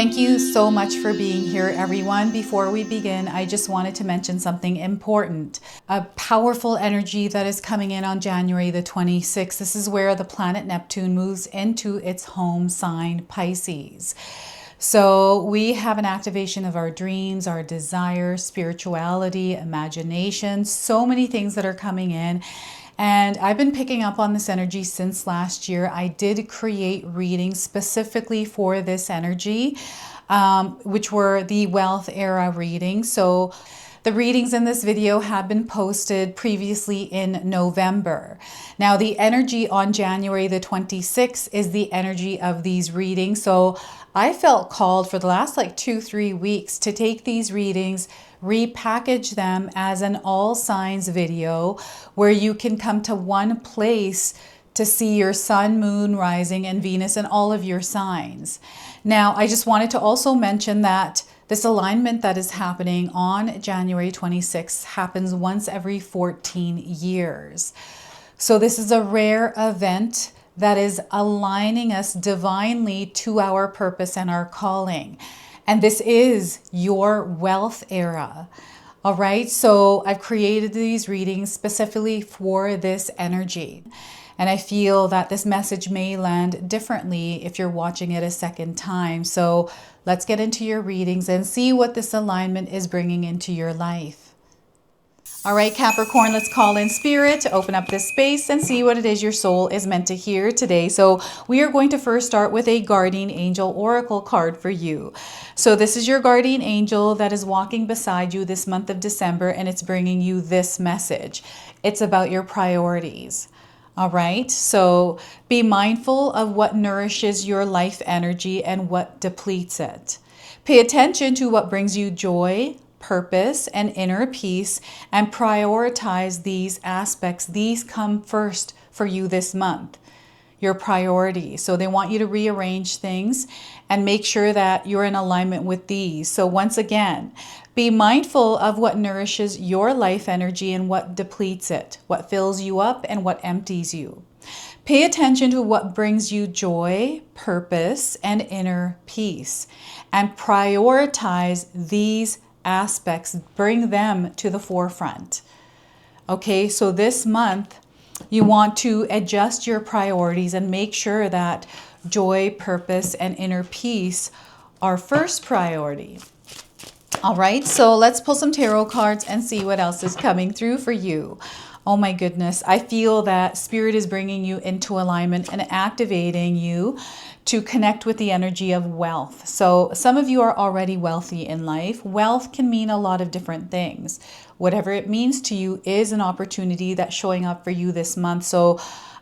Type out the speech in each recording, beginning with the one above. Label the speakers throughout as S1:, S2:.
S1: Thank you so much for being here, everyone. Before we begin, I just wanted to mention something important. A powerful energy that is coming in on January the 26th. This is where the planet Neptune moves into its home sign, Pisces. So we have an activation of our dreams, our desires, spirituality, imagination, so many things that are coming in. And I've been picking up on this energy since last year. I did create readings specifically for this energy, which were the wealth era readings. So the readings in this video have been posted previously in November. Now, the energy on January the 26th is the energy of these readings. So I felt called for the last 2-3 weeks to take these readings, repackage them as an all signs video where you can come to one place to see your sun, moon, rising, and Venus and all of your signs. Now, I just wanted to also mention that this alignment that is happening on January 26th happens once every 14 years. So this is a rare event that is aligning us divinely to our purpose and our calling. And this is your wealth era. All right, so I've created these readings specifically for this energy. And I feel that this message may land differently if you're watching it a second time. So let's get into your readings and see what this alignment is bringing into your life. All right, Capricorn, let's call in spirit to open up this space and see what it is your soul is meant to hear today. So we are going to first start with a guardian angel oracle card for you. So this is your guardian angel that is walking beside you this month of December, and it's bringing you this message. It's about your priorities. All right, so be mindful of what nourishes your life energy and what depletes it. Pay attention to what brings you joy, purpose, and inner peace, and prioritize these aspects. These come first for you this month, your priorities. So they want you to rearrange things and make sure that you're in alignment with these. So once again, be mindful of what nourishes your life energy and what depletes it, what fills you up and what empties you. Pay attention to what brings you joy, purpose, and inner peace, and prioritize these aspects. Bring them to the forefront. Okay, so this month you want to adjust your priorities and make sure that joy, purpose, and inner peace are first priority. All right, so let's pull some tarot cards and see what else is coming through for you. Oh my goodness, I feel that Spirit is bringing you into alignment and activating you to connect with the energy of wealth. So some of you are already wealthy in life. Wealth can mean a lot of different things. Whatever it means to you is an opportunity that's showing up for you this month. So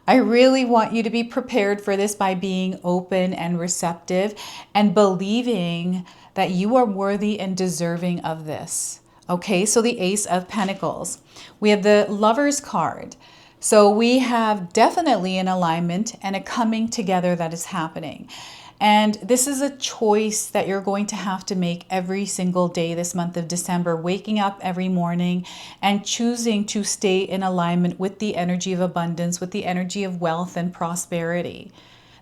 S1: I really want you to be prepared for this by being open and receptive and believing that you are worthy and deserving of this. Okay, so the Ace of Pentacles. We have the Lovers card. So we have definitely an alignment and a coming together that is happening. And this is a choice that you're going to have to make every single day this month of December, waking up every morning and choosing to stay in alignment with the energy of abundance, with the energy of wealth and prosperity.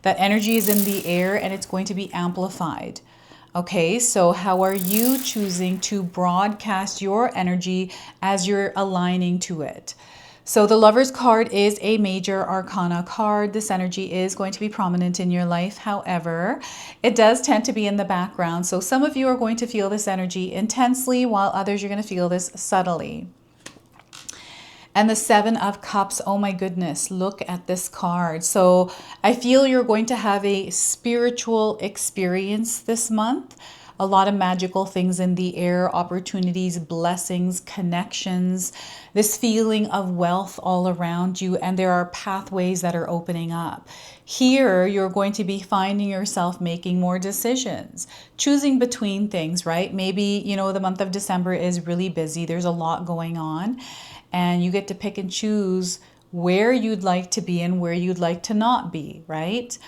S1: That energy is in the air and it's going to be amplified. Okay, so how are you choosing to broadcast your energy as you're aligning to it? So the Lovers card is a major arcana card. This energy is going to be prominent in your life. However, it does tend to be in the background. So some of you are going to feel this energy intensely, while others you're going to feel this subtly. And the Seven of Cups, oh my goodness, look at this card. So I feel you're going to have a spiritual experience this month. A lot of magical things in the air, opportunities, blessings, connections, this feeling of wealth all around you, and there are pathways that are opening up. Here, you're going to be finding yourself making more decisions, choosing between things, right? Maybe, the month of December is really busy. There's a lot going on, and you get to pick and choose where you'd like to be and where you'd like to not be, right?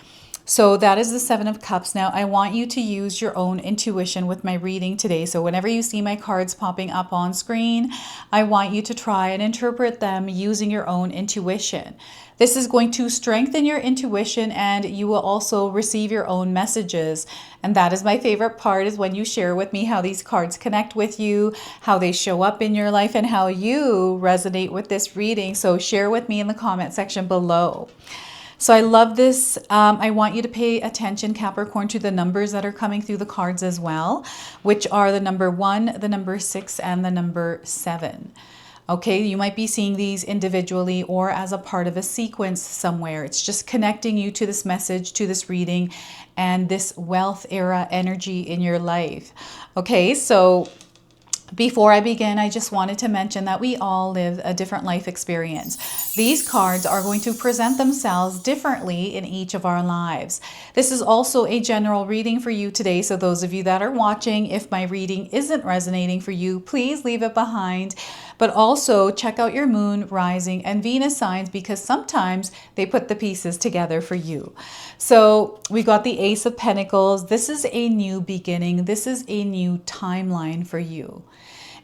S1: So that is the Seven of Cups. Now, I want you to use your own intuition with my reading today. So whenever you see my cards popping up on screen, I want you to try and interpret them using your own intuition. This is going to strengthen your intuition, and you will also receive your own messages. And that is my favorite part, is when you share with me how these cards connect with you, how they show up in your life, and how you resonate with this reading. So share with me in the comment section below. So I love this. I want you to pay attention, Capricorn, to the numbers that are coming through the cards as well, which are the number 1, the number 6, and the number 7. Okay, you might be seeing these individually or as a part of a sequence somewhere. It's just connecting you to this message, to this reading, and this wealth era energy in your life. Okay, so before I begin, I just wanted to mention that we all live a different life experience. These cards are going to present themselves differently in each of our lives. This is also a general reading for you today. So those of you that are watching, if my reading isn't resonating for you, please leave it behind. But also check out your moon, rising, and Venus signs, because sometimes they put the pieces together for you. So we got the Ace of Pentacles. This is a new beginning. This is a new timeline for you.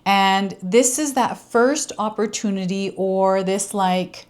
S1: And this is that first opportunity, or this like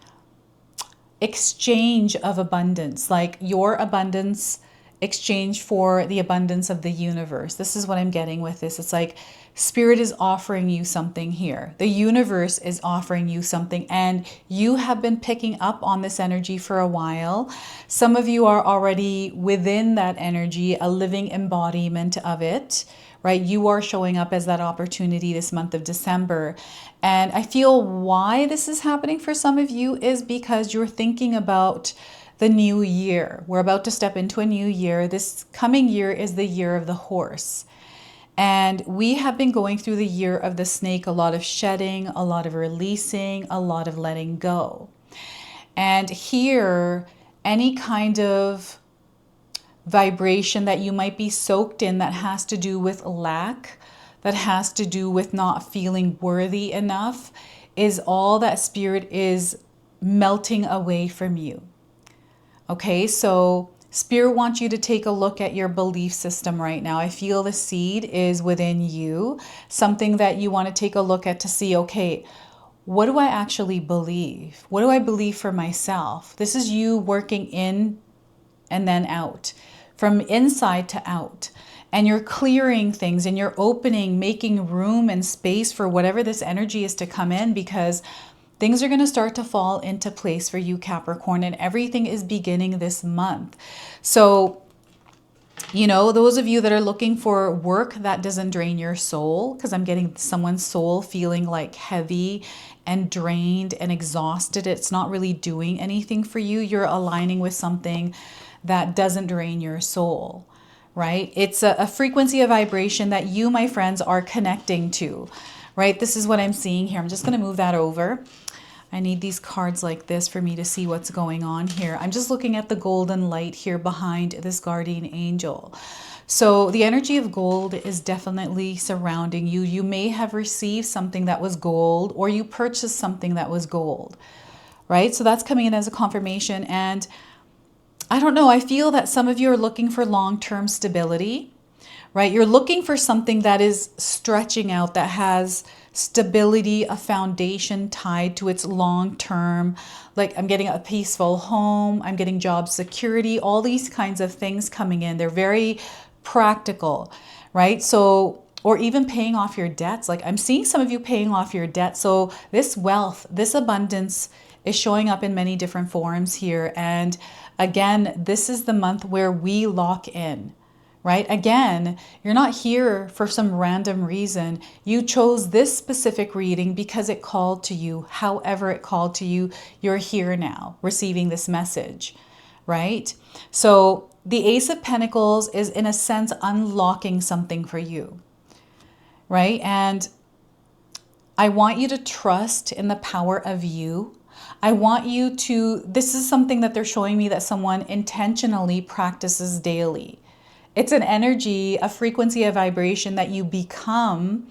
S1: exchange of abundance, like your abundance exchange for the abundance of the universe. This is what I'm getting with this. It's like Spirit is offering you something here. The universe is offering you something, and you have been picking up on this energy for a while. Some of you are already within that energy, a living embodiment of it, right? You are showing up as that opportunity this month of December. And I feel why this is happening for some of you is because you're thinking about the new year. We're about to step into a new year. This coming year is the year of the horse. And we have been going through the year of the snake, a lot of shedding, a lot of releasing, a lot of letting go. And here, any kind of vibration that you might be soaked in that has to do with lack, that has to do with not feeling worthy enough, is all that Spirit is melting away from you. Okay, so Spirit wants you to take a look at your belief system right now. I feel the seed is within you, something that you want to take a look at to see, okay, what do I actually believe? What do I believe for myself? This is you working in and then out, from inside to out. And you're clearing things, and you're opening, making room and space for whatever this energy is to come in, because things are going to start to fall into place for you, Capricorn, and everything is beginning this month. So, you know, those of you that are looking for work that doesn't drain your soul, because I'm getting someone's soul feeling like heavy and drained and exhausted. It's not really doing anything for you. You're aligning with something that doesn't drain your soul, right? It's a frequency of vibration that you, my friends, are connecting to, right? This is what I'm seeing here. I'm just going to move that over. I need these cards like this for me to see what's going on here. I'm just looking at the golden light here behind this guardian angel. So the energy of gold is definitely surrounding you. You may have received something that was gold, or you purchased something that was gold, right? So that's coming in as a confirmation. And I don't know, I feel that some of you are looking for long-term stability, right? You're looking for something that is stretching out, that has stability, a foundation tied to its long-term. Like, I'm getting a peaceful home, I'm getting job security, all these kinds of things coming in. They're very practical, right? So, or even paying off your debts. Like, I'm seeing some of you paying off your debt. So this wealth, this abundance is showing up in many different forms here. And again, this is the month where we lock in, right? Again, you're not here for some random reason. You chose this specific reading because it called to you. However it called to you, you're here now receiving this message, right? So the Ace of Pentacles is, in a sense, unlocking something for you, right? And I want you to trust in the power of you. I want you to, this is something that they're showing me that someone intentionally practices daily. It's an energy, a frequency, a vibration that you become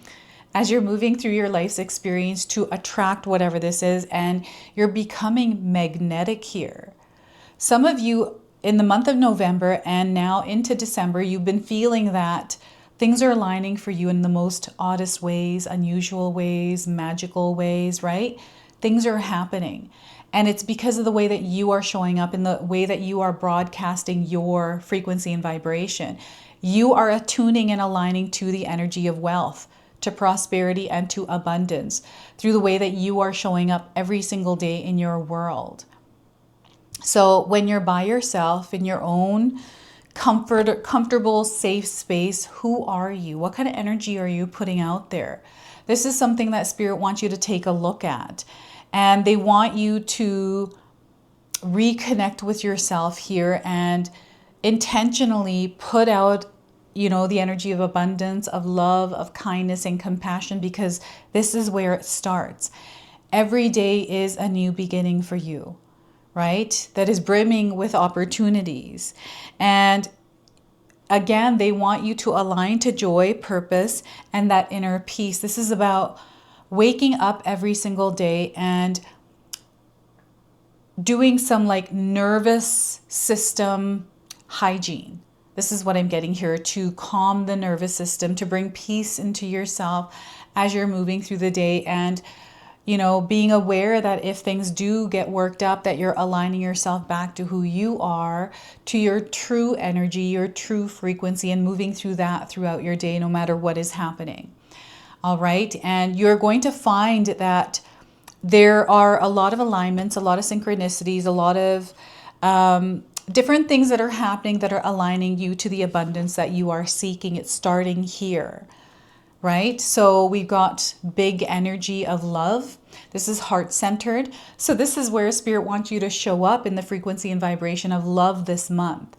S1: as you're moving through your life's experience to attract whatever this is, and you're becoming magnetic here. Some of you in the month of November and now into December, you've been feeling that things are aligning for you in the most oddest ways, unusual ways, magical ways, right? Things are happening. And it's because of the way that you are showing up, and the way that you are broadcasting your frequency and vibration. You are attuning and aligning to the energy of wealth, to prosperity, and to abundance through the way that you are showing up every single day in your world. So when you're by yourself in your own comfortable, safe space, who are you? What kind of energy are you putting out there? This is something that Spirit wants you to take a look at. And they want you to reconnect with yourself here and intentionally put out, the energy of abundance, of love, of kindness and compassion, because this is where it starts. Every day is a new beginning for you, right? That is brimming with opportunities. And again, they want you to align to joy, purpose, and that inner peace. This is about waking up every single day and doing some like nervous system hygiene. This is what I'm getting here, to calm the nervous system, to bring peace into yourself as you're moving through the day. And, being aware that if things do get worked up, that you're aligning yourself back to who you are, to your true energy, your true frequency, and moving through that throughout your day, no matter what is happening. All right. And you're going to find that there are a lot of alignments, a lot of synchronicities, a lot of different things that are happening that are aligning you to the abundance that you are seeking. It's starting here, right? So we've got big energy of love. This is heart-centered. So this is where Spirit wants you to show up in the frequency and vibration of love this month.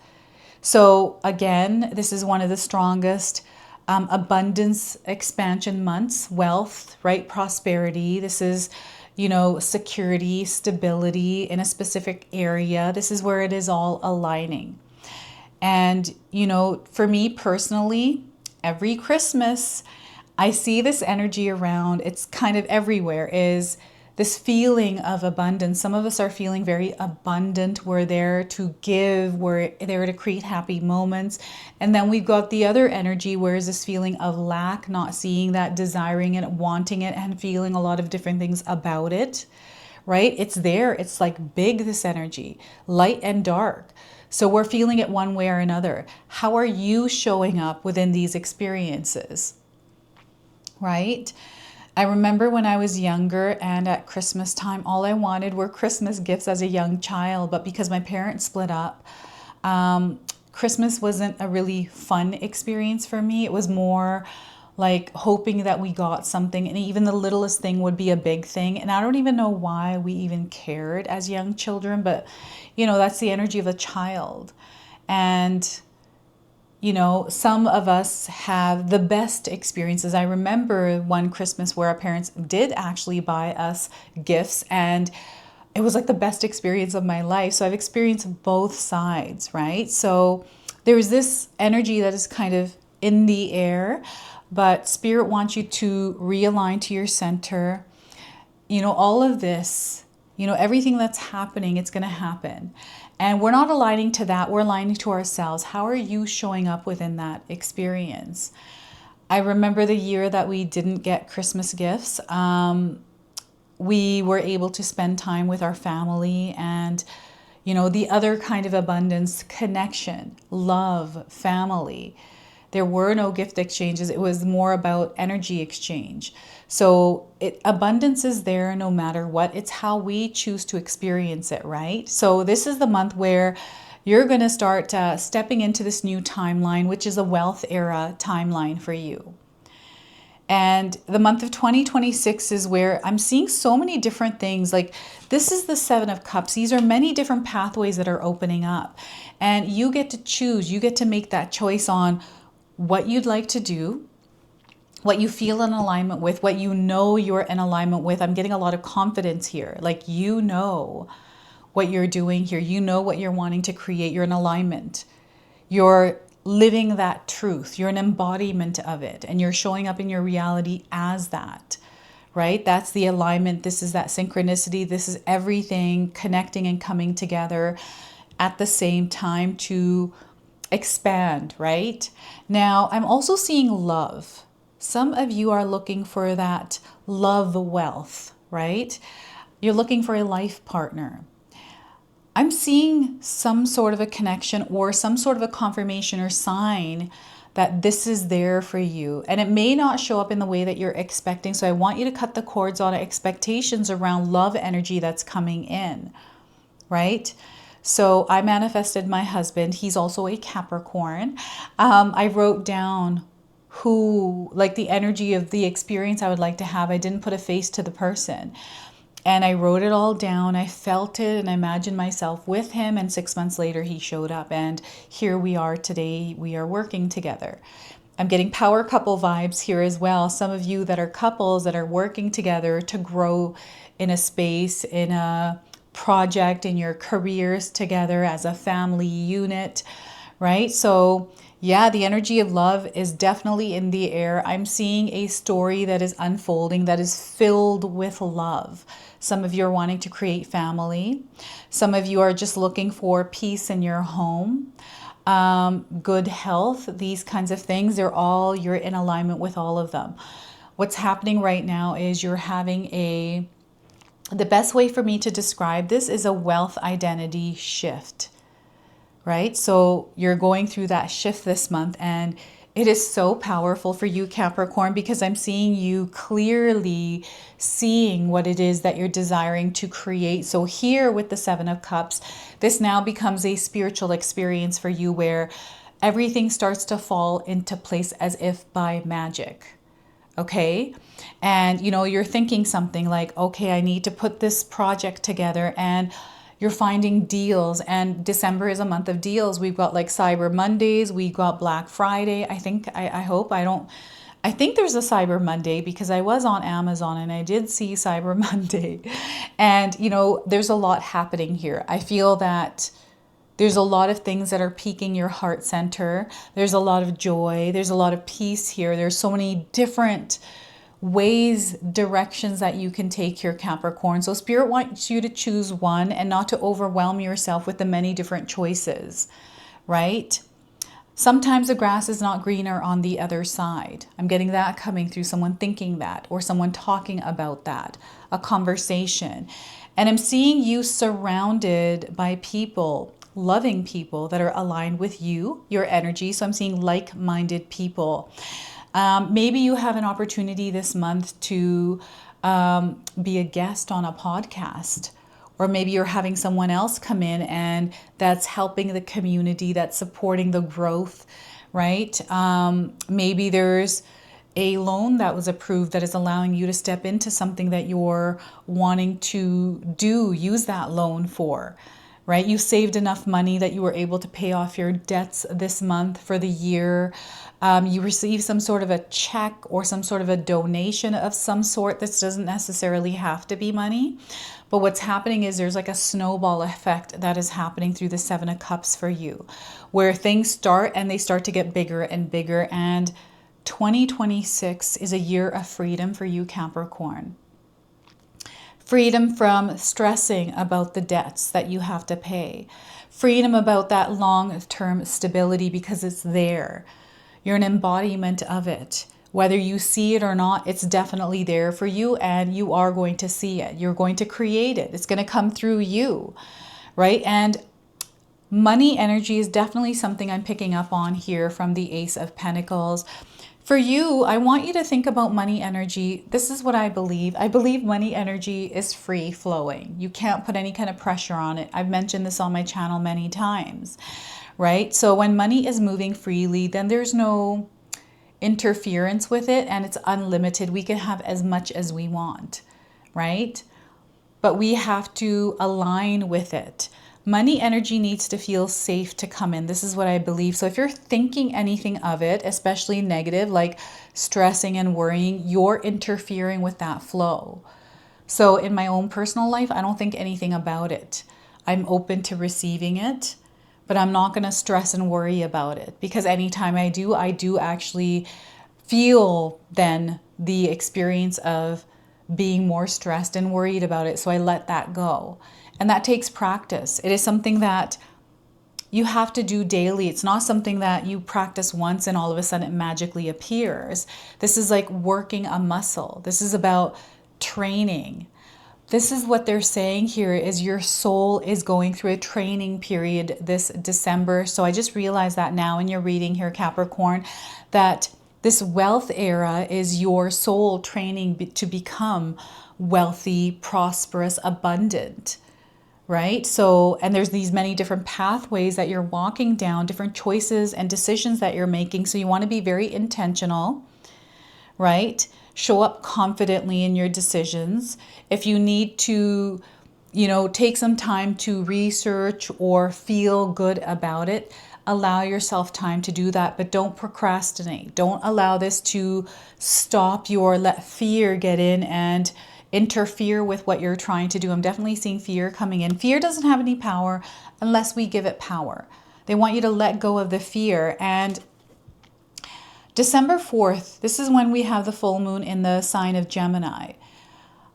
S1: So again, this is one of the strongest abundance expansion months, wealth, right? Prosperity. This is, security, stability in a specific area. This is where it is all aligning. And, for me personally, every Christmas, I see this energy around. It's kind of everywhere, is this feeling of abundance. Some of us are feeling very abundant. We're there to give. We're there to create happy moments. And then we've got the other energy, where is this feeling of lack, not seeing that, desiring it, wanting it, and feeling a lot of different things about it, right? It's there. It's like big, this energy, light and dark. So we're feeling it one way or another. How are you showing up within these experiences, right? I remember when I was younger and at Christmas time, all I wanted were Christmas gifts as a young child. But because my parents split up, Christmas wasn't a really fun experience for me. It was more like hoping that we got something, and even the littlest thing would be a big thing. And I don't even know why we even cared as young children, but that's the energy of a child. And some of us have the best experiences. I remember one Christmas where our parents did actually buy us gifts, and it was like the best experience of my life. So I've experienced both sides, right? So there's this energy that is kind of in the air, but Spirit wants you to realign to your center. All of this, everything that's happening, it's going to happen. And we're not aligning to that. We're aligning to ourselves. How are you showing up within that experience? I remember the year that we didn't get Christmas gifts. We were able to spend time with our family, and, the other kind of abundance, connection, love, family. There were no gift exchanges. It was more about energy exchange. So abundance is there no matter what. It's how we choose to experience it, right? So this is the month where you're going to start stepping into this new timeline, which is a wealth era timeline for you. And the month of 2026 is where I'm seeing so many different things. Like, this is the Seven of Cups. These are many different pathways that are opening up. And you get to choose. You get to make that choice on what you'd like to do, what you feel in alignment with, what you're in alignment with. I'm getting a lot of confidence here. Like, what you're doing here. What you're wanting to create. You're in alignment. You're living that truth. You're an embodiment of it. And you're showing up in your reality as that, right? That's the alignment. This is that synchronicity. This is everything connecting and coming together at the same time to expand, right? Now, I'm also seeing love. Some of you are looking for that love wealth, right? You're looking for a life partner. I'm seeing some sort of a connection or some sort of a confirmation or sign that this is there for you. And it may not show up in the way that you're expecting. So I want you to cut the cords on expectations around love energy that's coming in, right? So I manifested my husband. He's also a Capricorn. I wrote down who, like the energy of the experience I would like to have. I didn't put a face to the person. And I wrote it all down. I felt it and I imagined myself with him. And 6 months later, he showed up. And here we are today. We are working together. I'm getting power couple vibes here as well. Some of you that are couples that are working together to grow in a space, in a project, in your careers together as a family unit, right? So yeah, the energy of love is definitely in the air. I'm seeing a story that is unfolding that is filled with love. Some of you are wanting to create family. Some of you are just looking for peace in your home, good health, these kinds of things. You're in alignment with all of them. What's happening right now is you're having the best way for me to describe this is a wealth identity shift. Right? So you're going through that shift this month, and it is so powerful for you, Capricorn, because I'm seeing you clearly seeing what it is that you're desiring to create. So here with the Seven of Cups, this now becomes a spiritual experience for you where everything starts to fall into place as if by magic. Okay. And you're thinking something like, okay, I need to put this project together, and you're finding deals, and December is a month of deals. We've got like Cyber Mondays, we got Black Friday. I think there's a Cyber Monday because I was on Amazon and I did see Cyber Monday. And there's a lot happening here. I feel that there's a lot of things that are piquing your heart center. There's a lot of joy. There's a lot of peace here. There's so many different ways, directions that you can take here, Capricorn. So Spirit wants you to choose one and not to overwhelm yourself with the many different choices, right? Sometimes the grass is not greener on the other side. I'm getting that coming through, someone thinking that or someone talking about that, a conversation. And I'm seeing you surrounded by people, loving people that are aligned with you, your energy. So I'm seeing like-minded people. Maybe you have an opportunity this month to be a guest on a podcast, or maybe you're having someone else come in and that's helping the community, that's supporting the growth, right? Maybe there's a loan that was approved that is allowing you to step into something that you're wanting to use that loan for. Right? You saved enough money that you were able to pay off your debts this month for the year. You received some sort of a check or some sort of a donation of some sort. This doesn't necessarily have to be money. But what's happening is there's like a snowball effect that is happening through the Seven of Cups for you, where things start and they start to get bigger and bigger. And 2026 is a year of freedom for you, Capricorn. Freedom from stressing about the debts that you have to pay. Freedom about that long-term stability because it's there. You're an embodiment of it. Whether you see it or not, it's definitely there for you, and you are going to see it. You're going to create it. It's going to come through you, right? And money energy is definitely something I'm picking up on here from the Ace of Pentacles. For you, I want you to think about money energy. This is what I believe. I believe money energy is free flowing. You can't put any kind of pressure on it. I've mentioned this on my channel many times, right? So when money is moving freely, then there's no interference with it and it's unlimited. We can have as much as we want, right? But we have to align with it. Money energy needs to feel safe to come in. This is what I believe. So if you're thinking anything of it, especially negative, like stressing and worrying, you're interfering with that flow. So in my own personal life, I don't think anything about it. I'm open to receiving it, but I'm not going to stress and worry about it, because anytime I do actually feel then the experience of being more stressed and worried about it. So I let that go. And that takes practice. It is something that you have to do daily. It's not something that you practice once and all of a sudden it magically appears. This is like working a muscle. This is about training. This is what they're saying here is your soul is going through a training period this December. So I just realized that now in your reading here, Capricorn, that this wealth era is your soul training to become wealthy, prosperous, abundant, right? So, and there's these many different pathways that you're walking down, different choices and decisions that you're making. So you want to be very intentional, right? Show up confidently in your decisions. If you need to, take some time to research or feel good about it, allow yourself time to do that, but don't procrastinate. Don't allow this to stop you or let fear get in and interfere with what you're trying to do. I'm definitely seeing fear coming in. Fear doesn't have any power unless we give it power. They want you to let go of the fear. And December 4th, this is when we have the full moon in the sign of Gemini.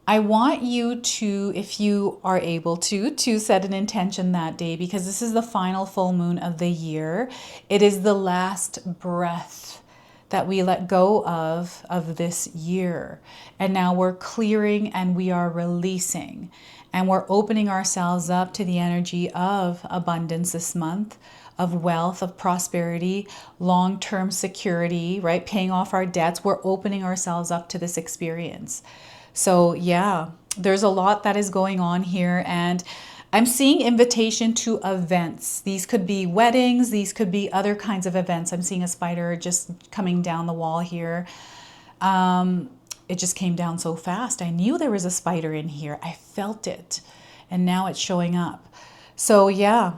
S1: I want you to, if you are able to set an intention that day, because this is the final full moon of the year. It is the last breath that we let go of this year. And now we're clearing and we are releasing. And we're opening ourselves up to the energy of abundance this month, of wealth, of prosperity, long-term security, right? Paying off our debts. We're opening ourselves up to this experience. So yeah, there's a lot that is going on here, and I'm seeing invitation to events. These could be weddings, these could be other kinds of events. I'm seeing a spider just coming down the wall here. It just came down so fast. I knew there was a spider in here. I felt it, and now it's showing up. So yeah,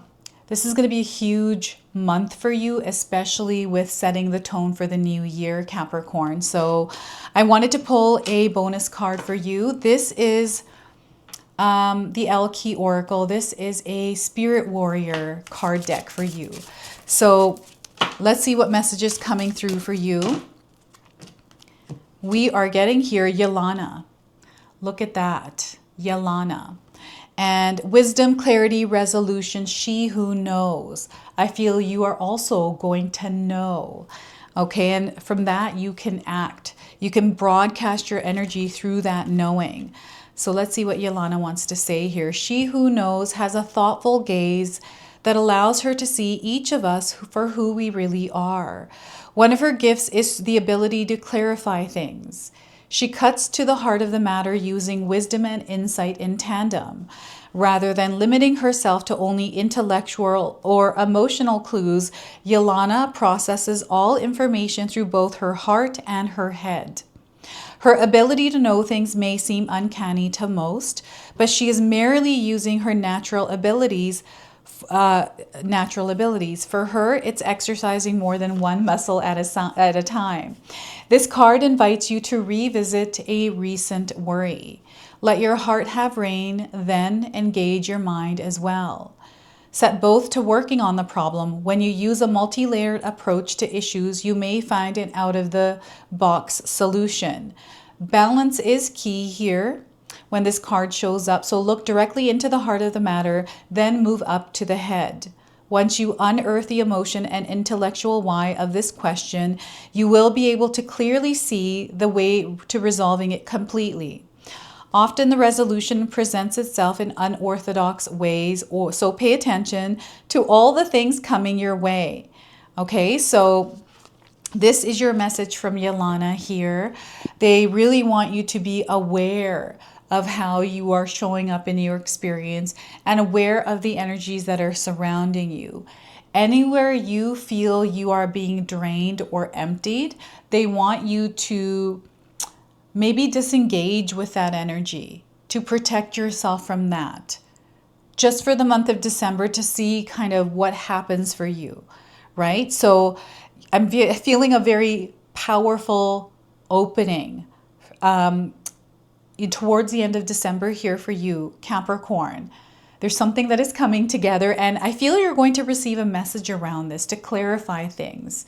S1: this is going to be a huge month for you, especially with setting the tone for the new year, Capricorn. So I wanted to pull a bonus card for you. This is the 𝐓𝐈𝐌𝐿 Oracle. This is a Spirit Warrior card deck for you. So let's see what message is coming through for you. We are getting here Yelana. Look at that, Yelana. And wisdom, clarity, resolution, she who knows. I feel you are also going to know. Okay, and from that you can act. You can broadcast your energy through that knowing. So let's see what Yelana wants to say here. She who knows has a thoughtful gaze that allows her to see each of us for who we really are. One of her gifts is the ability to clarify things. She cuts to the heart of the matter using wisdom and insight in tandem. Rather than limiting herself to only intellectual or emotional clues, Yelana processes all information through both her heart and her head. Her ability to know things may seem uncanny to most, but she is merely using her natural abilities. For her, it's exercising more than one muscle at a time. This card invites you to revisit a recent worry. Let your heart have reign, then engage your mind as well. Set both to working on the problem. When you use a multi-layered approach to issues, you may find an out-of-the-box solution. Balance is key here when this card shows up. So look directly into the heart of the matter, then move up to the head. Once you unearth the emotion and intellectual why of this question, you will be able to clearly see the way to resolving it completely. Often the resolution presents itself in unorthodox ways, so pay attention to all the things coming your way. Okay, so this is your message from Yelana here. They really want you to be aware of how you are showing up in your experience and aware of the energies that are surrounding you. Anywhere you feel you are being drained or emptied, they want you to maybe disengage with that energy to protect yourself from that. Just for the month of December to see kind of what happens for you, right? So I'm feeling a very powerful opening towards the end of December here for you, Capricorn. There's something that is coming together, and I feel you're going to receive a message around this to clarify things,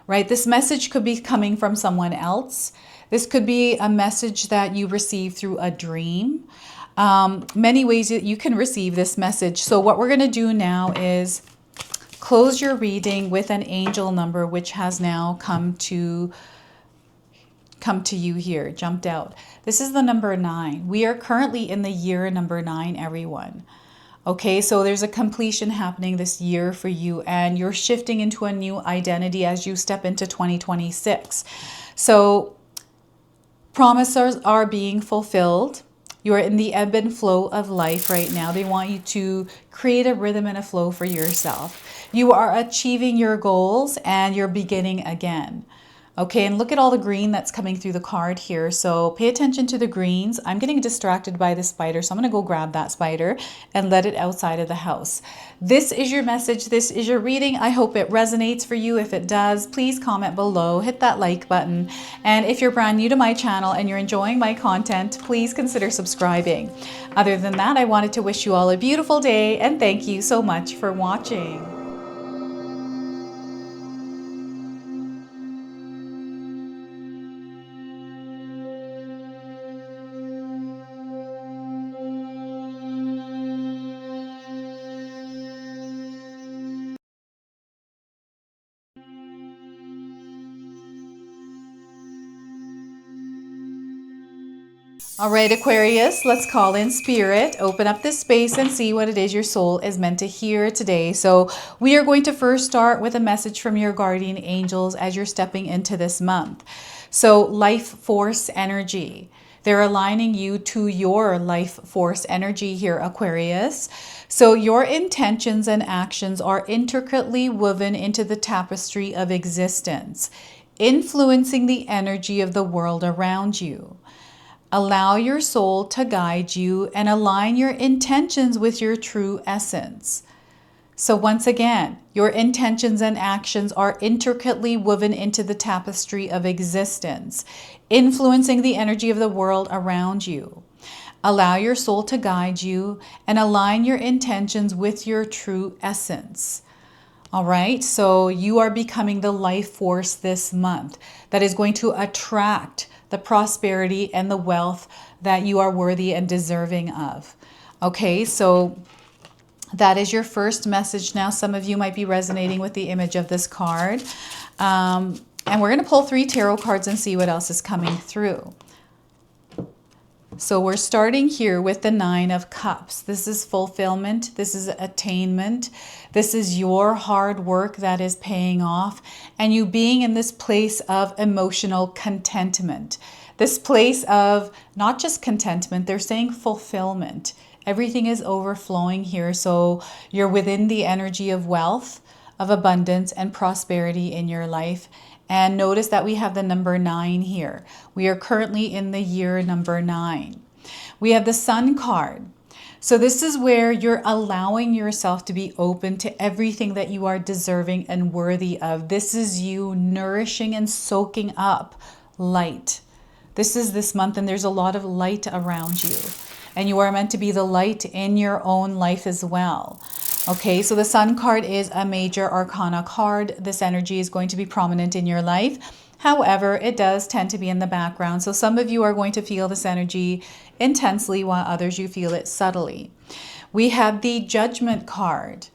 S1: right? This message could be coming from someone else. This could be a message that you receive through a dream. Many ways that you can receive this message. So what we're going to do now is close your reading with an angel number, which has now come come to you here, jumped out. This is the number 9. We are currently in the year number 9, everyone. Okay, so there's a completion happening this year for you, and you're shifting into a new identity as you step into 2026. So promises are being fulfilled. You're in the ebb and flow of life right now. They want you to create a rhythm and a flow for yourself. You are achieving your goals and you're beginning again. Okay, and look at all the green that's coming through the card here. So pay attention to the greens. I'm getting distracted by the spider, so I'm going to go grab that spider and let it outside of the house. This is your message. This is your reading. I hope it resonates for you. If it does, please comment below, hit that like button. And if you're brand new to my channel and you're enjoying my content, please consider subscribing. Other than that, I wanted to wish you all a beautiful day and thank you so much for watching. All right, Aquarius, let's call in spirit, open up this space and see what it is your soul is meant to hear today. So we are going to first start with a message from your guardian angels as you're stepping into this month. So life force energy. They're aligning you to your life force energy here, Aquarius. So your intentions and actions are intricately woven into the tapestry of existence, influencing the energy of the world around you. Allow your soul to guide you and align your intentions with your true essence. So once again, your intentions and actions are intricately woven into the tapestry of existence, influencing the energy of the world around you. Allow your soul to guide you and align your intentions with your true essence. All right, so you are becoming the life force this month that is going to attract the prosperity and the wealth that you are worthy and deserving of. Okay, so that is your first message. Now, some of you might be resonating with the image of this card. And we're going to pull 3 tarot cards and see what else is coming through. So we're starting here with the 9 of Cups. This is fulfillment. This is attainment. This is your hard work that is paying off and you being in this place of emotional contentment. This place of not just contentment, they're saying fulfillment. Everything is overflowing here. So you're within the energy of wealth, of abundance and prosperity in your life. And notice that we have the number 9 here. We are currently in the year number 9. We have the Sun card. So this is where you're allowing yourself to be open to everything that you are deserving and worthy of. This is you nourishing and soaking up light. This is this month and there's a lot of light around you. And you are meant to be the light in your own life as well. Okay, so the Sun card is a major arcana card. This energy is going to be prominent in your life. However, it does tend to be in the background. So some of you are going to feel this energy intensely while others you feel it subtly. We have the Judgment card.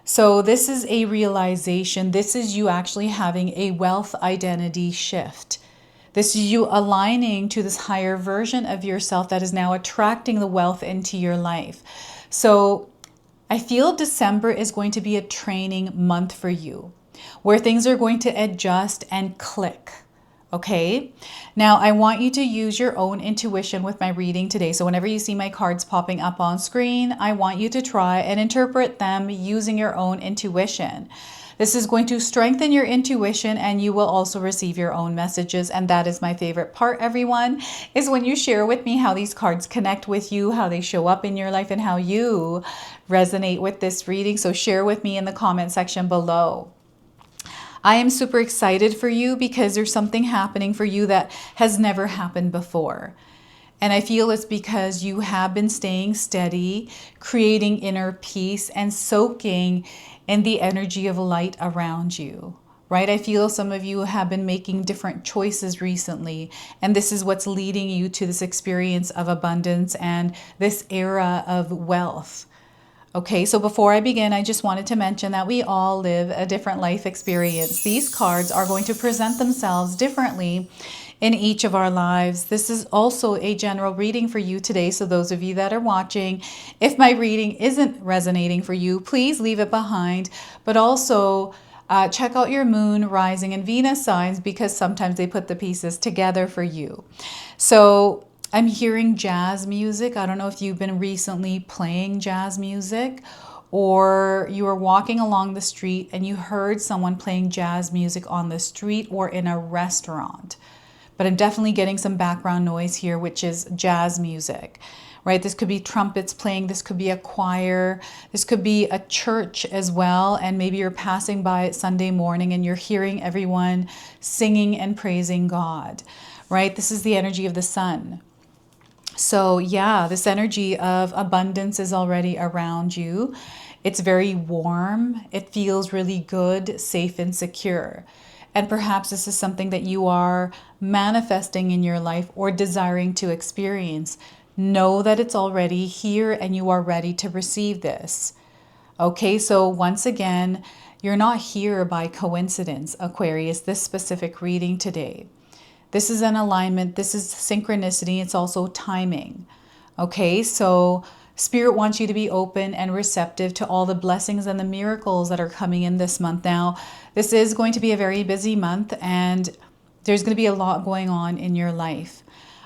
S1: So this is a realization. This is you actually having a wealth identity shift. This is you aligning to this higher version of yourself that is now attracting the wealth into your life. So I feel December is going to be a training month for you, where things are going to adjust and click. Okay, now I want you to use your own intuition with my reading today. So whenever you see my cards popping up on screen, I want you to try and interpret them using your own intuition. This is going to strengthen your intuition and you will also receive your own messages. And that is my favorite part, everyone, is when you share with me how these cards connect with you, how they show up in your life and how you resonate with this reading. So share with me in the comment section below. I am super excited for you because there's something happening for you that has never happened before. And I feel it's because you have been staying steady, creating inner peace and soaking in the energy of light around you, right? I feel some of you have been making different choices recently, and this is what's leading you to this experience of abundance and this era of wealth. Okay, so before I begin, I just wanted to mention that we all live a different life experience. These cards are going to present themselves differently in each of our lives. This is also a general reading for you today. So those of you that are watching, if my reading isn't resonating for you, please leave it behind. But also check out your moon, rising, and Venus signs, because sometimes they put the pieces together for you. So I'm hearing jazz music. I don't know if you've been recently playing jazz music, or you were walking along the street and you heard someone playing jazz music on the street or in a restaurant. But I'm definitely getting some background noise here, which is jazz music, right? This could be trumpets playing. This could be a choir. This could be a church as well. And maybe you're passing by it Sunday morning and you're hearing everyone singing and praising God, right? This is the energy of the sun. So yeah, this energy of abundance is already around you. It's very warm. It feels really good, safe, and secure. And perhaps this is something that you are manifesting in your life or desiring to experience. Know that it's already here and you are ready to receive this. Okay, so once again, you're not here by coincidence, Aquarius, this specific reading today. This is an alignment. This is synchronicity. It's also timing. Okay, so Spirit wants you to be open and receptive to all the blessings and the miracles that are coming in this month. Now, this is going to be a very busy month, and there's going to be a lot going on in your life.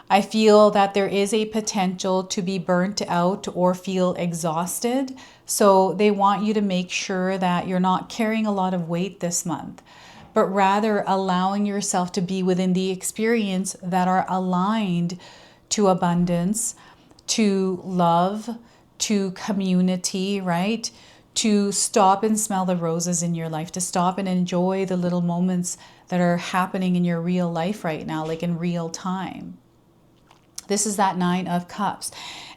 S1: I feel that there is a potential to be burnt out or feel exhausted. So they want you to make sure that you're not carrying a lot of weight this month, but rather allowing yourself to be within the experience that are aligned to abundance, to love, to community, right? To stop and smell the roses in your life, to stop and enjoy the little moments that are happening in your real life right now, like in real time. This is that 9 of Cups.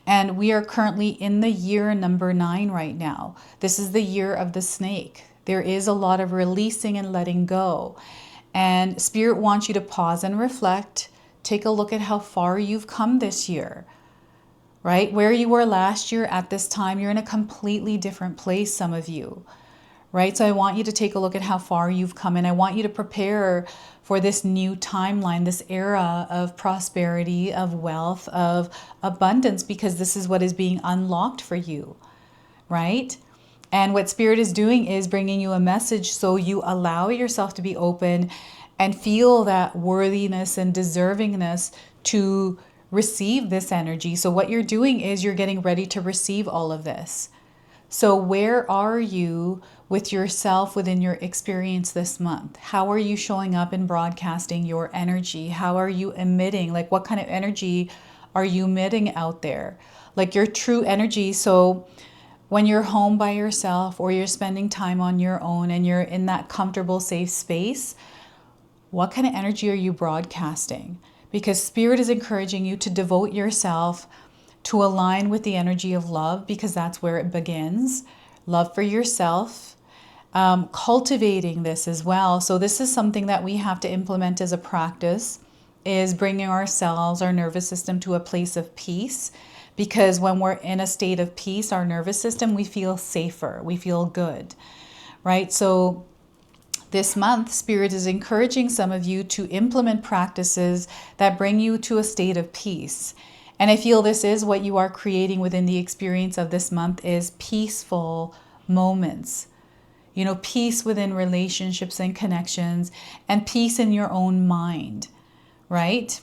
S1: And we are currently in the year number 9 right now. This is the year of the snake. There is a lot of releasing and letting go. And Spirit wants you to pause and reflect. Take a look at how far you've come this year, right? Where you were last year at this time, you're in a completely different place, some of you, right? So I want you to take a look at how far you've come, and I want you to prepare for this new timeline, this era of prosperity, of wealth, of abundance, because this is what is being unlocked for you, right? And what Spirit is doing is bringing you a message so you allow yourself to be open and feel that worthiness and deservingness to receive this energy. So what you're doing is you're getting ready to receive all of this. So where are you with yourself within your experience this month? How are you showing up and broadcasting your energy? How are you emitting? Like, what kind of energy are you emitting out there? Like your true energy. So when you're home by yourself or you're spending time on your own and you're in that comfortable, safe space, what kind of energy are you broadcasting? Because Spirit is encouraging you to devote yourself to align with the energy of love, because that's where it begins. Love for yourself, cultivating this as well. So this is something that we have to implement as a practice, is bringing ourselves, our nervous system, to a place of peace. Because when we're in a state of peace, our nervous system, we feel safer, we feel good, right? So this month, Spirit is encouraging some of you to implement practices that bring you to a state of peace. And I feel this is what you are creating within the experience of this month, is peaceful moments. You know, peace within relationships and connections, and peace in your own mind, right?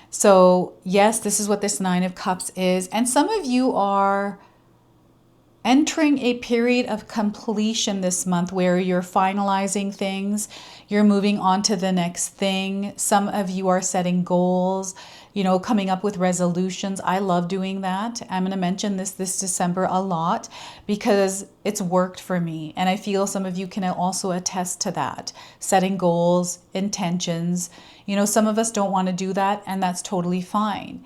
S1: So yes, this is what this 9 of Cups is. And some of you are entering a period of completion this month where you're finalizing things, you're moving on to the next thing. Some of you are setting goals, you know, coming up with resolutions. I love doing that. I'm going to mention this December a lot because it's worked for me. And I feel some of you can also attest to that. Setting goals, intentions. You know, some of us don't want to do that, and that's totally fine.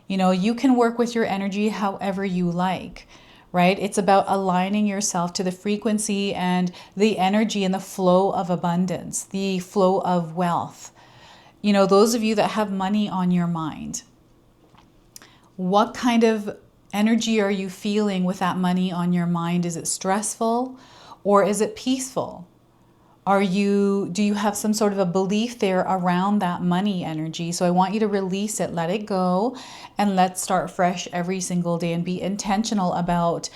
S1: You know, you can work with your energy however you like. Right? It's about aligning yourself to the frequency and the energy and the flow of abundance, the flow of wealth. You know, those of you that have money on your mind, what kind of energy are you feeling with that money on your mind? Is it stressful or is it peaceful? Do you have some sort of a belief there around that money energy? So I want you to release it, let it go, and let's start fresh every single day and be intentional about,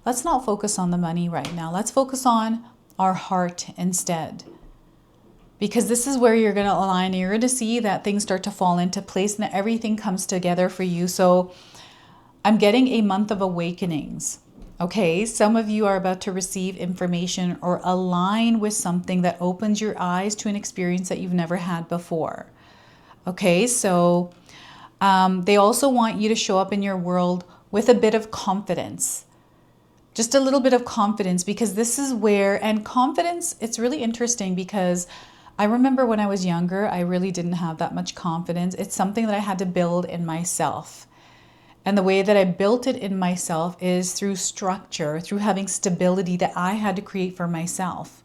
S1: let's not focus on the money right now. Let's focus on our heart instead. Because this is where you're going to align and you're going to see that things start to fall into place and that everything comes together for you. So I'm getting a month of awakenings. Okay, some of you are about to receive information or align with something that opens your eyes to an experience that you've never had before. Okay, so they also want you to show up in your world with a bit of confidence. Just a little bit of confidence, because this is where, and confidence, it's really interesting because I remember when I was younger, I really didn't have that much confidence. It's something that I had to build in myself. And the way that I built it in myself is through structure, through having stability that I had to create for myself.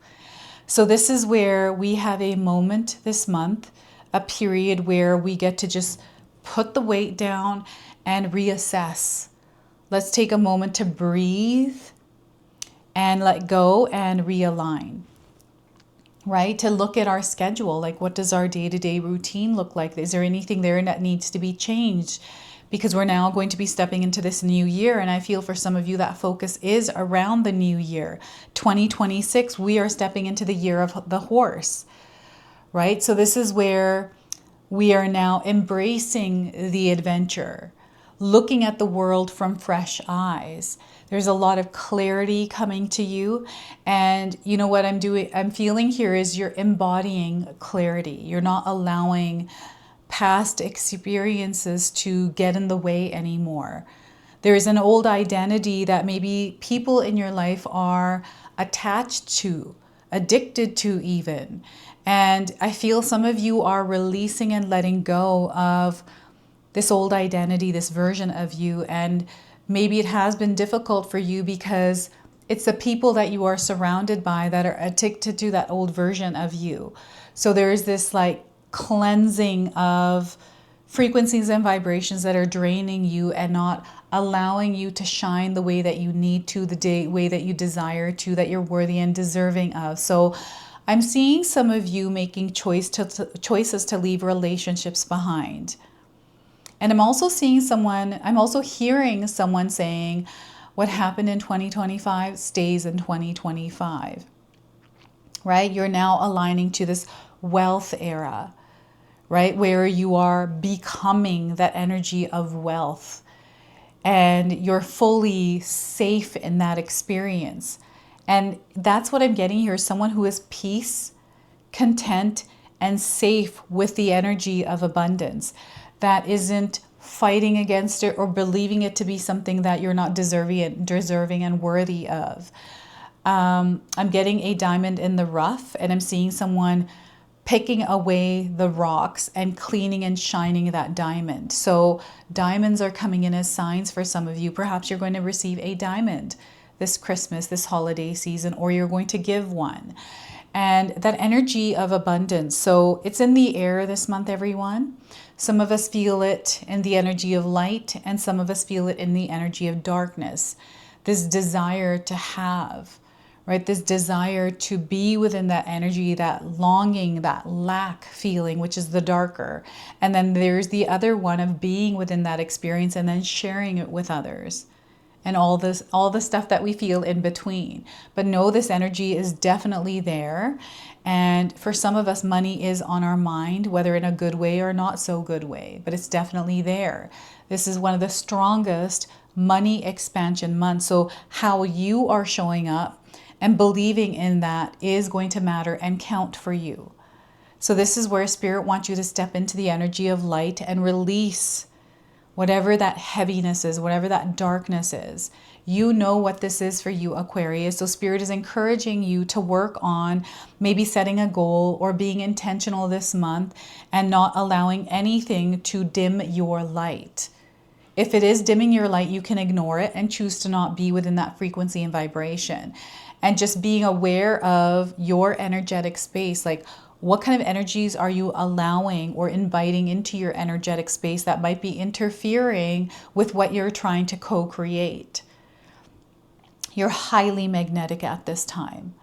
S1: So this is where we have a moment this month, a period where we get to just put the weight down and reassess. Let's take a moment to breathe and let go and realign, right? To look at our schedule, like what does our day-to-day routine look like? Is there anything there that needs to be changed? Because we're now going to be stepping into this new year. And I feel for some of you that focus is around the new year. 2026, we are stepping into the year of the horse, right? So this is where we are now embracing the adventure, looking at the world from fresh eyes. There's a lot of clarity coming to you. And you know what I'm feeling here is you're embodying clarity. You're not allowing past experiences to get in the way anymore. There is an old identity that maybe people in your life are attached to, addicted to even. And I feel some of you are releasing and letting go of this old identity, this version of you. And maybe it has been difficult for you because it's the people that you are surrounded by that are addicted to that old version of you. So there is this like cleansing of frequencies and vibrations that are draining you and not allowing you to shine the way that you need to, way that you desire to, that you're worthy and deserving of. So I'm seeing some of you making choices to leave relationships behind. And I'm also hearing someone saying, what happened in 2025 stays in 2025, right? You're now aligning to this wealth era, right? Where you are becoming that energy of wealth and you're fully safe in that experience. And that's what I'm getting here. Someone who is peace, content, and safe with the energy of abundance. That isn't fighting against it or believing it to be something that you're not deserving and worthy of. I'm getting a diamond in the rough, and I'm seeing someone picking away the rocks and cleaning and shining that diamond. So diamonds are coming in as signs for some of you. Perhaps you're going to receive a diamond this Christmas, this holiday season, or you're going to give one. And that energy of abundance. So it's in the air this month, everyone. Some of us feel it in the energy of light, and some of us feel it in the energy of darkness. This desire to have, right? This desire to be within that energy, that longing, that lack feeling, which is the darker. And then there's the other one of being within that experience and then sharing it with others. And all the stuff that we feel in between. But know this energy is definitely there. And for some of us, money is on our mind, whether in a good way or not so good way, but it's definitely there. This is one of the strongest money expansion months. So how you are showing up and believing in that is going to matter and count for you. So this is where Spirit wants you to step into the energy of light and release whatever that heaviness is, whatever that darkness is. You know what this is for you, Aquarius. So Spirit is encouraging you to work on maybe setting a goal or being intentional this month and not allowing anything to dim your light. If it is dimming your light, you can ignore it and choose to not be within that frequency and vibration. And just being aware of your energetic space, like what kind of energies are you allowing or inviting into your energetic space that might be interfering with what you're trying to co-create? You're highly magnetic at this time,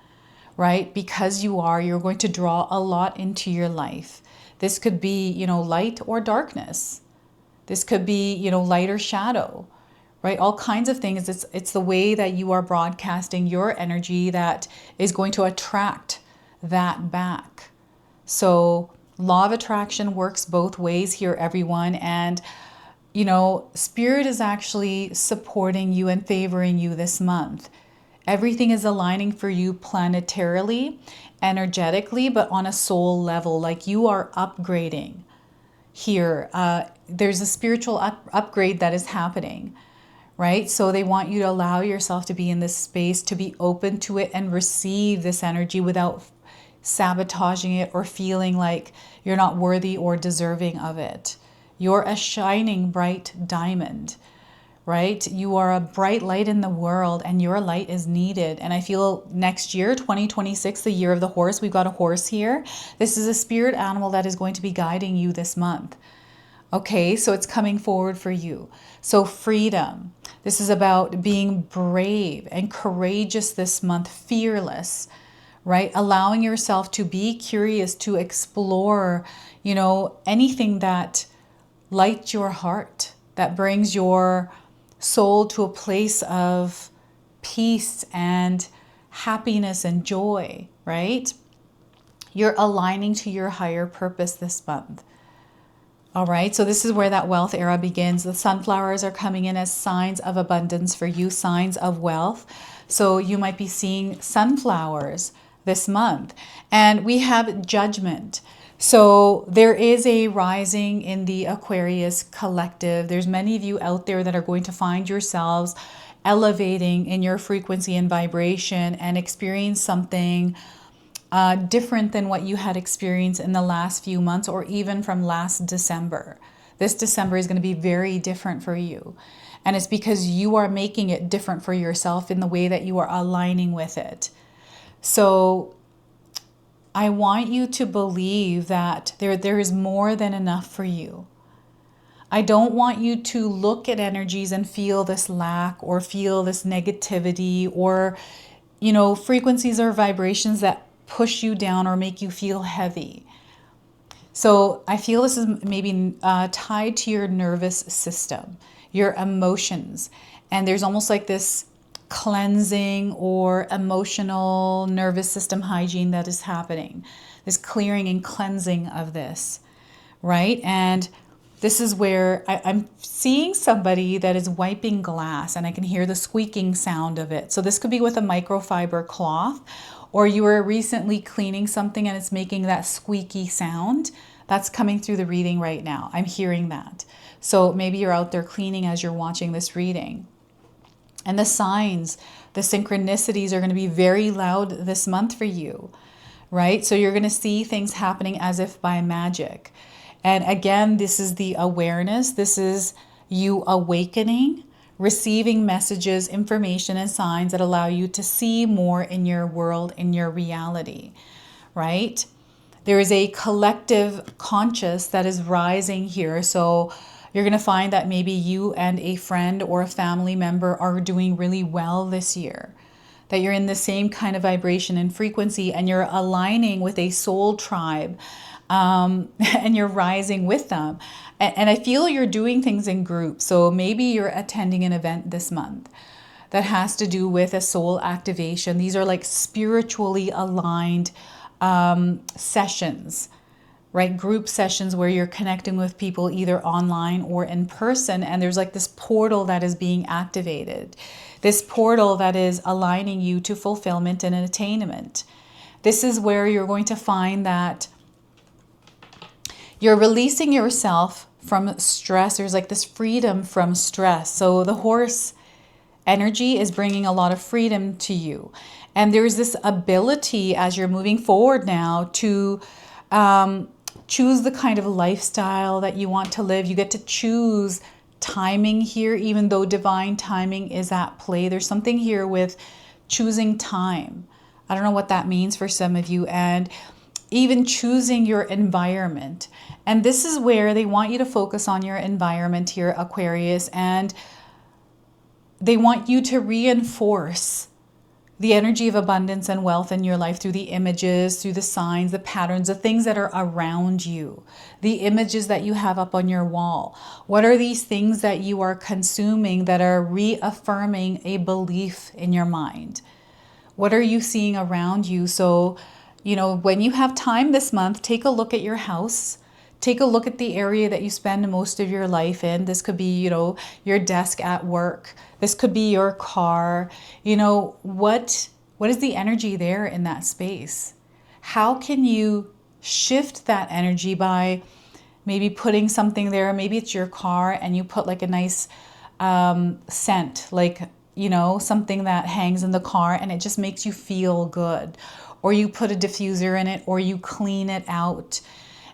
S1: right? Because you're going to draw a lot into your life. This could be, you know, light or darkness. This could be, you know, light or shadow, right? All kinds of things. It's the way that you are broadcasting your energy that is going to attract that back. So law of attraction works both ways here, everyone. And, you know, Spirit is actually supporting you and favoring you this month. Everything is aligning for you planetarily, energetically, but on a soul level, like you are upgrading here. There's a spiritual upgrade that is happening, right? So they want you to allow yourself to be in this space, to be open to it and receive this energy without sabotaging it or feeling like you're not worthy or deserving of it. You're a shining bright diamond, right? You are a bright light in the world, and your light is needed. And I feel next year, 2026, the year of the horse, we've got a horse here. This is a spirit animal that is going to be guiding you this month. Okay, so it's coming forward for you. So freedom. This is about being brave and courageous this month, fearless, right? Allowing yourself to be curious, to explore, you know, anything that lights your heart, that brings your soul to a place of peace and happiness and joy, right? You're aligning to your higher purpose this month. All right, so this is where that wealth era begins. The sunflowers are coming in as signs of abundance for you, signs of wealth. So you might be seeing sunflowers this month. And we have judgment. So there is a rising in the Aquarius collective. There's many of you out there that are going to find yourselves elevating in your frequency and vibration and experience something different than what you had experienced in the last few months or even from last December. This December is going to be very different for you. And it's because you are making it different for yourself in the way that you are aligning with it. So I want you to believe that there is more than enough for you. I don't want you to look at energies and feel this lack or feel this negativity or, you know, frequencies or vibrations that push you down or make you feel heavy. So I feel this is maybe tied to your nervous system, your emotions. And there's almost like this cleansing or emotional nervous system hygiene that is happening, this clearing and cleansing of this, right? And this is where I'm seeing somebody that is wiping glass, and I can hear the squeaking sound of it. So this could be with a microfiber cloth, or you were recently cleaning something and it's making that squeaky sound. That's coming through the reading right now. I'm hearing that. So maybe you're out there cleaning as you're watching this reading. And the signs, the synchronicities are going to be very loud this month for you, right? So you're going to see things happening as if by magic. And again, this is the awareness. This is you awakening, receiving messages, information, and signs that allow you to see more in your world, in your reality, right? There is a collective conscious that is rising here. So you're going to find that maybe you and a friend or a family member are doing really well this year, that you're in the same kind of vibration and frequency, and you're aligning with a soul tribe, and you're rising with them. And I feel you're doing things in groups. So maybe you're attending an event this month that has to do with a soul activation. These are like spiritually aligned sessions, right? Group sessions where you're connecting with people either online or in person. And there's like this portal that is being activated. This portal that is aligning you to fulfillment and attainment. This is where you're going to find that you're releasing yourself from stress. There's like this freedom from stress. So the horse energy is bringing a lot of freedom to you. And there's this ability as you're moving forward now to choose the kind of lifestyle that you want to live. You get to choose timing here, even though divine timing is at play. There's something here with choosing time. I don't know what that means for some of you. And even choosing your environment. And this is where they want you to focus on your environment here, Aquarius, and they want you to reinforce the energy of abundance and wealth in your life through the images, through the signs, the patterns, the things that are around you, the images that you have up on your wall. What are these things that you are consuming that are reaffirming a belief in your mind? What are you seeing around you? So, you know, when you have time this month, take a look at your house. Take a look at the area that you spend most of your life in. This could be, you know, your desk at work. This could be your car. You know, what is the energy there in that space? How can you shift that energy by maybe putting something there? Maybe it's your car and you put like a nice scent, like, you know, something that hangs in the car and it just makes you feel good. Or you put a diffuser in it, or you clean it out.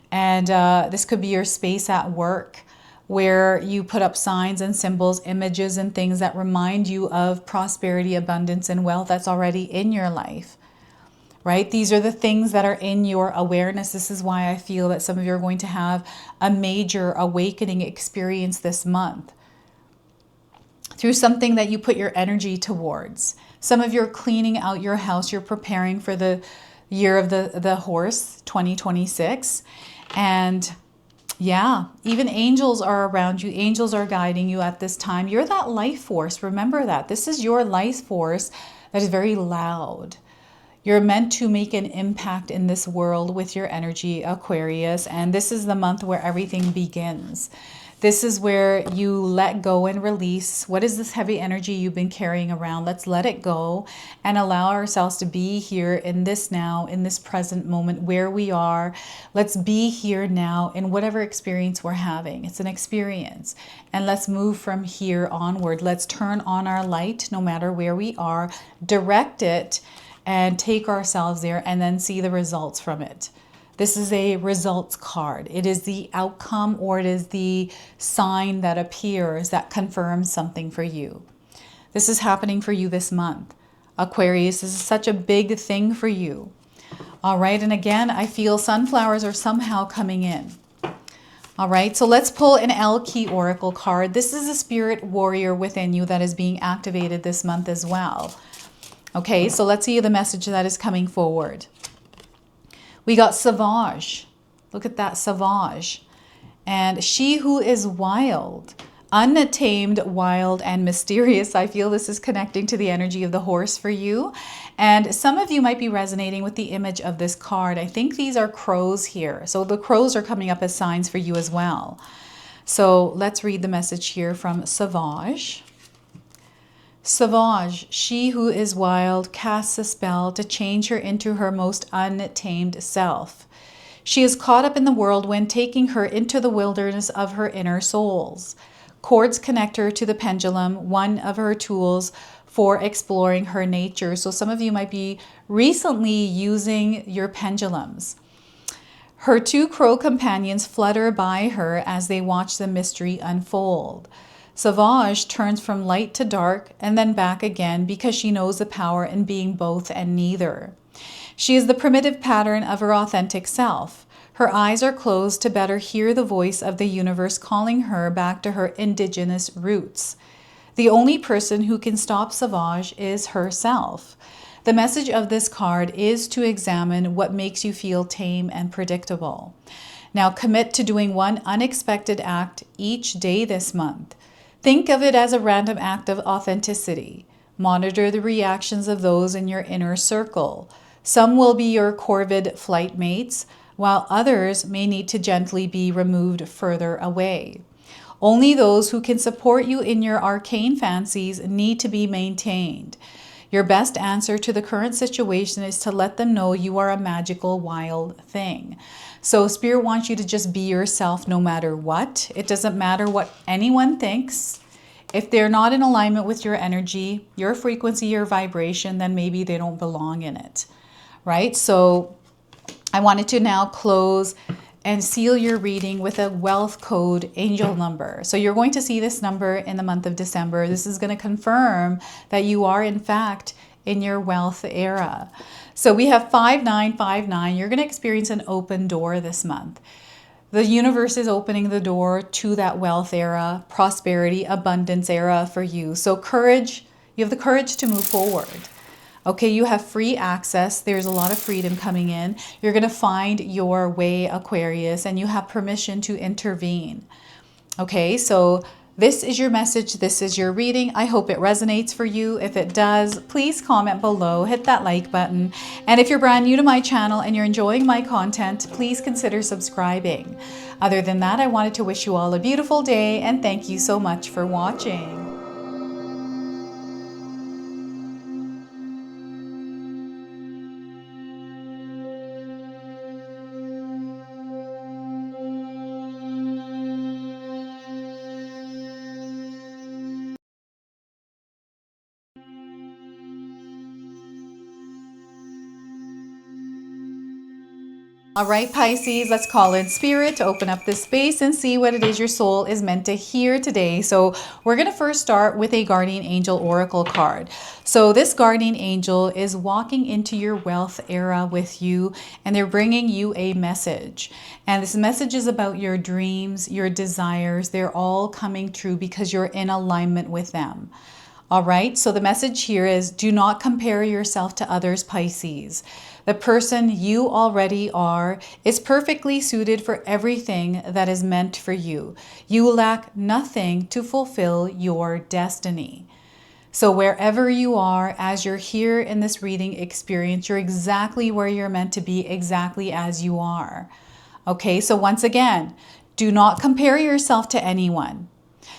S1: And this could be your space at work where you put up signs and symbols, images and things that remind you of prosperity, abundance, and wealth that's already in your life, right? These are the things that are in your awareness. This is why I feel that some of you are going to have a major awakening experience this month through something that you put your energy towards. Some of you are cleaning out your house. You're preparing for the year of the horse, 2026. And yeah, even angels are around you. Angels are guiding you at this time. You're that life force. Remember that. This is your life force that is very loud. You're meant to make an impact in this world with your energy, Aquarius. And this is the month where everything begins. This is where you let go and release. What is this heavy energy you've been carrying around? Let's let it go and allow ourselves to be here in this now, in this present moment where we are. Let's be here now in whatever experience we're having. It's an experience. And let's move from here onward. Let's turn on our light no matter where we are, direct it, and take ourselves there and then see the results from it. This is a results card. It is the outcome, or it is the sign that appears that confirms something for you. This is happening for you this month. Aquarius, this is such a big thing for you. All right, and again, I feel sunflowers are somehow coming in. All right, so let's pull an 𝐓�/𝐾𝐒 Oracle card. This is a spirit warrior within you that is being activated this month as well. Okay, so let's see the message that is coming forward. We got Sauvage. Look at that, Sauvage. And she who is wild, untamed, wild, and mysterious. I feel this is connecting to the energy of the horse for you. And some of you might be resonating with the image of this card. I think these are crows here. So the crows are coming up as signs for you as well. So let's read the message here from Sauvage. Sauvage, she who is wild, casts a spell to change her into her most untamed self. She is caught up in the whirlwind, taking her into the wilderness of her inner souls. Cords connect her to the pendulum, one of her tools for exploring her nature. So some of you might be recently using your pendulums. Her two crow companions flutter by her as they watch the mystery unfold. Sauvage turns from light to dark and then back again because she knows the power in being both and neither. She is the primitive pattern of her authentic self. Her eyes are closed to better hear the voice of the universe calling her back to her indigenous roots. The only person who can stop Sauvage is herself. The message of this card is to examine what makes you feel tame and predictable. Now commit to doing one unexpected act each day this month. Think of it as a random act of authenticity. Monitor the reactions of those in your inner circle. Some will be your corvid flight mates, while others may need to gently be removed further away. Only those who can support you in your arcane fancies need to be maintained. Your best answer to the current situation is to let them know you are a magical, wild thing. So Spirit wants you to just be yourself no matter what. It doesn't matter what anyone thinks. If they're not in alignment with your energy, your frequency, your vibration, then maybe they don't belong in it, right? So I wanted to now close and seal your reading with a wealth code angel number. So you're going to see this number in the month of December. This is going to confirm that you are in fact in your wealth era. So we have 5959. You're going to experience an open door this month. The universe is opening the door to that wealth era, prosperity, abundance era for you. So courage, you have the courage to move forward. Okay, you have free access. There's a lot of freedom coming in. You're going to find your way, Aquarius, and you have permission to intervene. Okay, so this is your message. This is your reading. I hope it resonates for you. If it does, please comment below, hit that like button. And if you're brand new to my channel and you're enjoying my content, please consider subscribing. Other than that, I wanted to wish you all a beautiful day and thank you so much for watching. All right, Pisces, let's call in spirit to open up this space and see what it is your soul is meant to hear today. So we're going to first start with a guardian angel oracle card. So this guardian angel is walking into your wealth era with you, and they're bringing you a message. And this message is about your dreams, your desires. They're all coming true because you're in alignment with them. All right, so the message here is do not compare yourself to others, Pisces. The person you already are is perfectly suited for everything that is meant for you. You lack nothing to fulfill your destiny. So wherever you are, as you're here in this reading experience, you're exactly where you're meant to be, exactly as you are. Okay, so once again, do not compare yourself to anyone.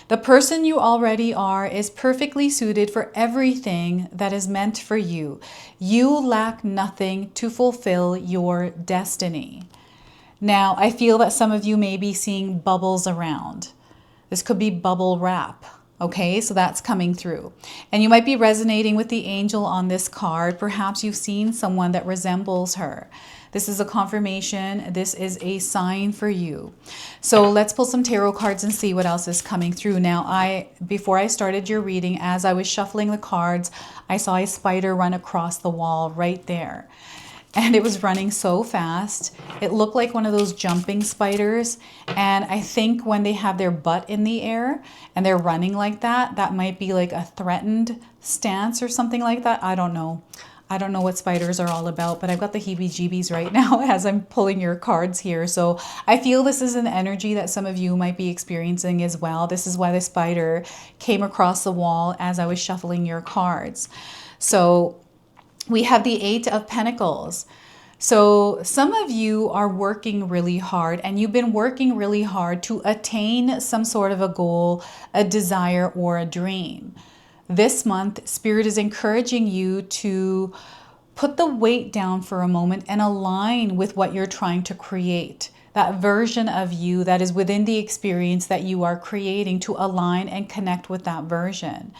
S1: The person you already are is perfectly suited for everything that is meant for you. You lack nothing to fulfill your destiny. Now, I feel that some of you may be seeing bubbles around. This could be bubble wrap. Okay, so that's coming through. And you might be resonating with the angel on this card. Perhaps you've seen someone that resembles her. This is a confirmation. This is a sign for you. So let's pull some tarot cards and see what else is coming through. Now, before I started your reading, as I was shuffling the cards, I saw a spider run across the wall right there. And it was running so fast. It looked like one of those jumping spiders. And I think when they have their butt in the air and they're running like that, that might be like a threatened stance or something like that. I don't know. I don't know what spiders are all about, but I've got the heebie-jeebies right now as I'm pulling your cards here. So I feel this is an energy that some of you might be experiencing as well. This is why the spider came across the wall as I was shuffling your cards. So we have the Eight of Pentacles. So some of you are working really hard, and you've been working really hard to attain some sort of a goal, a desire, or a dream. This month, Spirit is encouraging you to put the weight down for a moment and align with what you're trying to create. That version of you that is within the experience that you are creating, to align and connect with that version.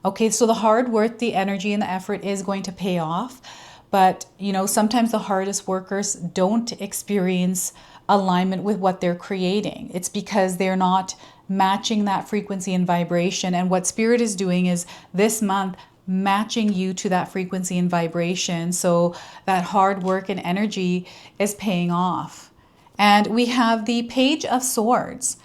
S1: Okay, so the hard work, the energy, and the effort is going to pay off. But, you know, sometimes the hardest workers don't experience alignment with what they're creating. It's because they're not matching that frequency and vibration. And what Spirit is doing is this month matching you to that frequency and vibration. So that hard work and energy is paying off. And we have the Page of Swords.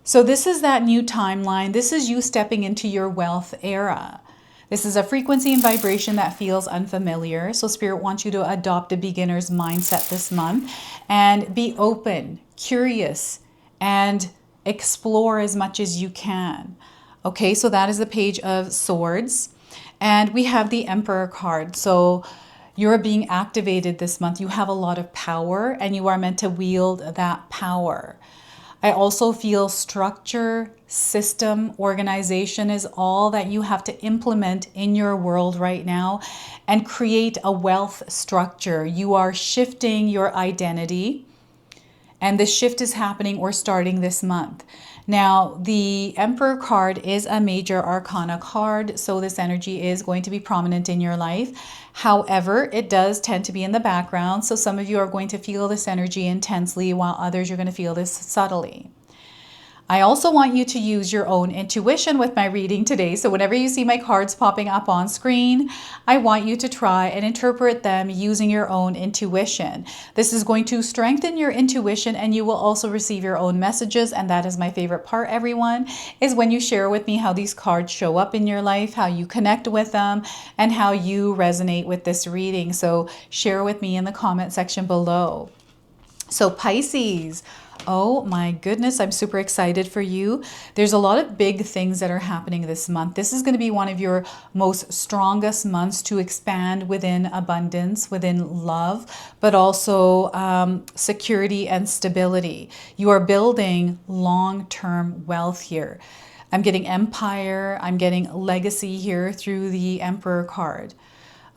S1: So this is that new timeline. This is you stepping into your wealth era. This is a frequency and vibration that feels unfamiliar. So Spirit wants you to adopt a beginner's mindset this month and be open, curious, and explore as much as you can. Okay, so that is the Page of Swords. And we have the Emperor card. So you're being activated this month. You have a lot of power and you are meant to wield that power. I also feel structure, system, organization is all that you have to implement in your world right now and create a wealth structure. You are shifting your identity, and the shift is happening or starting this month. Now, the Emperor card is a major arcana card, so this energy is going to be prominent in your life. However, it does tend to be in the background, so some of you are going to feel this energy intensely while others you're going to feel this subtly. I also want you to use your own intuition with my reading today. So whenever you see my cards popping up on screen, I want you to try and interpret them using your own intuition. This is going to strengthen your intuition, and you will also receive your own messages. And that is my favorite part, everyone, is when you share with me how these cards show up in your life, how you connect with them, and how you resonate with this reading. So share with me in the comment section below. So Pisces, oh my goodness, I'm super excited for you. There's a lot of big things that are happening this month. This is going to be one of your most strongest months to expand within abundance, within love, but also security and stability. You are building long-term wealth here. I'm getting empire, I'm getting legacy here through the Emperor card.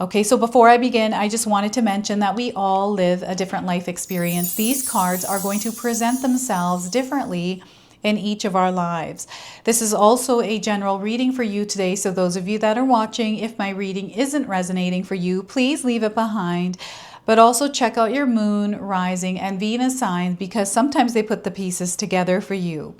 S1: Okay, so before I begin, I just wanted to mention that we all live a different life experience. These cards are going to present themselves differently in each of our lives. This is also a general reading for you today. So those of you that are watching, if my reading isn't resonating for you, please leave it behind. But also check out your moon, rising, and Venus signs, because sometimes they put the pieces together for you.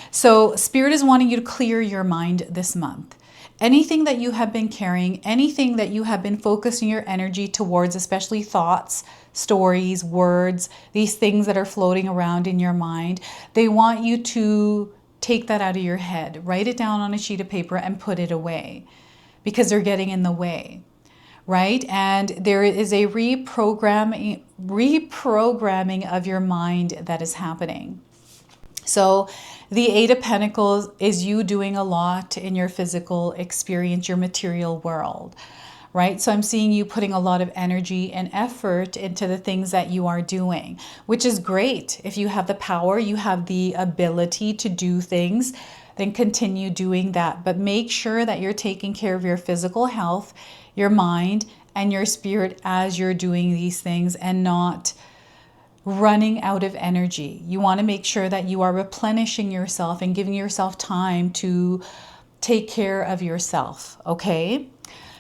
S1: So Spirit is wanting you to clear your mind this month. Anything that you have been carrying, anything that you have been focusing your energy towards, especially thoughts, stories, words, these things that are floating around in your mind, they want you to take that out of your head, write it down on a sheet of paper and put it away, because they're getting in the way, right? And there is a reprogramming of your mind that is happening. So the Eight of Pentacles is you doing a lot in your physical experience, your material world, right? So I'm seeing you putting a lot of energy and effort into the things that you are doing, which is great. If you have the power, you have the ability to do things, then continue doing that. But make sure that you're taking care of your physical health, your mind, and your spirit as you're doing these things, and not running out of energy. You want to make sure that you are replenishing yourself and giving yourself time to take care of yourself, okay?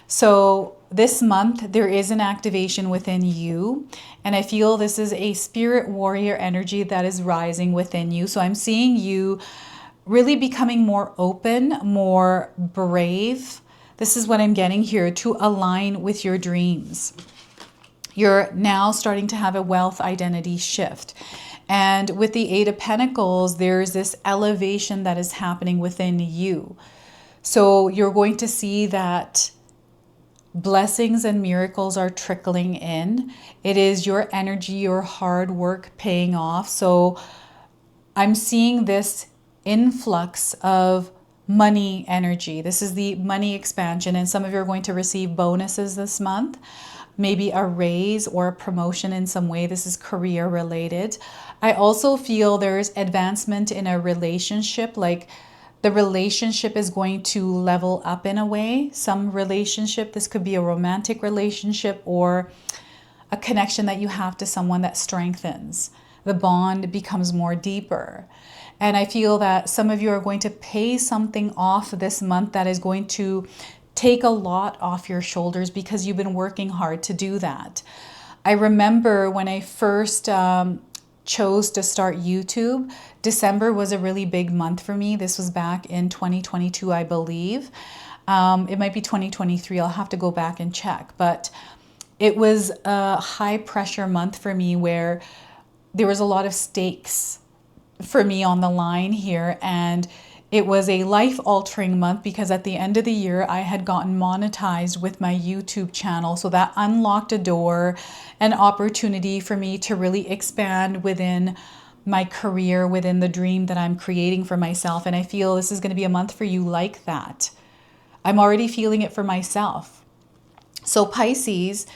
S1: So this month, there is an activation within you, and I feel this is a spirit warrior energy that is rising within you. So I'm seeing you really becoming more open, more brave. This is what I'm getting here, to align with your dreams. You're now starting to have a wealth identity shift. And with the Eight of Pentacles, there's this elevation that is happening within you. So you're going to see that blessings and miracles are trickling in. It is your energy, your hard work paying off. So I'm seeing this influx of money energy. This is the money expansion, and some of you are going to receive bonuses this month. Maybe a raise or a promotion in some way. This is career related. I also feel there's advancement in a relationship, like the relationship is going to level up in a way. Some relationship, this could be a romantic relationship or a connection that you have to someone that strengthens. The bond becomes more deeper. And I feel that some of you are going to pay something off this month that is going to take a lot off your shoulders, because you've been working hard to do that. I remember when I first chose to start YouTube, December was a really big month for me. This was back in 2022, I believe. It might be 2023. I'll have to go back and check. But it was a high pressure month for me, where there was a lot of stakes for me on the line here. And it was a life-altering month, because at the end of the year, I had gotten monetized with my YouTube channel. So that unlocked a door, an opportunity for me to really expand within my career, within the dream that I'm creating for myself. And I feel this is going to be a month for you like that. I'm already feeling it for myself. So Pisces,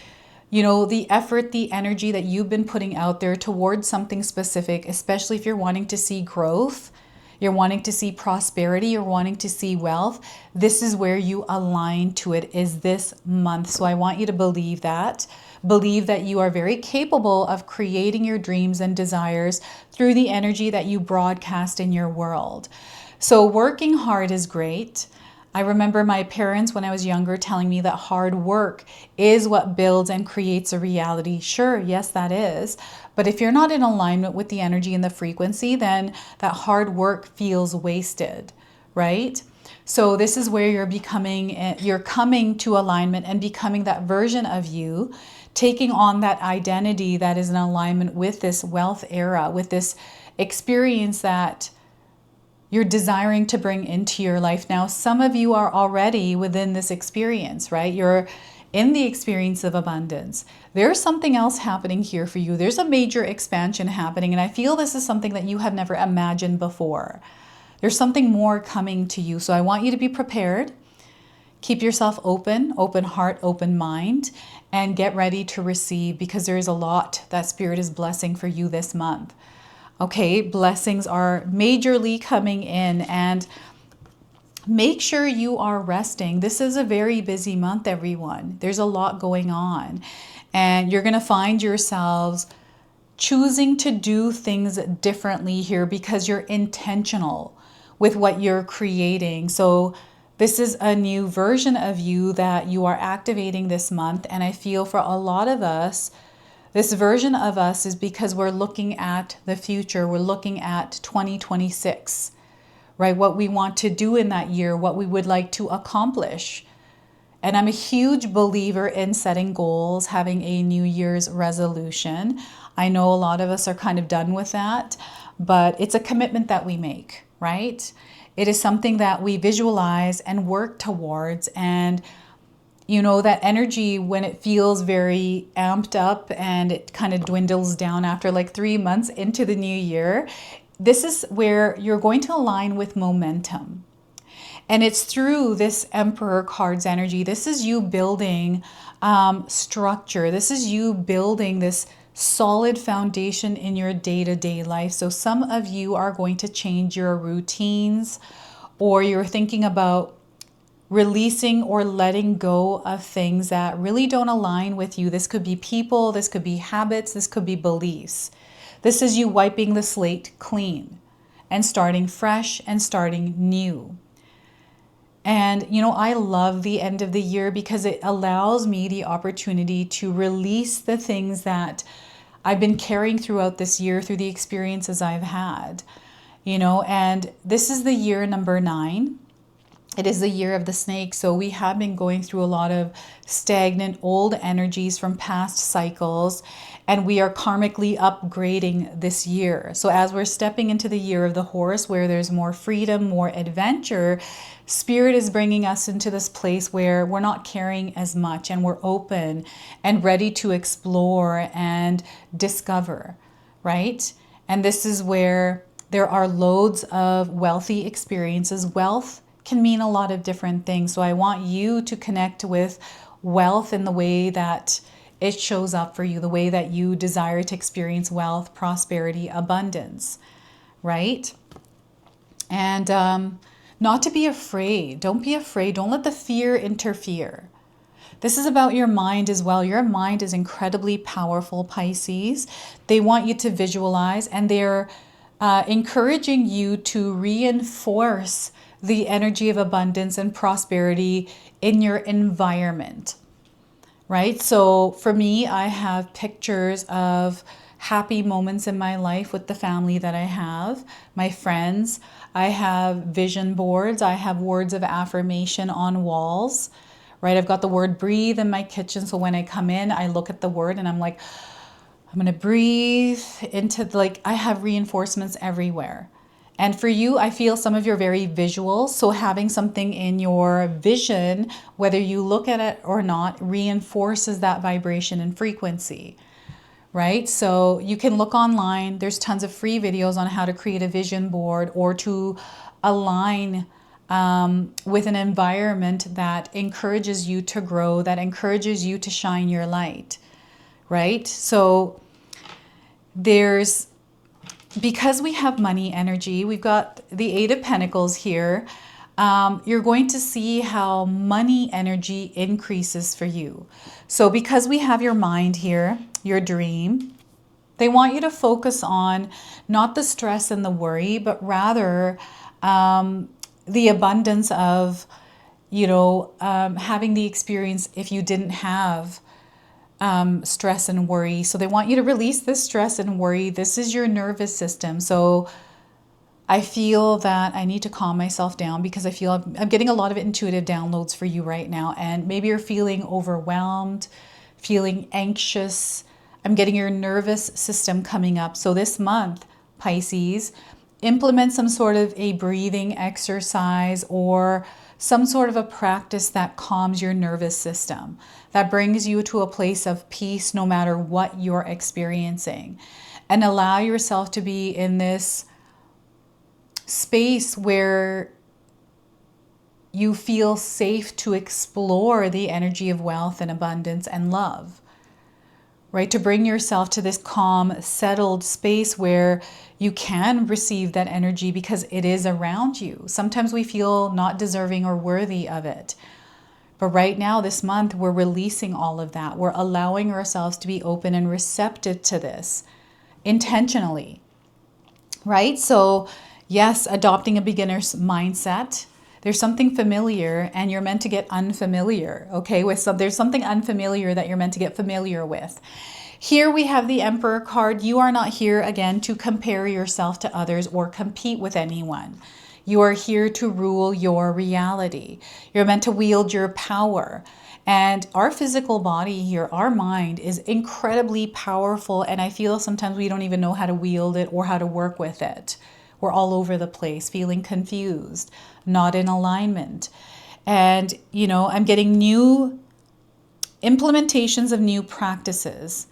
S1: you know, the effort, the energy that you've been putting out there towards something specific, especially if you're wanting to see growth, you're wanting to see prosperity, you're wanting to see wealth, this is where you align to it, is this month. So I want you to believe that. Believe that you are very capable of creating your dreams and desires through the energy that you broadcast in your world. So working hard is great. I remember my parents when I was younger telling me that hard work is what builds and creates a reality. Sure, yes, that is. But if you're not in alignment with the energy and the frequency, then that hard work feels wasted, right? So this is where you're coming to alignment and becoming that version of you, taking on that identity that is in alignment with this wealth era, with this experience that you're desiring to bring into your life. Now, some of you are already within this experience, right? You're in the experience of abundance. There's something else happening here for you. There's a major expansion happening, and I feel this is something that you have never imagined before. There's something more coming to you. So I want you to be prepared. Keep yourself open, open heart, open mind, and get ready to receive, because there is a lot that Spirit is blessing for you this month. Okay, blessings are majorly coming in, and make sure you are resting. This is a very busy month, everyone. There's a lot going on, and you're going to find yourselves choosing to do things differently here because you're intentional with what you're creating. So this is a new version of you that you are activating this month, and I feel for a lot of us, this version of us is because we're looking at the future. We're looking at 2026, right? What we want to do in that year, what we would like to accomplish. And I'm a huge believer in setting goals, having a New Year's resolution. I know a lot of us are kind of done with that, but it's a commitment that we make, right? It is something that we visualize and work towards. And you know, that energy, when it feels very amped up and it kind of dwindles down after like 3 months into the new year, this is where you're going to align with momentum. And it's through this Emperor card's energy. This is you building structure. This is you building this solid foundation in your day-to-day life. So some of you are going to change your routines, or you're thinking about releasing or letting go of things that really don't align with you. This could be people, this could be habits, this could be beliefs. This is you wiping the slate clean and starting fresh and starting new. And, you know, I love the end of the year because it allows me the opportunity to release the things that I've been carrying throughout this year through the experiences I've had, you know, and this is the year number 9. It is the year of the snake. So we have been going through a lot of stagnant old energies from past cycles, and we are karmically upgrading this year. So as we're stepping into the year of the horse, where there's more freedom, more adventure, Spirit is bringing us into this place where we're not carrying as much, and we're open and ready to explore and discover, right? And this is where there are loads of wealthy experiences. Wealth can mean a lot of different things. So I want you to connect with wealth in the way that it shows up for you, the way that you desire to experience wealth, prosperity, abundance, right? And not to be afraid. Don't be afraid. Don't let the fear interfere. This is about your mind as well. Your mind is incredibly powerful, Pisces. They want you to visualize, and they're encouraging you to reinforce the energy of abundance and prosperity in your environment, right? So for me, I have pictures of happy moments in my life with the family that I have, my friends. I have vision boards. I have words of affirmation on walls, right? I've got the word breathe in my kitchen. So when I come in, I look at the word and I'm like, I'm going to breathe into, like, I have reinforcements everywhere. And for you, I feel some of you are very visual. So having something in your vision, whether you look at it or not, reinforces that vibration and frequency, right? So you can look online. There's tons of free videos on how to create a vision board or to align with an environment that encourages you to grow, that encourages you to shine your light, right? So because we have money energy, we've got the 8 of Pentacles here. You're going to see how money energy increases for you. So because we have your mind here, your dream, they want you to focus on not the stress and the worry, but rather the abundance of having the experience if you didn't have stress and worry. So they want you to release this stress and worry. This is your nervous system. So I feel that I need to calm myself down because I feel I'm getting a lot of intuitive downloads for you right now. And maybe you're feeling overwhelmed, feeling anxious. I'm getting your nervous system coming up. So this month, Pisces, implement some sort of a breathing exercise or some sort of a practice that calms your nervous system, that brings you to a place of peace no matter what you're experiencing. And allow yourself to be in this space where you feel safe to explore the energy of wealth and abundance and love, right? To bring yourself to this calm, settled space where you can receive that energy because it is around you. Sometimes we feel not deserving or worthy of it. But right now, this month, we're releasing all of that. We're allowing ourselves to be open and receptive to this intentionally, right? So yes, adopting a beginner's mindset. There's something familiar and you're meant to get unfamiliar, okay? There's something unfamiliar that you're meant to get familiar with. Here we have the Emperor card. You are not here, again, to compare yourself to others or compete with anyone. You are here to rule your reality. You're meant to wield your power. And our physical body here, our mind, is incredibly powerful. And I feel sometimes we don't even know how to wield it or how to work with it. We're all over the place, feeling confused, not in alignment. And, I'm getting new implementations of new practices,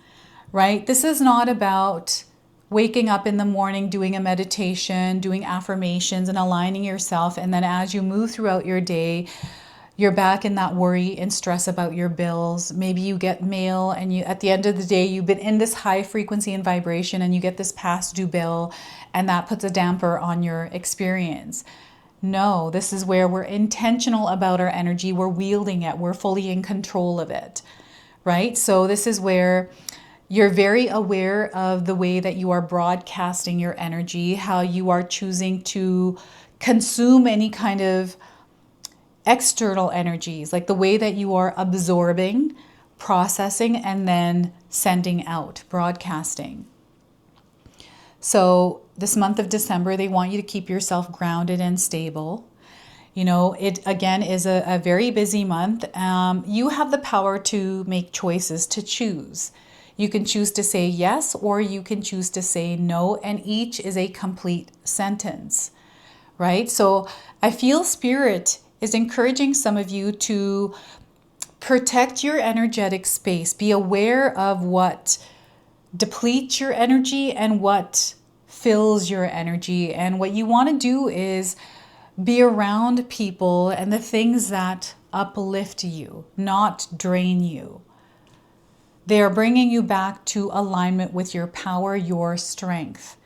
S1: right? This is not about waking up in the morning, doing a meditation, doing affirmations and aligning yourself. And then as you move throughout your day, you're back in that worry and stress about your bills. Maybe you get mail and at the end of the day, you've been in this high frequency and vibration and you get this past due bill and that puts a damper on your experience. No, this is where we're intentional about our energy. We're wielding it. We're fully in control of it, right? So this is where you're very aware of the way that you are broadcasting your energy, how you are choosing to consume any kind of external energies, like the way that you are absorbing, processing, and then sending out, broadcasting. So this month of December, they want you to keep yourself grounded and stable. It again is a very busy month. You have the power to make choices, to choose. You can choose to say yes, or you can choose to say no, and each is a complete sentence, right? So I feel Spirit is encouraging some of you to protect your energetic space. Be aware of what depletes your energy and what fills your energy. And what you want to do is be around people and the things that uplift you, not drain you. They are bringing you back to alignment with your power, your strength.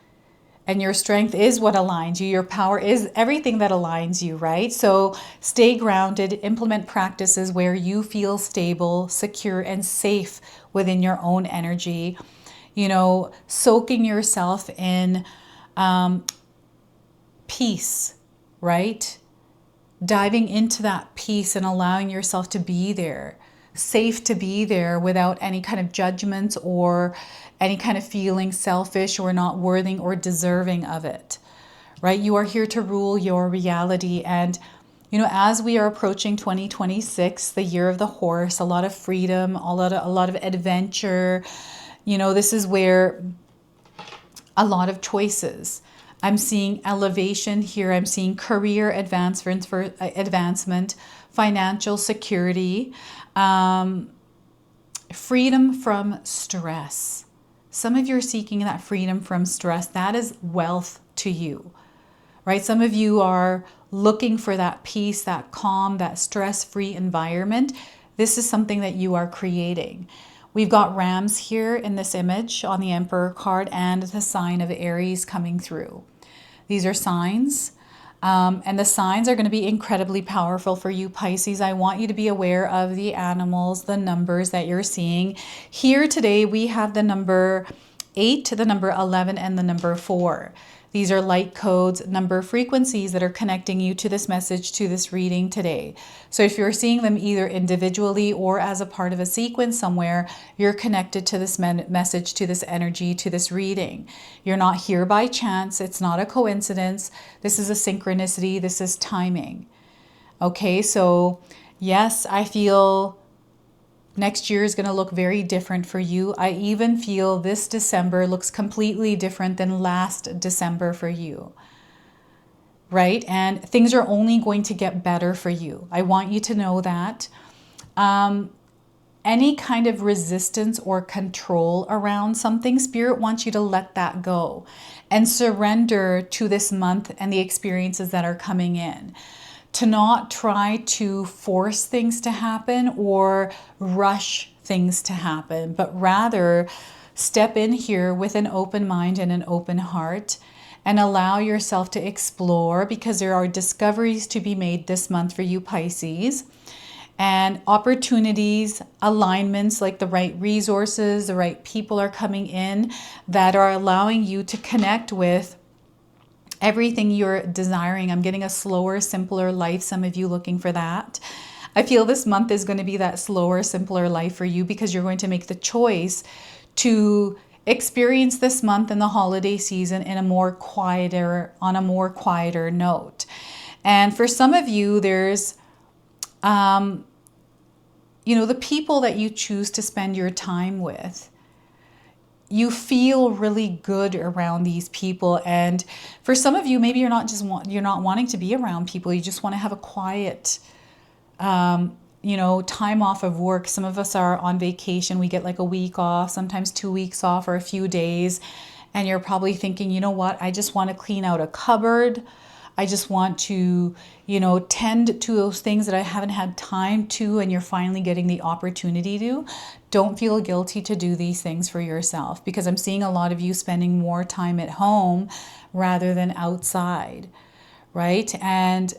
S1: And your strength is what aligns you. Your power is everything that aligns you, right? So stay grounded, implement practices where you feel stable, secure, and safe within your own energy. Soaking yourself in peace, right? Diving into that peace and allowing yourself to be there. Safe to be there without any kind of judgments or any kind of feeling selfish or not worthy or deserving of it, right? You are here to rule your reality. And, as we are approaching 2026, the year of the horse, a lot of freedom, a lot of adventure, this is where a lot of choices. I'm seeing elevation here. I'm seeing career advancement, financial security, freedom from stress. Some of you are seeking that freedom from stress. That is wealth to you, right? Some of you are looking for that peace, that calm, that stress-free environment. This is something that you are creating. We've got rams here in this image on the Emperor card and the sign of Aries coming through. These are signs. And the signs are going to be incredibly powerful for you, Pisces. I want you to be aware of the animals, the numbers that you're seeing. Here today, we have the number 8, the number 11, and the number 4. These are light codes, number frequencies that are connecting you to this message, to this reading today. So if you're seeing them either individually or as a part of a sequence somewhere, you're connected to this message, to this energy, to this reading. You're not here by chance. It's not a coincidence. This is a synchronicity. This is timing. Okay, so yes, I feel next year is going to look very different for you. I even feel this December looks completely different than last December for you, right? And things are only going to get better for you. I want you to know that. Any kind of resistance or control around something, Spirit wants you to let that go and surrender to this month and the experiences that are coming in. To not try to force things to happen or rush things to happen, but rather step in here with an open mind and an open heart and allow yourself to explore, because there are discoveries to be made this month for you, Pisces, and opportunities, alignments, like the right resources, the right people are coming in that are allowing you to connect with everything you're desiring. I'm getting a slower, simpler life. Some of you looking for that. I feel this month is going to be that slower, simpler life for you, because you're going to make the choice to experience this month and the holiday season in a more quieter, on a more quieter note. And for some of you, there's, the people that you choose to spend your time with. You feel really good around these people. And for some of you, maybe you're not wanting to be around people. You just want to have a quiet, time off of work. Some of us are on vacation. We get like a week off, sometimes 2 weeks off or a few days. And you're probably thinking, you know what? I just want to clean out a cupboard. I just want to, tend to those things that I haven't had time to, and you're finally getting the opportunity to. Don't feel guilty to do these things for yourself, because I'm seeing a lot of you spending more time at home rather than outside, right? And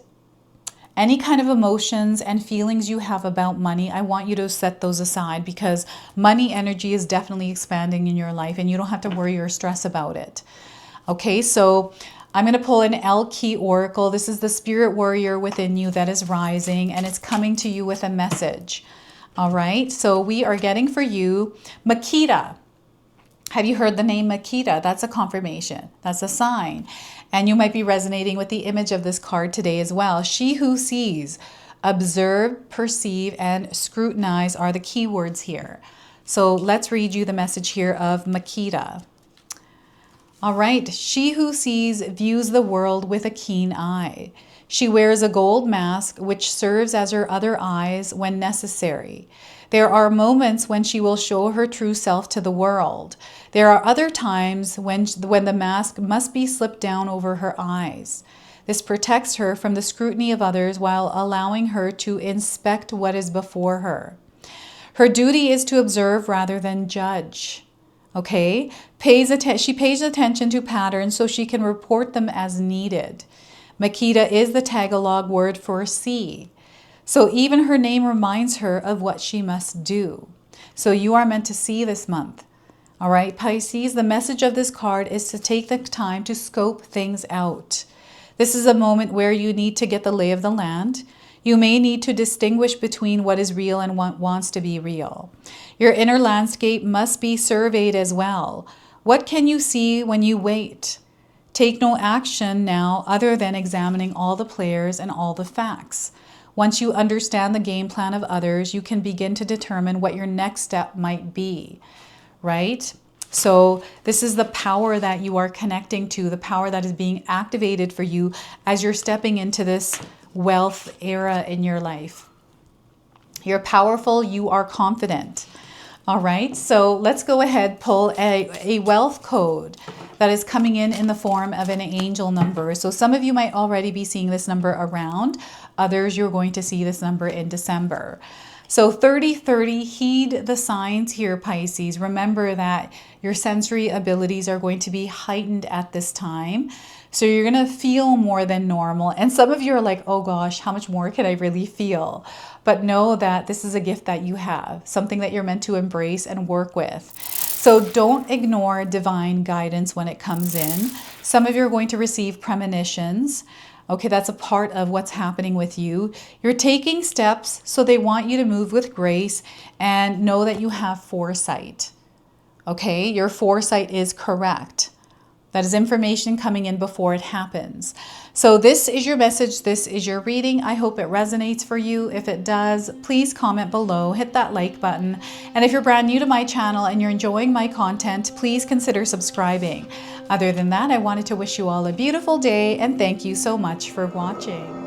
S1: any kind of emotions and feelings you have about money, I want you to set those aside, because money energy is definitely expanding in your life and you don't have to worry or stress about it. Okay, so I'm going to pull an 𝐓�/Key Oracle. This is the spirit warrior within you that is rising, and it's coming to you with a message. All right, so we are getting for you Makita. Have you heard the name Makita? That's a confirmation. That's a sign. And you might be resonating with the image of this card today as well. She who sees, observe, perceive, and scrutinize are the keywords here. So let's read you the message here of Makita. All right, she who sees views the world with a keen eye. She wears a gold mask which serves as her other eyes when necessary. There are moments when she will show her true self to the world. There are other times when the mask must be slipped down over her eyes. This protects her from the scrutiny of others while allowing her to inspect what is before her. Her duty is to observe rather than judge. Okay, she pays attention to patterns so she can report them as needed. Makita is the Tagalog word for see. So even her name reminds her of what she must do. So you are meant to see this month. All right, Pisces, the message of this card is to take the time to scope things out. This is a moment where you need to get the lay of the land. You may need to distinguish between what is real and what wants to be real. Your inner landscape must be surveyed as well. What can you see when you wait? Take no action now other than examining all the players and all the facts. Once you understand the game plan of others, you can begin to determine what your next step might be, right? So this is the power that you are connecting to, the power that is being activated for you as you're stepping into this wealth era in your life. You're powerful, you are confident. All right, so let's go ahead, pull a wealth code that is coming in the form of an angel number. So some of you might already be seeing this number around. Others, you're going to see this number in December. So 3030, heed the signs here, Pisces. Remember that your sensory abilities are going to be heightened at this time. So you're going to feel more than normal. And some of you are like, oh gosh, how much more can I really feel? But know that this is a gift that you have, something that you're meant to embrace and work with. So don't ignore divine guidance when it comes in. Some of you are going to receive premonitions. Okay, that's a part of what's happening with you. You're taking steps, so they want you to move with grace and know that you have foresight. Okay, your foresight is correct. That is information coming in before it happens. So this is your message. This is your reading. I hope it resonates for you. If it does, please comment below, hit that like button. And if you're brand new to my channel and you're enjoying my content, please consider subscribing. Other than that, I wanted to wish you all a beautiful day and thank you so much for watching.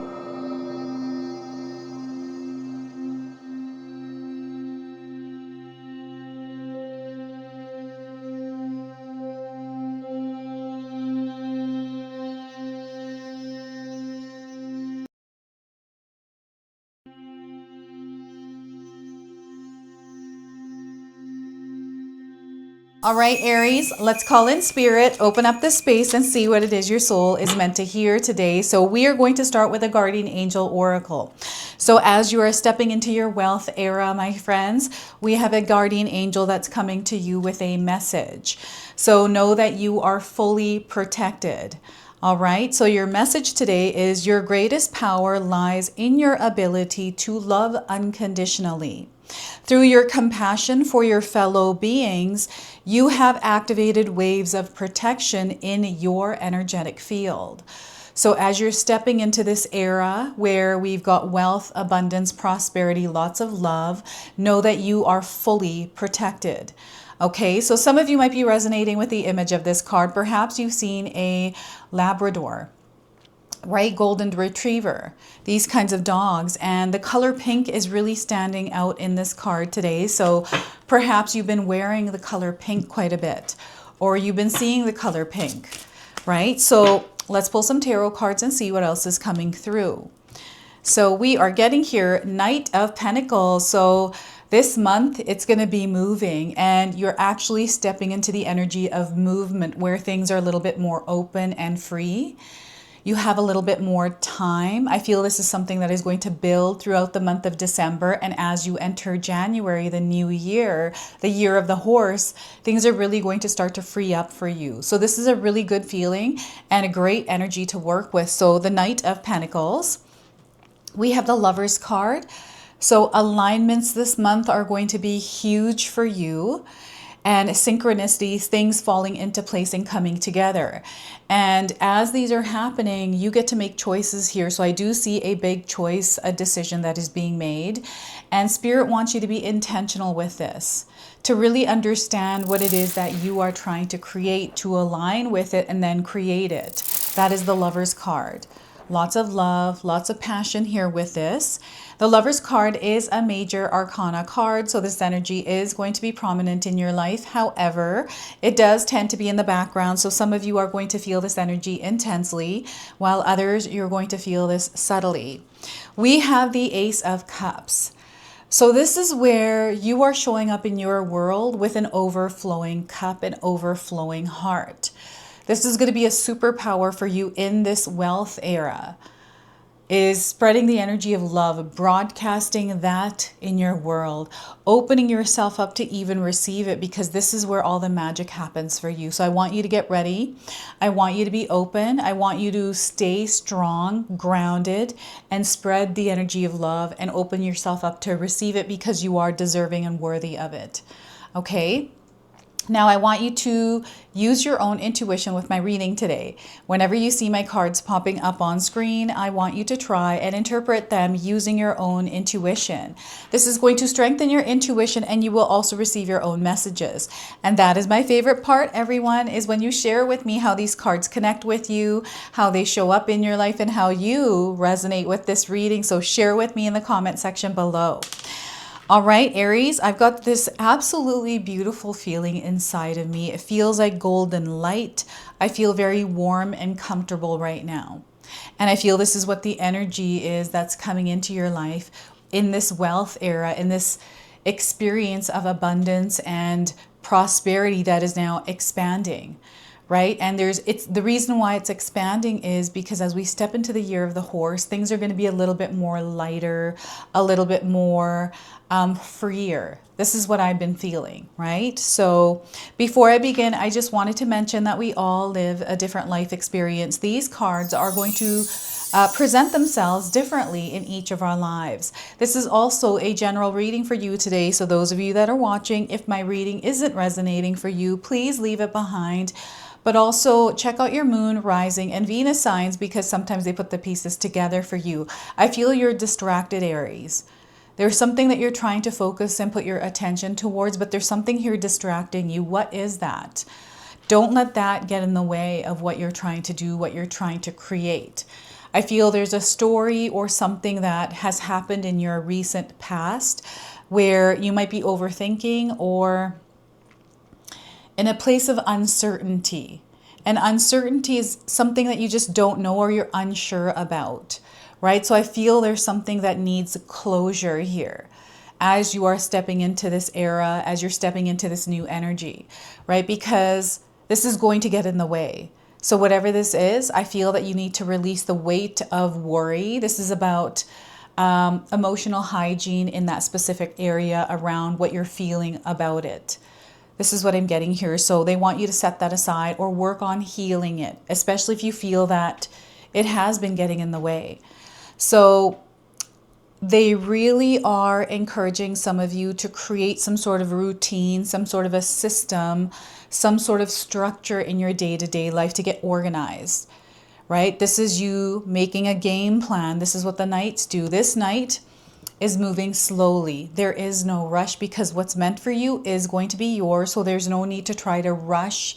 S1: All right, Aries, let's call in spirit, open up the space and see what it is your soul is meant to hear today. So we are going to start with a guardian angel oracle. So as you are stepping into your wealth era, my friends, we have a guardian angel that's coming to you with a message. So know that you are fully protected. All right, so your message today is your greatest power lies in your ability to love unconditionally. Through your compassion for your fellow beings, you have activated waves of protection in your energetic field. So as you're stepping into this era where we've got wealth, abundance, prosperity, lots of love, know that you are fully protected. Okay, so some of you might be resonating with the image of this card. Perhaps you've seen a Labrador, right? Golden Retriever, these kinds of dogs. And the color pink is really standing out in this card today. So perhaps you've been wearing the color pink quite a bit, or you've been seeing the color pink, right? So let's pull some tarot cards and see what else is coming through. So we are getting here, Knight of Pentacles. So this month, it's going to be moving and you're actually stepping into the energy of movement where things are a little bit more open and free. You have a little bit more time. I feel this is something that is going to build throughout the month of December. And as you enter January, the new year, the year of the horse, things are really going to start to free up for you. So this is a really good feeling and a great energy to work with. So the Knight of Pentacles, we have the Lover's card. So alignments this month are going to be huge for you, and synchronicities, things falling into place and coming together. And as these are happening, you get to make choices here. So I do see a big choice, a decision that is being made. And Spirit wants you to be intentional with this, to really understand what it is that you are trying to create, to align with it and then create it. That is the Lover's card. Lots of love, lots of passion here with this. The Lover's card is a major arcana card, so this energy is going to be prominent in your life. However, it does tend to be in the background, so some of you are going to feel this energy intensely, while others, you're going to feel this subtly. We have the Ace of Cups. So this is where you are showing up in your world with an overflowing cup, an overflowing heart. This is going to be a superpower for you in this wealth era, is spreading the energy of love, broadcasting that in your world, opening yourself up to even receive it, because this is where all the magic happens for you. So I want you to get ready. I want you to be open. I want you to stay strong, grounded, and spread the energy of love and open yourself up to receive it, because you are deserving and worthy of it. Okay? Now I want you to use your own intuition with my reading today. Whenever you see my cards popping up on screen, I want you to try and interpret them using your own intuition. This is going to strengthen your intuition, and you will also receive your own messages. And that is my favorite part, everyone, is when you share with me how these cards connect with you, how they show up in your life, and how you resonate with this reading. So share with me in the comment section below. All right, Aries, I've got this absolutely beautiful feeling inside of me. It feels like golden light. I feel very warm and comfortable right now. And I feel this is what the energy is that's coming into your life in this wealth era, in this experience of abundance and prosperity that is now expanding, right? And it's the reason why it's expanding is because as we step into the year of the horse, things are going to be a little bit more lighter, a little bit more freer. This is what I've been feeling, right? So before I begin, I just wanted to mention that we all live a different life experience. These cards are going to present themselves differently in each of our lives. This is also a general reading for you today. So those of you that are watching, if my reading isn't resonating for you, please leave it behind. But also check out your moon, rising, and Venus signs because sometimes they put the pieces together for you. I feel you're distracted, Aries. There's something that you're trying to focus and put your attention towards, but there's something here distracting you. What is that? Don't let that get in the way of what you're trying to do, what you're trying to create. I feel there's a story or something that has happened in your recent past where you might be overthinking or in a place of uncertainty. And uncertainty is something that you just don't know or you're unsure about, right? So I feel there's something that needs closure here as you are stepping into this era, as you're stepping into this new energy, right? Because this is going to get in the way. So whatever this is, I feel that you need to release the weight of worry. This is about emotional hygiene in that specific area around what you're feeling about it. This is what I'm getting here. So they want you to set that aside or work on healing it, especially if you feel that it has been getting in the way. So they really are encouraging some of you to create some sort of routine, some sort of a system, some sort of structure in your day-to-day life to get organized, right? This is you making a game plan. This is what the knights do. This knight is moving slowly. There is no rush because what's meant for you is going to be yours. So there's no need to try to rush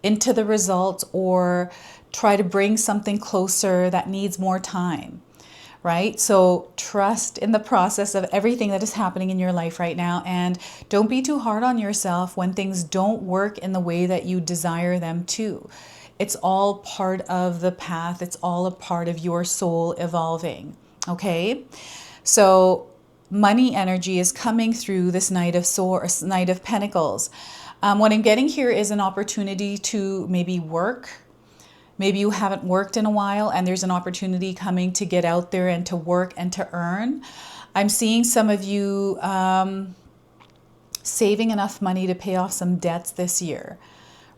S1: into the results or try to bring something closer that needs more time, right? So trust in the process of everything that is happening in your life right now. And don't be too hard on yourself when things don't work in the way that you desire them to. It's all part of the path. It's all a part of your soul evolving, okay? So money energy is coming through this Knight of Swords, Knight of Pentacles. What I'm getting here is an opportunity to maybe work. Maybe you haven't worked in a while and there's an opportunity coming to get out there and to work and to earn. I'm seeing some of you saving enough money to pay off some debts this year,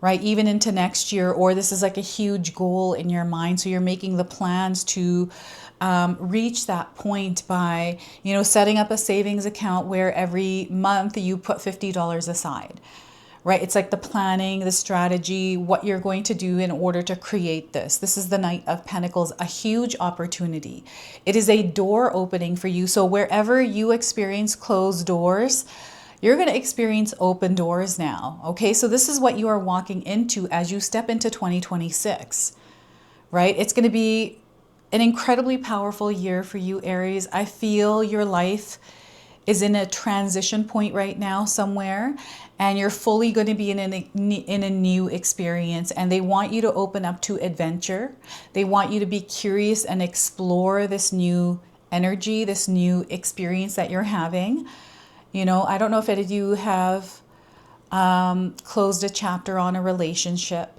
S1: right? Even into next year, or this is like a huge goal in your mind. So you're making the plans to reach that point by, you know, setting up a savings account where every month you put $50 aside, right? It's like the planning, the strategy, what you're going to do in order to create this. This is the Knight of Pentacles, a huge opportunity. It is a door opening for you. So wherever you experience closed doors, you're going to experience open doors now. Okay, so this is what you are walking into as you step into 2026, right? It's going to be an incredibly powerful year for you, Aries. I feel your life is in a transition point right now somewhere, and you're fully going to be in a new experience, and they want you to open up to adventure. They want you to be curious and explore this new energy, this new experience that you're having. You know, I don't know if any of you have closed a chapter on a relationship.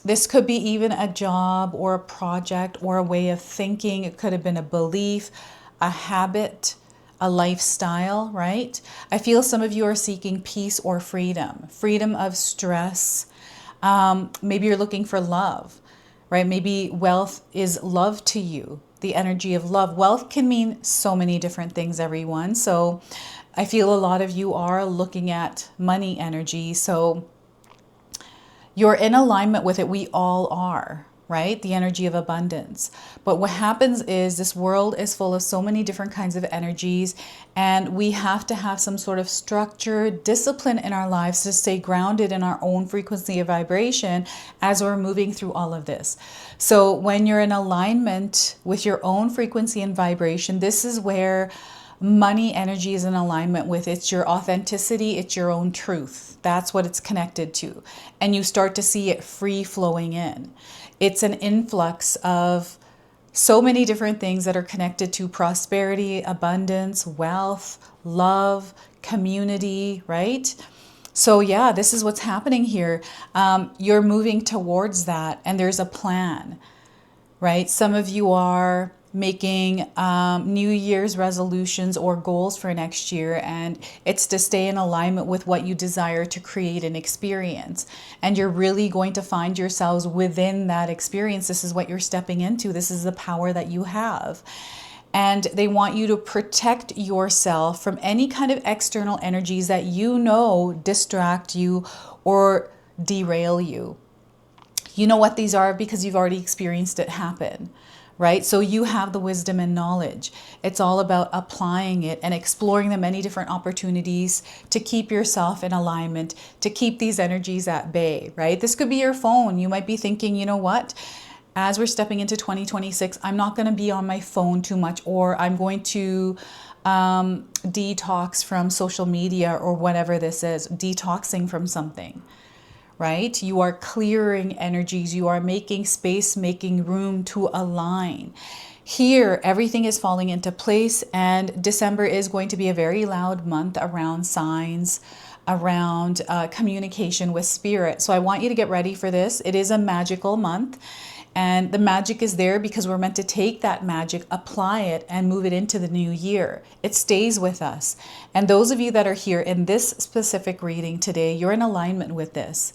S1: This could be even a job or a project or a way of thinking. It could have been a belief, a habit, a lifestyle, right? I feel some of you are seeking peace or freedom, freedom of stress. Maybe you're looking for love, right? Maybe wealth is love to you, the energy of love. Wealth can mean so many different things, everyone. So I feel a lot of you are looking at money energy. So you're in alignment with it. We all are, right? The energy of abundance. But what happens is this world is full of so many different kinds of energies, and we have to have some sort of structure, discipline in our lives to stay grounded in our own frequency of vibration as we're moving through all of this. So when you're in alignment with your own frequency and vibration, this is where money energy is in alignment with. It's your authenticity, it's your own truth. That's what it's connected to. And you start to see it free flowing in. It's an influx of so many different things that are connected to prosperity, abundance, wealth, love, community, right? So yeah, this is what's happening here. You're moving towards that, and there's a plan, right? Some of you are making New Year's resolutions or goals for next year, and it's to stay in alignment with what you desire to create and experience. And you're really going to find yourselves within that experience. This is what you're stepping into. This is the power that you have. And they want you to protect yourself from any kind of external energies that you know distract you or derail you. You know what these are because you've already experienced it happen, right? So you have the wisdom and knowledge. It's all about applying it and exploring the many different opportunities to keep yourself in alignment, to keep these energies at bay, right? This could be your phone. You might be thinking, you know what? As we're stepping into 2026, I'm not going to be on my phone too much, or I'm going to detox from social media or whatever this is, detoxing from something, right? You are clearing energies. You are making space, making room to align. Here, everything is falling into place, and December is going to be a very loud month around signs, around communication with spirit. So I want you to get ready for this. It is a magical month. And the magic is there because we're meant to take that magic, apply it, and move it into the new year. It stays with us. And those of you that are here in this specific reading today, you're in alignment with this.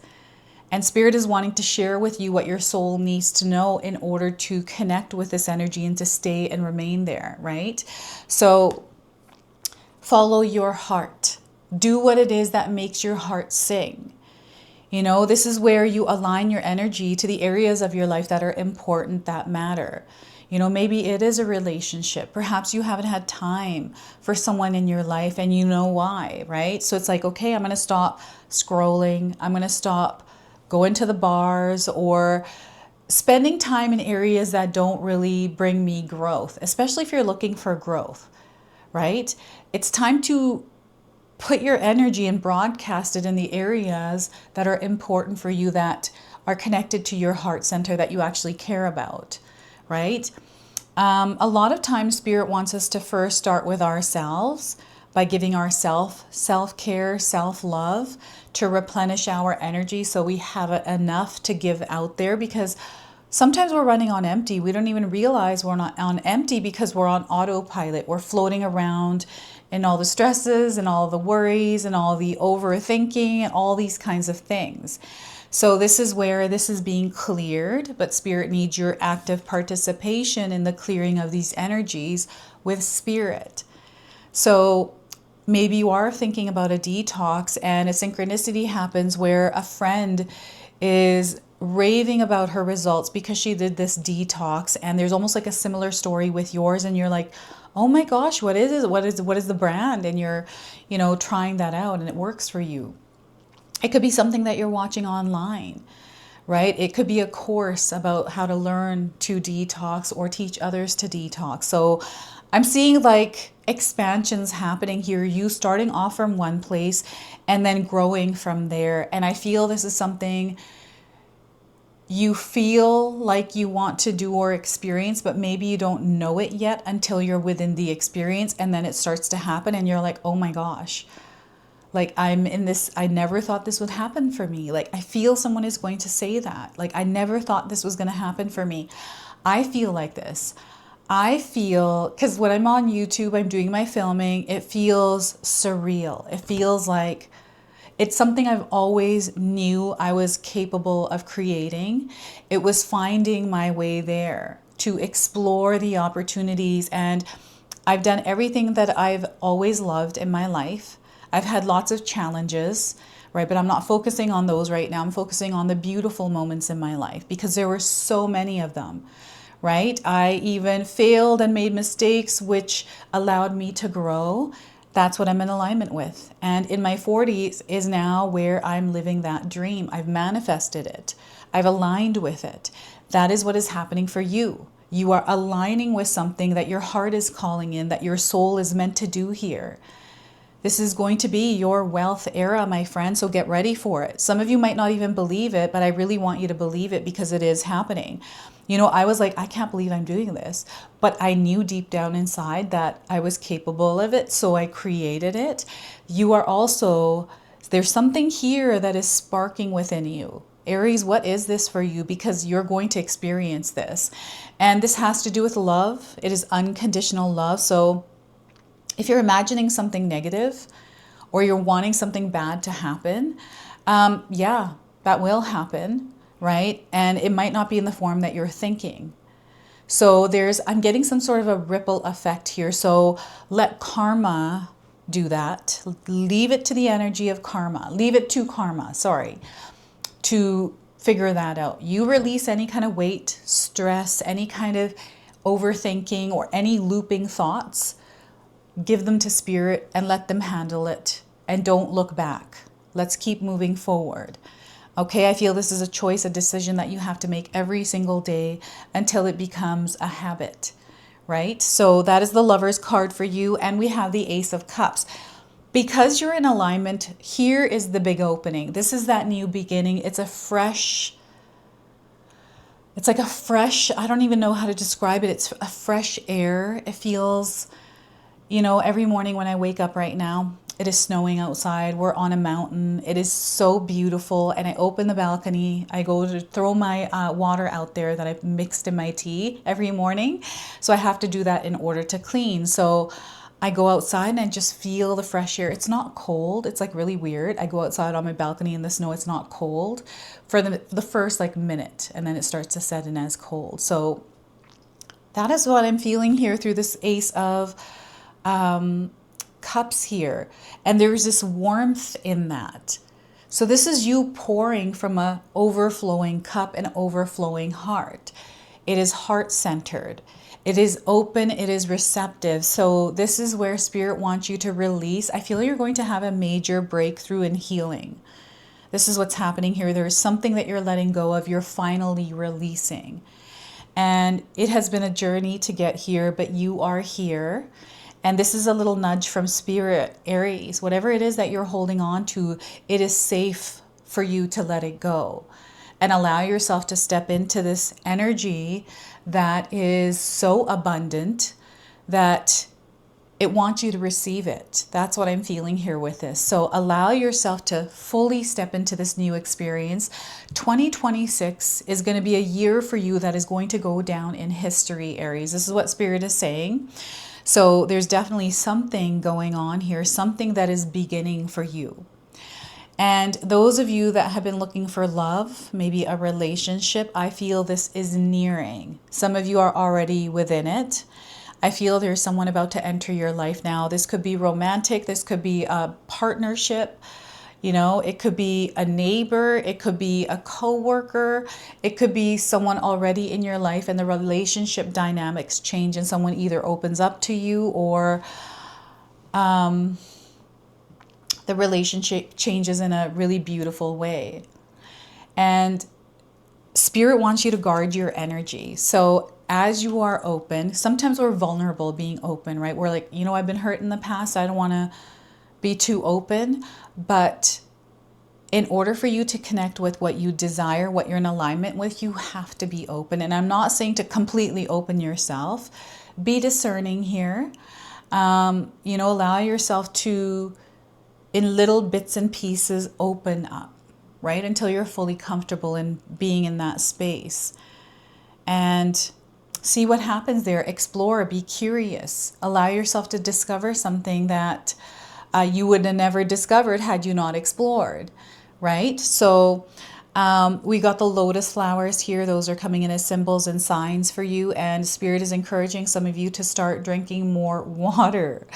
S1: And Spirit is wanting to share with you what your soul needs to know in order to connect with this energy and to stay and remain there, right? So follow your heart. Do what it is that makes your heart sing. You know, this is where you align your energy to the areas of your life that are important, that matter. You know, maybe it is a relationship. Perhaps you haven't had time for someone in your life and you know why, right? So it's like, okay, I'm going to stop scrolling. I'm going to stop going to the bars or spending time in areas that don't really bring me growth, especially if you're looking for growth, right? It's time to put your energy and broadcast it in the areas that are important for you, that are connected to your heart center, that you actually care about, right? A lot of times Spirit wants us to first start with ourselves by giving ourselves self-care, self-love to replenish our energy so we have enough to give out there, because sometimes we're running on empty. We don't even realize we're not on empty because we're on autopilot. We're floating around in all the stresses and all the worries and all the overthinking and all these kinds of things. So this is where this is being cleared, but Spirit needs your active participation in the clearing of these energies with Spirit. So maybe you are thinking about a detox and a synchronicity happens where a friend is raving about her results because she did this detox, and there's almost like a similar story with yours, and you're like, oh my gosh, what is it? What is the brand? And you're, you know, trying that out and it works for you. It could be something that you're watching online, right? It could be a course about how to learn to detox or teach others to detox. So I'm seeing like expansions happening here, you starting off from one place and then growing from there. And I feel this is something you feel like you want to do or experience, but maybe you don't know it yet until you're within the experience, and then it starts to happen and you're like, oh my gosh, like I'm in this, I never thought this would happen for me. Like I feel someone is going to say that. Like I never thought this was going to happen for me. I feel like this. I feel, because when I'm on YouTube, I'm doing my filming, it feels surreal. It feels like it's something I've always knew I was capable of creating. It was finding my way there to explore the opportunities. And I've done everything that I've always loved in my life. I've had lots of challenges, right? But I'm not focusing on those right now. I'm focusing on the beautiful moments in my life because there were so many of them, right? I even failed and made mistakes, which allowed me to grow. That's what I'm in alignment with. And in my 40s is now where I'm living that dream. I've manifested it. I've aligned with it. That is what is happening for you. You are aligning with something that your heart is calling in, that your soul is meant to do here. This is going to be your wealth era, my friend, so get ready for it. Some of you might not even believe it, but I really want you to believe it because it is happening. You know, I was like, I can't believe I'm doing this, but I knew deep down inside that I was capable of it, so I created it. You are also There's something here that is sparking within you. Aries, what is this for you? Because you're going to experience this. And this has to do with love. It is unconditional love. So if you're imagining something negative or you're wanting something bad to happen, yeah, that will happen, right? And it might not be in the form that you're thinking. So I'm getting some sort of a ripple effect here. So let karma do that. Leave it to the energy of karma. Leave it to karma, sorry, to figure that out. You release any kind of weight, stress, any kind of overthinking or any looping thoughts. Give them to spirit and let them handle it. And don't look back. Let's keep moving forward. Okay, I feel this is a choice, a decision that you have to make every single day until it becomes a habit, right? So that is the Lover's card for you. And we have the Ace of Cups. Because you're in alignment, here is the big opening. This is that new beginning. It's like a fresh, I don't even know how to describe it. It's a fresh air. It feels, every morning when I wake up right now, it is snowing outside. We're on a mountain. It is so beautiful. And I open the balcony. I go to throw my water out there that I've mixed in my tea every morning. So I have to do that in order to clean. So I go outside and I just feel the fresh air. It's not cold. It's like really weird. I go outside on my balcony in the snow. It's not cold for the first minute. And then it starts to set in as cold. So that is what I'm feeling here through this Ace of Cups here. And there's this warmth in that. So this is you pouring from a overflowing cup and overflowing heart. It is heart-centered. It is open. It is receptive. So this is where spirit wants you to release. I feel you're going to have a major breakthrough in healing. This is what's happening here. There is something that you're letting go of. You're finally releasing. And it has been a journey to get here, but you are here. And this is a little nudge from spirit, Aries. Whatever it is that you're holding on to, it is safe for you to let it go. And allow yourself to step into this energy that is so abundant that it wants you to receive it. That's what I'm feeling here with this. So allow yourself to fully step into this new experience. 2026 is going to be a year for you that is going to go down in history, Aries. This is what spirit is saying. So there's definitely something going on here, something that is beginning for you. And those of you that have been looking for love, maybe a relationship, I feel this is nearing. Some of you are already within it. I feel there's someone about to enter your life now. This could be romantic. This could be a partnership. It could be a neighbor. It could be a coworker. It could be someone already in your life and the relationship dynamics change and someone either opens up to you or the relationship changes in a really beautiful way. And spirit wants you to guard your energy. So as you are open, sometimes we're vulnerable being open, right? We're like, I've been hurt in the past. I don't want to be too open. But in order for you to connect with what you desire, what you're in alignment with, you have to be open. And I'm not saying to completely open yourself. Be discerning here. Allow yourself to, in little bits and pieces, open up, right? Until you're fully comfortable in being in that space. And see what happens there. Explore, be curious. Allow yourself to discover something that you would have never discovered had you not explored, right? So we got the lotus flowers here. Those are coming in as symbols and signs for you. And spirit is encouraging some of you to start drinking more water.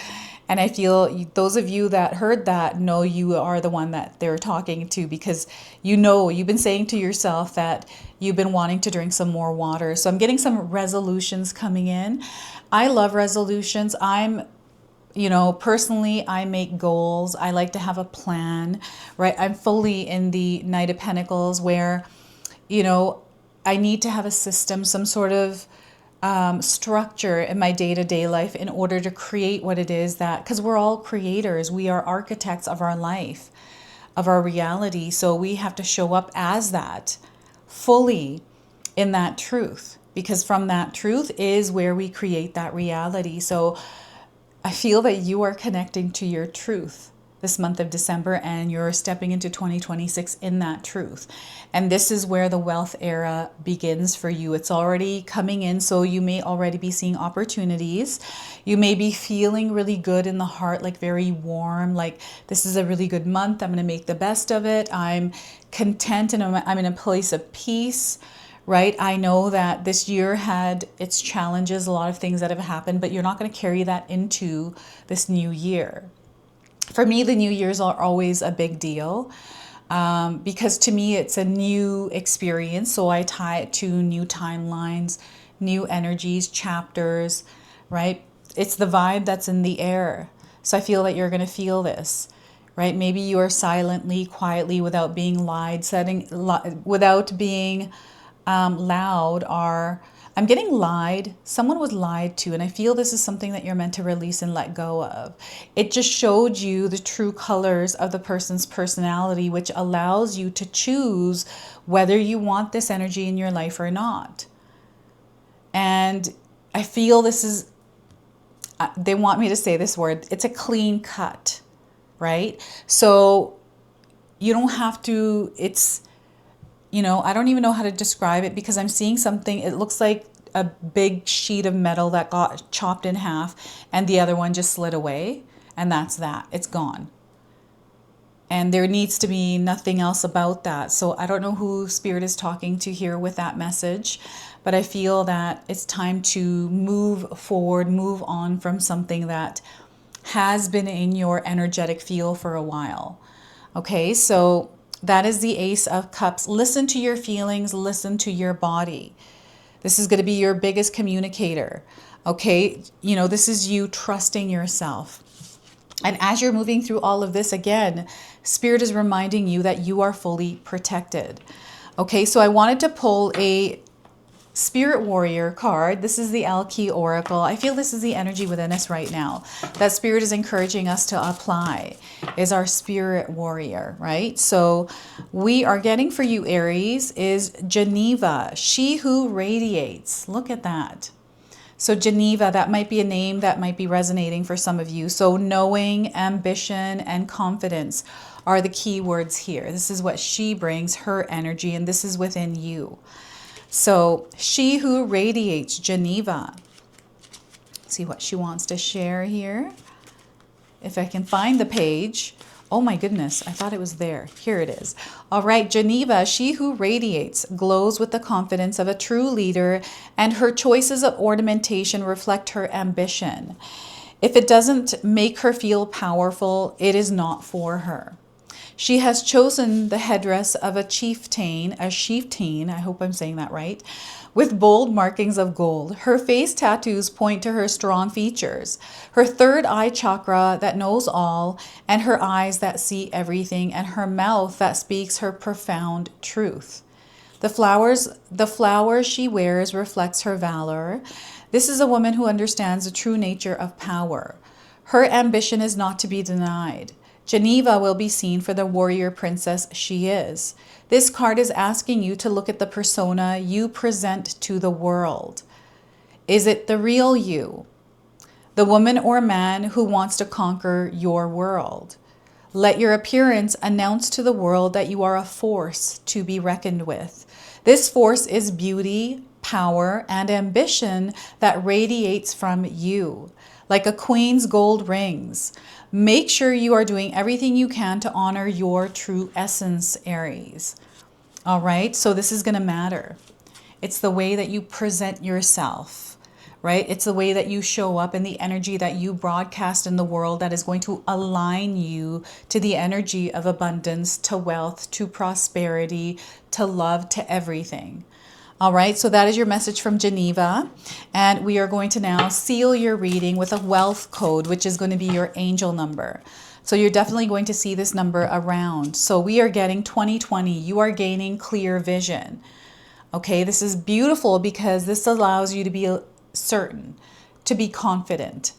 S1: And I feel those of you that heard that know you are the one that they're talking to, because you've been saying to yourself that you've been wanting to drink some more water. So I'm getting some resolutions coming in. I love resolutions. Personally, I make goals. I like to have a plan, right? I'm fully in the Knight of Pentacles where, I need to have a system, some sort of structure in my day-to-day life in order to create what it is because we're all creators. We are architects of our life, of our reality. So we have to show up as that, fully in that truth, because from that truth is where we create that reality. So I feel that you are connecting to your truth this month of December, and you're stepping into 2026 in that truth. And this is where the wealth era begins for you. It's already coming in, so you may already be seeing opportunities. You may be feeling really good in the heart, like very warm, like this is a really good month. I'm going to make the best of it. I'm content and I'm in a place of peace, right? I know that this year had its challenges, a lot of things that have happened, but you're not going to carry that into this new year. For me, the New Year's are always a big deal because to me, it's a new experience. So I tie it to new timelines, new energies, chapters, right? It's the vibe that's in the air. So I feel that you're going to feel this, right? Maybe you are silently, quietly, without being without being loud, or I'm getting lied. Someone was lied to, and I feel this is something that you're meant to release and let go of. It just showed you the true colors of the person's personality, which allows you to choose whether you want this energy in your life or not. And I feel this is, they want me to say this word, it's a clean cut, right? So you don't have to, it's, you know, I don't even know how to describe it because I'm seeing something, it looks like a big sheet of metal that got chopped in half and the other one just slid away, and that's that. It's gone. And there needs to be nothing else about that. So I don't know who Spirit is talking to here with that message, but I feel that it's time to move forward, move on from something that has been in your energetic field for a while. Okay, so that is the Ace of Cups. Listen to your feelings, listen to your body. This is going to be your biggest communicator. Okay, you know, this is you trusting yourself. And as you're moving through all of this, again, Spirit is reminding you that you are fully protected. Okay, so I wanted to pull a Spirit Warrior card. This is the 𝐓�/𝐾𝐒 Oracle. I feel this is the energy within us right now that Spirit is encouraging us to apply, is our Spirit Warrior, right? So we are getting for you, Aries, is Geneva, she who radiates. Look at that. So Geneva, that might be a name that might be resonating for some of you. So knowing, ambition, and confidence are the key words here. This is what she brings, her energy, and this is within you. So she who radiates, Geneva. Let's see what she wants to share here. If I can find the page. Oh my goodness, I thought it was there. Here it is. All right, Geneva, she who radiates, glows with the confidence of a true leader, and her choices of ornamentation reflect her ambition. If it doesn't make her feel powerful, it is not for her. She has chosen the headdress of a chieftain, I hope I'm saying that right, with bold markings of gold. Her face tattoos point to her strong features, her third eye chakra that knows all, and her eyes that see everything, and her mouth that speaks her profound truth. The flowers she wears reflects her valor. This is a woman who understands the true nature of power. Her ambition is not to be denied. Geneva will be seen for the warrior princess she is. This card is asking you to look at the persona you present to the world. Is it the real you? The woman or man who wants to conquer your world? Let your appearance announce to the world that you are a force to be reckoned with. This force is beauty, power, and ambition that radiates from you, like a queen's gold rings. Make sure you are doing everything you can to honor your true essence, Aries. All right, so this is going to matter. It's the way that you present yourself, right? It's the way that you show up and the energy that you broadcast in the world that is going to align you to the energy of abundance, to wealth, to prosperity, to love, to everything. All right, so that is your message from Geneva. And we are going to now seal your reading with a wealth code, which is going to be your angel number. So you're definitely going to see this number around. So we are getting 2020. You are gaining clear vision. Okay, this is beautiful because this allows you to be certain, to be confident.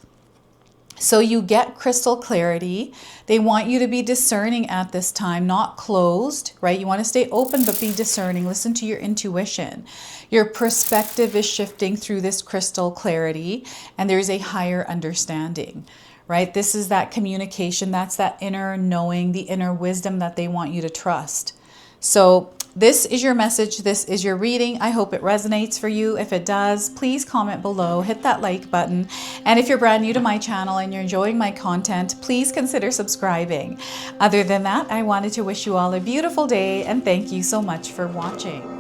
S1: So you get crystal clarity. They want you to be discerning at this time, not closed, right? You want to stay open, but be discerning. Listen to your intuition. Your perspective is shifting through this crystal clarity, and there's a higher understanding, right? This is that communication. That's that inner knowing, the inner wisdom that they want you to trust. So this is your message. This is your reading. I hope it resonates for you. If it does, please comment below, hit that like button. And if you're brand new to my channel and you're enjoying my content, please consider subscribing. Other than that, I wanted to wish you all a beautiful day and thank you so much for watching.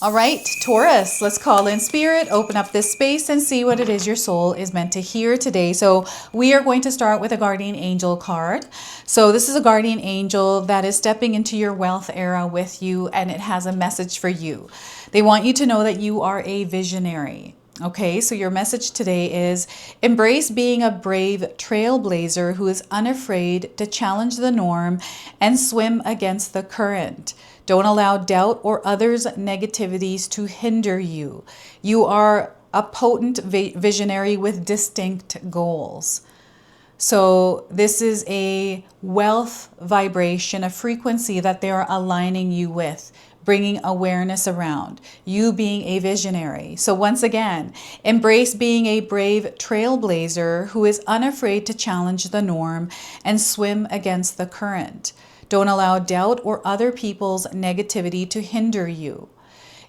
S1: All right, Taurus, let's call in spirit, open up this space and see what it is your soul is meant to hear today. So we are going to start with a guardian angel card. So this is a guardian angel that is stepping into your wealth era with you, and it has a message for you. They want you to know that you are a visionary. Okay, so your message today is embrace being a brave trailblazer who is unafraid to challenge the norm and swim against the current. Don't allow doubt or others' negativities to hinder you. You are a potent visionary with distinct goals. So this is a wealth vibration, a frequency that they are aligning you with, bringing awareness around, you being a visionary. So once again, embrace being a brave trailblazer who is unafraid to challenge the norm and swim against the current. Don't allow doubt or other people's negativity to hinder you.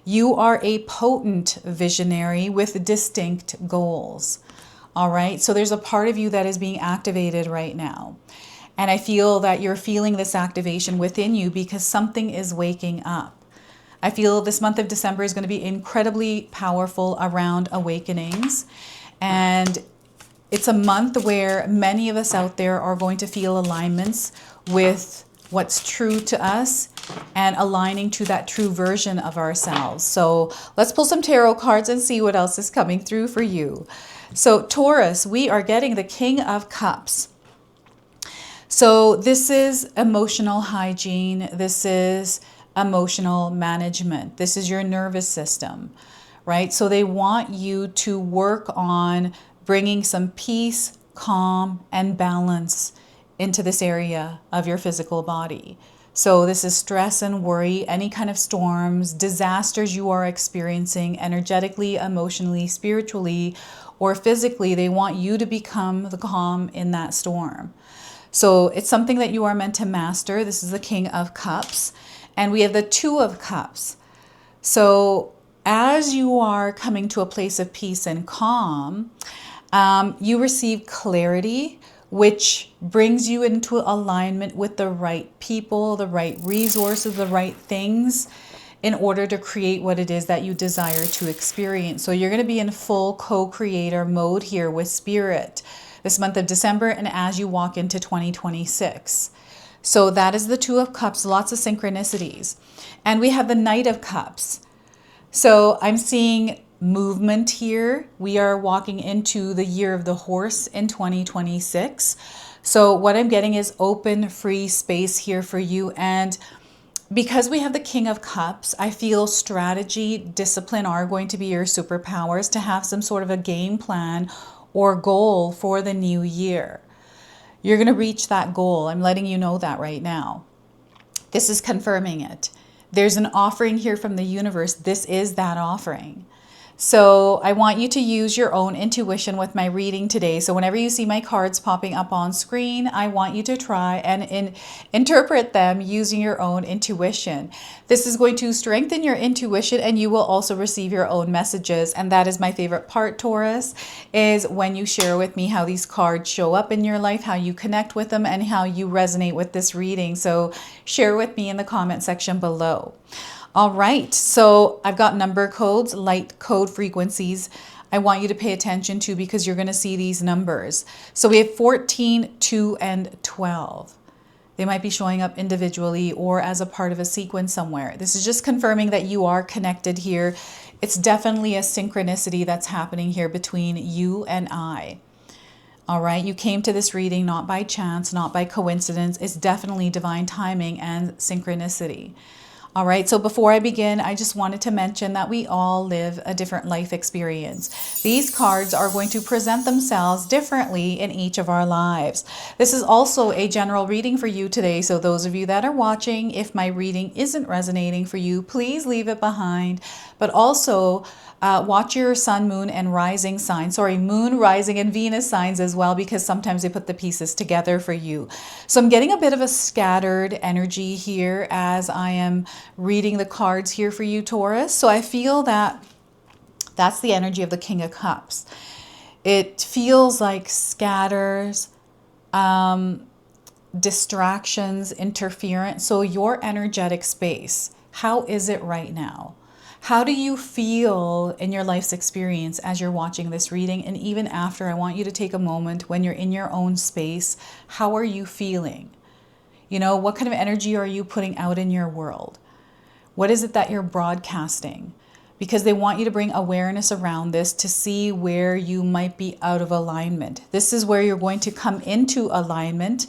S1: You are a potent visionary with distinct goals. All right, so there's a part of you that is being activated right now. And I feel that you're feeling this activation within you because something is waking up. I feel this month of December is going to be incredibly powerful around awakenings. And it's a month where many of us out there are going to feel alignments with what's true to us and aligning to that true version of ourselves. So let's pull some tarot cards and see what else is coming through for you. So Taurus, we are getting the King of Cups. So this is emotional hygiene. This is emotional management. This is your nervous system, right? So they want you to work on bringing some peace, calm, and balance into this area of your physical body. So this is stress and worry, any kind of storms, disasters you are experiencing energetically, emotionally, spiritually, or physically. They want you to become the calm in that storm. So it's something that you are meant to master. This is the King of Cups. And we have the Two of Cups. So as you are coming to a place of peace and calm, you receive clarity, which brings you into alignment with the right people, the right resources, the right things in order to create what it is that you desire to experience. So you're going to be in full co-creator mode here with Spirit this month of December and as you walk into 2026. So that is the Two of Cups, lots of synchronicities. And we have the Knight of Cups. So I'm seeing movement here. We are walking into the year of the horse in 2026. So what I'm getting is open, free space here for you. And because we have the King of Cups, I feel strategy, discipline are going to be your superpowers to have some sort of a game plan or goal for the new year. You're going to reach that goal. I'm letting you know that right now. This is confirming it. There's an offering here from the universe. This is that offering. So I want you to use your own intuition with my reading today. So whenever you see my cards popping up on screen, I want you to try and interpret them using your own intuition. This is going to strengthen your intuition and you will also receive your own messages. And that is my favorite part, Taurus, is when you share with me how these cards show up in your life, how you connect with them, and how you resonate with this reading. So share with me in the comment section below. All right, so I've got number codes, light code frequencies I want you to pay attention to because you're going to see these numbers. So we have 14, 2, and 12. They might be showing up individually or as a part of a sequence somewhere. This is just confirming that you are connected here. It's definitely a synchronicity that's happening here between you and I. All right, you came to this reading not by chance, not by coincidence. It's definitely divine timing and synchronicity. All right, so before I begin, I just wanted to mention that we all live a different life experience. These cards are going to present themselves differently in each of our lives. This is also a general reading for you today, so those of you that are watching, if my reading isn't resonating for you, please leave it behind. But also, watch your sun, moon, and rising signs. Sorry, moon, rising, and Venus signs as well, because sometimes they put the pieces together for you. So I'm getting a bit of a scattered energy here as I am reading the cards here for you, Taurus. So I feel that that's the energy of the King of Cups. It feels like scatters, distractions, interference. So your energetic space, how is it right now? How do you feel in your life's experience as you're watching this reading? And even after, I want you to take a moment when you're in your own space. How are you feeling? You know, what kind of energy are you putting out in your world? What is it that you're broadcasting? Because they want you to bring awareness around this to see where you might be out of alignment. This is where you're going to come into alignment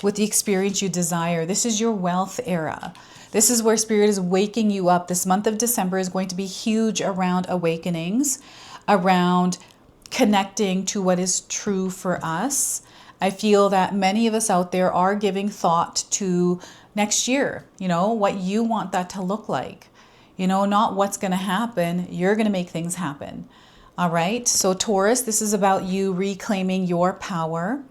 S1: with the experience you desire. This is your wealth era. This is where Spirit is waking you up. This month of December is going to be huge around awakenings, around connecting to what is true for us. I feel that many of us out there are giving thought to next year, you know, what you want that to look like. You know, not what's going to happen. You're going to make things happen. All right. So Taurus, this is about you reclaiming your power,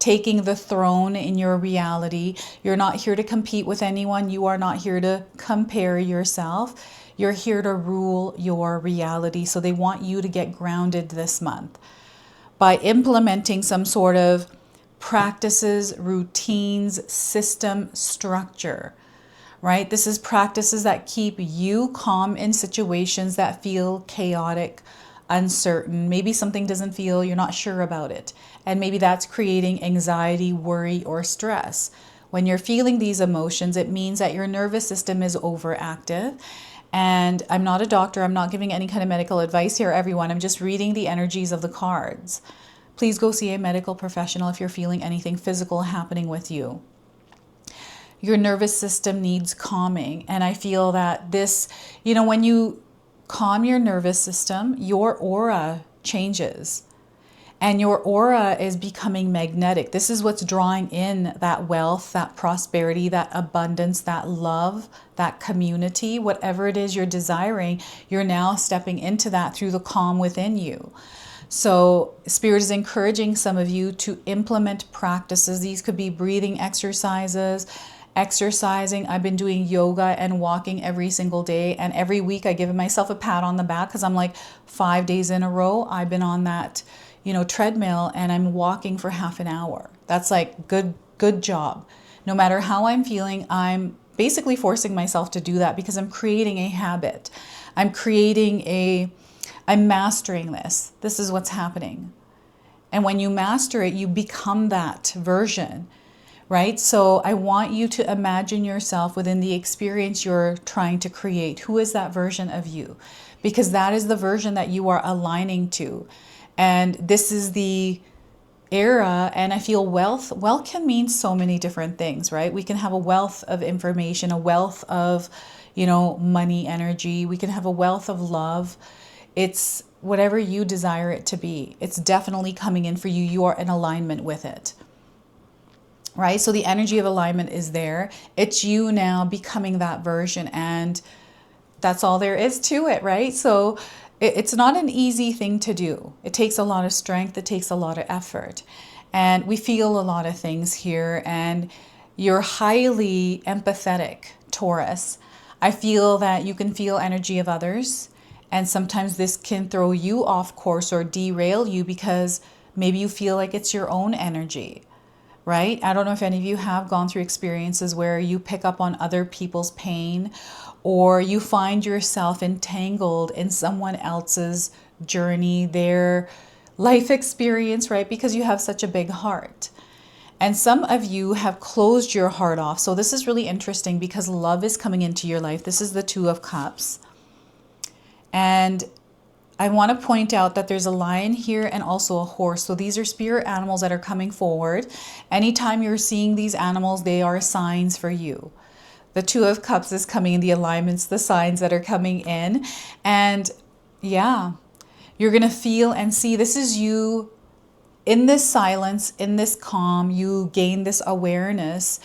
S1: taking the throne in your reality. You're not here to compete with anyone. You are not here to compare yourself. You're here to rule your reality. So they want you to get grounded this month by implementing some sort of practices, routines, system, structure, right? This is practices that keep you calm in situations that feel chaotic, uncertain. Maybe something doesn't feel, you're not sure about it. And maybe that's creating anxiety, worry, or stress. When you're feeling these emotions, it means that your nervous system is overactive. And I'm not a doctor. I'm not giving any kind of medical advice here, everyone. I'm just reading the energies of the cards. Please go see a medical professional if you're feeling anything physical happening with you. Your nervous system needs calming. And I feel that this, you know, when you calm your nervous system, your aura changes. And your aura is becoming magnetic. This is what's drawing in that wealth, that prosperity, that abundance, that love, that community, whatever it is you're desiring, you're now stepping into that through the calm within you. So Spirit is encouraging some of you to implement practices. These could be breathing exercises, exercising. I've been doing yoga and walking every single day. And every week I give myself a pat on the back because I'm like 5 days in a row, I've been on that, you know, treadmill and I'm walking for half an hour. That's like good job. No matter how I'm feeling, I'm basically forcing myself to do that because I'm creating a habit. I'm mastering this. This is what's happening. And when you master it, you become that version, right? So I want you to imagine yourself within the experience you're trying to create. Who is that version of you? Because that is the version that you are aligning to. And this is the era, and I feel wealth can mean so many different things, right? We can have a wealth of information, a wealth of, you know, money, energy. We can have a wealth of love. It's whatever you desire it to be. It's definitely coming in for you. You are in alignment with it, right? So the energy of alignment is there. It's you now becoming that version, and that's all there is to it, right? So it's not an easy thing to do. It takes a lot of strength. It takes a lot of effort. And we feel a lot of things here. And you're highly empathetic, Taurus. I feel that you can feel energy of others. And sometimes this can throw you off course or derail you because maybe you feel like it's your own energy, right? I don't know if any of you have gone through experiences where you pick up on other people's pain, or you find yourself entangled in someone else's journey, their life experience, right? Because you have such a big heart. And some of you have closed your heart off. So this is really interesting because love is coming into your life. This is the Two of Cups. And I want to point out that there's a lion here and also a horse. So these are spirit animals that are coming forward. Anytime you're seeing these animals, they are signs for you. The Two of Cups is coming in, the alignments, the signs that are coming in. And yeah, you're going to feel and see, this is you in this silence, in this calm. You gain this awareness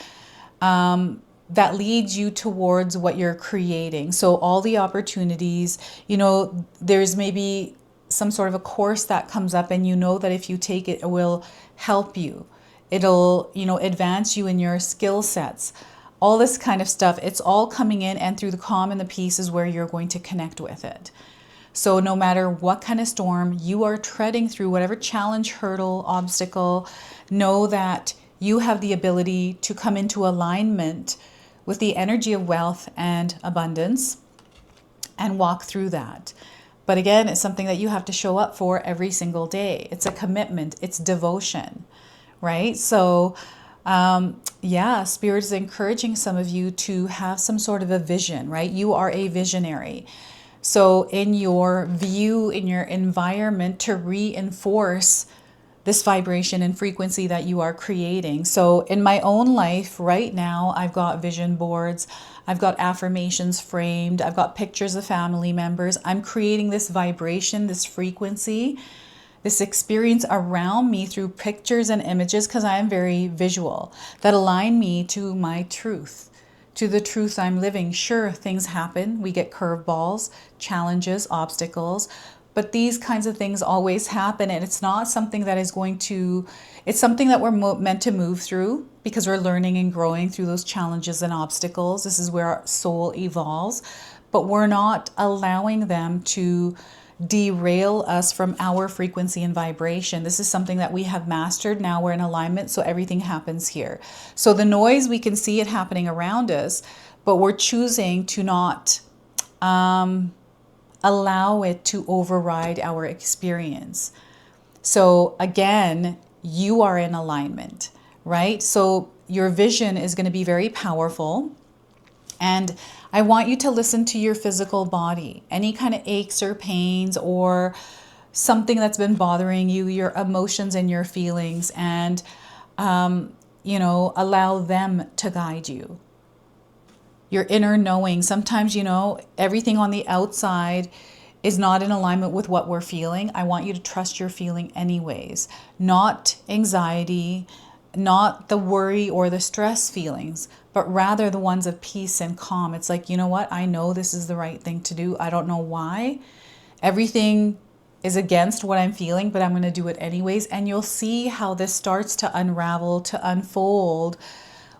S1: that leads you towards what you're creating. So all the opportunities, you know, there's maybe some sort of a course that comes up, and you know that if you take it, it will help you. It'll, you know, advance you in your skill sets. All this kind of stuff, it's all coming in, and through the calm and the peace is where you're going to connect with it. So no matter what kind of storm you are treading through, whatever challenge, hurdle, obstacle, know that you have the ability to come into alignment with the energy of wealth and abundance and walk through that. But again, it's something that you have to show up for every single day. It's a commitment. It's devotion, right? So yeah, Spirit is encouraging some of you to have some sort of a vision, right? You are a visionary. So in your view, in your environment, to reinforce this vibration and frequency that you are creating. So in my own life right now, I've got vision boards, I've got affirmations framed, I've got pictures of family members. I'm creating this vibration, this frequency, this experience around me through pictures and images, because I am very visual, that align me to my truth, to the truth I'm living. Sure, things happen. We get curveballs, challenges, obstacles, but these kinds of things always happen, and it's not something that is going to, it's something that we're meant to move through, because we're learning and growing through those challenges and obstacles. This is where our soul evolves, but we're not allowing them to derail us from our frequency and vibration. This is something that we have mastered. Now we're in alignment, so everything happens here. So the noise, we can see it happening around us, but we're choosing to not allow it to override our experience. So again, you are in alignment, right? So your vision is going to be very powerful. And I want you to listen to your physical body. Any kind of aches or pains or something that's been bothering you, your emotions and your feelings, and, you know, allow them to guide you. Your inner knowing. Sometimes, you know, everything on the outside is not in alignment with what we're feeling. I want you to trust your feeling anyways. Not anxiety, not the worry or the stress feelings, but rather the ones of peace and calm. It's like, you know what? I know this is the right thing to do. I don't know why. Everything is against what I'm feeling, but I'm going to do it anyways. And you'll see how this starts to unravel, to unfold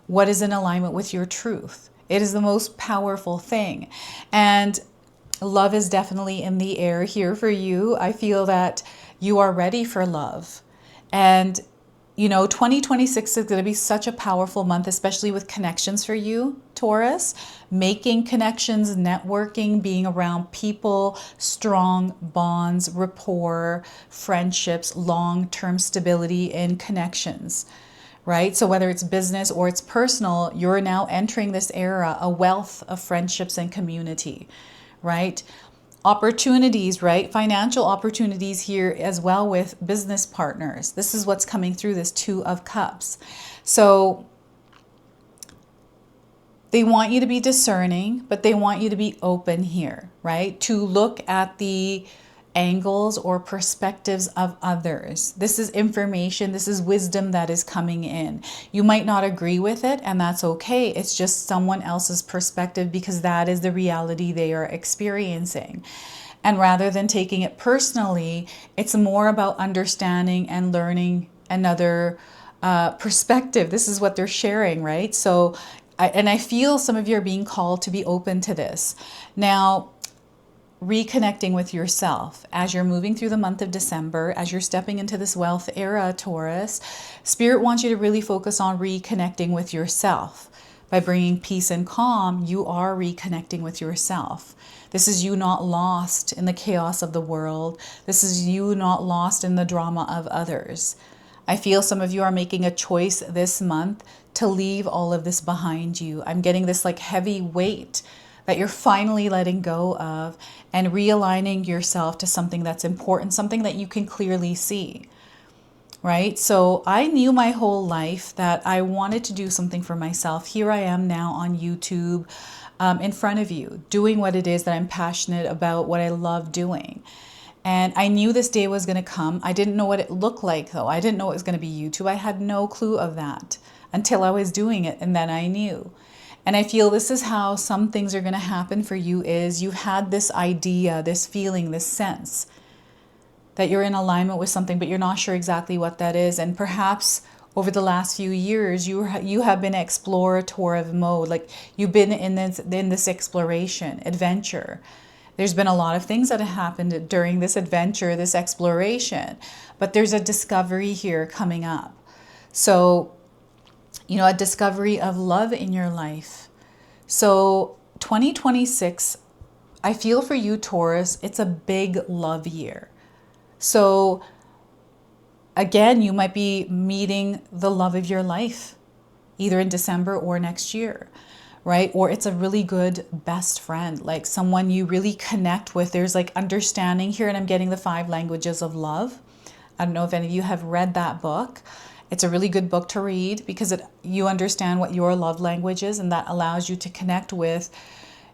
S1: what is in alignment with your truth. It is the most powerful thing. And love is definitely in the air here for you. I feel that you are ready for love. And you know, 2026 is going to be such a powerful month, especially with connections for you, Taurus. Making connections, networking, being around people, strong bonds, rapport, friendships, long-term stability in connections, right? So whether it's business or it's personal, you're now entering this era, a wealth of friendships and community, right? Opportunities, right? Financial opportunities here as well with business partners. This is what's coming through this Two of Cups. So they want you to be discerning, but they want you to be open here, right? To look at the angles or perspectives of others. This is information, this is wisdom that is coming in. You might not agree with it, and that's okay. It's just someone else's perspective, because that is the reality they are experiencing. And rather than taking it personally, it's more about understanding and learning another perspective. This is what they're sharing, right? So, I feel some of you are being called to be open to this. Now, reconnecting with yourself as you're moving through the month of December, as you're stepping into this wealth era, Taurus, Spirit wants you to really focus on reconnecting with yourself. By bringing peace and calm, you are reconnecting with yourself. This is you not lost in the chaos of the world. This is you not lost in the drama of others. I feel some of you are making a choice this month to leave all of this behind you. I'm getting this like heavy weight that you're finally letting go of and realigning yourself to something that's important, something that you can clearly see. right? So I knew my whole life that I wanted to do something for myself. Here I am now on YouTube, in front of you, doing what it is that I'm passionate about, what I love doing. And I knew this day was going to come. I didn't know what it looked like, though. I didn't know it was going to be YouTube. I had no clue of that until I was doing it, and then I knew. And I feel this is how some things are going to happen for you, is you've had this idea, this feeling, this sense that you're in alignment with something, but you're not sure exactly what that is. And perhaps over the last few years, you have been explorative mode, like you've been in this exploration, adventure. There's been a lot of things that have happened during this adventure, this exploration, but there's a discovery here coming up. So, a discovery of love in your life. So 2026, I feel for you, Taurus, it's a big love year. So again, you might be meeting the love of your life, either in December or next year, right? Or it's a really good best friend, like someone you really connect with. There's like understanding here, and I'm getting the 5 languages of love. I don't know if any of you have read that book. It's a really good book to read because you understand what your love language is, and that allows you to connect with,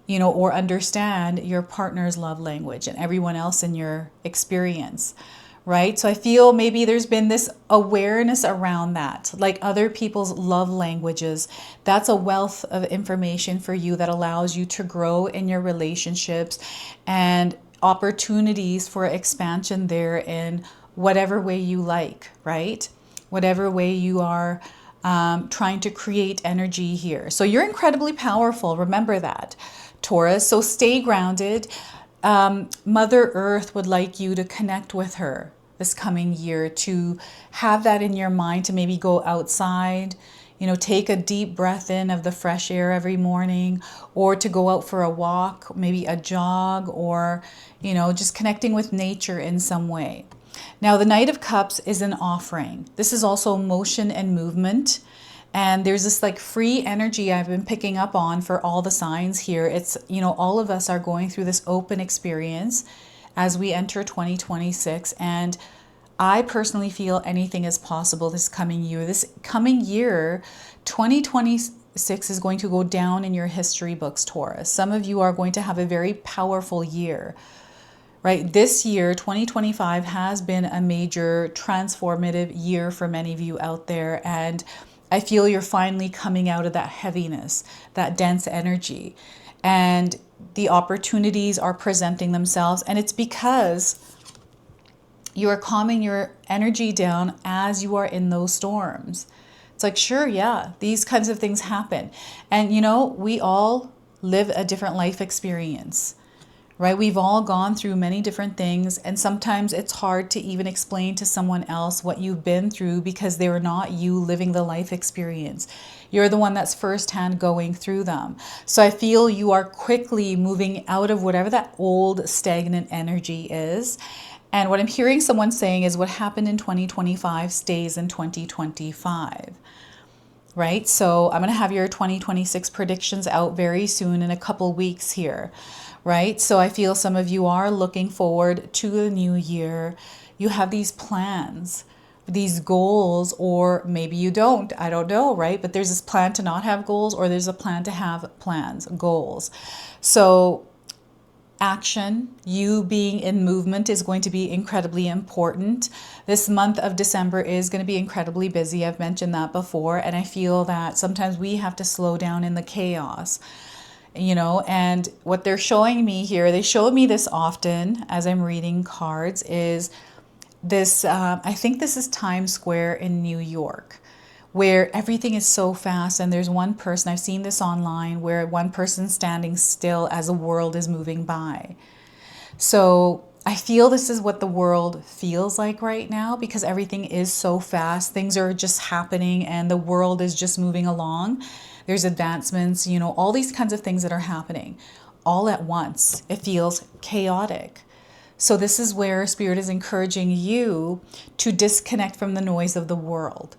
S1: or understand your partner's love language and everyone else in your experience, right? So I feel maybe there's been this awareness around that, like other people's love languages. That's a wealth of information for you that allows you to grow in your relationships, and opportunities for expansion there in whatever way you like, right? Whatever way you are trying to create energy here. So you're incredibly powerful. Remember that, Taurus. So stay grounded. Mother Earth would like you to connect with her this coming year, to have that in your mind, to maybe go outside, take a deep breath in of the fresh air every morning, or to go out for a walk, maybe a jog, or, just connecting with nature in some way. Now, the Knight of Cups is an offering. This is also motion and movement. And there's this like free energy I've been picking up on for all the signs here. It's, all of us are going through this open experience as we enter 2026. And I personally feel anything is possible this coming year. This coming year, 2026 is going to go down in your history books, Taurus. Some of you are going to have a very powerful year. Right, this year, 2025, has been a major transformative year for many of you out there. And I feel you're finally coming out of that heaviness, that dense energy. And the opportunities are presenting themselves. And it's because you are calming your energy down as you are in those storms. It's like, sure, yeah, these kinds of things happen. And, we all live a different life experience. Right? We've all gone through many different things, and sometimes it's hard to even explain to someone else what you've been through because they're not you living the life experience. You're the one that's firsthand going through them. So I feel you are quickly moving out of whatever that old stagnant energy is. And what I'm hearing someone saying is what happened in 2025 stays in 2025. Right? So I'm going to have your 2026 predictions out very soon, in a couple weeks here. Right? So I feel some of you are looking forward to the new year. You have these plans, these goals, or maybe you don't. I don't know, right? But there's this plan to not have goals, or there's a plan to have plans, goals. So action, you being in movement, is going to be incredibly important. This month of December is going to be incredibly busy. I've mentioned that before. And I feel that sometimes we have to slow down in the chaos. And what they're showing me here, they show me this often as I'm reading cards, is this, I think this is Times Square in New York, where everything is so fast. And there's one person, I've seen this online, where one person's standing still as the world is moving by. So I feel this is what the world feels like right now, because everything is so fast. Things are just happening and the world is just moving along. There's advancements, all these kinds of things that are happening all at once. It feels chaotic. So this is where Spirit is encouraging you to disconnect from the noise of the world.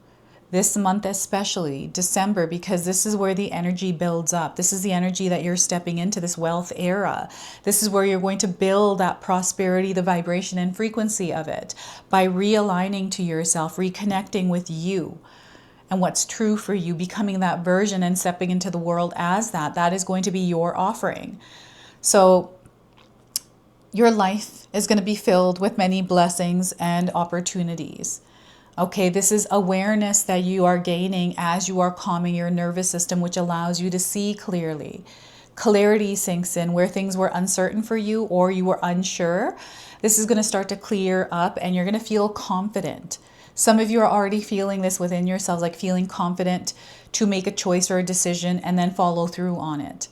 S1: this month especially, December, because this is where the energy builds up. This is the energy that you're stepping into, this wealth era. This is where you're going to build that prosperity, the vibration and frequency of it by realigning to yourself, reconnecting with you and what's true for you, becoming that version and stepping into the world as that. That is going to be your offering. So your life is going to be filled with many blessings and opportunities. Okay, this is awareness that you are gaining as you are calming your nervous system, which allows you to see clearly. Clarity sinks in where things were uncertain for you or you were unsure. This is going to start to clear up and you're going to feel confident. Some of you are already feeling this within yourselves, like feeling confident to make a choice or a decision and then follow through on it.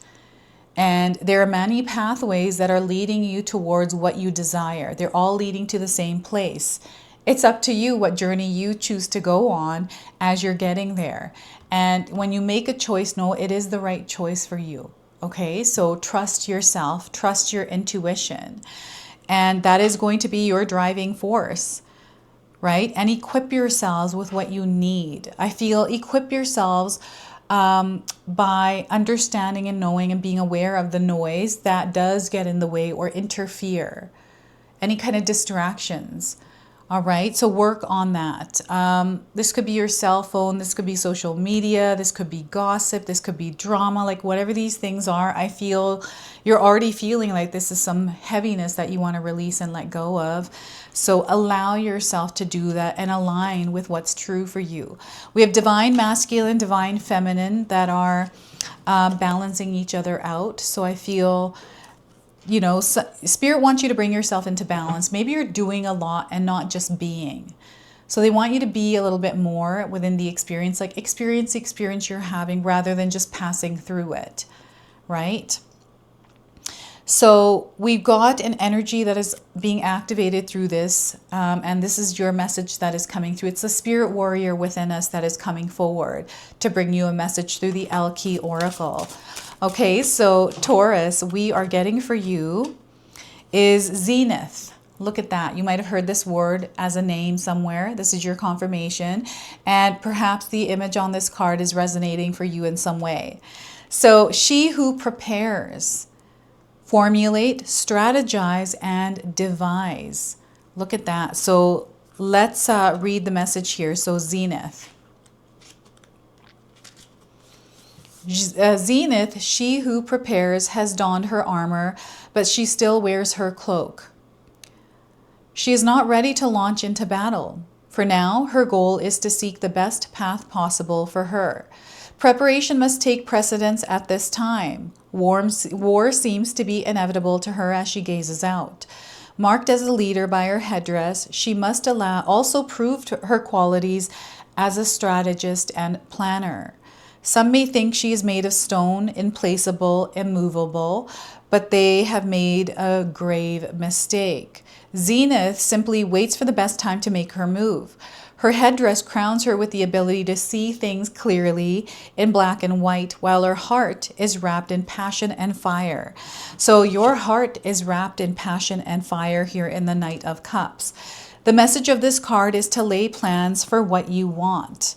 S1: And there are many pathways that are leading you towards what you desire. They're all leading to the same place. It's up to you what journey you choose to go on as you're getting there. And when you make a choice, know it is the right choice for you. Okay, so trust yourself, trust your intuition. And that is going to be your driving force, right? And equip yourselves with what you need. I feel equip yourselves by understanding and knowing and being aware of the noise that does get in the way or interfere, any kind of distractions. All right, so work on that. This could be your cell phone, this could be social media, this could be gossip, this could be drama, like whatever these things are. I feel you're already feeling like this is some heaviness that you want to release and let go of. So allow yourself to do that and align with what's true for you. We have divine masculine, divine feminine that are balancing each other out. So I feel, you know, Spirit wants you to bring yourself into balance. Maybe you're doing a lot and not just being. So they want you to be a little bit more within the experience, like experience the experience you're having rather than just passing through it, right? So we've got an energy that is being activated through this, and this is your message that is coming through. It's the spirit warrior within us that is coming forward to bring you a message through the 𝐓𝐿𝐾𝐒 Oracle. Okay, so Taurus, we are getting for you is zenith. Look at that. You might have heard this word as a name somewhere. This is your confirmation. And perhaps the image on this card is resonating for you in some way. So she who prepares, formulate, strategize, and devise. Look at that. So let's read the message here. So zenith. Zenith, she who prepares, has donned her armor, but she still wears her cloak. She is not ready to launch into battle. For now, her goal is to seek the best path possible for her. Preparation must take precedence at this time. War seems to be inevitable to her as she gazes out. Marked as a leader by her headdress, she must also prove her qualities as a strategist and planner. Some may think she is made of stone, implaceable, immovable, but they have made a grave mistake. Zenith simply waits for the best time to make her move. Her headdress crowns her with the ability to see things clearly in black and white, while her heart is wrapped in passion and fire. So your heart is wrapped in passion and fire here in the Knight of Cups. The message of this card is to lay plans for what you want.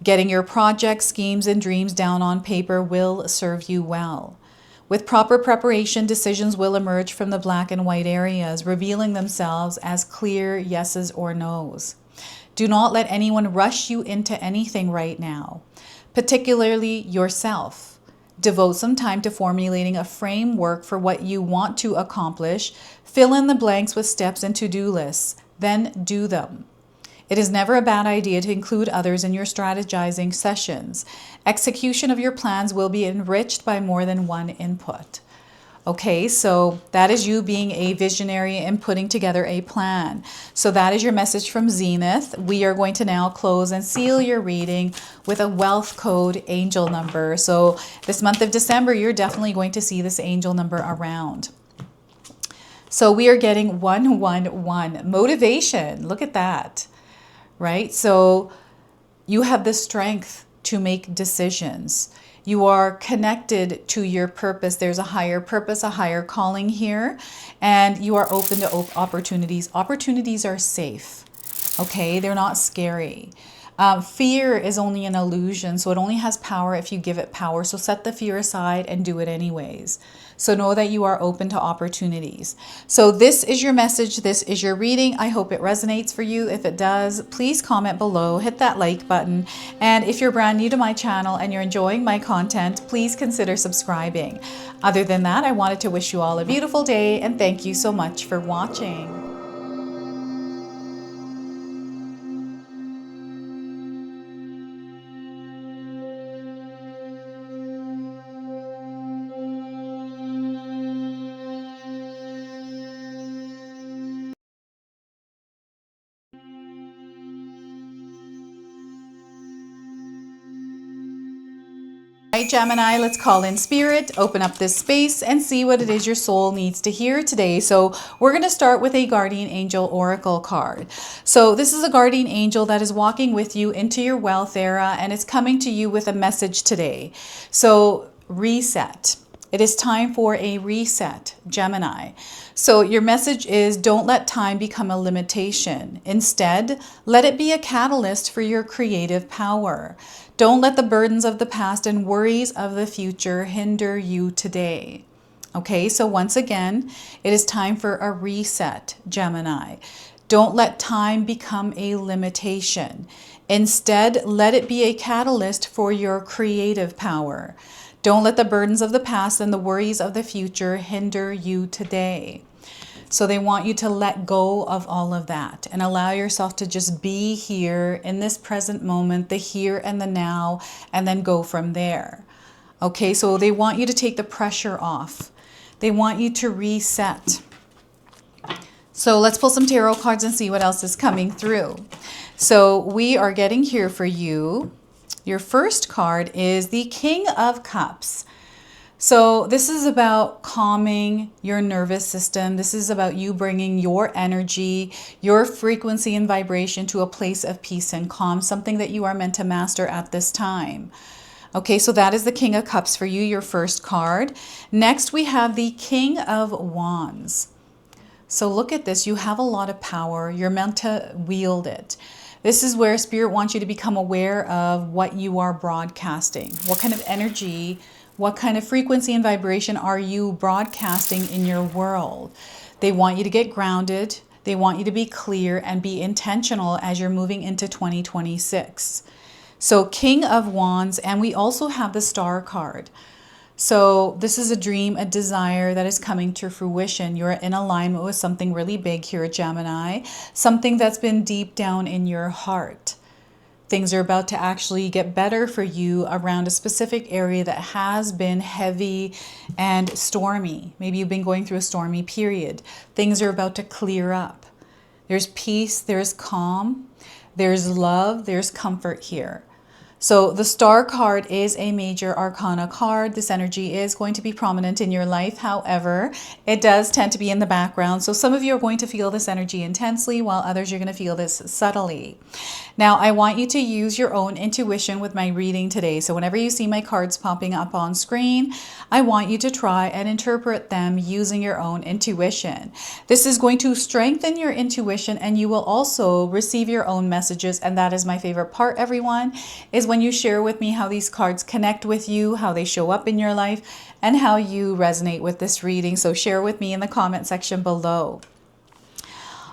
S1: Getting your projects, schemes, and dreams down on paper will serve you well. With proper preparation, decisions will emerge from the black and white areas, revealing themselves as clear yeses or nos. Do not let anyone rush you into anything right now, particularly yourself. Devote some time to formulating a framework for what you want to accomplish. Fill in the blanks with steps and to-do lists, then do them. It is never a bad idea to include others in your strategizing sessions. Execution of your plans will be enriched by more than one input. Okay, so that is you being a visionary and putting together a plan. So that is your message from Zenith. We are going to now close and seal your reading with a wealth code angel number. So this month of December, you're definitely going to see this angel number around. So we are getting 111. Motivation, look at that. Right? So you have the strength to make decisions. You are connected to your purpose. There's a higher purpose, a higher calling here, and you are open to opportunities. Opportunities are safe. Okay? They're not scary. Fear is only an illusion, so it only has power if you give it power. So set the fear aside and do it anyways. So know that you are open to opportunities. So this is your message. This is your reading. I hope it resonates for you. If it does, please comment below, hit that like button. And if you're brand new to my channel and you're enjoying my content, please consider subscribing. Other than that, I wanted to wish you all a beautiful day and thank you so much for watching. All right, Gemini, let's call in spirit, open up this space and see what it is your soul needs to hear today. So we're going to start with a guardian angel oracle card. So this is a guardian angel that is walking with you into your wealth era and it's coming to you with a message today. So reset. It is time for a reset, Gemini. So your message is don't let time become a limitation. Instead, let it be a catalyst for your creative power. Don't let the burdens of the past and worries of the future hinder you today. Okay, so once again, it is time for a reset, Gemini. Don't let time become a limitation. Instead, let it be a catalyst for your creative power. Don't let the burdens of the past and the worries of the future hinder you today. So they want you to let go of all of that and allow yourself to just be here in this present moment, the here and the now, and then go from there. Okay, so they want you to take the pressure off. They want you to reset. So let's pull some tarot cards and see what else is coming through. So we are getting here for you. Your first card is the King of Cups. So this is about calming your nervous system. This is about you bringing your energy, your frequency and vibration to a place of peace and calm, something that you are meant to master at this time. Okay, so that is the King of Cups for you, your first card. Next, we have the King of Wands. So look at this. You have a lot of power. You're meant to wield it. This is where Spirit wants you to become aware of what you are broadcasting. What kind of energy, what kind of frequency and vibration are you broadcasting in your world? They want you to get grounded. They want you to be clear and be intentional as you're moving into 2026. So King of Wands, and we also have the Star card. So this is a dream, a desire that is coming to fruition. You're in alignment with something really big here at Gemini, something that's been deep down in your heart. Things are about to actually get better for you around a specific area that has been heavy and stormy. Maybe you've been going through a stormy period. Things are about to clear up. There's peace, there's calm, there's love, there's comfort here. So the Star card is a major arcana card. This energy is going to be prominent in your life. However, it does tend to be in the background. So some of you are going to feel this energy intensely, while others you're going to feel this subtly. Now, I want you to use your own intuition with my reading today. So whenever you see my cards popping up on screen, I want you to try and interpret them using your own intuition. This is going to strengthen your intuition, and you will also receive your own messages. And that is my favorite part, everyone, is when you share with me how these cards connect with you, how they show up in your life, and how you resonate with this reading. So share with me in the comment section below.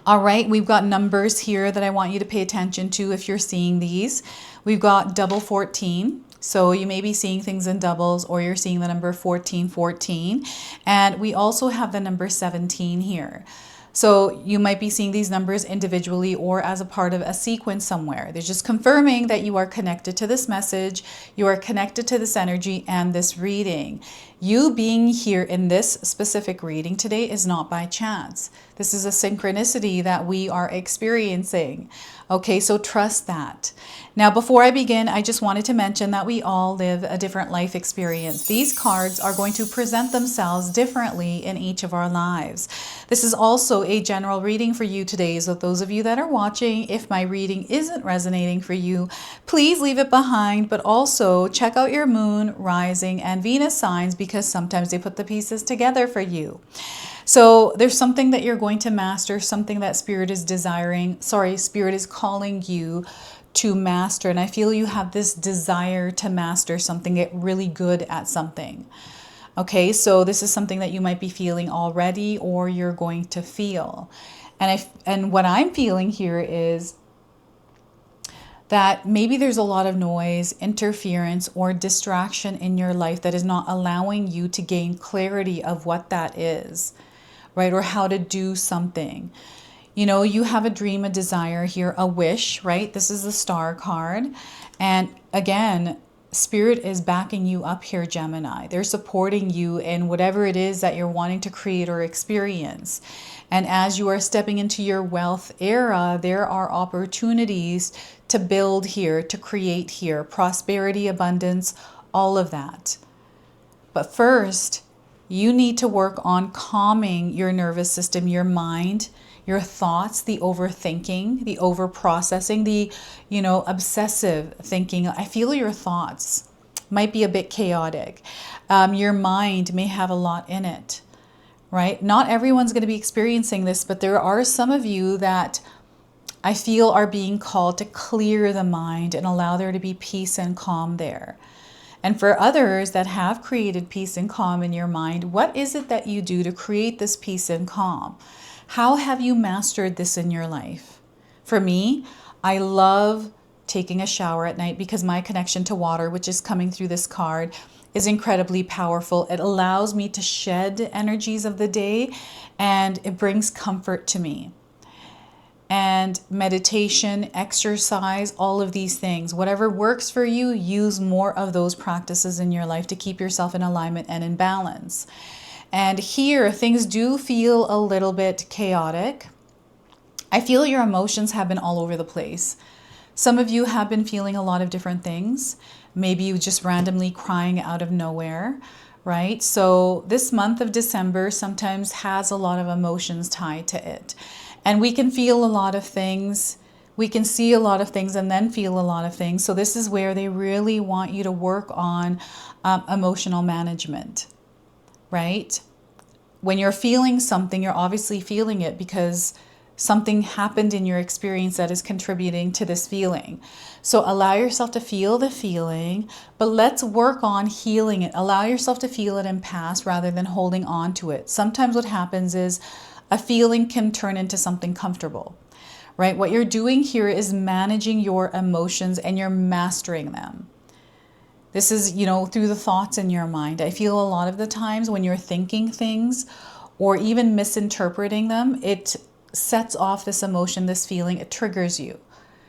S1: All right, we've got numbers here that I want you to pay attention to if you're seeing these. We've got double 14. So you may be seeing things in doubles, or you're seeing the number 1414. And we also have the number 17 here. So you might be seeing these numbers individually or as a part of a sequence somewhere. They're just confirming that you are connected to this message, you are connected to this energy and this reading. You being here in this specific reading today is not by chance. This is a synchronicity that we are experiencing. Okay, so trust that. Now, before I begin, I just wanted to mention that we all live a different life experience. These cards are going to present themselves differently in each of our lives. This is also a general reading for you today. So those of you that are watching, if my reading isn't resonating for you, please leave it behind, but also check out your moon, rising, and Venus signs, because sometimes they put the pieces together for you. So there's something that you're going to master, something that Spirit is calling you to master. And I feel you have this desire to master something, get really good at something. Okay, so this is something that you might be feeling already or you're going to feel. And what I'm feeling here is that maybe there's a lot of noise, interference, or distraction in your life that is not allowing you to gain clarity of what that is, right? Or how to do something. You know, you have a dream, a desire here, a wish, right? This is the Star card. And again, Spirit is backing you up here, Gemini. They're supporting you in whatever it is that you're wanting to create or experience. And as you are stepping into your wealth era, there are opportunities to build here, to create here, prosperity, abundance, all of that. But first, you need to work on calming your nervous system, your mind, your thoughts, the overthinking, the overprocessing, the, obsessive thinking. I feel your thoughts might be a bit chaotic. Your mind may have a lot in it, right? Not everyone's going to be experiencing this, but there are some of you that I feel are being called to clear the mind and allow there to be peace and calm there. And for others that have created peace and calm in your mind, what is it that you do to create this peace and calm? How have you mastered this in your life? For me, I love taking a shower at night because my connection to water, which is coming through this card, is incredibly powerful. It allows me to shed energies of the day and it brings comfort to me. And meditation, exercise, all of these things, whatever works for you, use more of those practices in your life to keep yourself in alignment and in balance. And here, things do feel a little bit chaotic. I feel your emotions have been all over the place. Some of you have been feeling a lot of different things. Maybe you just randomly crying out of nowhere, right? So this month of December sometimes has a lot of emotions tied to it. And we can feel a lot of things. We can see a lot of things and then feel a lot of things. So this is where they really want you to work on emotional management, right? When you're feeling something, you're obviously feeling it because something happened in your experience that is contributing to this feeling. So allow yourself to feel the feeling, but let's work on healing it. Allow yourself to feel it and pass rather than holding on to it. Sometimes what happens is a feeling can turn into something comfortable, right? What you're doing here is managing your emotions and you're mastering them. This is, through the thoughts in your mind. I feel a lot of the times when you're thinking things or even misinterpreting them, it sets off this emotion, this feeling, it triggers you.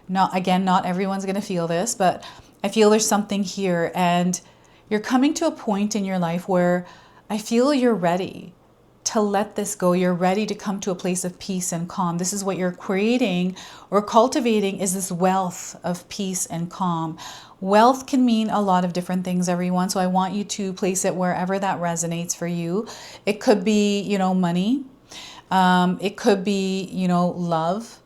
S1: Not everyone's going to feel this, but I feel there's something here and you're coming to a point in your life where I feel you're ready to let this go. You're ready to come to a place of peace and calm. This is what you're creating or cultivating, is this wealth of peace and calm. Wealth can mean a lot of different things, everyone. So I want you to place it wherever that resonates for you. It could be, money. It could be, love,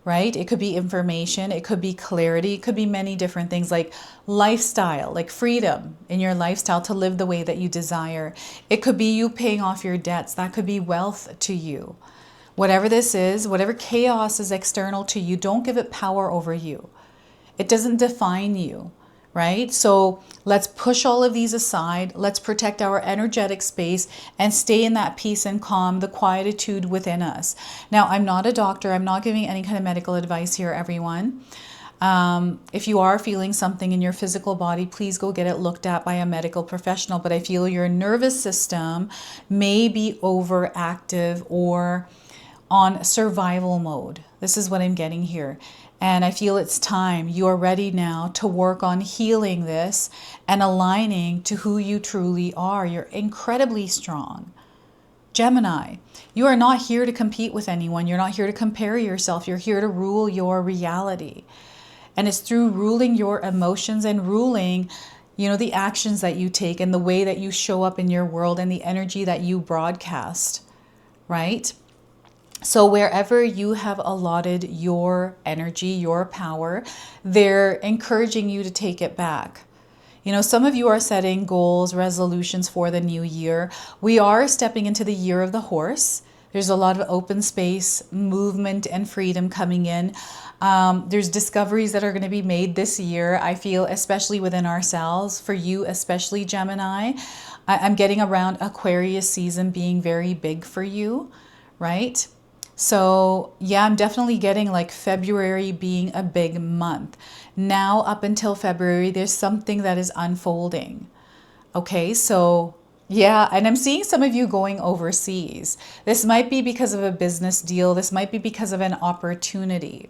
S1: right? It could be information. It could be clarity. It could be many different things like lifestyle, like freedom in your lifestyle to live the way that you desire. It could be you paying off your debts. That could be wealth to you. Whatever this is, whatever chaos is external to you, don't give it power over you. It doesn't define you, right? So let's push all of these aside. Let's protect our energetic space and stay in that peace and calm, the quietude within us. Now, I'm not a doctor. I'm not giving any kind of medical advice here, everyone. If you are feeling something in your physical body, please go get it looked at by a medical professional. But I feel your nervous system may be overactive or on survival mode. This is what I'm getting here. And I feel it's time. You are ready now to work on healing this and aligning to who you truly are. You're incredibly strong. Gemini, you are not here to compete with anyone. You're not here to compare yourself. You're here to rule your reality. And it's through ruling your emotions and ruling, the actions that you take and the way that you show up in your world and the energy that you broadcast, right? So wherever you have allotted your energy, your power, they're encouraging you to take it back. Some of you are setting goals, resolutions for the new year. We are stepping into the year of the horse. There's a lot of open space, movement, and freedom coming in. There's discoveries that are going to be made this year, I feel, especially within ourselves. For you, especially Gemini, I'm getting around Aquarius season being very big for you, right? So yeah, I'm definitely getting like February being a big month. Now up until February, there's something that is unfolding. Okay, so yeah, and I'm seeing some of you going overseas. This might be because of a business deal. This might be because of an opportunity,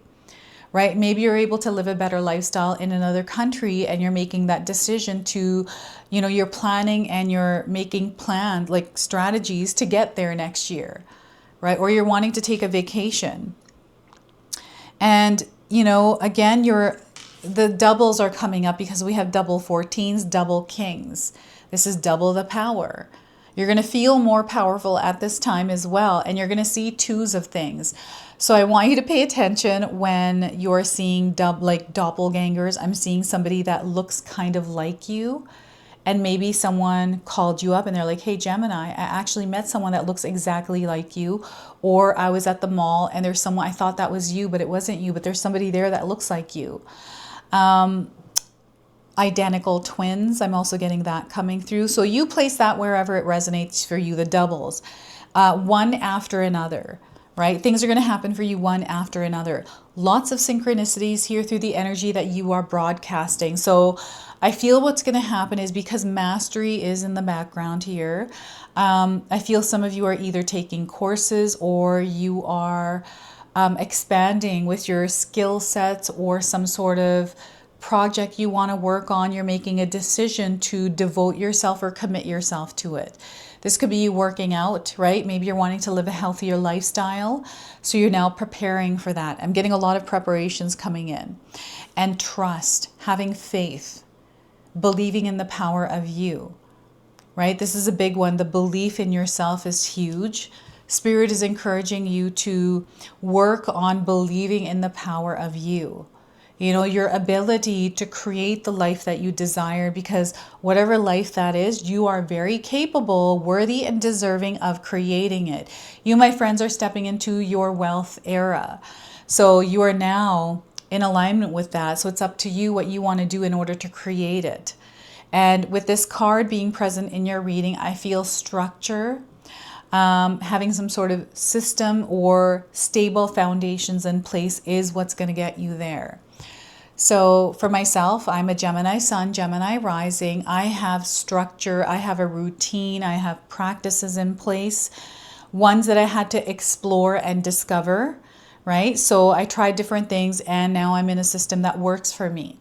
S1: right? Maybe you're able to live a better lifestyle in another country and you're making that decision to, you're planning and you're making plans, like strategies to get there next year, right? Or you're wanting to take a vacation. And, again, the doubles are coming up because we have double 14s, double kings. This is double the power. You're going to feel more powerful at this time as well. And you're going to see twos of things. So I want you to pay attention when you're seeing like doppelgangers. I'm seeing somebody that looks kind of like you. And maybe someone called you up and they're like, hey, Gemini, I actually met someone that looks exactly like you. Or I was at the mall and there's someone, I thought that was you, but it wasn't you. But there's somebody there that looks like you. Identical twins, I'm also getting that coming through. So you place that wherever it resonates for you, the doubles. One after another, right? Things are going to happen for you one after another. Lots of synchronicities here through the energy that you are broadcasting. So I feel what's going to happen is because mastery is in the background here. I feel some of you are either taking courses or you are expanding with your skill sets or some sort of project you want to work on. You're making a decision to devote yourself or commit yourself to it. This could be you working out, right? Maybe you're wanting to live a healthier lifestyle. So you're now preparing for that. I'm getting a lot of preparations coming in. And trust, having faith, believing in the power of you, right? This is a big one. The belief in yourself is huge. Spirit is encouraging you to work on believing in the power of you. Your ability to create the life that you desire, because whatever life that is, you are very capable, worthy, and deserving of creating it. You, my friends, are stepping into your wealth era. So you are now in alignment with that. So it's up to you what you want to do in order to create it. And with this card being present in your reading, I feel structure, having some sort of system or stable foundations in place is what's going to get you there. So for myself, I'm a Gemini sun, Gemini rising. I have structure, I have a routine, I have practices in place, ones that I had to explore and discover, right? So I tried different things and now I'm in a system that works for me.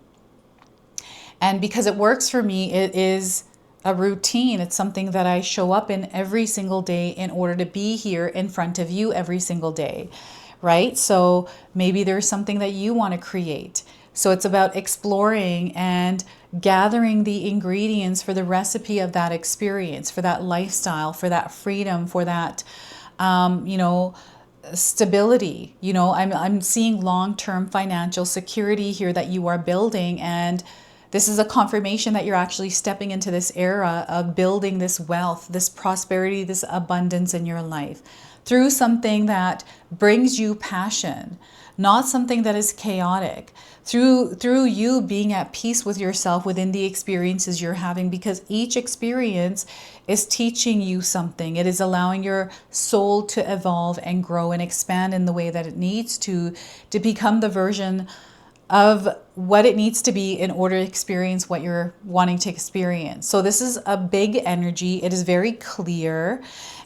S1: And because it works for me, it is a routine. It's something that I show up in every single day in order to be here in front of you every single day, right? So maybe there's something that you want to create. So it's about exploring and gathering the ingredients for the recipe of that experience, for that lifestyle, for that freedom, for that, stability. I'm seeing long-term financial security here that you are building. And this is a confirmation that you're actually stepping into this era of building this wealth, this prosperity, this abundance in your life through something that brings you passion, not something that is chaotic, through you being at peace with yourself within the experiences you're having, because each experience is teaching you something. It is allowing your soul to evolve and grow and expand in the way that it needs to become the version of what it needs to be in order to experience what you're wanting to experience. So this is a big energy. It is very clear.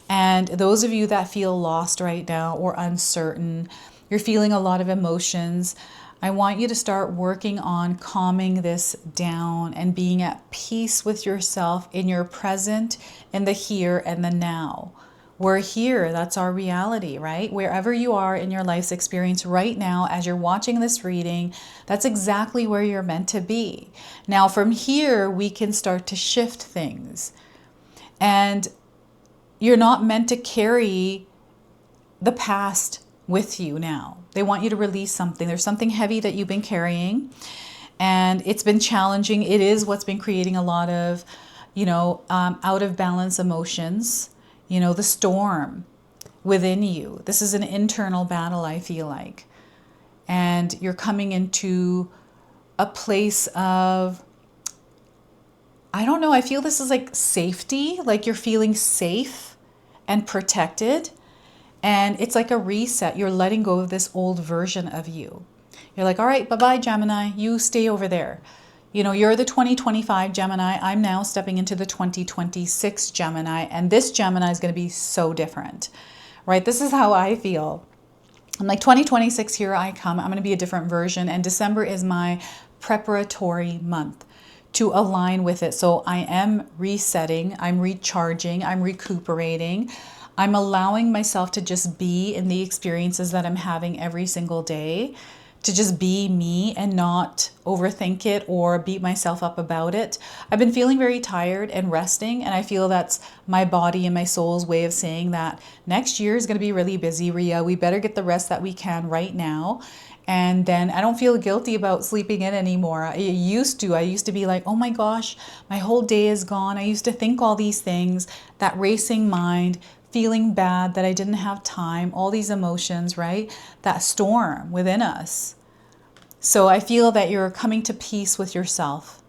S1: And those of you that feel lost right now or uncertain, you're feeling a lot of emotions, I want you to start working on calming this down and being at peace with yourself in your present, in the here and the now. We're here. That's our reality, right? Wherever you are in your life's experience right now, as you're watching this reading, that's exactly where you're meant to be. Now, from here, we can start to shift things. And you're not meant to carry the past with you now. They want you to release something. There's something heavy that you've been carrying and it's been challenging. It is what's been creating a lot of, out of balance emotions, the storm within you. This is an internal battle, I feel like. and you're coming into a place of, I don't know, I feel this is like safety, like you're feeling safe and protected. And it's like a reset. You're letting go of this old version of you. You're like, all right, bye-bye, Gemini. You stay over there. You know, you're the 2025 Gemini. I'm now stepping into the 2026 Gemini. And this Gemini is going to be so different, right? This is how I feel. I'm like, 2026, here I come. I'm going to be a different version. And December is my preparatory month to align with it. So I am resetting, I'm recharging, I'm recuperating. I'm allowing myself to just be in the experiences that I'm having every single day, to just be me and not overthink it or beat myself up about it. I've been feeling very tired and resting, and I feel that's my body and my soul's way of saying that next year is going to be really busy, Rhea. We better get the rest that we can right now. And then I don't feel guilty about sleeping in anymore. I used to be like, oh my gosh, my whole day is gone. I used to think all these things, that racing mind, feeling bad that I didn't have time, all these emotions, right? That storm within us. So I feel that you're coming to peace with yourself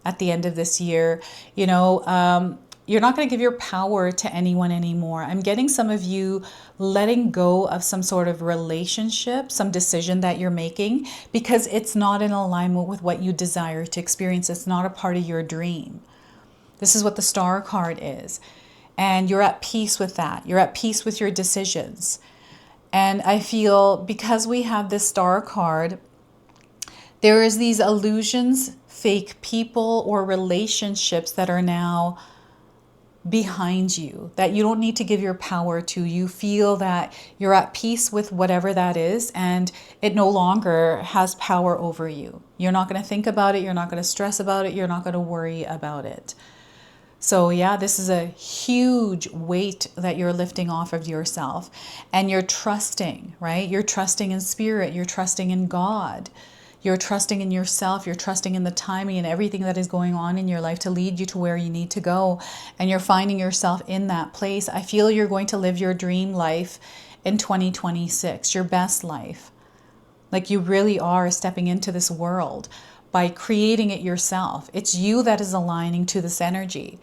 S1: at the end of this year. You know, you're not going to give your power to anyone anymore. I'm getting some of you letting go of some sort of relationship, some decision that you're making, because it's not in alignment with what you desire to experience. It's not a part of your dream. This is what the Star card is. And you're at peace with that. You're at peace with your decisions. And I feel because we have this Star card, there is these illusions, fake people or relationships that are now behind you, that you don't need to give your power to. You feel that you're at peace with whatever that is, and it no longer has power over you. You're not going to think about it. You're not going to stress about it. You're not going to worry about it. So yeah, this is a huge weight that you're lifting off of yourself, and you're trusting, right? You're trusting in spirit. You're trusting in God. You're trusting in yourself. You're trusting in the timing and everything that is going on in your life to lead you to where you need to go. And you're finding yourself in that place. I feel you're going to live your dream life in 2026, your best life. Like you really are stepping into this world by creating it yourself. It's you that is aligning to this energy.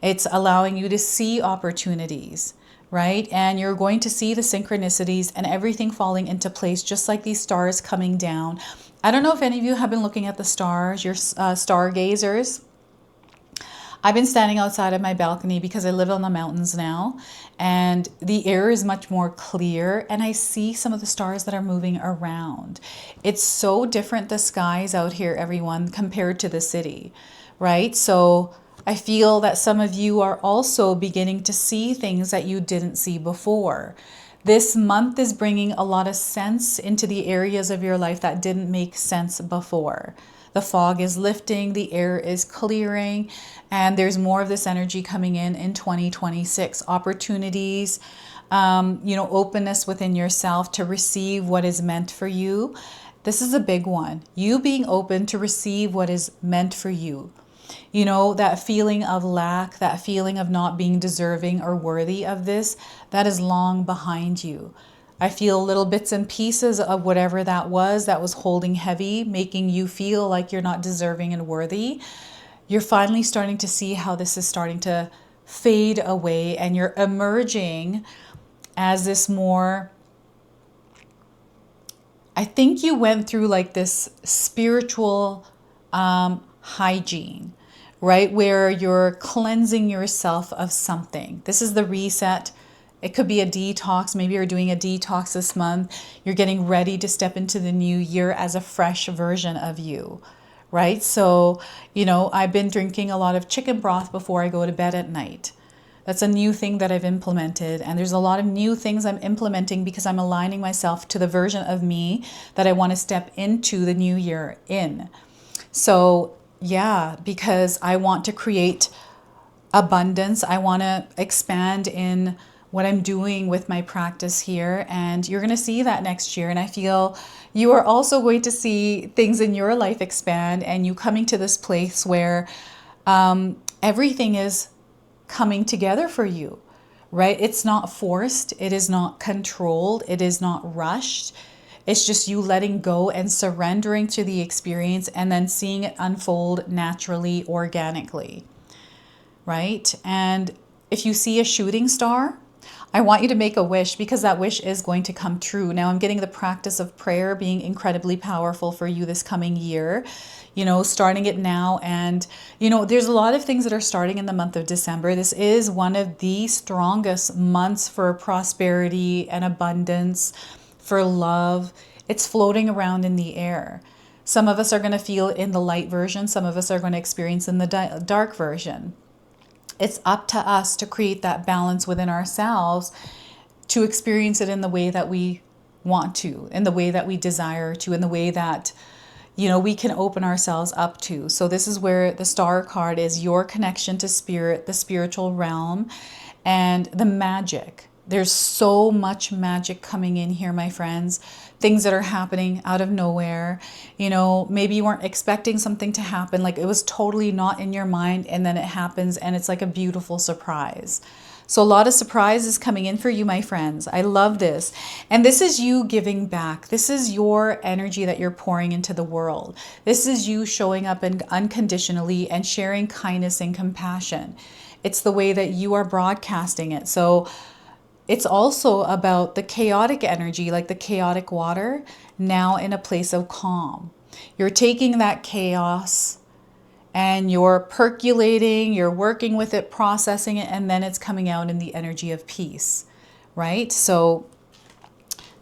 S1: It's allowing you to see opportunities, right? And you're going to see the synchronicities and everything falling into place, just like these stars coming down. I don't know if any of you have been looking at the stars, you're stargazers. I've been standing outside of my balcony because I live on the mountains now, and the air is much more clear, and I see some of the stars that are moving around. It's so different, the skies out here, everyone, compared to the city, right? So I feel that some of you are also beginning to see things that you didn't see before. This month is bringing a lot of sense into the areas of your life that didn't make sense before. The fog is lifting, the air is clearing, and there's more of this energy coming in 2026. Opportunities, openness within yourself to receive what is meant for you. This is a big one. You being open to receive what is meant for you. You know, that feeling of lack, that feeling of not being deserving or worthy of this, that is long behind you. I feel little bits and pieces of whatever that was holding heavy, making you feel like you're not deserving and worthy. You're finally starting to see how this is starting to fade away, and you're emerging as this more, I think you went through like this spiritual hygiene, right? Where you're cleansing yourself of something. This is the reset. It could be a detox. Maybe you're doing a detox this month. You're getting ready to step into the new year as a fresh version of you, right? So, I've been drinking a lot of chicken broth before I go to bed at night. That's a new thing that I've implemented. And there's a lot of new things I'm implementing because I'm aligning myself to the version of me that I want to step into the new year in. So yeah, because I want to create abundance. I want to expand in what I'm doing with my practice here. And you're going to see that next year. And I feel you are also going to see things in your life expand, and you coming to this place where everything is coming together for you, right? It's not forced. It is not controlled. It is not rushed. It's just you letting go and surrendering to the experience and then seeing it unfold naturally, organically, right? And if you see a shooting star, I want you to make a wish, because that wish is going to come true. Now I'm getting the practice of prayer being incredibly powerful for you this coming year, you know, starting it now. And, you know, there's a lot of things that are starting in the month of December. This is one of the strongest months for prosperity and abundance, for love. It's floating around in the air. Some of us are going to feel in the light version. Some of us are going to experience in the dark version. It's up to us to create that balance within ourselves, to experience it in the way that we want to, in the way that we desire to, in the way that, you know, we can open ourselves up to. So this is where the star card is your connection to spirit, the spiritual realm, and the magic. There's so much magic coming in here, my friends. Things that are happening out of nowhere. You know, maybe you weren't expecting something to happen. Like it was totally not in your mind, and then it happens and it's like a beautiful surprise. So a lot of surprises coming in for you, my friends. I love this. And this is you giving back. This is your energy that you're pouring into the world. This is you showing up unconditionally and sharing kindness and compassion. It's the way that you are broadcasting it. So it's also about the chaotic energy, like the chaotic water, now in a place of calm. You're taking that chaos and you're percolating, you're working with it, processing it, and then it's coming out in the energy of peace, right? So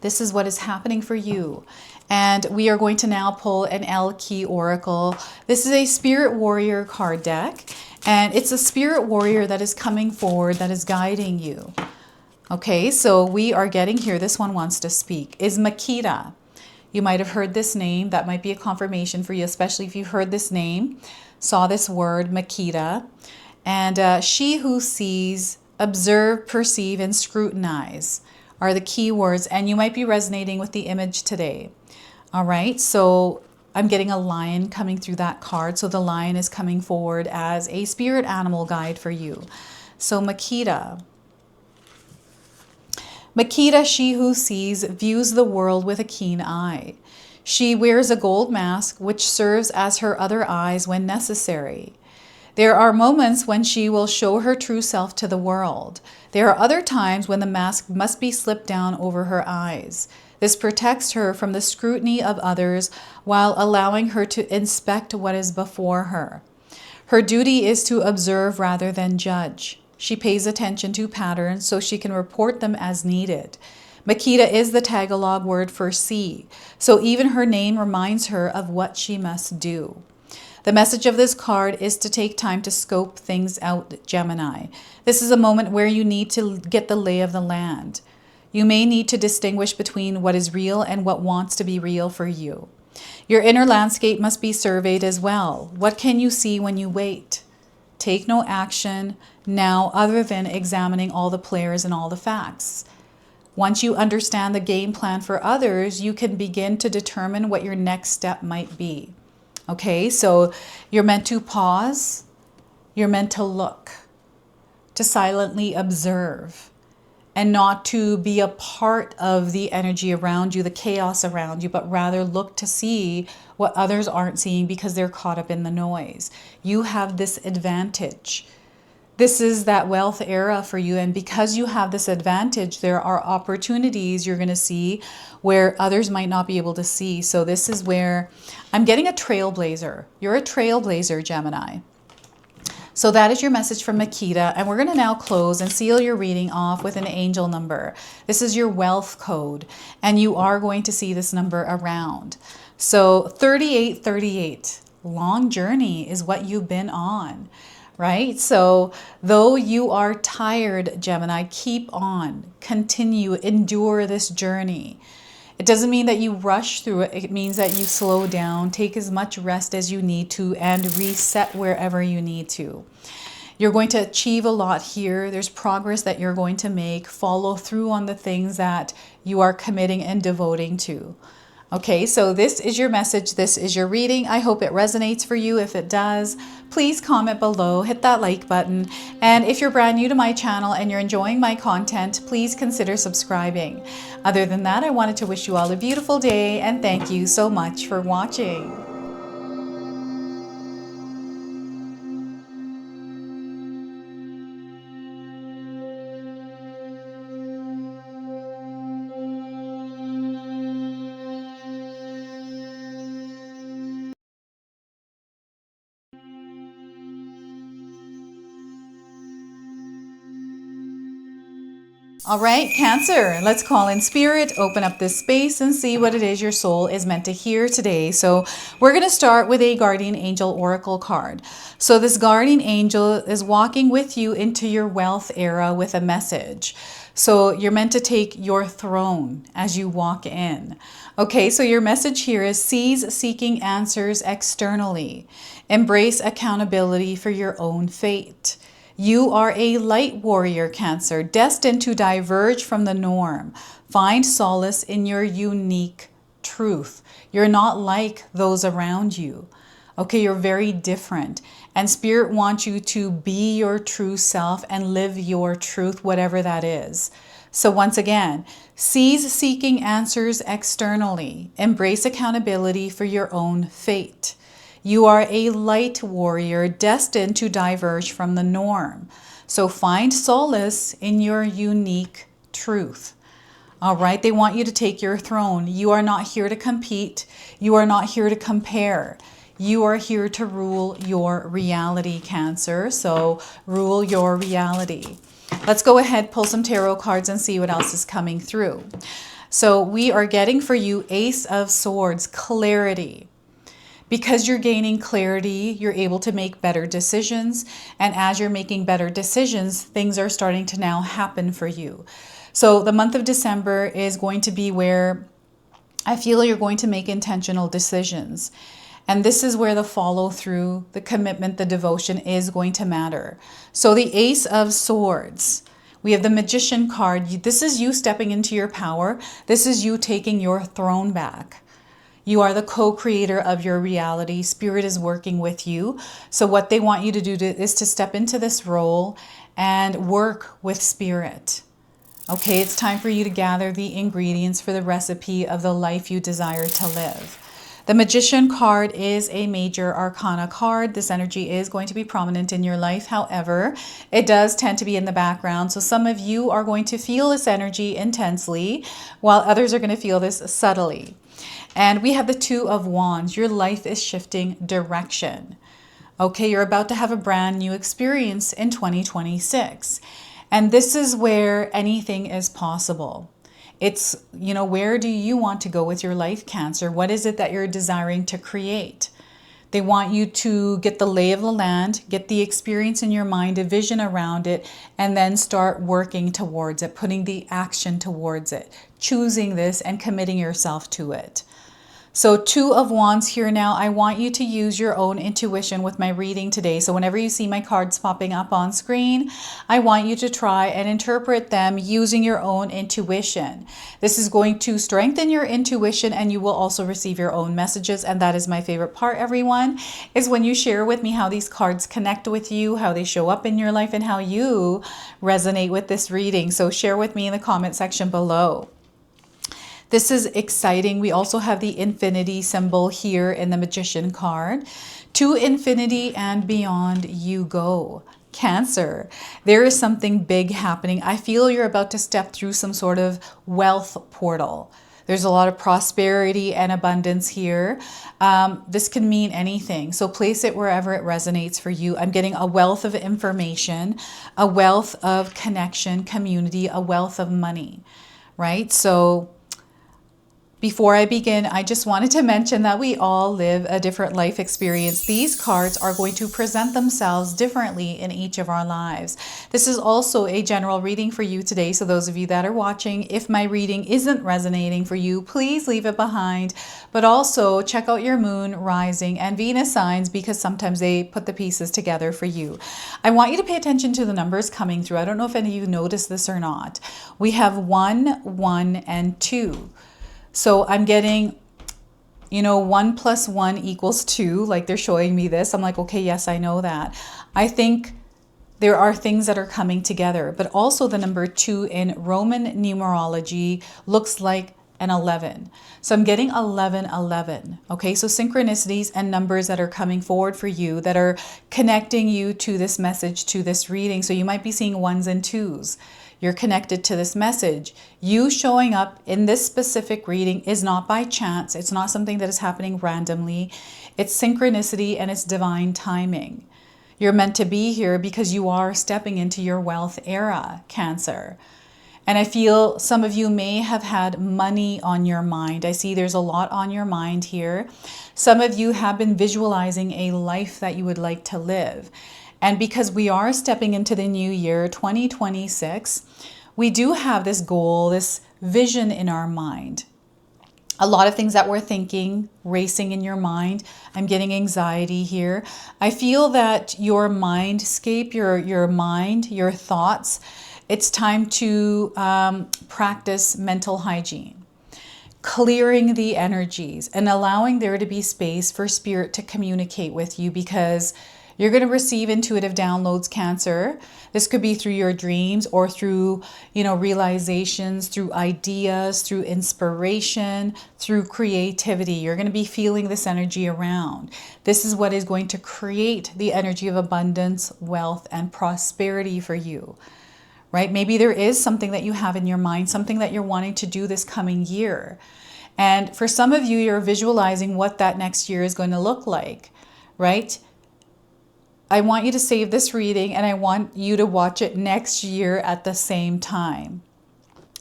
S1: this is what is happening for you. And we are going to now pull an 𝐓�/𝐾𝐒 Oracle. This is a Spirit Warrior card deck, and it's a Spirit Warrior that is coming forward, that is guiding you. Okay, so we are getting here, this one wants to speak, is Makita. You might have heard this name. That might be a confirmation for you, especially if you heard this name, saw this word, Makita. And she who sees, observe, perceive, and scrutinize are the key words. And you might be resonating with the image today. All right, so I'm getting a lion coming through that card. So the lion is coming forward as a spirit animal guide for you. So Makita. Makita, she who sees, views the world with a keen eye. She wears a gold mask, which serves as her other eyes when necessary. There are moments when she will show her true self to the world. There are other times when the mask must be slipped down over her eyes. This protects her from the scrutiny of others while allowing her to inspect what is before her. Her duty is to observe rather than judge. She pays attention to patterns so she can report them as needed. Makita is the Tagalog word for see, so even her name reminds her of what she must do. The message of this card is to take time to scope things out, Gemini. This is a moment where you need to get the lay of the land. You may need to distinguish between what is real and what wants to be real for you. Your inner landscape must be surveyed as well. What can you see when you wait? Take no action now other than examining all the players and all the facts. Once you understand the game plan for others, you can begin to determine what your next step might be. Okay, so you're meant to pause, you're meant to look, to silently observe, and not to be a part of the energy around you, the chaos around you, but rather look to see what others aren't seeing because they're caught up in the noise. You have this advantage. This is that wealth era for you. And because you have this advantage, there are opportunities you're going to see where others might not be able to see. So this is where I'm getting a trailblazer. You're a trailblazer, Gemini. So that is your message from Makita. And we're going to now close and seal your reading off with an angel number. This is your wealth code. And you are going to see this number around. So 3838, long journey is what you've been on. Right? So though you are tired, Gemini, keep on, continue, endure this journey. It doesn't mean that you rush through it. It means that you slow down, take as much rest as you need to, and reset wherever you need to. You're going to achieve a lot here. There's progress that you're going to make. Follow through on the things that you are committing and devoting to. Okay, so this is your message. This is your reading. I hope it resonates for you. If it does, please comment below, hit that like button. And if you're brand new to my channel and you're enjoying my content, please consider subscribing. Other than that, I wanted to wish you all a beautiful day and thank you so much for watching. All right, Cancer, let's call in spirit, open up this space and see what it is your soul is meant to hear today. So we're going to start with a guardian angel oracle card. So this guardian angel is walking with you into your wealth era with a message. So you're meant to take your throne as you walk in. Okay, so your message here is cease seeking answers externally. Embrace accountability for your own fate. You are a light warrior, Cancer, destined to diverge from the norm. Find solace in your unique truth. You're not like those around you. Okay, you're very different. And Spirit wants you to be your true self and live your truth, whatever that is. So once again, cease seeking answers externally. Embrace accountability for your own fate. You are a light warrior destined to diverge from the norm. So find solace in your unique truth. All right, they want you to take your throne. You are not here to compete. You are not here to compare. You are here to rule your reality, Cancer. So rule your reality. Let's go ahead, pull some tarot cards and see what else is coming through. So we are getting for you Ace of Swords, clarity. Because you're gaining clarity, you're able to make better decisions. And as you're making better decisions, things are starting to now happen for you. So the month of December is going to be where I feel you're going to make intentional decisions. And this is where the follow through, the commitment, the devotion is going to matter. So the Ace of Swords, we have the Magician card. This is you stepping into your power. This is you taking your throne back. You are the co-creator of your reality. Spirit is working with you. So what they want you to do is to step into this role and work with Spirit. Okay, it's time for you to gather the ingredients for the recipe of the life you desire to live. The Magician card is a major arcana card. This energy is going to be prominent in your life. However, it does tend to be in the background. So some of you are going to feel this energy intensely, while others are going to feel this subtly. And we have the Two of Wands. Your life is shifting direction. Okay, you're about to have a brand new experience in 2026. And this is where anything is possible. It's, where do you want to go with your life, Cancer? What is it that you're desiring to create? They want you to get the lay of the land, get the experience in your mind, a vision around it, and then start working towards it, putting the action towards it, choosing this and committing yourself to it. So Two of Wands here now. I want you to use your own intuition with my reading today. So whenever you see my cards popping up on screen, I want you to try and interpret them using your own intuition. This is going to strengthen your intuition and you will also receive your own messages. And that is my favorite part, everyone, is when you share with me how these cards connect with you, how they show up in your life, and how you resonate with this reading. So share with me in the comment section below. This is exciting. We also have the infinity symbol here in the Magician card. To infinity and beyond you go. Cancer, there is something big happening. I feel you're about to step through some sort of wealth portal. There's a lot of prosperity and abundance here. This can mean anything. So place it wherever it resonates for you. I'm getting a wealth of information, a wealth of connection, community, a wealth of money, right? So before I begin, I just wanted to mention that we all live a different life experience. These cards are going to present themselves differently in each of our lives. This is also a general reading for you today. So those of you that are watching, if my reading isn't resonating for you, please leave it behind. But also check out your moon, rising, and Venus signs because sometimes they put the pieces together for you. I want you to pay attention to the numbers coming through. I don't know if any of you noticed this or not. We have 1, 1, and 2. So I'm getting You know, 1 + 1 = 2, like they're showing me this. I'm like, okay, yes, I know that. I think there are things that are coming together, but also the number 2 in Roman numerology looks like an 11. So I'm getting 11, 11. Okay, so synchronicities and numbers that are coming forward for you that are connecting you to this message, to this reading. So you might be seeing 1s and 2s. You're connected to this message. You showing up in this specific reading is not by chance. It's not something that is happening randomly. It's synchronicity and it's divine timing. You're meant to be here because you are stepping into your wealth era, Cancer. And I feel some of you may have had money on your mind. I see there's a lot on your mind here. Some of you have been visualizing a life that you would like to live. And because we are stepping into the new year, 2026, we do have this goal, this vision in our mind. A lot of things that we're thinking, racing in your mind. I'm getting anxiety here. I feel that your mindscape, your mind, your thoughts, it's time to practice mental hygiene, clearing the energies and allowing there to be space for spirit to communicate with you, because you're going to receive intuitive downloads, Cancer. This could be through your dreams or through, realizations, through ideas, through inspiration, through creativity. You're going to be feeling this energy around. This is what is going to create the energy of abundance, wealth, and prosperity for you, right? Maybe there is something that you have in your mind, something that you're wanting to do this coming year. And for some of you, you're visualizing what that next year is going to look like, right? I want you to save this reading and I want you to watch it next year at the same time,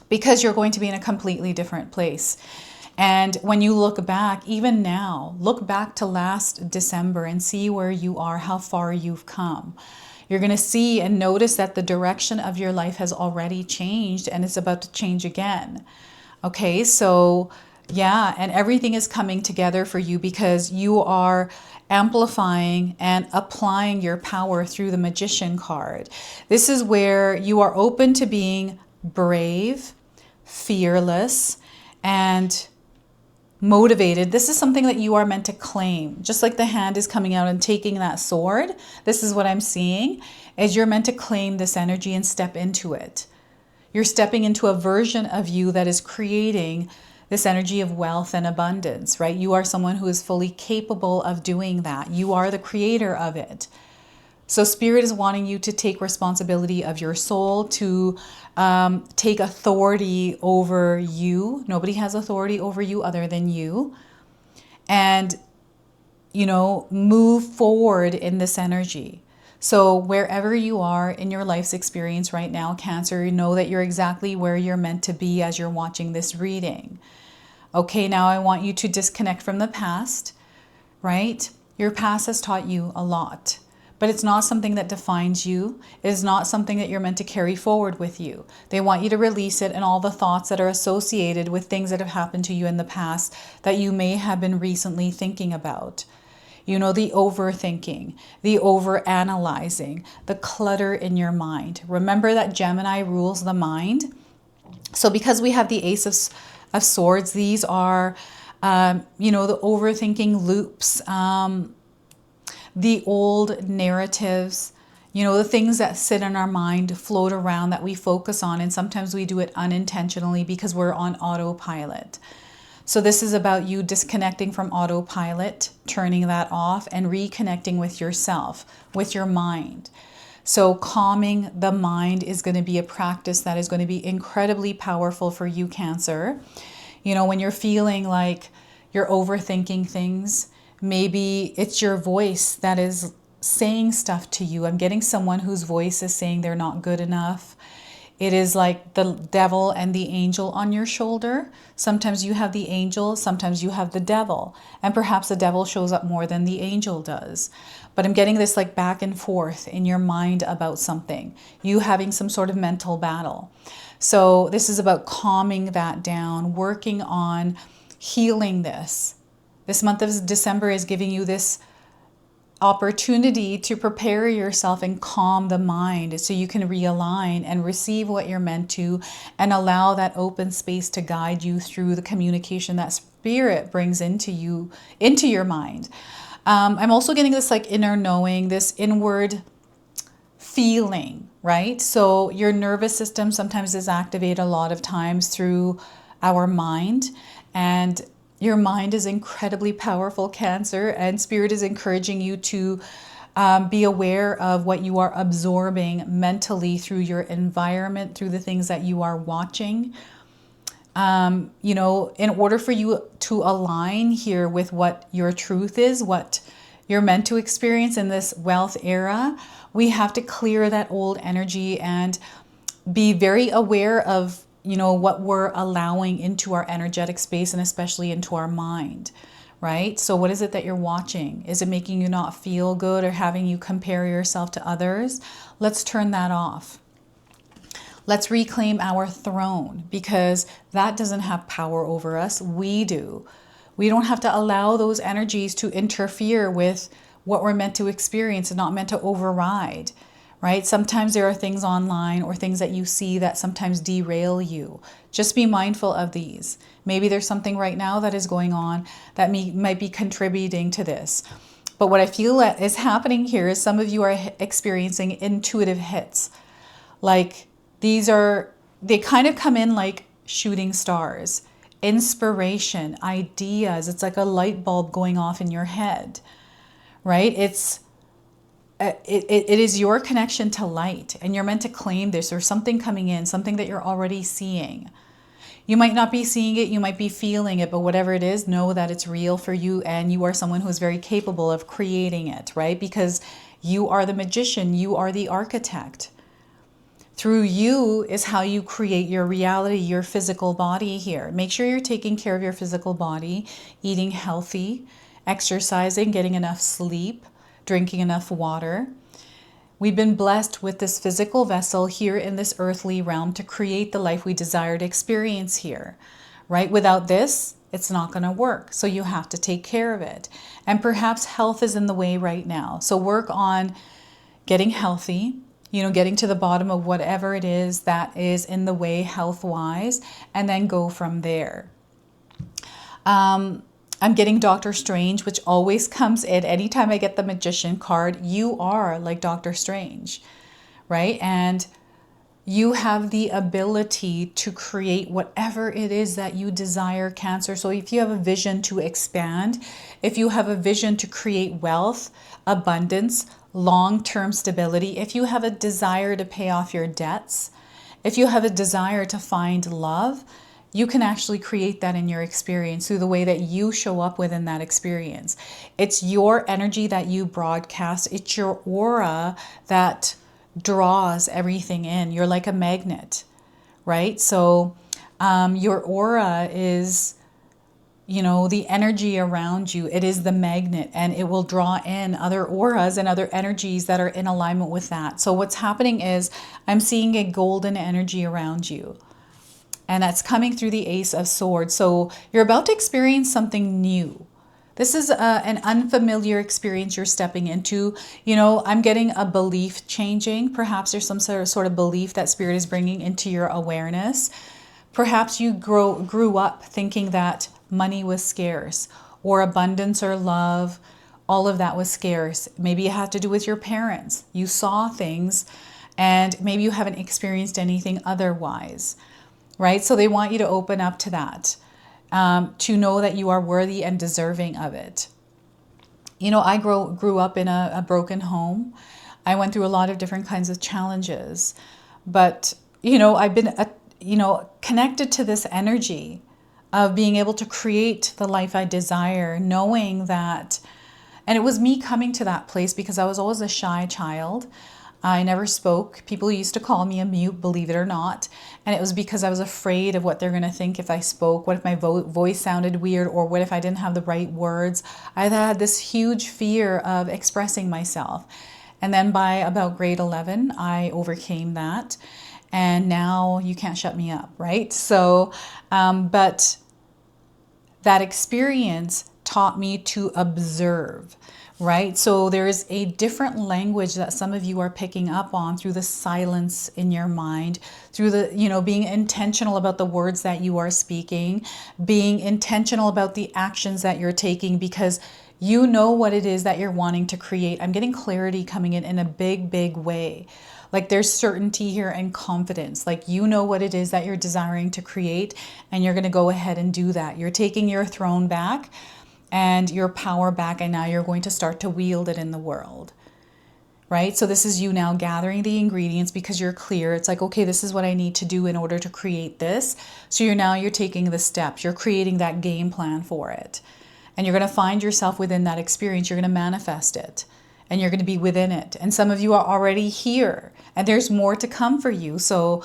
S1: because you're going to be in a completely different place. And when you look back, even now, look back to last December and see where you are, how far you've come. You're going to see and notice that the direction of your life has already changed and it's about to change again. Okay, so yeah, and everything is coming together for you because you are amplifying and applying your power through the Magician card. This is where you are open to being brave, fearless, and motivated. This is something that you are meant to claim. Just like the hand is coming out and taking that sword, this is what I'm seeing, is you're meant to claim this energy and step into it. You're stepping into a version of you that is creating this energy of wealth and abundance, right? You are someone who is fully capable of doing that. You are the creator of it. So Spirit is wanting you to take responsibility of your soul, to take authority over you. Nobody has authority over you other than you. And, move forward in this energy. So wherever you are in your life's experience right now, Cancer, know that you're exactly where you're meant to be as you're watching this reading. Okay, now I want you to disconnect from the past, right? Your past has taught you a lot, but it's not something that defines you. It is not something that you're meant to carry forward with you. They want you to release it and all the thoughts that are associated with things that have happened to you in the past that you may have been recently thinking about. The overthinking, the overanalyzing, the clutter in your mind. Remember that Gemini rules the mind. So because we have the Ace of Swords, these are, the overthinking loops, the old narratives, the things that sit in our mind, float around, that we focus on. And sometimes we do it unintentionally because we're on autopilot. So this is about you disconnecting from autopilot, turning that off, and reconnecting with yourself, with your mind. So calming the mind is going to be a practice that is going to be incredibly powerful for you, Cancer. When you're feeling like you're overthinking things, maybe it's your voice that is saying stuff to you. I'm getting someone whose voice is saying they're not good enough. It is like the devil and the angel on your shoulder. Sometimes you have the angel, sometimes you have the devil. And perhaps the devil shows up more than the angel does. But I'm getting this like back and forth in your mind about something. You having some sort of mental battle. So this is about calming that down, working on healing this. This month of December is giving you this opportunity to prepare yourself and calm the mind so you can realign and receive what you're meant to, and allow that open space to guide you through the communication that Spirit brings into you, into your mind. I'm also getting this like inner knowing, this inward feeling, right? So your nervous system sometimes is activated a lot of times through our mind, and your mind is incredibly powerful, Cancer, and Spirit is encouraging you to be aware of what you are absorbing mentally through your environment, through the things that you are watching. You know, in order for you to align here with what your truth is, what you're meant to experience in this wealth era, we have to clear that old energy and be very aware of, you know, what we're allowing into our energetic space and especially into our mind, right? So what is it that you're watching? Is it making you not feel good or having you compare yourself to others? Let's turn that off. Let's reclaim our throne, because that doesn't have power over us. We do. We don't have to allow those energies to interfere with what we're meant to experience and not meant to override, right? Sometimes there are things online or things that you see that sometimes derail you. Just be mindful of these. Maybe there's something right now that is going on that might be contributing to this. But what I feel is happening here is some of you are experiencing intuitive hits. Like, they kind of come in like shooting stars, inspiration, ideas. It's like a light bulb going off in your head, right? It is your connection to light, and you're meant to claim this, or something coming in, something that you're already seeing. You might not be seeing it, you might be feeling it, but whatever it is, know that it's real for you, and you are someone who is very capable of creating it, right? Because you are the magician, you are the architect. Through you is how you create your reality, your physical body here. Make sure you're taking care of your physical body, eating healthy, exercising, getting enough sleep, drinking enough water. We've been blessed with this physical vessel here in this earthly realm to create the life we desire to experience here, right? Without this, it's not going to work. So you have to take care of it. And perhaps health is in the way right now. So work on getting healthy, you know, getting to the bottom of whatever it is that is in the way health-wise, and then go from there. I'm getting Doctor Strange, which always comes in anytime I get the Magician card. You are like Doctor Strange, right? And you have the ability to create whatever it is that you desire, Cancer. So if you have a vision to expand, if you have a vision to create wealth, abundance, long-term stability, if you have a desire to pay off your debts, if you have a desire to find love, you can actually create that in your experience through the way that you show up within that experience. It's your energy that you broadcast. It's your aura that draws everything in. You're like a magnet, right? So your aura is, you know, the energy around you. It is the magnet, and it will draw in other auras and other energies that are in alignment with that. So what's happening is I'm seeing a golden energy around you, and that's coming through the Ace of Swords. So you're about to experience something new. This is an unfamiliar experience you're stepping into. You know, I'm getting a belief changing. Perhaps there's some sort of belief that Spirit is bringing into your awareness. Perhaps you grew up thinking that money was scarce, or abundance or love, all of that was scarce. Maybe it had to do with your parents. You saw things, and maybe you haven't experienced anything otherwise, right? So they want you to open up to that. To know that you are worthy and deserving of it. You know, I grew up in a broken home. I went through a lot of different kinds of challenges, but, you know, I've been, connected to this energy of being able to create the life I desire, knowing that, and it was me coming to that place because I was always a shy child. I never spoke. People used to call me a mute, believe it or not. And it was because I was afraid of what they're going to think if I spoke. What if my voice sounded weird? Or what if I didn't have the right words? I had this huge fear of expressing myself. And then by about grade 11, I overcame that. And now you can't shut me up, right? So, but that experience taught me to observe, right? So there's a different language that some of you are picking up on through the silence in your mind, through the, being intentional about the words that you are speaking, being intentional about the actions that you're taking, because you know what it is that you're wanting to create. I'm getting clarity coming in a big, big way. Like there's certainty here and confidence. Like you know what it is that you're desiring to create, and you're going to go ahead and do that. You're taking your throne back and your power back, and now you're going to start to wield it in the world, right? So this is you now gathering the ingredients because you're clear. It's like, okay, this is what I need to do in order to create this. So you're taking the steps. You're creating that game plan for it. And you're going to find yourself within that experience. You're going to manifest it, and you're going to be within it. And some of you are already here, and there's more to come for you. So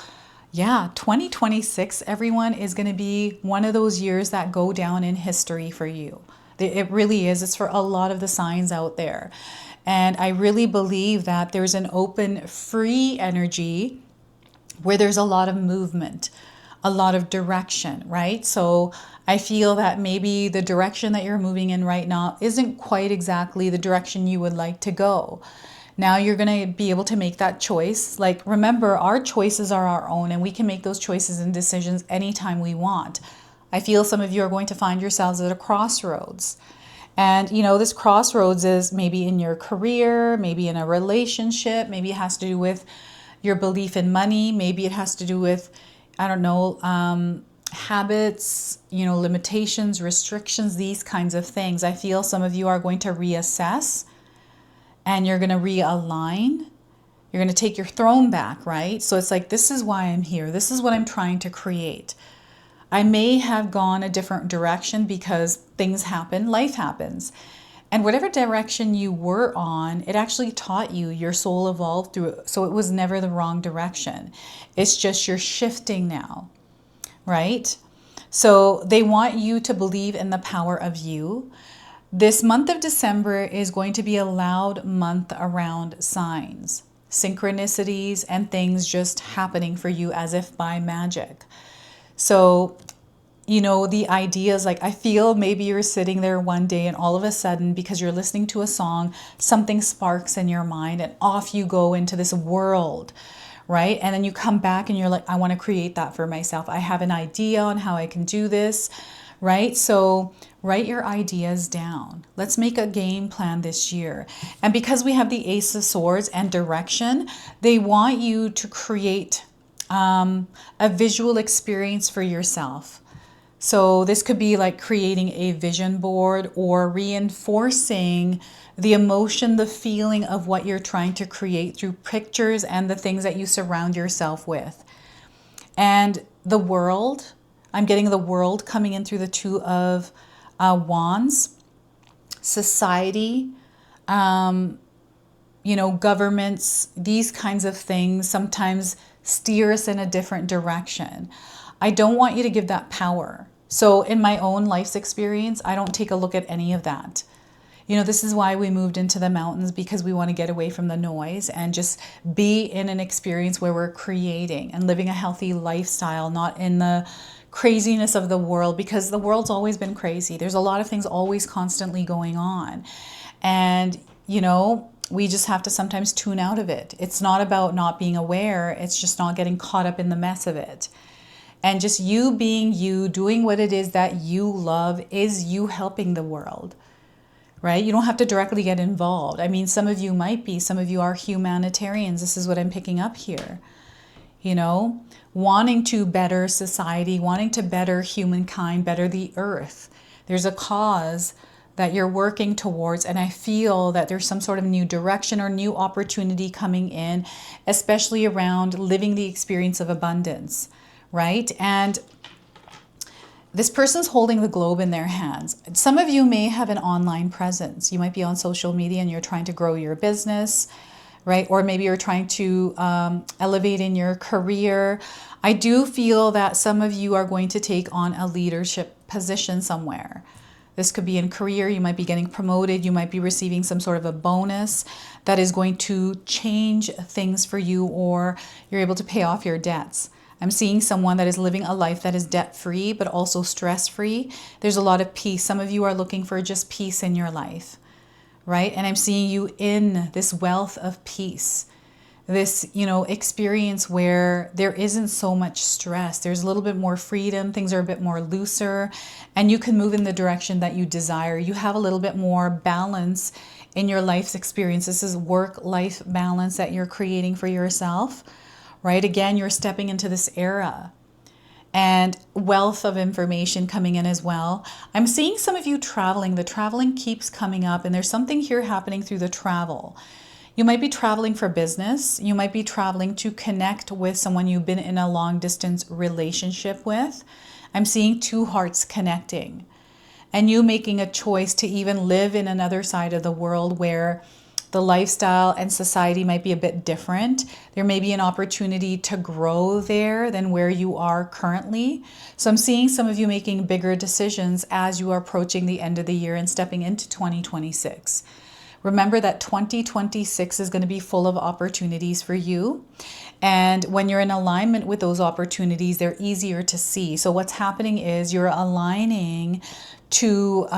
S1: yeah, 2026, everyone, is going to be one of those years that go down in history for you. It really is. It's for a lot of the signs out there. And I really believe that there's an open, free energy where there's a lot of movement, a lot of direction, right? So I feel that maybe the direction that you're moving in right now isn't quite exactly the direction you would like to go. Now you're going to be able to make that choice. Like, remember, our choices are our own, and we can make those choices and decisions anytime we want. I feel some of you are going to find yourselves at a crossroads. And, this crossroads is maybe in your career, maybe in a relationship, maybe it has to do with your belief in money, maybe it has to do with, I don't know, habits, limitations, restrictions, these kinds of things. I feel some of you are going to reassess, and you're going to realign. You're going to take your throne back, right? So it's like, this is why I'm here. This is what I'm trying to create. I may have gone a different direction because things happen, life happens. And whatever direction you were on, it actually taught you, your soul evolved through it. So it was never the wrong direction. It's just you're shifting now, right? So they want you to believe in the power of you. This month of December is going to be a loud month around signs, synchronicities, and things just happening for you as if by magic. So, the idea is like, I feel maybe you're sitting there one day and all of a sudden, because you're listening to a song, something sparks in your mind and off you go into this world, right? And then you come back and you're like, I want to create that for myself. I have an idea on how I can do this, right? So write your ideas down. Let's make a game plan this year. And because we have the Ace of Swords and direction, they want you to create a visual experience for yourself. So this could be like creating a vision board or reinforcing the emotion, the feeling of what you're trying to create through pictures and the things that you surround yourself with. And the world, I'm getting the world coming in through the Two of Wands, society, governments, these kinds of things sometimes steer us in a different direction. I don't want you to give that power. So in my own life's experience, I don't take a look at any of that. This is why we moved into the mountains, because we want to get away from the noise and just be in an experience where we're creating and living a healthy lifestyle, not in the craziness of the world, because the world's always been crazy. There's a lot of things always constantly going on. And, we just have to sometimes tune out of it. It's not about not being aware. It's just not getting caught up in the mess of it. And just you being you, doing what it is that you love, is you helping the world, right? You don't have to directly get involved. I mean, some of you might be, some of you are humanitarians. This is what I'm picking up here. Wanting to better society, wanting to better humankind, better the earth. There's a cause that you're working towards, and I feel that there's some sort of new direction or new opportunity coming in, especially around living the experience of abundance, right? And this person's holding the globe in their hands. Some of you may have an online presence. You might be on social media and you're trying to grow your business, right? Or maybe you're trying to elevate in your career. I do feel that some of you are going to take on a leadership position somewhere. This could be in career. You might be getting promoted. You might be receiving some sort of a bonus that is going to change things for you, or you're able to pay off your debts. I'm seeing someone that is living a life that is debt-free, but also stress-free. There's a lot of peace. Some of you are looking for just peace in your life, right? And I'm seeing you in this wealth of peace, this, you know, experience where there isn't so much stress. There's a little bit more freedom. Things are a bit more looser, and you can move in the direction that you desire. You have a little bit more balance in your life's experience. This is work-life balance that you're creating for yourself, right? Again, you're stepping into this era, and wealth of information coming in as well. I'm seeing some of you traveling. The traveling keeps coming up, and there's something here happening through the travel. You might be traveling for business. You might be traveling to connect with someone you've been in a long distance relationship with. I'm seeing two hearts connecting, and you making a choice to even live in another side of the world where the lifestyle and society might be a bit different. There may be an opportunity to grow there than where you are currently. So I'm seeing some of you making bigger decisions as you are approaching the end of the year and stepping into 2026. Remember that 2026 is going to be full of opportunities for you. And when you're in alignment with those opportunities, they're easier to see. So what's happening is you're aligning to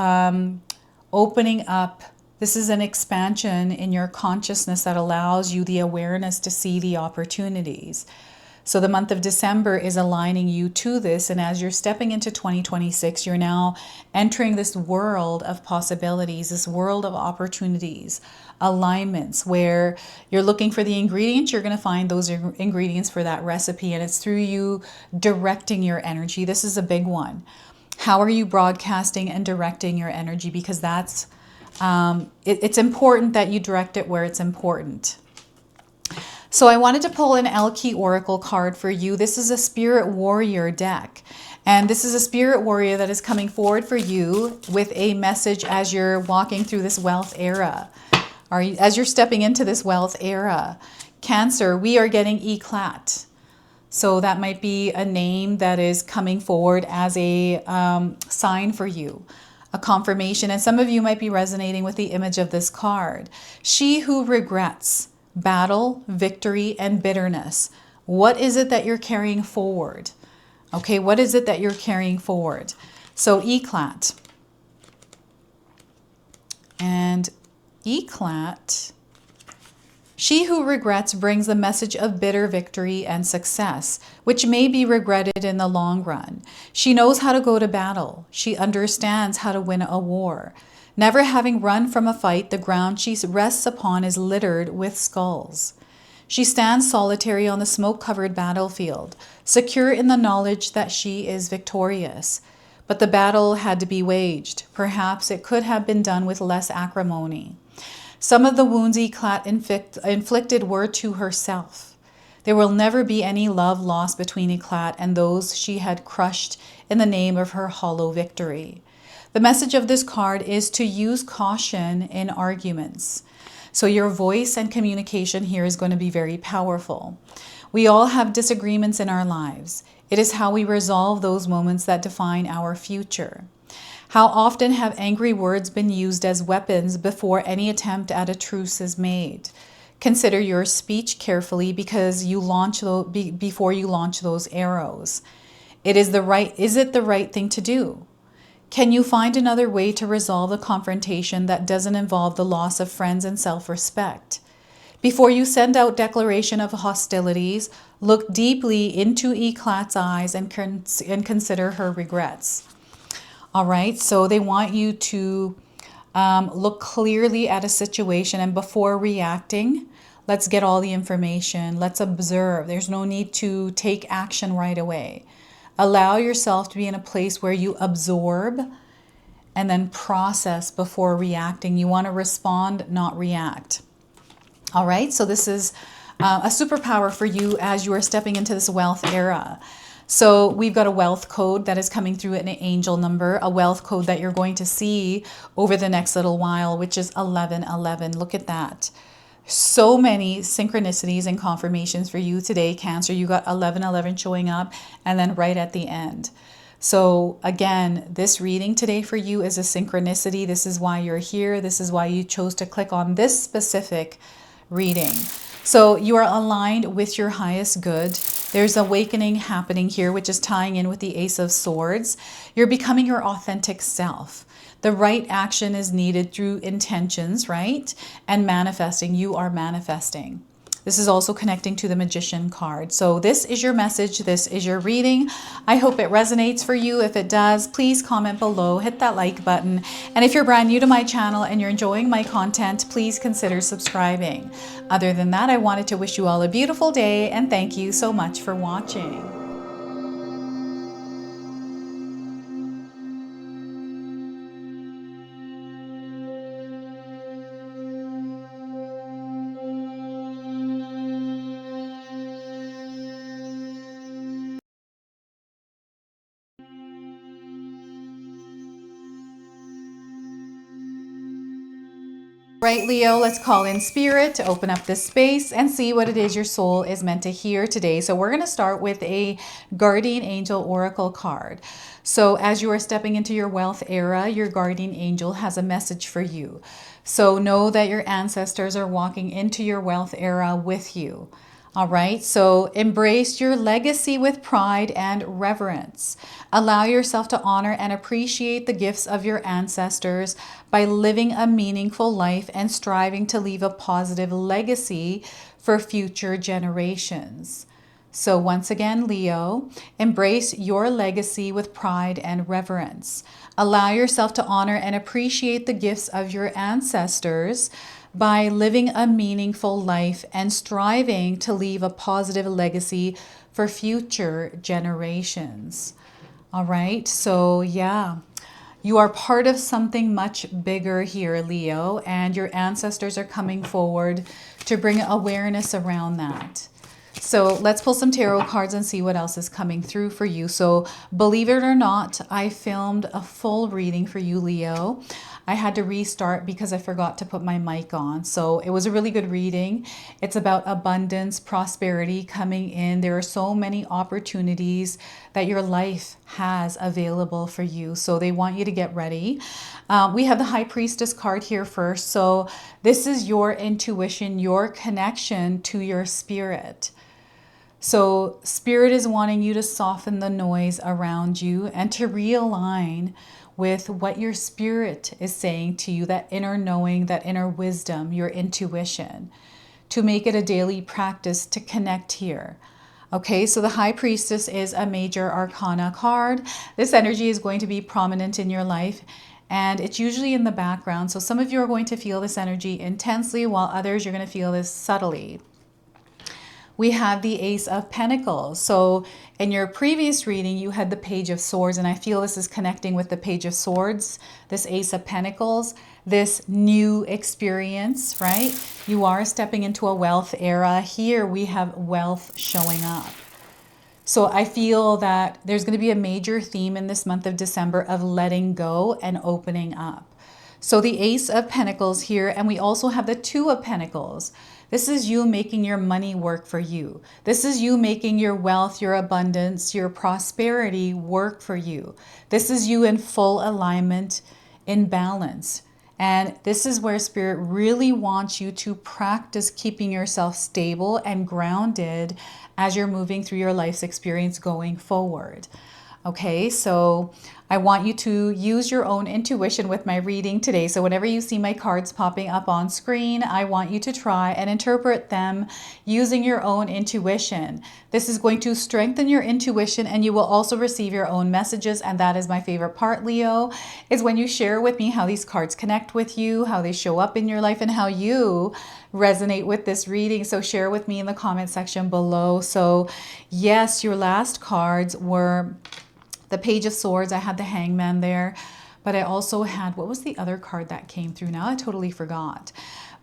S1: opening up. This is an expansion in your consciousness that allows you the awareness to see the opportunities. So the month of December is aligning you to this. And as you're stepping into 2026, you're now entering this world of possibilities, this world of opportunities, alignments, where you're looking for the ingredients. You're going to find those ingredients for that recipe. And it's through you directing your energy. This is a big one. How are you broadcasting and directing your energy? Because that's it's important that you direct it where it's important. So I wanted to pull an 𝐓�/𝐾𝐒 Oracle card for you. This is a Spirit Warrior deck. And this is a Spirit Warrior that is coming forward for you with a message as you're walking through this wealth era. As you're stepping into this wealth era. Cancer, we are getting 𝐓𝐶lat. So that might be a name that is coming forward as a sign for you. A confirmation, and some of you might be resonating with the image of this card. She who regrets, battle, victory, and bitterness. What is it that you're carrying forward? Okay, what is it that you're carrying forward? So 𝐓𝐶lat. And 𝐓𝐶lat, she who regrets brings the message of bitter victory and success, which may be regretted in the long run. She knows how to go to battle. She understands how to win a war. Never having run from a fight, the ground she rests upon is littered with skulls. She stands solitary on the smoke-covered battlefield, secure in the knowledge that she is victorious. But the battle had to be waged. Perhaps it could have been done with less acrimony. Some of the wounds 𝐓𝐶lat inflicted were to herself. There will never be any love lost between 𝐓𝐶lat and those she had crushed in the name of her hollow victory. The message of this card is to use caution in arguments. So your voice and communication here is going to be very powerful. We all have disagreements in our lives. It is how we resolve those moments that define our future. How often have angry words been used as weapons before any attempt at a truce is made? Consider your speech carefully because before you launch those arrows. Is it the right thing to do? Can you find another way to resolve the confrontation that doesn't involve the loss of friends and self-respect? Before you send out declaration of hostilities, look deeply into 𝐓𝐶lat's eyes and consider her regrets. All right, so they want you to look clearly at a situation, and before reacting, let's get all the information. Let's observe. There's no need to take action right away. Allow yourself to be in a place where you absorb and then process before reacting. You want to respond, not react. All right, so this is a superpower for you as you are stepping into this wealth era. So we've got a wealth code that is coming through an angel number, a wealth code that you're going to see over the next little while, which is 1111. Look at that. So many synchronicities and confirmations for you today, Cancer. You got 1111 showing up and then right at the end. So again, this reading today for you is a synchronicity. This is why you're here. This is why you chose to click on this specific reading. So you are aligned with your highest good. There's awakening happening here, which is tying in with the Ace of Swords. You're becoming your authentic self. The right action is needed through intentions, right? And manifesting. You are manifesting. This is also connecting to the Magician card. So this is your message. This is your reading. I hope it resonates for you. If it does, please comment below, hit that like button. And if you're brand new to my channel and you're enjoying my content, please consider subscribing. Other than that, I wanted to wish you all a beautiful day and thank you so much for watching. Right, Leo, let's call in spirit to open up this space and see what it is your soul is meant to hear today. So we're going to start with a guardian angel oracle card. So as you are stepping into your wealth era, your guardian angel has a message for you. So know that your ancestors are walking into your wealth era with you. All right, so embrace your legacy with pride and reverence. Allow yourself to honor and appreciate the gifts of your ancestors by living a meaningful life and striving to leave a positive legacy for future generations. So once again, Leo, embrace your legacy with pride and reverence. Allow yourself to honor and appreciate the gifts of your ancestors by living a meaningful life and striving to leave a positive legacy for future generations. All right, so yeah, you are part of something much bigger here, Leo, and your ancestors are coming forward to bring awareness around that. So let's pull some tarot cards and see what else is coming through for you. So believe it or not, I filmed a full reading for you, Leo. I had to restart because I forgot to put my mic on. So it was a really good reading. It's about abundance, prosperity coming in. There are so many opportunities that your life has available for you. So they want you to get ready. We have the High Priestess card here first. So this is your intuition, your connection to your spirit. So spirit is wanting you to soften the noise around you and to realign with what your spirit is saying to you, that inner knowing, that inner wisdom, your intuition, to make it a daily practice to connect here. Okay, so the High Priestess is a major arcana card. This energy is going to be prominent in your life and it's usually in the background. So some of you are going to feel this energy intensely while others you're going to feel this subtly. We have the Ace of Pentacles. So in your previous reading, you had the Page of Swords, and I feel this is connecting with the Page of Swords, this Ace of Pentacles, this new experience, right? You are stepping into a wealth era. Here we have wealth showing up. So I feel that there's going to be a major theme in this month of December of letting go and opening up. So the Ace of Pentacles here, and we also have the Two of Pentacles. This is you making your money work for you. This is you making your wealth, your abundance, your prosperity work for you. This is you in full alignment, in balance. And this is where Spirit really wants you to practice keeping yourself stable and grounded as you're moving through your life's experience going forward. Okay, so I want you to use your own intuition with my reading today. So whenever you see my cards popping up on screen, I want you to try and interpret them using your own intuition. This is going to strengthen your intuition and you will also receive your own messages. And that is my favorite part, Leo, is when you share with me how these cards connect with you, how they show up in your life, and how you resonate with this reading. So share with me in the comment section below. So yes, your last cards were the Page of Swords. I had the Hangman there, but I also had, what was the other card that came through? Now I totally forgot.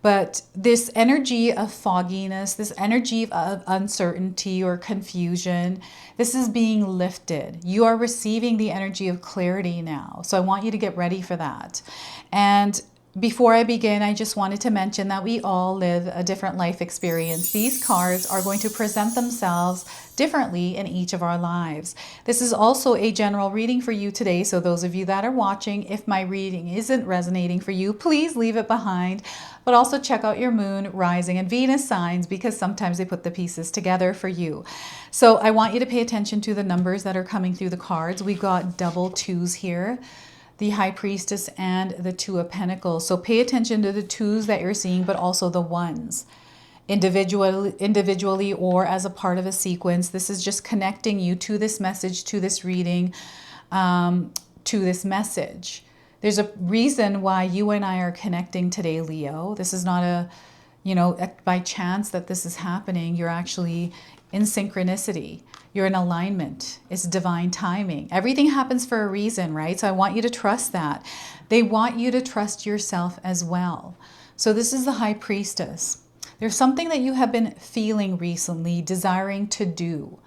S1: But this energy of fogginess, this energy of uncertainty or confusion, this is being lifted. You are receiving the energy of clarity now. So I want you to get ready for that. And before I begin, I just wanted to mention that we all live a different life experience. These cards are going to present themselves differently in each of our lives. This is also a general reading for you today. So those of you that are watching, if my reading isn't resonating for you, please leave it behind. But also check out your moon, rising, and Venus signs because sometimes they put the pieces together for you. So I want you to pay attention to the numbers that are coming through the cards. We've got double twos here. the High Priestess, and the Two of Pentacles. So pay attention to the twos that you're seeing, but also the ones. Individually or as a part of a sequence. This is just connecting you to this message, to this reading, to this message. There's a reason why you and I are connecting today, Leo. This is not a, by chance that this is happening. You're actually in synchronicity. You're in alignment. It's divine timing. Everything happens for a reason, right? So I want you to trust that. They want you to trust yourself as well. So this is the High Priestess. There's something that you have been feeling recently, desiring to do.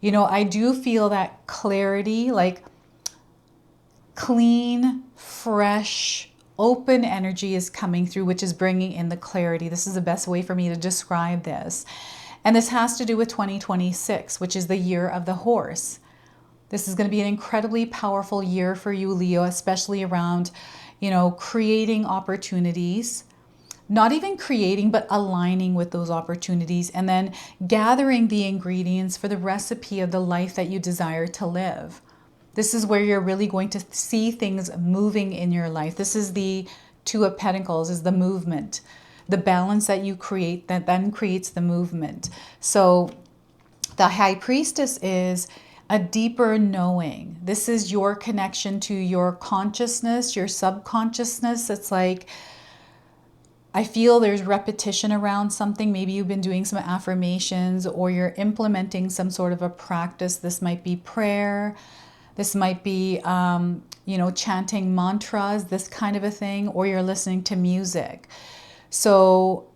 S1: I do feel that clarity, like clean, fresh, open energy is coming through, which is bringing in the clarity. This is the best way for me to describe this. And this has to do with 2026, which is the year of the horse. This is going to be an incredibly powerful year for you, Leo, especially around, creating opportunities. Not even creating, but aligning with those opportunities, and then gathering the ingredients for the recipe of the life that you desire to live. This is where you're really going to see things moving in your life. This is the Two of Pentacles, is the movement, the balance that you create that then creates the movement. So the High Priestess is a deeper knowing. This is your connection to your consciousness, your subconsciousness. It's like, I feel there's repetition around something. Maybe you've been doing some affirmations, or you're implementing some sort of a practice. This might be prayer. This might be, chanting mantras, this kind of a thing, or you're listening to music. So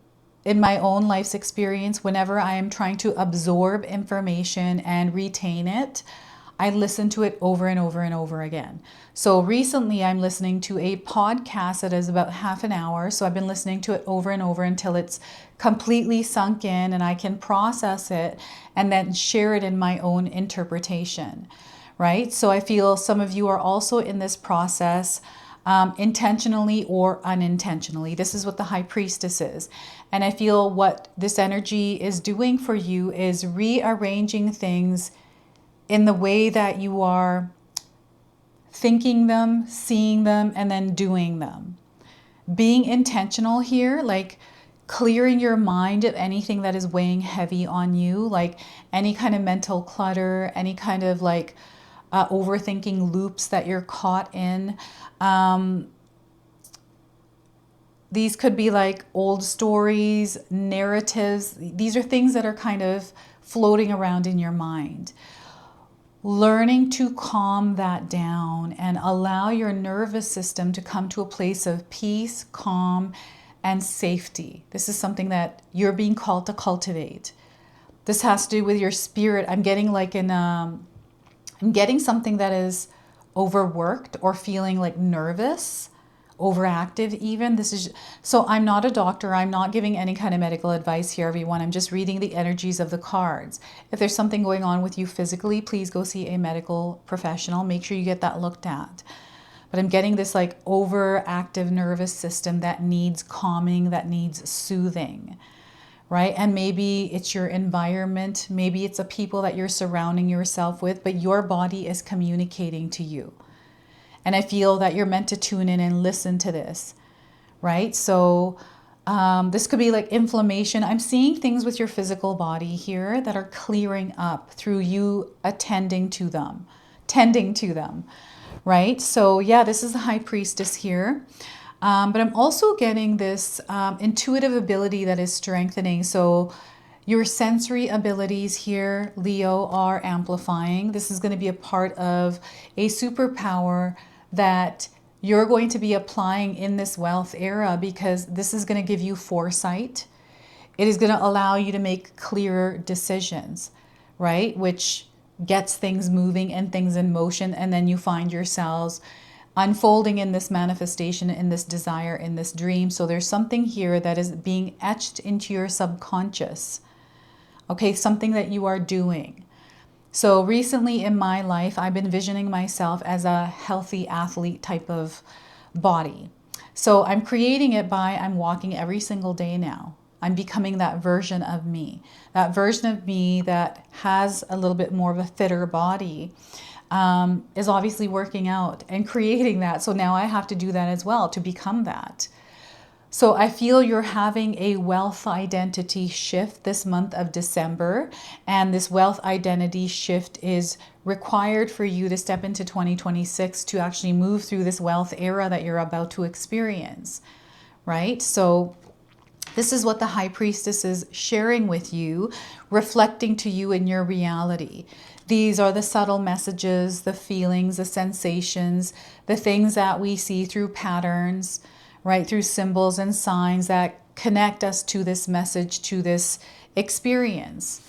S1: in my own life's experience, whenever I am trying to absorb information and retain it, I listen to it over and over and over again. So recently I'm listening to a podcast that is about half an hour. So I've been listening to it over and over until it's completely sunk in and I can process it and then share it in my own interpretation, right? So I feel some of you are also in this process, intentionally or unintentionally. This is what the High Priestess is. And I feel what this energy is doing for you is rearranging things in the way that you are thinking them, seeing them, and then doing them. Being intentional here, like clearing your mind of anything that is weighing heavy on you, like any kind of mental clutter, any kind of like overthinking loops that you're caught in. These could be like old stories, narratives. These are things that are kind of floating around in your mind. Learning to calm that down and allow your nervous system to come to a place of peace, calm, and safety. This is something that you're being called to cultivate. This has to do with your spirit. I'm getting like I'm getting something that is overworked or feeling like nervous, overactive even. So I'm not a doctor. I'm not giving any kind of medical advice here, everyone. I'm just reading the energies of the cards. If there's something going on with you physically, please go see a medical professional. Make sure you get that looked at. But I'm getting this like overactive nervous system that needs calming, that needs soothing, right? And maybe it's your environment. Maybe it's the people that you're surrounding yourself with, but your body is communicating to you. And I feel that you're meant to tune in and listen to this, right? So this could be like inflammation. I'm seeing things with your physical body here that are clearing up through you tending to them, right? So yeah, this is the High Priestess here. But I'm also getting this intuitive ability that is strengthening. So your sensory abilities here, Leo, are amplifying. This is going to be a part of a superpower that you're going to be applying in this wealth era, because this is going to give you foresight. It is going to allow you to make clearer decisions, right? Which gets things moving and things in motion. And then you find yourselves unfolding in this manifestation, in this desire, in this dream. So there's something here that is being etched into your subconscious. Okay, something that you are doing. So recently in my life, I've been visioning myself as a healthy athlete type of body. So I'm creating it by, I'm walking every single day now. I'm becoming that version of me that has a little bit more of a fitter body. is obviously working out and creating that. So now I have to do that as well to become that. So I feel you're having a wealth identity shift this month of December, and this wealth identity shift is required for you to step into 2026 to actually move through this wealth era that you're about to experience, right? So this is what the High Priestess is sharing with you, reflecting to you in your reality. These are the subtle messages, the feelings, the sensations, the things that we see through patterns, right, through symbols and signs that connect us to this message, to this experience.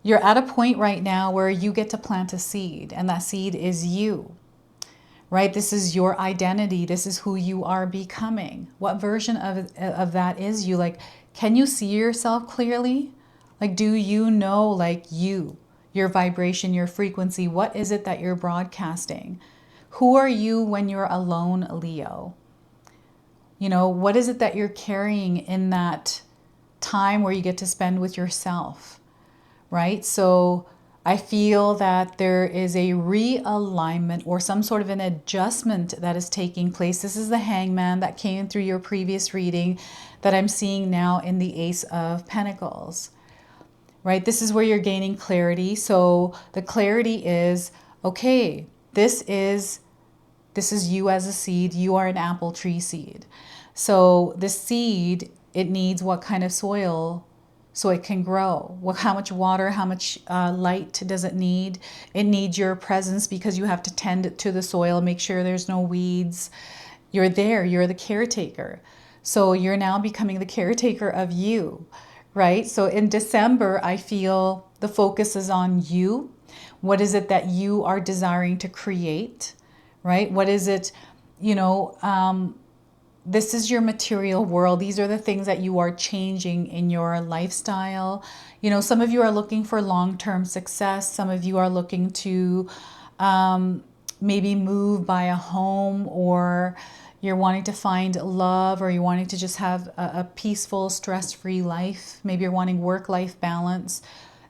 S1: You're at a point right now where you get to plant a seed, and that seed is you, right? This is your identity. This is who you are becoming. What version of that is you? Like, can you see yourself clearly? Like, do you know, like, your vibration, your frequency? What is it that you're broadcasting? Who are you when you're alone, Leo? You know, what is it that you're carrying in that time where you get to spend with yourself, right? So I feel that there is a realignment or some sort of an adjustment that is taking place. This is the Hangman that came through your previous reading that I'm seeing now in the Ace of Pentacles, right? This is where you're gaining clarity. So the clarity is, okay, this is you as a seed. You are an apple tree seed. So the seed, it needs what kind of soil so it can grow? How much water, how much light does it need? It needs your presence because you have to tend to the soil, make sure there's no weeds. You're there, you're the caretaker. So you're now becoming the caretaker of you, right? So in December, I feel the focus is on you. What is it that you are desiring to create? Right? What is it, you know, this is your material world. These are the things that you are changing in your lifestyle. You know, some of you are looking for long-term success. Some of you are looking to maybe move, buy a home, or you're wanting to find love, or you're wanting to just have a peaceful, stress-free life. Maybe you're wanting work-life balance.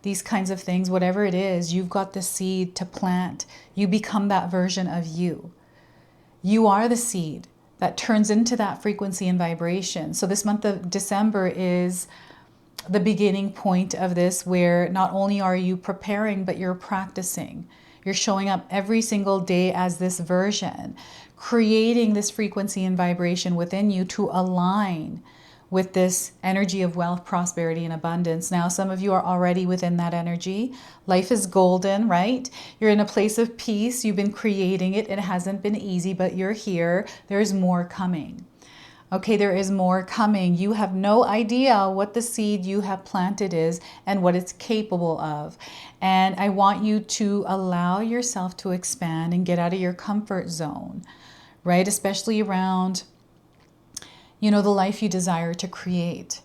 S1: These kinds of things, whatever it is, you've got the seed to plant. You become that version of you. You are the seed that turns into that frequency and vibration. So this month of December is the beginning point of this, where not only are you preparing, but you're practicing. You're showing up every single day as this version, creating this frequency and vibration within you to align with this energy of wealth, prosperity, and abundance. Now, some of you are already within that energy. Life is golden, right? You're in a place of peace. You've been creating it. It hasn't been easy, but you're here. There's more coming. Okay, there is more coming. You have no idea what the seed you have planted is and what it's capable of. And I want you to allow yourself to expand and get out of your comfort zone, right? Especially around, you know, the life you desire to create.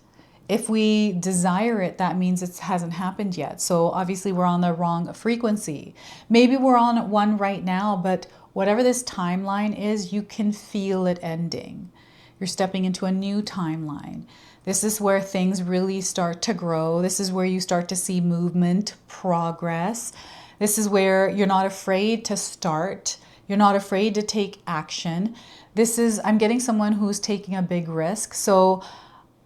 S1: If we desire it, that means it hasn't happened yet. So obviously we're on the wrong frequency. Maybe we're on one right now, but whatever this timeline is, you can feel it ending. You're stepping into a new timeline. This is where things really start to grow. This is where you start to see movement, progress. This is where you're not afraid to start. You're not afraid to take action. I'm getting someone who's taking a big risk. So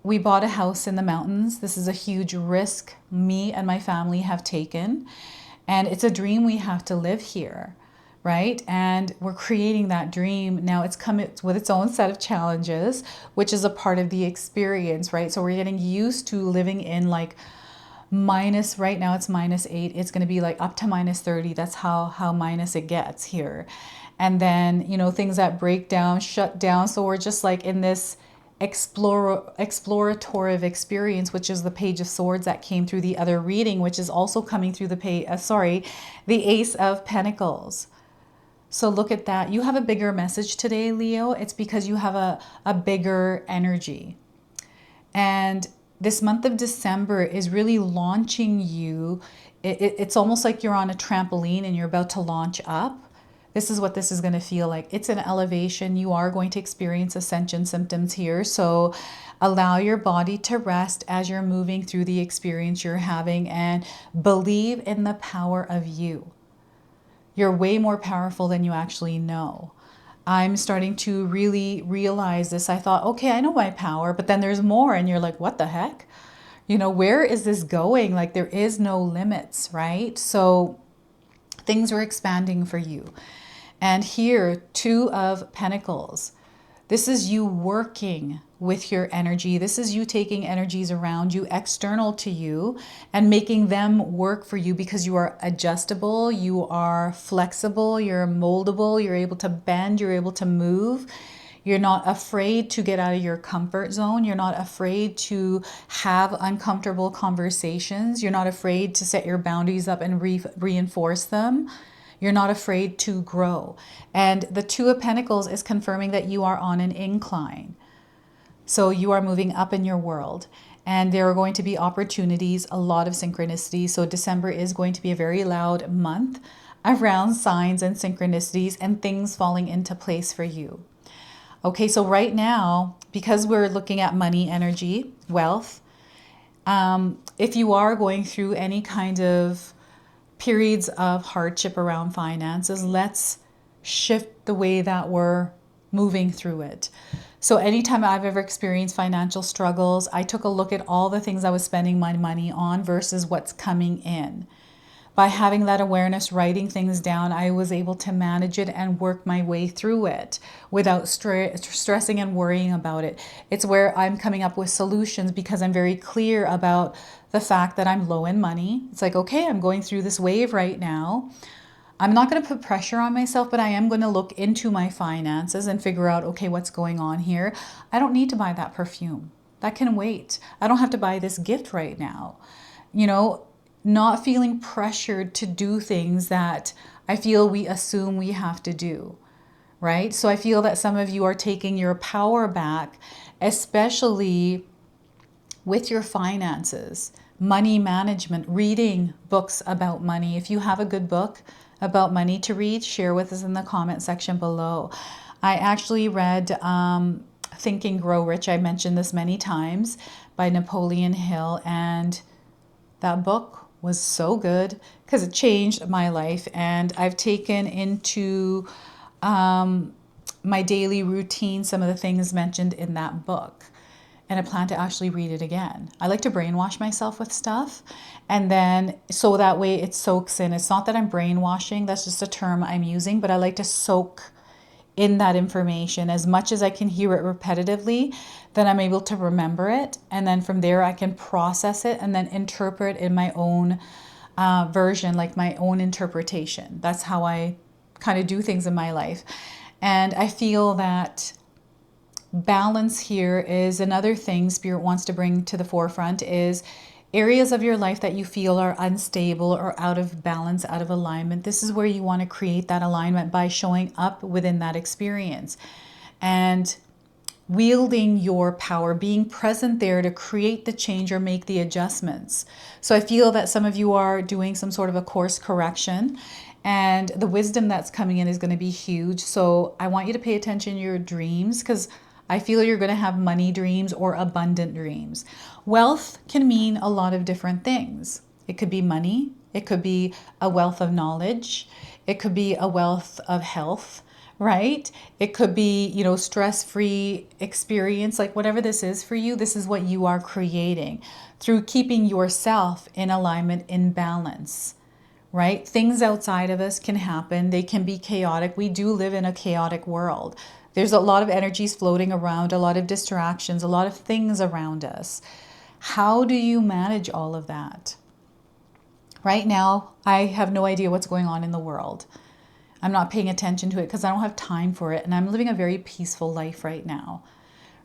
S1: we bought a house in the mountains. This is a huge risk me and my family have taken. And it's a dream we have to live here, right? And we're creating that dream. Now it's come with its own set of challenges, which is a part of the experience, right? So we're getting used to living in like minus, right now it's -8. It's going to be like up to -30. That's how minus it gets here. And then, you know, things that break down, shut down. So we're just like in this explorative experience, which is the Page of Swords that came through the other reading, which is also coming through the Ace of Pentacles. So look at that. You have a bigger message today, Leo. It's because you have a bigger energy. And this month of December is really launching you. It's almost like you're on a trampoline and you're about to launch up. This is what this is going to feel like. It's an elevation. You are going to experience ascension symptoms here. So allow your body to rest as you're moving through the experience you're having, and believe in the power of you. You're way more powerful than you actually know. I'm starting to really realize this. I thought, okay, I know my power, but then there's more. And you're like, what the heck? You know, where is this going? Like, there is no limits, right? So things are expanding for you. And here, Two of Pentacles. This is you working with your energy. This is you taking energies around you, external to you, and making them work for you because you are adjustable, you are flexible, you're moldable, you're able to bend, you're able to move. You're not afraid to get out of your comfort zone. You're not afraid to have uncomfortable conversations. You're not afraid to set your boundaries up and reinforce them. You're not afraid to grow. And the Two of Pentacles is confirming that you are on an incline. So you are moving up in your world. And there are going to be opportunities, a lot of synchronicity. So December is going to be a very loud month around signs and synchronicities and things falling into place for you. Okay, so right now, because we're looking at money energy, wealth, if you are going through any kind of periods of hardship around finances, let's shift the way that we're moving through it. So anytime I've ever experienced financial struggles, I took a look at all the things I was spending my money on versus what's coming in. By having that awareness, writing things down, I was able to manage it and work my way through it without stressing and worrying about it. It's where I'm coming up with solutions because I'm very clear about the fact that I'm low in money. It's like, okay, I'm going through this wave right now. I'm not going to put pressure on myself, but I am going to look into my finances and figure out, okay, what's going on here? I don't need to buy that perfume. That can wait. I don't have to buy this gift right now. You know, not feeling pressured to do things that I feel we assume we have to do, right? So I feel that some of you are taking your power back, especially with your finances, money management, reading books about money. If you have a good book about money to read, share with us in the comment section below. I actually read Think and Grow Rich. I mentioned this many times by Napoleon Hill, and that book was so good because it changed my life, and I've taken into my daily routine some of the things mentioned in that book, and I plan to actually read it again. I like to brainwash myself with stuff, and then so that way it soaks in. It's not that I'm brainwashing, that's just a term I'm using, but I like to soak in that information as much as I can hear it repetitively, then I'm able to remember it. And then from there, I can process it and then interpret in my own version, like my own interpretation. That's how I kind of do things in my life. And I feel that balance here is another thing Spirit wants to bring to the forefront, is areas of your life that you feel are unstable or out of balance, out of alignment. This is where you want to create that alignment by showing up within that experience and wielding your power, being present there to create the change or make the adjustments. So I feel that some of you are doing some sort of a course correction, and the wisdom that's coming in is going to be huge. So I want you to pay attention to your dreams, because I feel you're going to have money dreams or abundant dreams. Wealth can mean a lot of different things. It could be money. It could be a wealth of knowledge. It could be a wealth of health, right? It could be, you know, stress-free experience. Like whatever this is for you, this is what you are creating through keeping yourself in alignment, in balance, right? Things outside of us can happen. They can be chaotic. We do live in a chaotic world. There's a lot of energies floating around, a lot of distractions, a lot of things around us. How do you manage all of that? Right now, I have no idea what's going on in the world. I'm not paying attention to it because I don't have time for it. And I'm living a very peaceful life right now,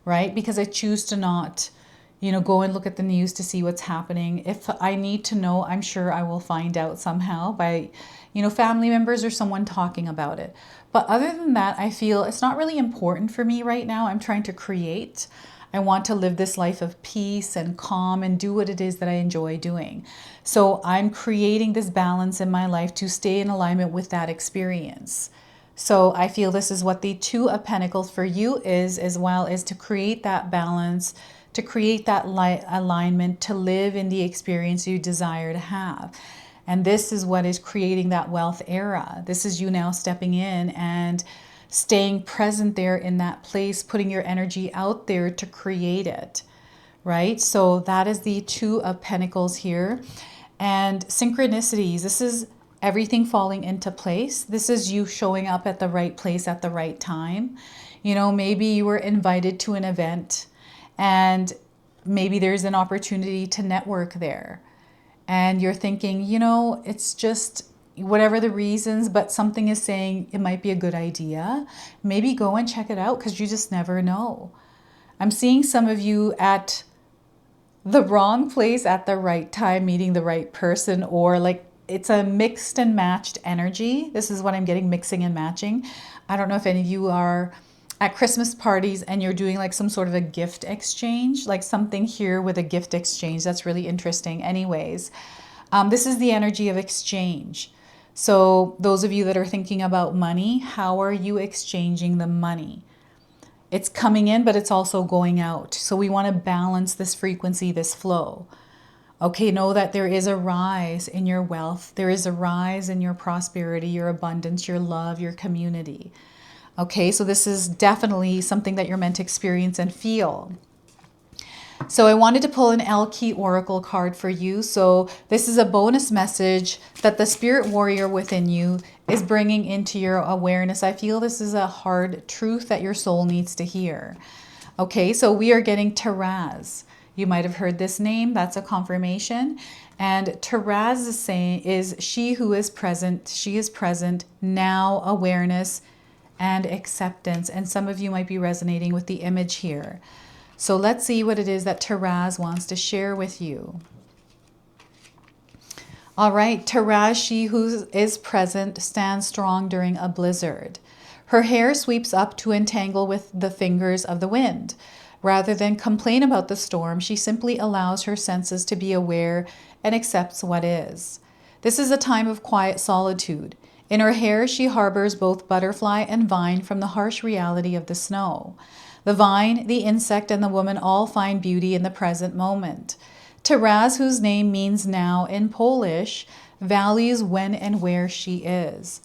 S1: right? Because I choose to not, you know, go and look at the news to see what's happening. If I need to know, I'm sure I will find out somehow by, you know, family members or someone talking about it. But other than that, I feel it's not really important for me right now. I'm trying to create. I want to live this life of peace and calm and do what it is that I enjoy doing. So I'm creating this balance in my life to stay in alignment with that experience. So I feel this is what the Two of Pentacles for you is, as well, is to create that balance, to create that alignment, to live in the experience you desire to have. And this is what is creating that wealth era. This is you now stepping in and staying present there in that place, putting your energy out there to create it, right? So that is the Two of Pentacles here. And synchronicities, this is everything falling into place. This is you showing up at the right place at the right time. You know, maybe you were invited to an event and maybe there's an opportunity to network there. And you're thinking, you know, it's just whatever the reasons, but something is saying it might be a good idea. Maybe go and check it out because you just never know. I'm seeing some of you at the wrong place at the right time, meeting the right person, or like it's a mixed and matched energy. This is what I'm getting, mixing and matching. I don't know if any of you are at Christmas parties and you're doing like some sort of a gift exchange, like something here with a gift exchange. That's really interesting. Anyways, this is the energy of exchange. So those of you that are thinking about money, how are you exchanging the money? It's coming in, but it's also going out. So we want to balance this frequency, this flow. Okay, know that there is a rise in your wealth. There is a rise in your prosperity, your abundance, your love, your community. Okay, so this is definitely something that you're meant to experience and feel. So I wanted to pull an 𝐓�/key Oracle card for you. So this is a bonus message that the spirit warrior within you is bringing into your awareness. I feel this is a hard truth that your soul needs to hear. Okay, so we are getting Taurus. You might have heard this name. That's a confirmation. And Taurus is saying is she who is present. She is present now, awareness and acceptance. And some of you might be resonating with the image here. So let's see what it is that Taurus wants to share with you. All right, Taurus, she who is present, stands strong during a blizzard. Her hair sweeps up to entangle with the fingers of the wind. Rather than complain about the storm, she simply allows her senses to be aware and accepts what is. This is a time of quiet solitude. In her hair, she harbors both butterfly and vine from the harsh reality of the snow. The vine, the insect, and the woman all find beauty in the present moment. Taurus, whose name means now in Polish, values when and where she is.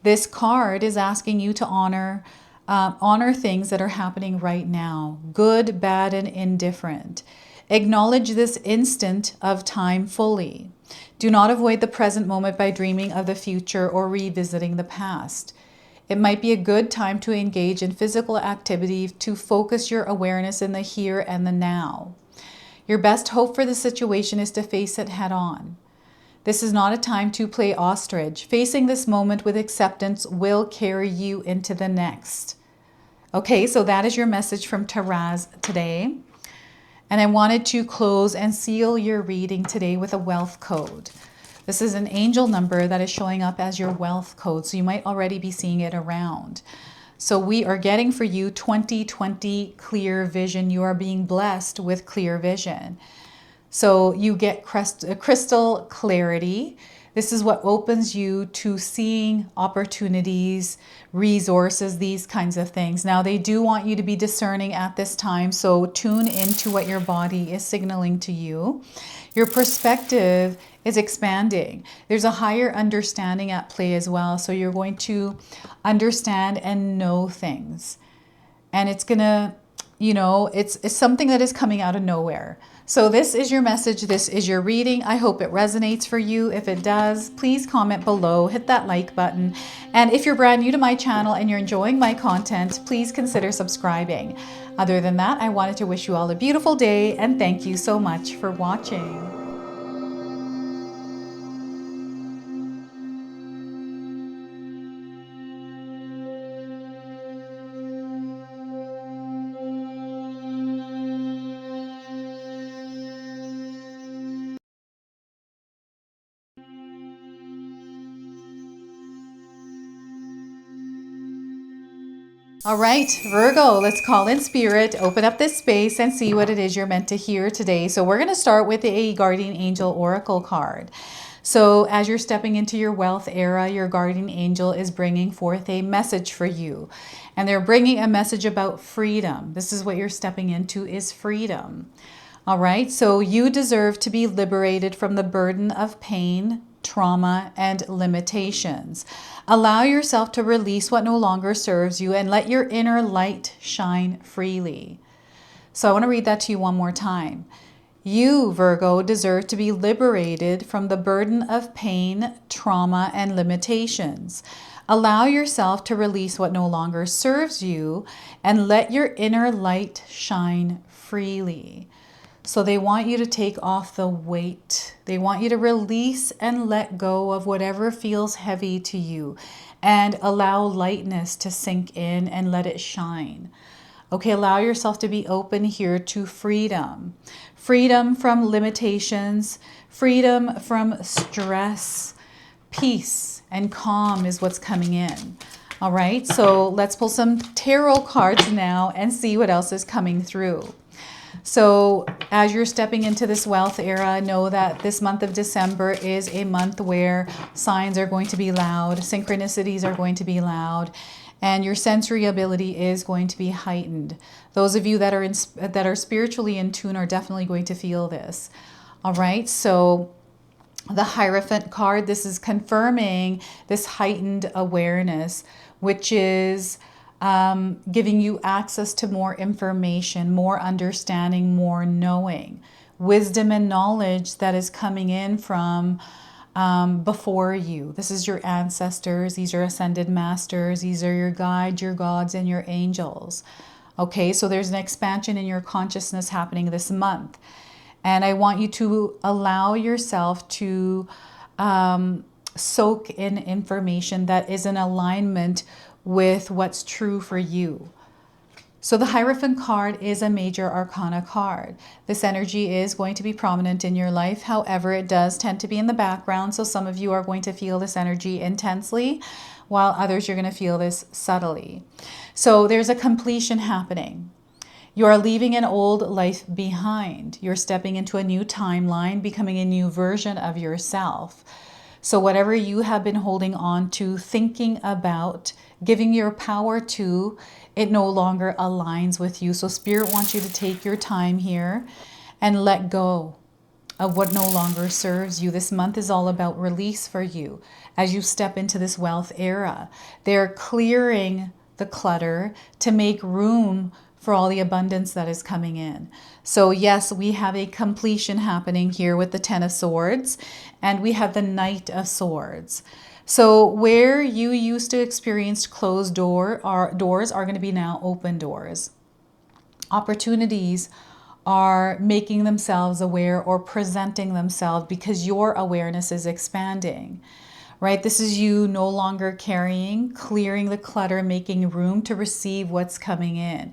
S1: This card is asking you to honor things that are happening right now, good, bad, and indifferent. Acknowledge this instant of time fully. Do not avoid the present moment by dreaming of the future or revisiting the past. It might be a good time to engage in physical activity to focus your awareness in the here and the now. Your best hope for the situation is to face it head on. This is not a time to play ostrich. Facing this moment with acceptance will carry you into the next. Okay, so that is your message from Taurus today. And I wanted to close and seal your reading today with a wealth code. This is an angel number that is showing up as your wealth code, so you might already be seeing it around. So we are getting for you 2020 clear vision. You are being blessed with clear vision. So you get crystal clarity. This is what opens you to seeing opportunities, resources, these kinds of things. Now, they do want you to be discerning at this time, so tune into what your body is signaling to you. Your perspective is expanding. There's a higher understanding at play as well, so you're going to understand and know things. And it's gonna, you know, it's something that is coming out of nowhere. So this is your message. This is your reading. I hope it resonates for you. If it does, please comment below, hit that like button. And if you're brand new to my channel and you're enjoying my content, please consider subscribing. Other than that, I wanted to wish you all a beautiful day and thank you so much for watching. All right, Virgo, let's call in spirit, open up this space and see what it is you're meant to hear today. So we're going to start with a guardian angel oracle card. So as you're stepping into your wealth era, your guardian angel is bringing forth a message for you. And they're bringing a message about freedom. This is what you're stepping into, is freedom. All right, so you deserve to be liberated from the burden of pain, trauma, and limitations. Allow yourself to release what no longer serves you and let your inner light shine freely. So I want to read that to you one more time. You, Virgo, deserve to be liberated from the burden of pain, trauma, and limitations. Allow yourself to release what no longer serves you and let your inner light shine freely. So they want you to take off the weight. They want you to release and let go of whatever feels heavy to you and allow lightness to sink in and let it shine. Okay, allow yourself to be open here to freedom. Freedom from limitations, freedom from stress, peace and calm is what's coming in. All right, so let's pull some tarot cards now and see what else is coming through. So as you're stepping into this wealth era, know that this month of December is a month where signs are going to be loud, synchronicities are going to be loud, and your sensory ability is going to be heightened. Those of you that are spiritually in tune are definitely going to feel this. All right, so the Hierophant card, this is confirming this heightened awareness, which is giving you access to more information, more understanding, more knowing, wisdom and knowledge that is coming in from before you. This is your ancestors. These are ascended masters. These are your guides, your gods, and your angels. Okay, so there's an expansion in your consciousness happening this month. And I want you to allow yourself to soak in information that is in alignment with what's true for you. So the Hierophant card is a major arcana card. This energy is going to be prominent in your life. However, it does tend to be in the background. So some of you are going to feel this energy intensely, while others you're going to feel this subtly. So there's a completion happening. You are leaving an old life behind. You're stepping into a new timeline, becoming a new version of yourself. So whatever you have been holding on to, thinking about, giving your power to, it no longer aligns with you. So Spirit wants you to take your time here and let go of what no longer serves you. This month is all about release for you as you step into this wealth era. They're clearing the clutter to make room for all the abundance that is coming in. So yes, we have a completion happening here with the Ten of Swords, and we have the Knight of Swords. So where you used to experience closed doors are going to be now open doors. Opportunities are making themselves aware or presenting themselves because your awareness is expanding, right? This is you no longer carrying, clearing the clutter, making room to receive what's coming in.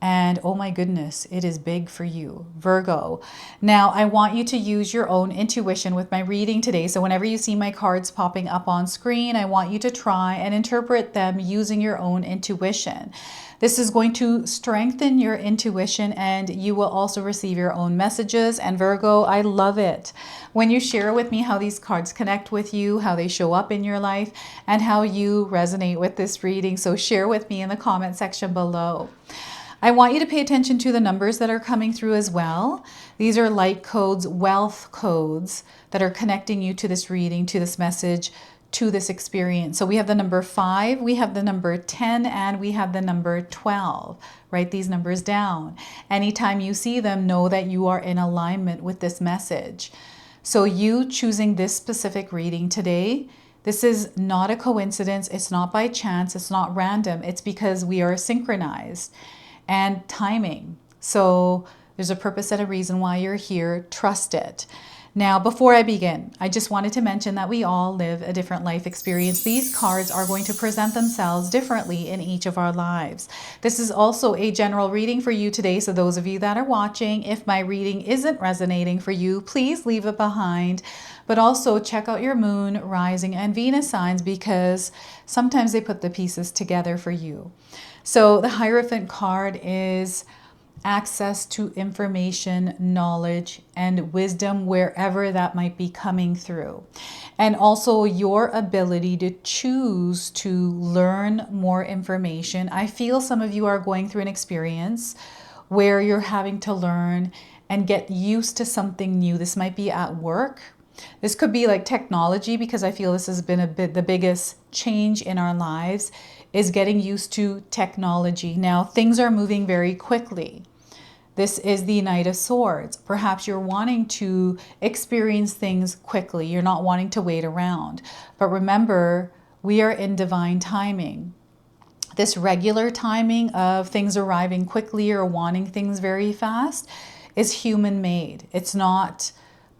S1: And oh my goodness, it is big for you, Virgo. Now, I want you to use your own intuition with my reading today. So whenever you see my cards popping up on screen, I want you to try and interpret them using your own intuition. This is going to strengthen your intuition, and you will also receive your own messages. And Virgo, I love it when you share with me how these cards connect with you, how they show up in your life, and how you resonate with this reading. So share with me in the comment section below. I want you to pay attention to the numbers that are coming through as well. These are light codes, wealth codes that are connecting you to this reading, to this message, to this experience. So we have the number 5, we have the number 10, and we have the number 12. Write these numbers down. Anytime you see them, know that you are in alignment with this message. So you choosing this specific reading today, this is not a coincidence. It's not by chance. It's not random. It's because we are synchronized. And timing. So there's a purpose and a reason why you're here. Trust it. Now, before I begin, I just wanted to mention that we all live a different life experience. These cards are going to present themselves differently in each of our lives. This is also a general reading for you today. So those of you that are watching, if my reading isn't resonating for you, please leave it behind. But also check out your moon, rising, and Venus signs because sometimes they put the pieces together for you. So the Hierophant card is access to information, knowledge, and wisdom wherever that might be coming through. And also your ability to choose to learn more information. I feel some of you are going through an experience where you're having to learn and get used to something new. This might be at work. This could be like technology, because I feel this has been the biggest change in our lives is getting used to technology. Now, things are moving very quickly. This is the Knight of Swords. Perhaps you're wanting to experience things quickly. You're not wanting to wait around. But remember, we are in divine timing. This regular timing of things arriving quickly or wanting things very fast is human-made. It's not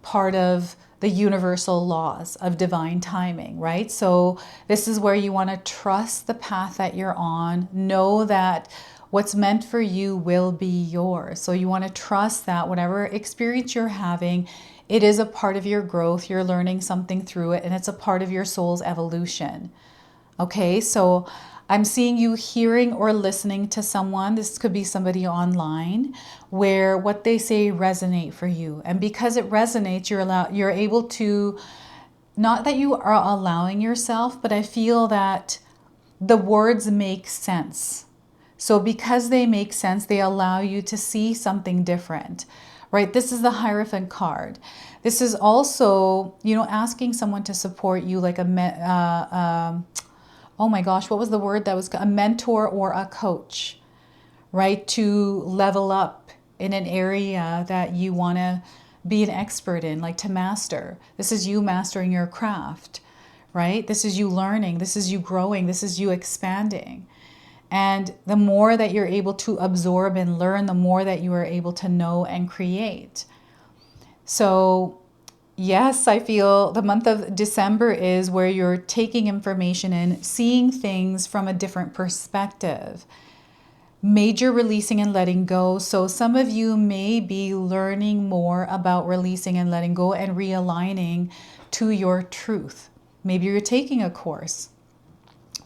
S1: part of the universal laws of divine timing, right? So this is where you want to trust the path that you're on. Know that what's meant for you will be yours. So you want to trust that whatever experience you're having, it is a part of your growth. You're learning something through it, and it's a part of your soul's evolution. Okay, so I'm seeing you hearing or listening to someone. This could be somebody online where what they say resonate for you. And because it resonates, you're able to, not that you are allowing yourself, but I feel that the words make sense. So because they make sense, they allow you to see something different, right? This is the Hierophant card. This is also, you know, asking someone to support you, like oh my gosh, what was the word that was a mentor or a coach, right? To level up in an area that you want to be an expert in, like to master. This is you mastering your craft, right? This is you learning. This is you growing. This is you expanding. And the more that you're able to absorb and learn, the more that you are able to know and create. So yes, I feel the month of December is where you're taking information in, seeing things from a different perspective. Major releasing and letting go. So some of you may be learning more about releasing and letting go and realigning to your truth. Maybe you're taking a course,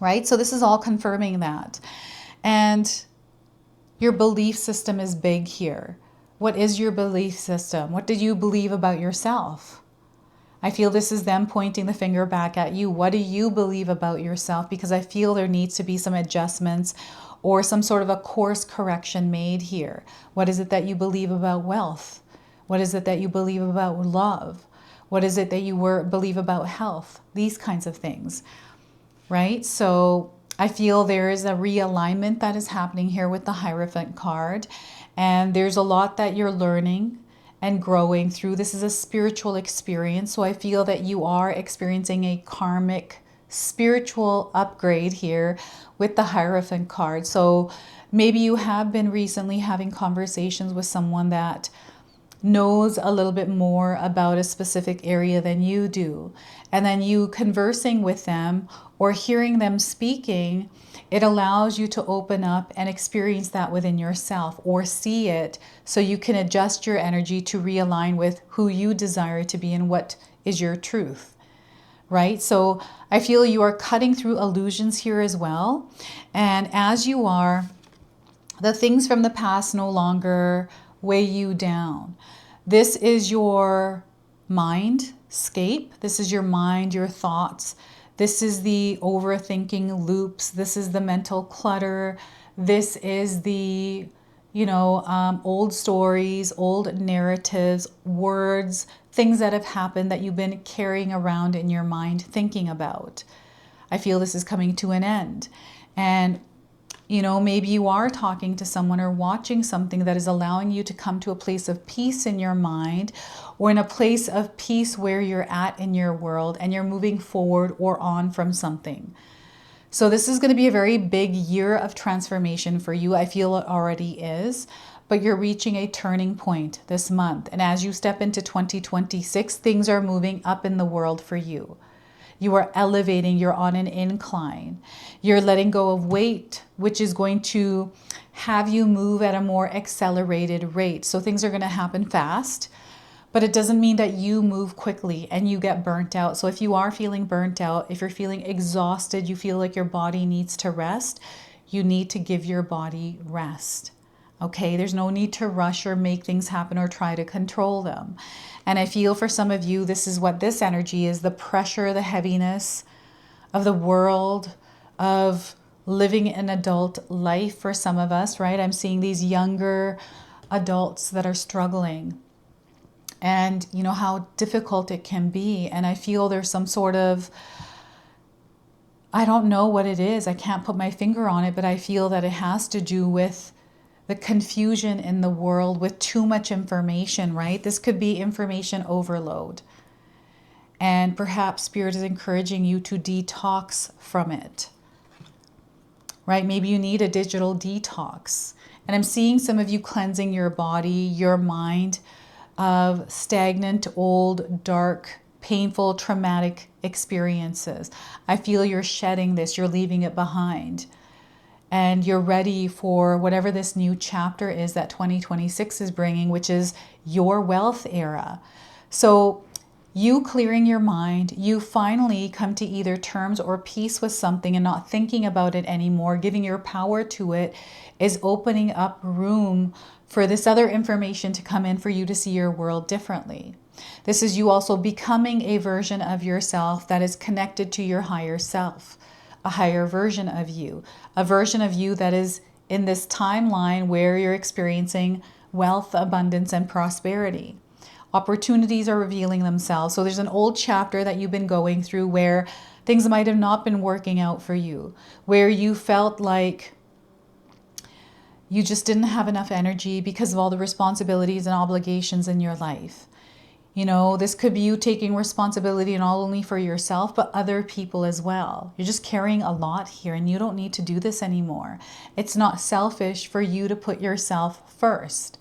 S1: right? So this is all confirming that. And your belief system is big here. What is your belief system? What did you believe about yourself? I feel this is them pointing the finger back at you. What do you believe about yourself? Because I feel there needs to be some adjustments or some sort of a course correction made here. What is it that you believe about wealth? What is it that you believe about love? What is it that you believe about health? These kinds of things, right? So I feel there is a realignment that is happening here with the Hierophant card. And there's a lot that you're learning and growing through. This is a spiritual experience. So I feel that you are experiencing a karmic spiritual upgrade here with the Hierophant card. So maybe you have been recently having conversations with someone that knows a little bit more about a specific area than you do. And then you conversing with them or hearing them speaking, it allows you to open up and experience that within yourself or see it so you can adjust your energy to realign with who you desire to be and what is your truth, right? So I feel you are cutting through illusions here as well. And as you are, the things from the past no longer weigh you down. This is your mindscape. This is your mind, your thoughts. This is the overthinking loops. This is the mental clutter. This is the, old stories, old narratives, words, things that have happened that you've been carrying around in your mind, thinking about. I feel this is coming to an end. And maybe you are talking to someone or watching something that is allowing you to come to a place of peace in your mind or in a place of peace where you're at in your world and you're moving forward or on from something. So this is going to be a very big year of transformation for you. I feel it already is, but you're reaching a turning point this month. And as you step into 2026, things are moving up in the world for you. You are elevating, you're on an incline. You're letting go of weight, which is going to have you move at a more accelerated rate. So things are going to happen fast, but it doesn't mean that you move quickly and you get burnt out. So if you are feeling burnt out, if you're feeling exhausted, you feel like your body needs to rest, you need to give your body rest. Okay, there's no need to rush or make things happen or try to control them. And I feel for some of you, this is what this energy is, the pressure, the heaviness of the world, of living an adult life for some of us, right? I'm seeing these younger adults that are struggling. and you know how difficult it can be. And I feel there's some sort of, I don't know what it is, I can't put my finger on it, but I feel that it has to do with the confusion in the world with too much information, right? This could be information overload. And perhaps Spirit is encouraging you to detox from it, right? Maybe you need a digital detox. And I'm seeing some of you cleansing your body, your mind of stagnant, old, dark, painful, traumatic experiences. I feel you're shedding this, you're leaving it behind. And you're ready for whatever this new chapter is that 2026 is bringing, which is your wealth era. So you clearing your mind, you finally come to either terms or peace with something and not thinking about it anymore, giving your power to it, is opening up room for this other information to come in for you to see your world differently. This is you also becoming a version of yourself that is connected to your higher self, a higher version of you, a version of you that is in this timeline where you're experiencing wealth, abundance, and prosperity. Opportunities are revealing themselves. So there's an old chapter that you've been going through where things might have not been working out for you, where you felt like you just didn't have enough energy because of all the responsibilities and obligations in your life. You know, this could be you taking responsibility not only for yourself, but other people as well. You're just carrying a lot here and you don't need to do this anymore. It's not selfish for you to put yourself first.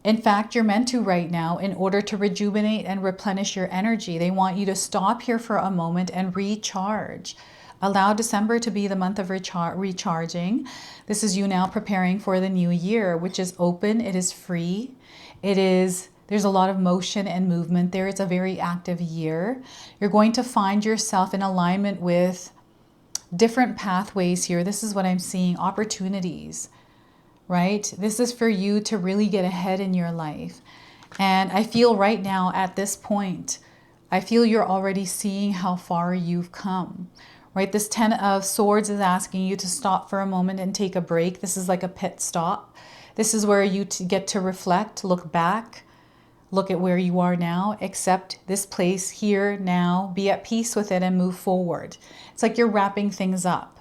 S1: In fact, you're meant to right now in order to rejuvenate and replenish your energy. They want you to stop here for a moment and recharge. Allow December to be the month of recharging. This is you now preparing for the new year, which is open. It is free. There's a lot of motion and movement there. It's a very active year. You're going to find yourself in alignment with different pathways here. This is what I'm seeing, opportunities, right? This is for you to really get ahead in your life. And I feel right now at this point, I feel you're already seeing how far you've come, right? This 10 of Swords is asking you to stop for a moment and take a break. This is like a pit stop. This is where you get to reflect, look back, look at where you are now, accept this place here now, be at peace with it and move forward. It's like you're wrapping things up.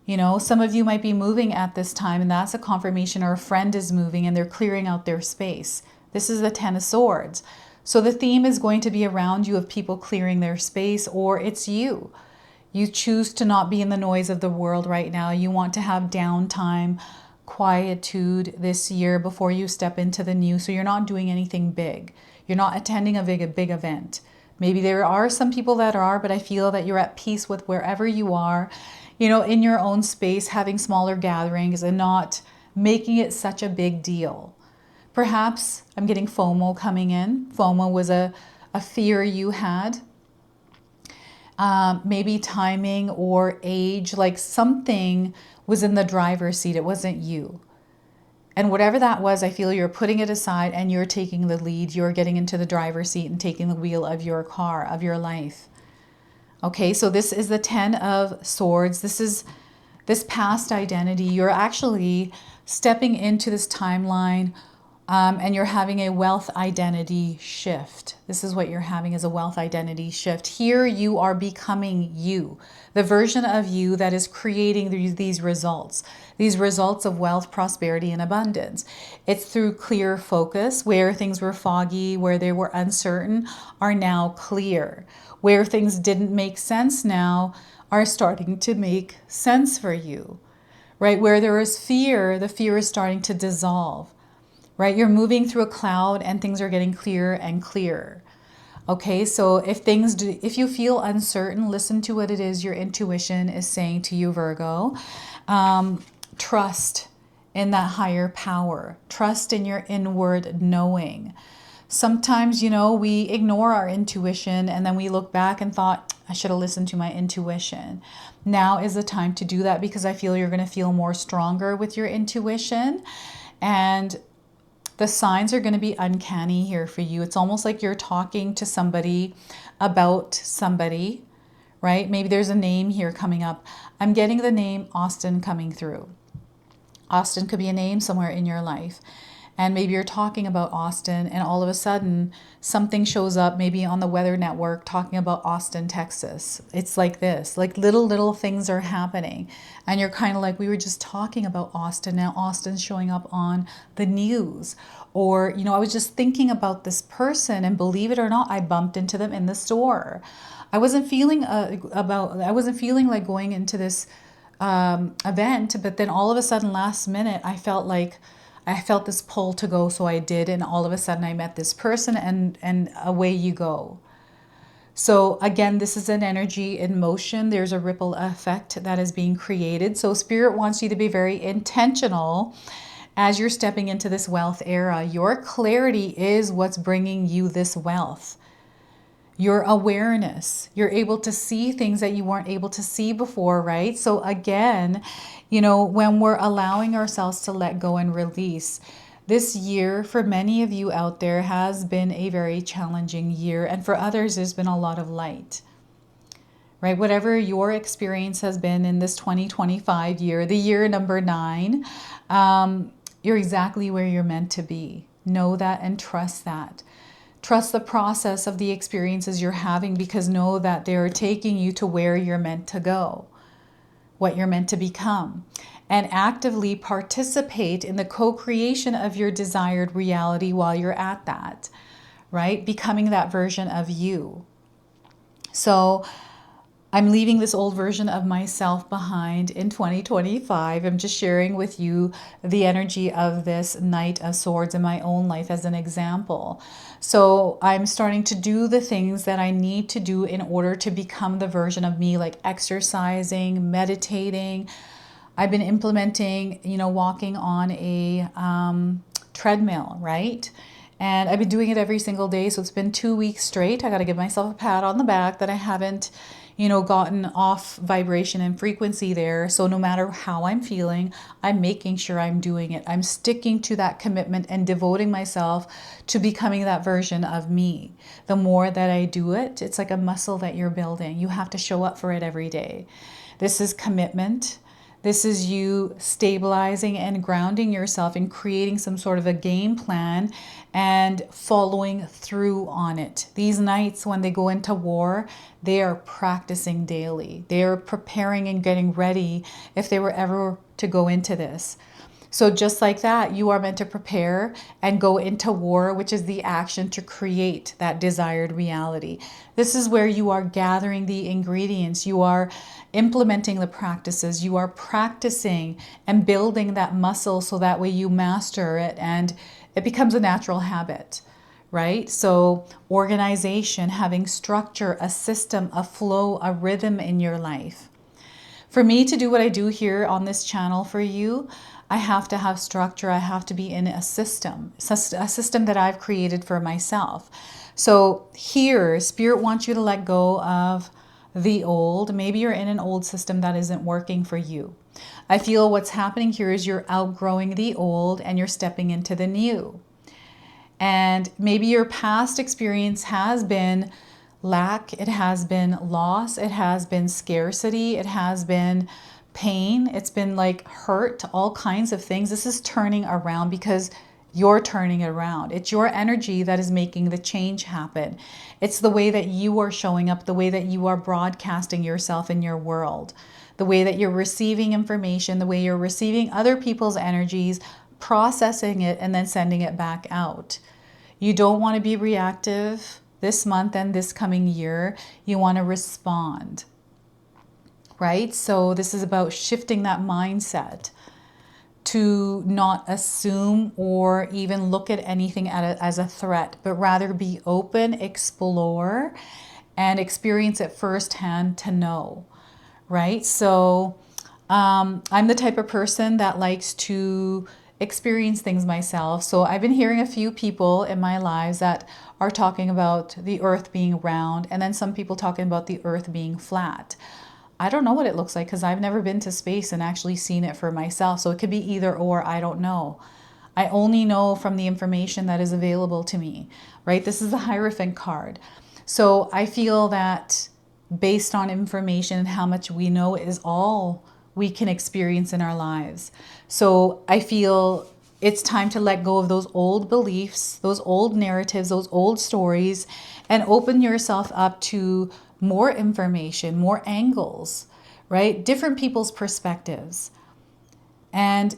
S1: You know, some of you might be moving at this time and that's a confirmation, or a friend is moving and they're clearing out their space. This is the 10 of Swords. So the theme is going to be around you of people clearing their space, or it's you. You choose to not be in the noise of the world right now. You want to have downtime, quietude this year before you step into the new. So you're not doing anything big. You're not attending a big event. Maybe there are some people that are, but I feel that you're at peace with wherever you are, you know, in your own space, having smaller gatherings and not making it such a big deal. Perhaps I'm getting FOMO coming in. FOMO was a fear you had. Maybe timing or age, like something was in the driver's seat. It wasn't you. And whatever that was, I feel you're putting it aside and you're taking the lead. You're getting into the driver's seat and taking the wheel of your car, of your life. Okay, so this is the 10 of Swords. This is this past identity. You're actually stepping into this timeline and you're having a wealth identity shift. This is what you're having, is a wealth identity shift. Here you are becoming you, the version of you that is creating these results of wealth, prosperity, and abundance. It's through clear focus. Where things were foggy, where they were uncertain, are now clear. Where things didn't make sense now are starting to make sense for you, right? Where there is fear, the fear is starting to dissolve. Right? You're moving through a cloud and things are getting clearer and clearer. Okay, so if you feel uncertain, listen to what it is your intuition is saying to you, Virgo. Trust in that higher power. Trust in your inward knowing. Sometimes, you know, we ignore our intuition and then we look back and thought, I should have listened to my intuition. Now is the time to do that, because I feel you're going to feel more stronger with your intuition. And the signs are going to be uncanny here for you. It's almost like you're talking to somebody about somebody, right? Maybe there's a name here coming up. I'm getting the name Austin coming through. Austin could be a name somewhere in your life. And maybe you're talking about Austin and all of a sudden something shows up, maybe on the Weather Network, talking about Austin, Texas. It's like this, like little things are happening. And you're kind of like, we were just talking about Austin. Now Austin's showing up on the news. Or, you know, I was just thinking about this person, and believe it or not, I bumped into them in the store. I wasn't feeling like going into this event, but then all of a sudden last minute, I felt this pull to go, so I did, and all of a sudden I met this person, and away you go. So again, this is an energy in motion. There's a ripple effect that is being created. So Spirit wants you to be very intentional as you're stepping into this wealth era. Your clarity is what's bringing you this wealth. Your awareness, you're able to see things that you weren't able to see before, right? So again, you know, when we're allowing ourselves to let go and release, this year for many of you out there has been a very challenging year. And for others, there's been a lot of light, right? Whatever your experience has been in this 2025 year, the year number 9, you're exactly where you're meant to be. Know that and trust that. Trust the process of the experiences you're having, because know that they're taking you to where you're meant to go, what you're meant to become. And actively participate in the co-creation of your desired reality while you're at that, right? Becoming that version of you. So I'm leaving this old version of myself behind in 2025. I'm just sharing with you the energy of this Knight of Swords in my own life as an example. So I'm starting to do the things that I need to do in order to become the version of me, like exercising, meditating. I've been implementing, you know, walking on a treadmill, right? And I've been doing it every single day. So it's been 2 weeks straight. I got to give myself a pat on the back that I haven't, you know, gotten off vibration and frequency there. So no matter how I'm feeling, I'm making sure I'm doing it. I'm sticking to that commitment and devoting myself to becoming that version of me. The more that I do it, it's like a muscle that you're building. You have to show up for it every day. This is commitment. This is you stabilizing and grounding yourself and creating some sort of a game plan and following through on it. These knights, when they go into war, they are practicing daily. They are preparing and getting ready if they were ever to go into this. So just like that, you are meant to prepare and go into war, which is the action to create that desired reality. This is where you are gathering the ingredients. You are implementing the practices. You are practicing and building that muscle so that way you master it and it becomes a natural habit, right? So organization, having structure, a system, a flow, a rhythm in your life. For me to do what I do here on this channel for you, I have to have structure. I have to be in a system that I've created for myself. So here, Spirit wants you to let go of the old. Maybe you're in an old system that isn't working for you. I feel what's happening here is you're outgrowing the old and you're stepping into the new. And maybe your past experience has been lack, it has been loss, it has been scarcity, it has been pain, it's been like hurt, all kinds of things. This is turning around because you're turning it around. It's your energy that is making the change happen. It's the way that you are showing up, the way that you are broadcasting yourself in your world, the way that you're receiving information, the way you're receiving other people's energies, processing it, and then sending it back out. You don't want to be reactive this month and this coming year. You want to respond, right? So this is about shifting that mindset to not assume or even look at anything as a threat, but rather be open, explore, and experience it firsthand to know, right? So I'm the type of person that likes to experience things myself. So I've been hearing a few people in my lives that are talking about the earth being round, and then some people talking about the earth being flat. I don't know what it looks like because I've never been to space and actually seen it for myself. So it could be either or, I don't know. I only know from the information that is available to me, right? This is the Hierophant card. So I feel that based on information and how much we know is all we can experience in our lives. So I feel It's time to let go of those old beliefs, those old narratives, those old stories, and open yourself up to more information, more angles, right? Different people's perspectives. And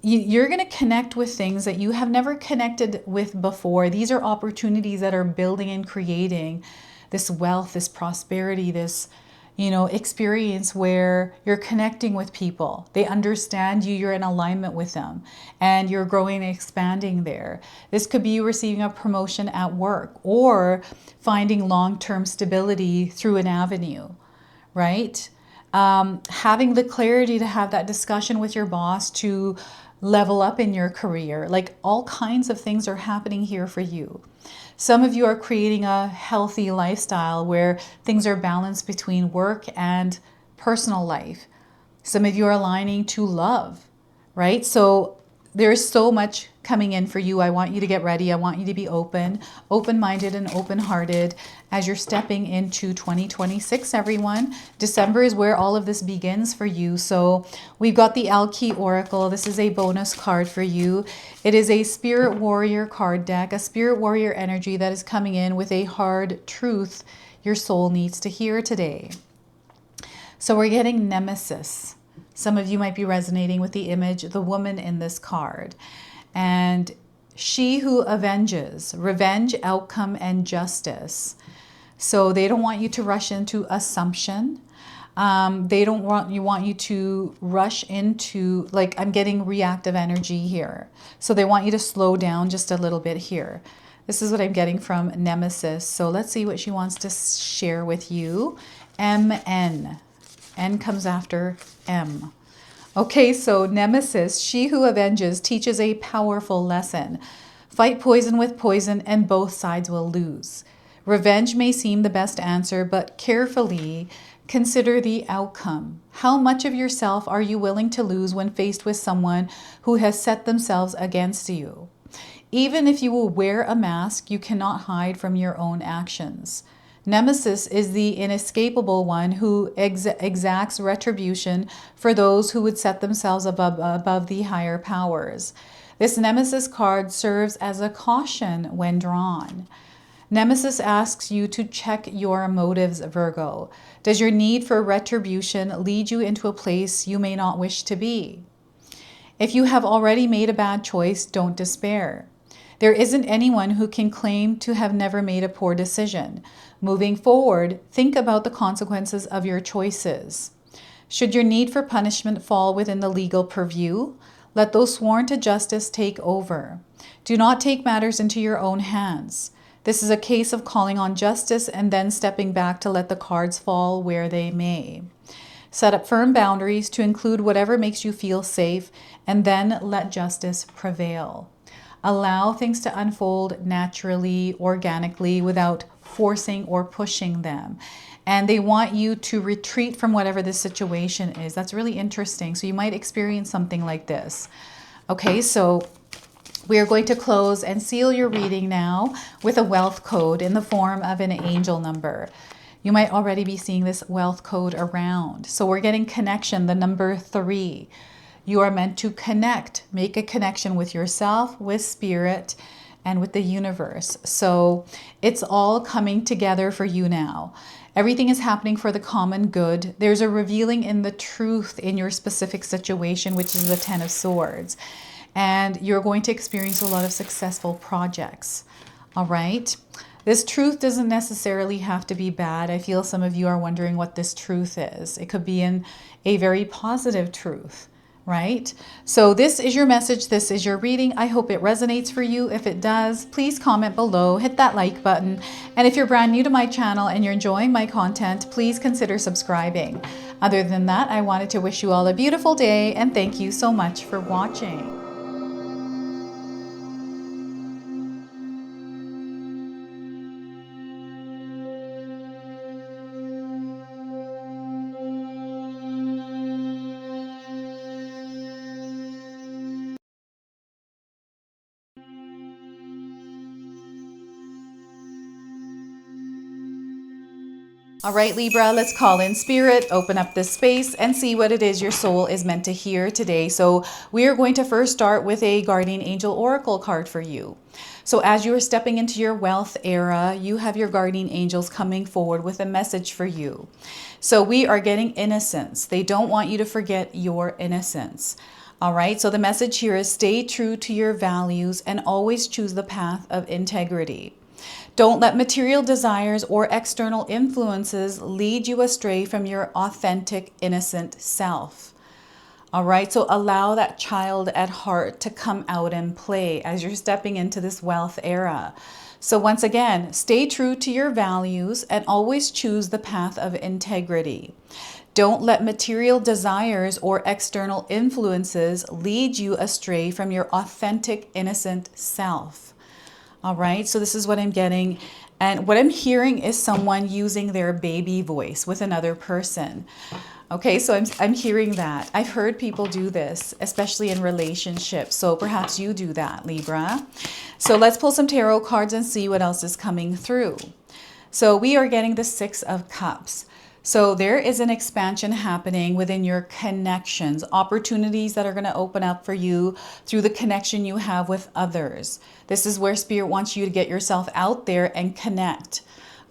S1: you're going to connect with things that you have never connected with before. These are opportunities that are building and creating this wealth, this prosperity, this, experience where you're connecting with people. They understand you, you're in alignment with them, and you're growing and expanding there. This could be you receiving a promotion at work or finding long-term stability through an avenue, right? Having the clarity to have that discussion with your boss to level up in your career. Like, all kinds of things are happening here for you. Some of you are creating a healthy lifestyle where things are balanced between work and personal life. Some of you are aligning to love, right? So there's so much coming in for you. I want you to get ready. I want you to be open-minded and open-hearted as you're stepping into 2026, everyone. December is where all of this begins for you. So we've got the 𝐓�W𝐄𝐒 Oracle. This is a bonus card for you. It is a Spirit Warrior card deck, a Spirit Warrior energy that is coming in with a hard truth your soul needs to hear today. So we're getting Nemesis. Some of you might be resonating with the image, the woman in this card. And she who avenges, revenge, outcome, and justice. So they don't want you to rush into assumption. They don't want you to rush into, like, I'm getting reactive energy here. So they want you to slow down just a little bit here. This is what I'm getting from Nemesis. So let's see what she wants to share with you. MN. N comes after M. Okay, so Nemesis, she who avenges, teaches a powerful lesson. Fight poison with poison and both sides will lose. Revenge may seem the best answer, but carefully consider the outcome. How much of yourself are you willing to lose when faced with someone who has set themselves against you? Even if you will wear a mask, you cannot hide from your own actions. Nemesis is the inescapable one who exacts retribution for those who would set themselves above the higher powers. This Nemesis card serves as a caution when drawn. Nemesis asks you to check your motives, Virgo. Does your need for retribution lead you into a place you may not wish to be? If you have already made a bad choice, don't despair. There isn't anyone who can claim to have never made a poor decision. Moving forward, think about the consequences of your choices. Should your need for punishment fall within the legal purview, let those sworn to justice take over. Do not take matters into your own hands. This is a case of calling on justice and then stepping back to let the cards fall where they may. Set up firm boundaries to include whatever makes you feel safe, and then let justice prevail. Allow things to unfold naturally, organically, without forcing or pushing them. And they want you to retreat from whatever the situation is. That's really interesting. So you might experience something like this. Okay, so we are going to close and seal your reading now with a wealth code in the form of an angel number. You might already be seeing this wealth code around. So we're getting connection, the number 3. You are meant to connect, make a connection with yourself, with spirit, and with the universe. So it's all coming together for you now. Everything is happening for the common good. There's a revealing in the truth in your specific situation, which is the 10 of Swords. And you're going to experience a lot of successful projects. All right. This truth doesn't necessarily have to be bad. I feel some of you are wondering what this truth is. It could be in a very positive truth. Right? So this is your message. This is your reading. I hope it resonates for you. If it does, please comment below, hit that like button. And if you're brand new to my channel and you're enjoying my content, please consider subscribing. Other than that, I wanted to wish you all a beautiful day and thank you so much for watching. All right, Libra, let's call in spirit, open up this space and see what it is your soul is meant to hear today. So we are going to first start with a guardian angel oracle card for you. So as you are stepping into your wealth era, you have your guardian angels coming forward with a message for you. So we are getting innocence. They don't want you to forget your innocence. All right, so the message here is stay true to your values and always choose the path of integrity. Don't let material desires or external influences lead you astray from your authentic, innocent self. All right, so allow that child at heart to come out and play as you're stepping into this wealth era. So once again, stay true to your values and always choose the path of integrity. Don't let material desires or external influences lead you astray from your authentic, innocent self. All right, so this is what I'm getting. And what I'm hearing is someone using their baby voice with another person. Okay, so I'm hearing that. I've heard people do this, especially in relationships. So perhaps you do that, Libra. So let's pull some tarot cards and see what else is coming through. So we are getting the Six of Cups. So there is an expansion happening within your connections, opportunities that are going to open up for you through the connection you have with others. This is where Spirit wants you to get yourself out there and connect.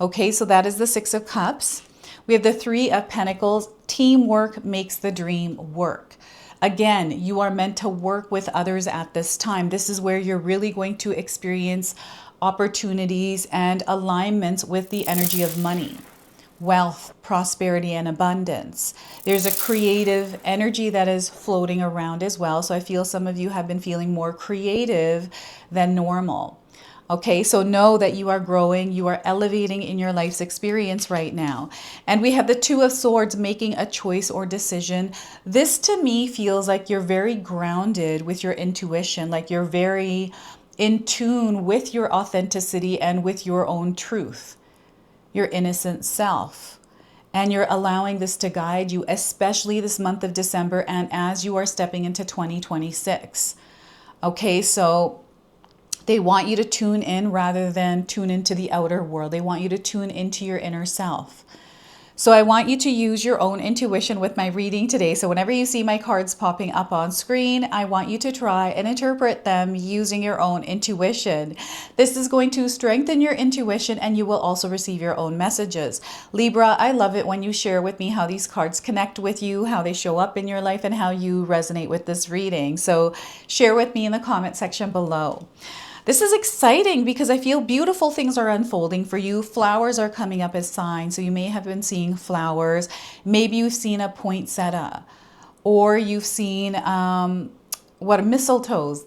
S1: Okay, so that is the Six of Cups. We have the Three of Pentacles. Teamwork makes the dream work. Again, you are meant to work with others at this time. This is where you're really going to experience opportunities and alignments with the energy of money, wealth, prosperity, and abundance. There's a creative energy that is floating around as well. So I feel some of you have been feeling more creative than normal. Okay, so know that you are growing, you are elevating in your life's experience right now. And we have the Two of Swords, making a choice or decision. This to me feels like you're very grounded with your intuition, like you're very in tune with your authenticity and with your own truth, your innocent self. And you're allowing this to guide you, especially this month of December and as you are stepping into 2026. Okay, so they want you to tune in rather than tune into the outer world. They want you to tune into your inner self. So I want you to use your own intuition with my reading today. So whenever you see my cards popping up on screen, I want you to try and interpret them using your own intuition. This is going to strengthen your intuition and you will also receive your own messages. Libra, I love it when you share with me how these cards connect with you, how they show up in your life, and how you resonate with this reading. So share with me in the comment section below. This is exciting because I feel beautiful things are unfolding for you. Flowers are coming up as signs. So you may have been seeing flowers. Maybe you've seen a poinsettia, or you've seen mistletoes.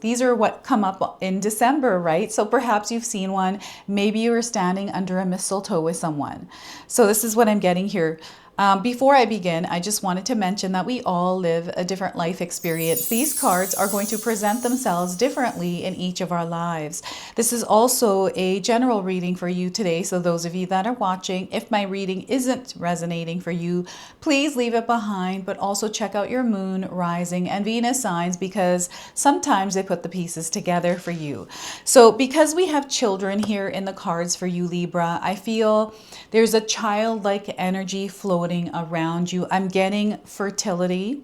S1: These are what come up in December, right? So perhaps you've seen one. Maybe you were standing under a mistletoe with someone. So this is what I'm getting here. Before I begin, I just wanted to mention that we all live a different life experience. These cards are going to present themselves differently in each of our lives. This is also a general reading for you today. So those of you that are watching, if my reading isn't resonating for you, please leave it behind, but also check out your moon, rising, and Venus signs because sometimes they put the pieces together for you. So because we have children here in the cards for you, Libra, I feel there's a childlike energy flowing around you. I'm getting fertility.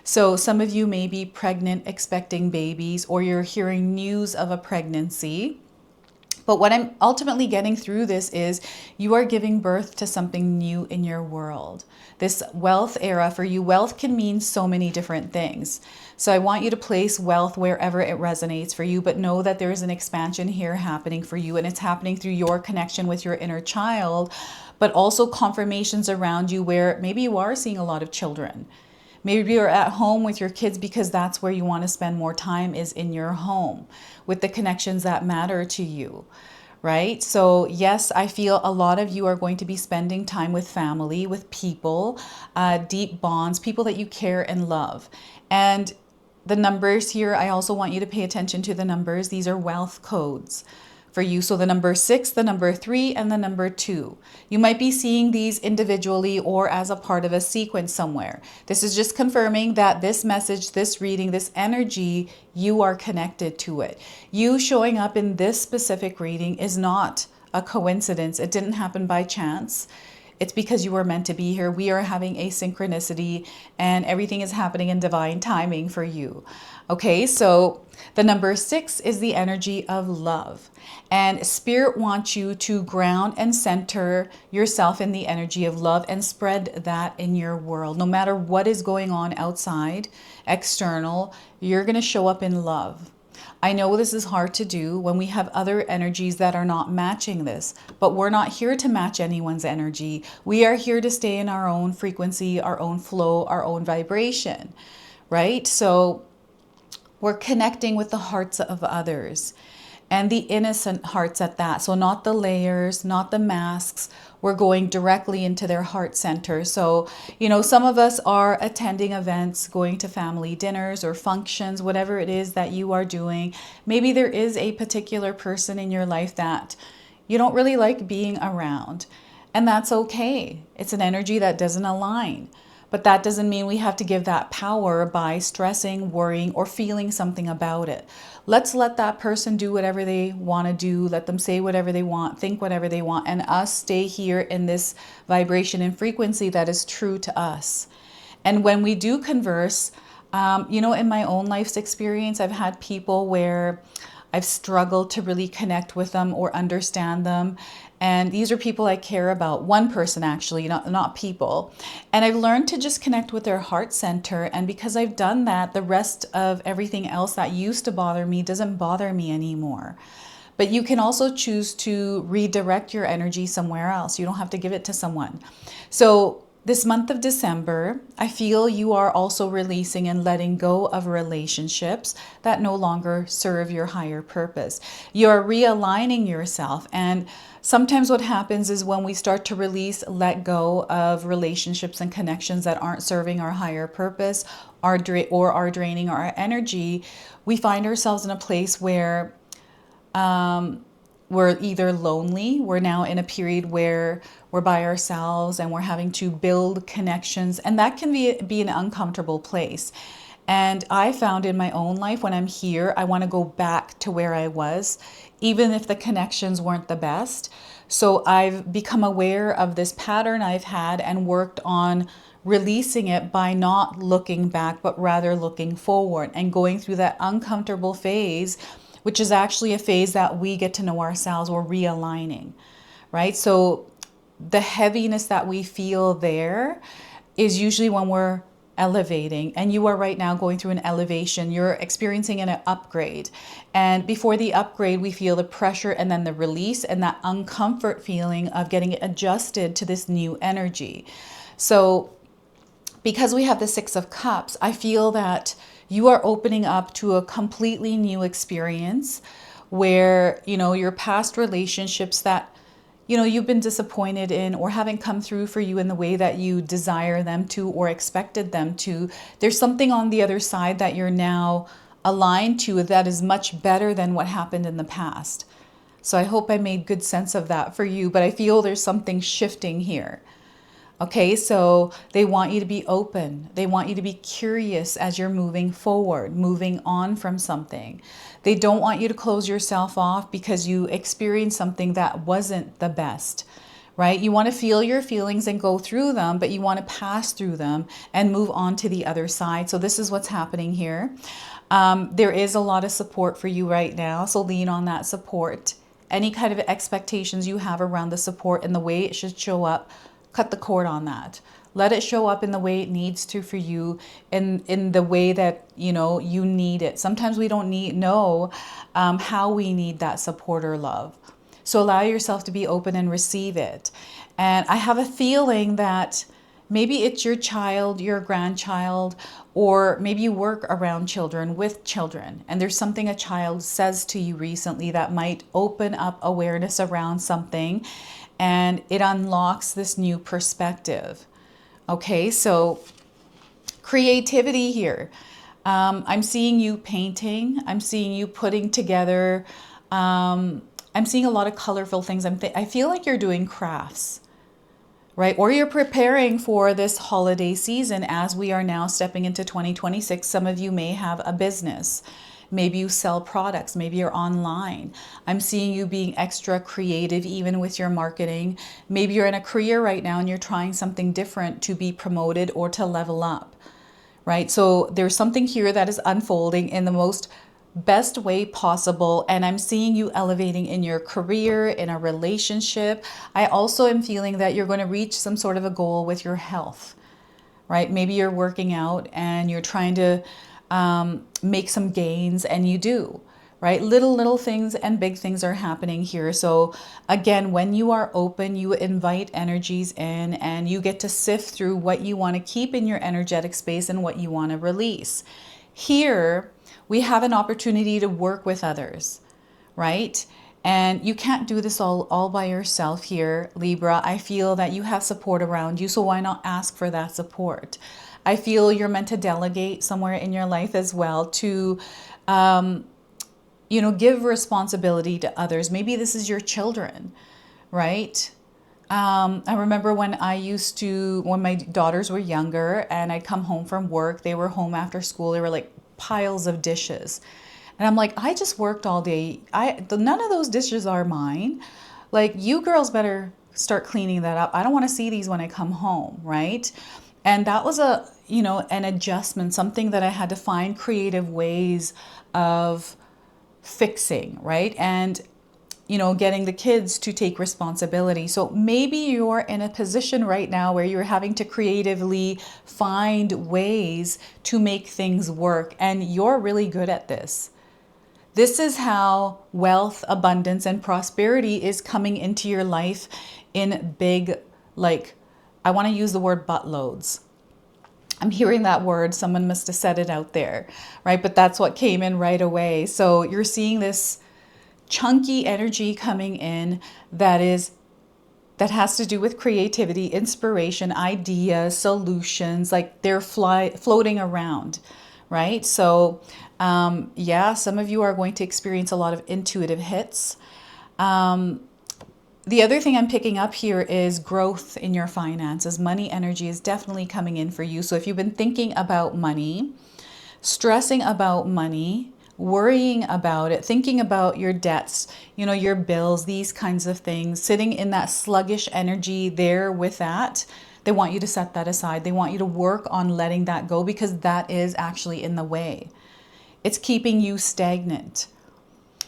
S1: So some of you may be pregnant, expecting babies, or you're hearing news of a pregnancy. But what I'm ultimately getting through this is you are giving birth to something new in your world. This wealth era for you, wealth can mean so many different things. So I want you to place wealth wherever it resonates for you, but know that there is an expansion here happening for you, and it's happening through your connection with your inner child, but also confirmations around you where maybe you are seeing a lot of children. Maybe you're at home with your kids because that's where you want to spend more time, is in your home with the connections that matter to you, right? So yes, I feel a lot of you are going to be spending time with family, with people, deep bonds, people that you care and love. And the numbers here, I also want you to pay attention to the numbers. These are wealth codes for you. So the number 6, the number 3, and the number 2. You might be seeing these individually or as a part of a sequence somewhere. This is just confirming that this message, this reading, this energy, you are connected to it. You showing up in this specific reading is not a coincidence. It didn't happen by chance. It's because you were meant to be here. We are having a synchronicity and everything is happening in divine timing for you. Okay, so the number 6 is the energy of love. And Spirit wants you to ground and center yourself in the energy of love and spread that in your world. No matter what is going on outside, external, you're going to show up in love. I know this is hard to do when we have other energies that are not matching this, but we're not here to match anyone's energy. We are here to stay in our own frequency, our own flow, our own vibration, right? So we're connecting with the hearts of others and the innocent hearts at that. So not the layers, not the masks. We're going directly into their heart center. So, you know, some of us are attending events, going to family dinners or functions, whatever it is that you are doing. Maybe there is a particular person in your life that you don't really like being around, and that's okay. It's an energy that doesn't align. But that doesn't mean we have to give that power by stressing, worrying, or feeling something about it. Let's let that person do whatever they want to do. Let them say whatever they want, think whatever they want, and us stay here in this vibration and frequency that is true to us. And when we do converse, you know, in my own life's experience, I've had people where I've struggled to really connect with them or understand them. And these are people I care about. One person actually, not people. And I've learned to just connect with their heart center. And because I've done that, the rest of everything else that used to bother me doesn't bother me anymore. But you can also choose to redirect your energy somewhere else. You don't have to give it to someone. So this month of December, I feel you are also releasing and letting go of relationships that no longer serve your higher purpose. You're realigning yourself. And sometimes what happens is when we start to release, let go of relationships and connections that aren't serving our higher purpose or are draining our energy, we find ourselves in a place where we're either lonely, we're now in a period where we're by ourselves and we're having to build connections, and that can be an uncomfortable place. And I found in my own life, when I'm here, I want to go back to where I was, even if the connections weren't the best. So I've become aware of this pattern I've had and worked on releasing it by not looking back, but rather looking forward and going through that uncomfortable phase, which is actually a phase that we get to know ourselves. We're realigning, right? So the heaviness that we feel there is usually when we're elevating, and you are right now going through an elevation. You're experiencing an upgrade, and before the upgrade we feel the pressure and then the release and that uncomfort feeling of getting adjusted to this new energy. So because we have the 6 of Cups, I feel that you are opening up to a completely new experience where, you know, your past relationships that, you know, you've been disappointed in or haven't come through for you in the way that you desire them to or expected them to. There's something on the other side that you're now aligned to that is much better than what happened in the past. So I hope I made good sense of that for you, but I feel there's something shifting here. Okay, so they want you to be open. They want you to be curious as you're moving forward, moving on from something. They don't want you to close yourself off because you experienced something that wasn't the best, right? You want to feel your feelings and go through them, but you want to pass through them and move on to the other side. So this is what's happening here. There is a lot of support for you right now, so lean on that support. Any kind of expectations you have around the support and the way it should show up, cut the cord on that. Let it show up in the way it needs to for you, in the way that, you know, you need it. Sometimes we don't know how we need that support or love. So allow yourself to be open and receive it. And I have a feeling that maybe it's your child, your grandchild, or maybe you work around children, with children, and there's something a child says to you recently that might open up awareness around something, and it unlocks this new perspective. Okay, so creativity here. I'm seeing you painting. I'm seeing you putting together. I'm seeing a lot of colorful things. I feel like you're doing crafts, right? Or you're preparing for this holiday season as we are now stepping into 2026. Some of you may have a business Maybe you sell products. Maybe you're online. I'm seeing you being extra creative even with your marketing. Maybe you're in a career right now and you're trying something different to be promoted or to level up, right? So there's something here that is unfolding in the most best way possible. And I'm seeing you elevating in your career, in a relationship. I also am feeling that you're going to reach some sort of a goal with your health, right? Maybe you're working out and you're trying to make some gains, and you do, right? Little things and big things are happening here. So again, when you are open, you invite energies in and you get to sift through what you want to keep in your energetic space and what you want to release. Here, we have an opportunity to work with others, right? And you can't do this all by yourself here, Libra. I feel that you have support around you, so why not ask for that support? I feel you're meant to delegate somewhere in your life as well to, give responsibility to others. Maybe this is your children, right? I remember when my daughters were younger and I'd come home from work, they were home after school, they were like piles of dishes. And I'm like, I just worked all day. None of those dishes are mine. Like, you girls better start cleaning that up. I don't want to see these when I come home, right? And that was an adjustment, something that I had to find creative ways of fixing, right? And getting the kids to take responsibility. So maybe you're in a position right now where you're having to creatively find ways to make things work. And you're really good at this. This is how wealth, abundance, and prosperity is coming into your life in big, I want to use the word buttloads. I'm hearing that word. Someone must have said it out there, right? But that's what came in right away. So you're seeing this chunky energy coming in that has to do with creativity, inspiration, ideas, solutions, like they're floating around, right? So some of you are going to experience a lot of intuitive hits. The other thing I'm picking up here is growth in your finances. Money energy is definitely coming in for you. So if you've been thinking about money, stressing about money, worrying about it, thinking about your debts, your bills, these kinds of things, sitting in that sluggish energy there with that, they want you to set that aside. They want you to work on letting that go because that is actually in the way. It's keeping you stagnant.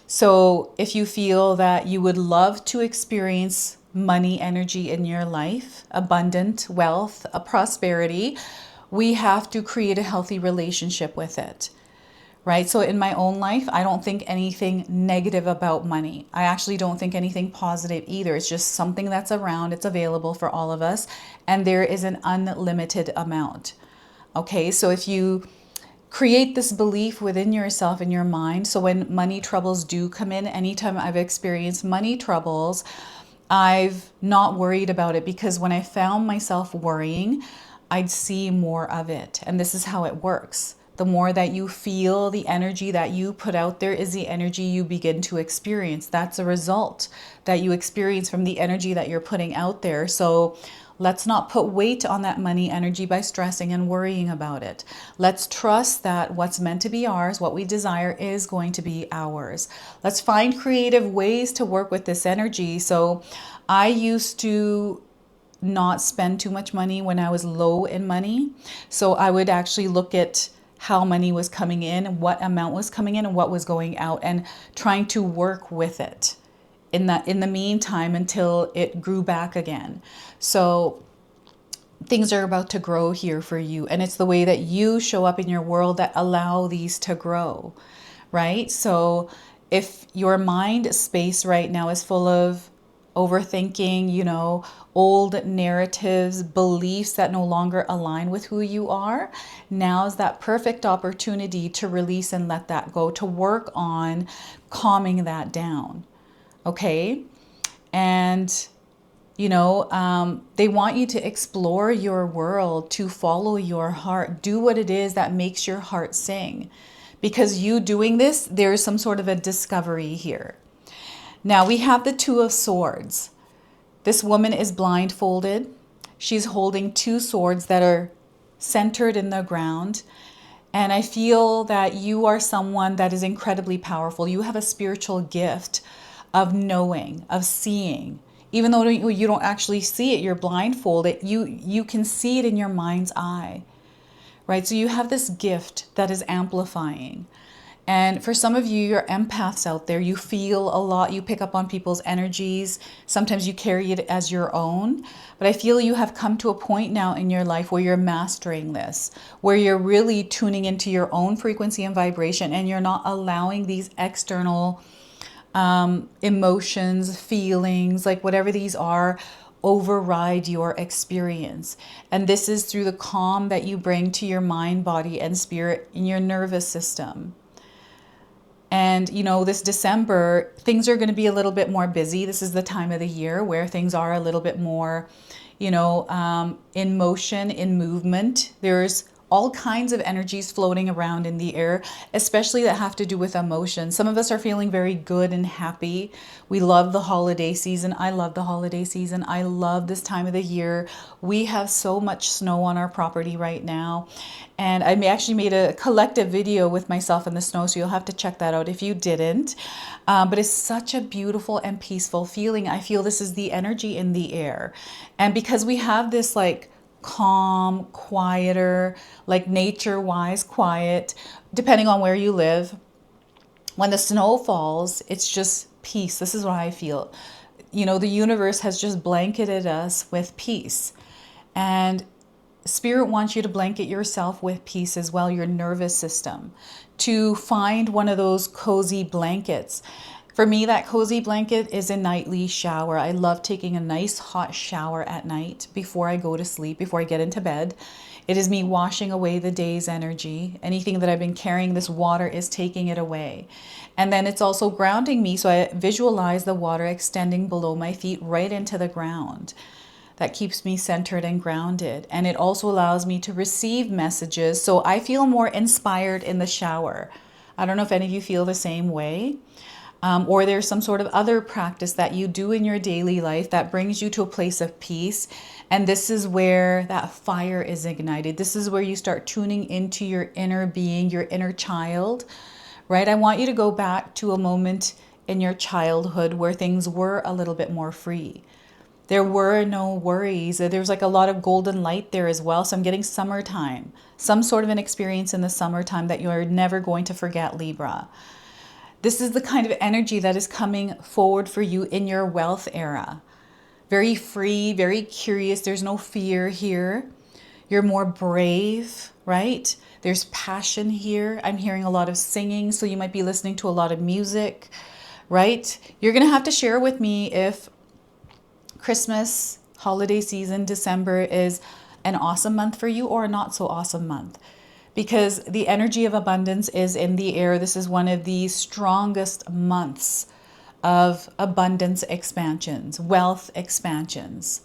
S1: So if you feel that you would love to experience money energy in your life, abundant wealth, a prosperity, we have to create a healthy relationship with it. Right? So in my own life, I don't think anything negative about money. I actually don't think anything positive either. It's just something that's around. It's available for all of us. And there is an unlimited amount. Okay, so if you create this belief within yourself in your mind, so when money troubles do come in, anytime I've experienced money troubles, I've not worried about it because when I found myself worrying, I'd see more of it. And this is how it works. The more that you feel, the energy that you put out there is the energy you begin to experience. That's a result that you experience from the energy that you're putting out there. So let's not put weight on that money energy by stressing and worrying about it. Let's trust that what's meant to be ours, what we desire, is going to be ours. Let's find creative ways to work with this energy. So I used to not spend too much money when I was low in money. So I would actually look at how money was coming in, what amount was coming in and what was going out, and trying to work with it in the meantime until it grew back again. So things are about to grow here for you, and it's the way that you show up in your world that allow these to grow, right? So if your mind space right now is full of overthinking, old narratives, beliefs that no longer align with who you are, now's that perfect opportunity to release and let that go, to work on calming that down. Okay? And, they want you to explore your world, to follow your heart, do what it is that makes your heart sing. Because you doing this, there's some sort of a discovery here. Now we have the Two of Swords. This woman is blindfolded. She's holding two swords that are centered in the ground. And I feel that you are someone that is incredibly powerful. You have a spiritual gift of knowing, of seeing. Even though you don't actually see it, you're blindfolded, you can see it in your mind's eye, right? So you have this gift that is amplifying. And for some of you, you're empaths out there. You feel a lot. You pick up on people's energies. Sometimes you carry it as your own. But I feel you have come to a point now in your life where you're mastering this, where you're really tuning into your own frequency and vibration, and you're not allowing these external emotions, feelings, like whatever these are, override your experience. And this is through the calm that you bring to your mind, body, and spirit in your nervous system. And, you know, this December, things are going to be a little bit more busy. This is the time of the year where things are a little bit more, you know, in motion, in movement. There's all kinds of energies floating around in the air, especially that have to do with emotion. Some of us are feeling very good and happy. We love the holiday season. I love the holiday season. I love this time of the year. We have so much snow on our property right now. And I actually made a collective video with myself in the snow, so you'll have to check that out if you didn't. But it's such a beautiful and peaceful feeling. I feel this is the energy in the air. And because we have this like calm, quieter, like nature-wise quiet, depending on where you live. When the snow falls, it's just peace. This is what I feel. You know, the universe has just blanketed us with peace. And Spirit wants you to blanket yourself with peace as well, your nervous system, to find one of those cozy blankets. For me, that cozy blanket is a nightly shower. I love taking a nice hot shower at night before I go to sleep, before I get into bed. It is me washing away the day's energy. Anything that I've been carrying, this water is taking it away. And then it's also grounding me. So I visualize the water extending below my feet right into the ground. That keeps me centered and grounded. And it also allows me to receive messages. So I feel more inspired in the shower. I don't know if any of you feel the same way. Or there's some sort of other practice that you do in your daily life that brings you to a place of peace. And this is where that fire is ignited. This is where you start tuning into your inner being, your inner child, right? I want you to go back to a moment in your childhood where things were a little bit more free. There were no worries. There's like a lot of golden light there as well. So I'm getting summertime, some sort of an experience in the summertime that you are never going to forget, Libra. This is the kind of energy that is coming forward for you in your wealth era. Very free, very curious. There's no fear here. You're more brave, right? There's passion here. I'm hearing a lot of singing, so you might be listening to a lot of music, right? You're going to have to share with me if Christmas, holiday season, December is an awesome month for you or a not so awesome month. Because the energy of abundance is in the air. This is one of the strongest months of abundance expansions, wealth expansions.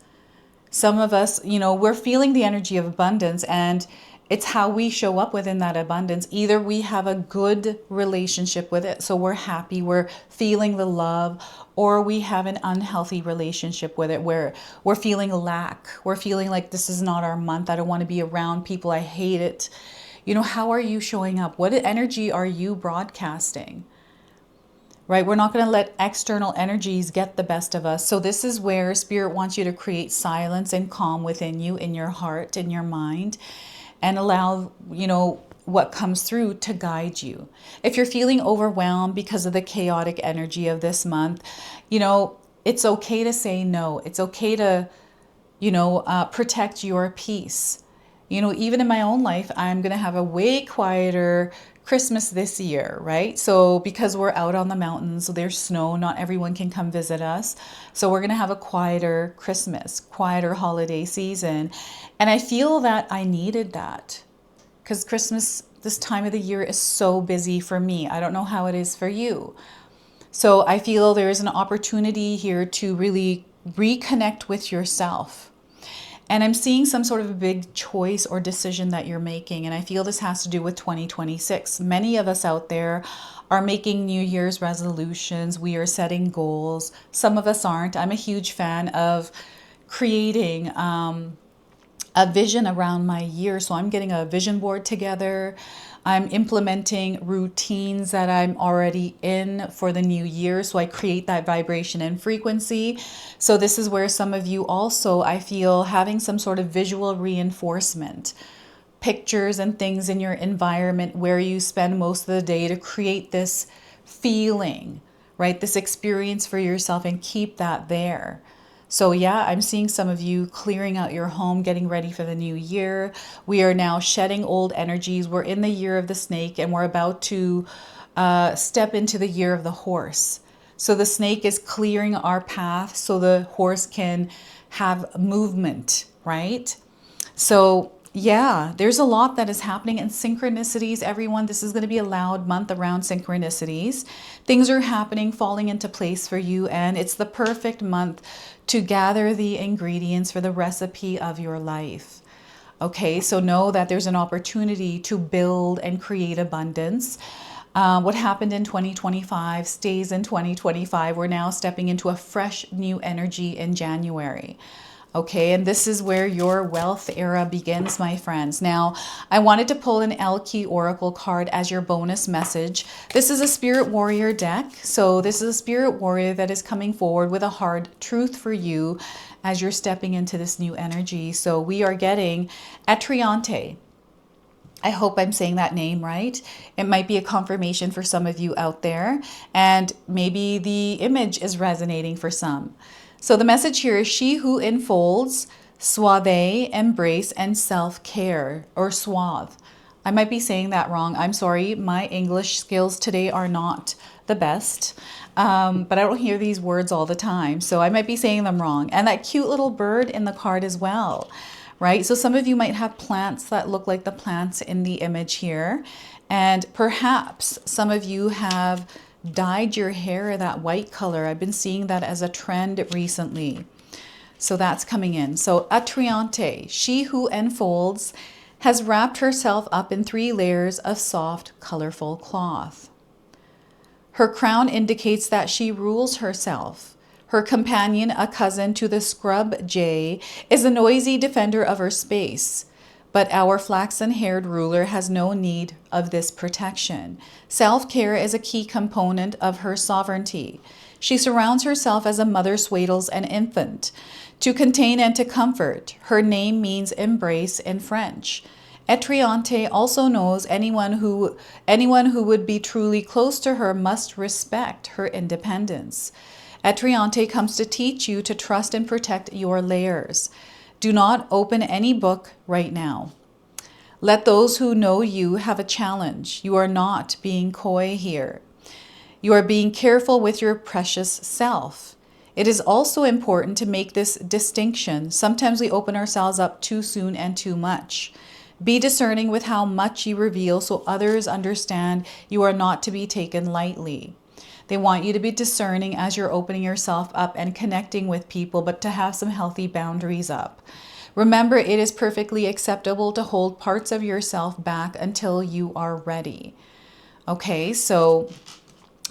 S1: Some of us, you know, we're feeling the energy of abundance, and it's how we show up within that abundance. Either we have a good relationship with it, so we're happy, we're feeling the love, or we have an unhealthy relationship with it where we're feeling lack. We're feeling like this is not our month. I don't want to be around people. I hate it. You know, how are you showing up? What energy are you broadcasting? Right? We're not going to let external energies get the best of us. So this is where Spirit wants you to create silence and calm within you, in your heart, in your mind, and allow, you know, what comes through to guide you. If you're feeling overwhelmed because of the chaotic energy of this month, you know, it's okay to say no. It's okay to, you know, protect your peace. You know, even in my own life, I'm going to have a way quieter Christmas this year, right? So because we're out on the mountains, so there's snow, not everyone can come visit us. So we're going to have a quieter Christmas, quieter holiday season. And I feel that I needed that because Christmas, this time of the year, is so busy for me. I don't know how it is for you. So I feel there is an opportunity here to really reconnect with yourself. And I'm seeing some sort of a big choice or decision that you're making. And I feel this has to do with 2026. Many of us out there are making New Year's resolutions. We are setting goals. Some of us aren't. I'm a huge fan of creating a vision around my year. So I'm getting a vision board together. I'm implementing routines that I'm already in for the new year. So I create that vibration and frequency. So this is where some of you also, I feel, having some sort of visual reinforcement, pictures and things in your environment where you spend most of the day to create this feeling, right? This experience for yourself, and keep that there. So yeah, I'm seeing some of you clearing out your home, getting ready for the new year. We are now shedding old energies. We're in the year of the snake, and we're about to step into the year of the horse. So the snake is clearing our path so the horse can have movement, right? So yeah, there's a lot that is happening, and synchronicities, everyone. This is going to be a loud month around synchronicities. Things are happening, falling into place for you, and it's the perfect month to gather the ingredients for the recipe of your life. Okay, so know that there's an opportunity to build and create abundance. What happened in 2025 stays in 2025. We're now stepping into a fresh new energy in January. Okay, and this is where your wealth era begins, my friends. Now, I wanted to pull an 𝐓�/𝐾𝐒 Oracle card as your bonus message. This is a Spirit Warrior deck. So this is a Spirit Warrior that is coming forward with a hard truth for you as you're stepping into this new energy. So we are getting 𝐓𝐿𝐼𝐌𝐿𝐿. I hope I'm saying that name right. It might be a confirmation for some of you out there, and maybe the image is resonating for some. So the message here is she who enfolds, suave, embrace, and self-care, or suave. I might be saying that wrong. I'm sorry. My English skills today are not the best, but I don't hear these words all the time, so I might be saying them wrong. And that cute little bird in the card as well, right? So some of you might have plants that look like the plants in the image here, and perhaps some of you have dyed your hair that white color. I've been seeing that as a trend recently. So that's coming in. So 𝐓𝐿𝐼𝐌𝐿𝐿, she who enfolds, has wrapped herself up in 3 layers of soft, colorful cloth. Her crown indicates that she rules herself. Her companion, a cousin to the scrub jay, is a noisy defender of her space. But our flaxen-haired ruler has no need of this protection. Self-care is a key component of her sovereignty. She surrounds herself as a mother swaddles an infant. To contain and to comfort, her name means embrace in French. 𝐓𝐿𝐼𝐌𝐿𝐿 also knows anyone who would be truly close to her must respect her independence. 𝐓𝐿𝐼𝐌𝐿𝐿 comes to teach you to trust and protect your layers. Do not open any book right now. Let those who know you have a challenge. You are not being coy here. You are being careful with your precious self. It is also important to make this distinction. Sometimes we open ourselves up too soon and too much. Be discerning with how much you reveal so others understand you are not to be taken lightly. They want you to be discerning as you're opening yourself up and connecting with people, but to have some healthy boundaries up. Remember, it is perfectly acceptable to hold parts of yourself back until you are ready. Okay, so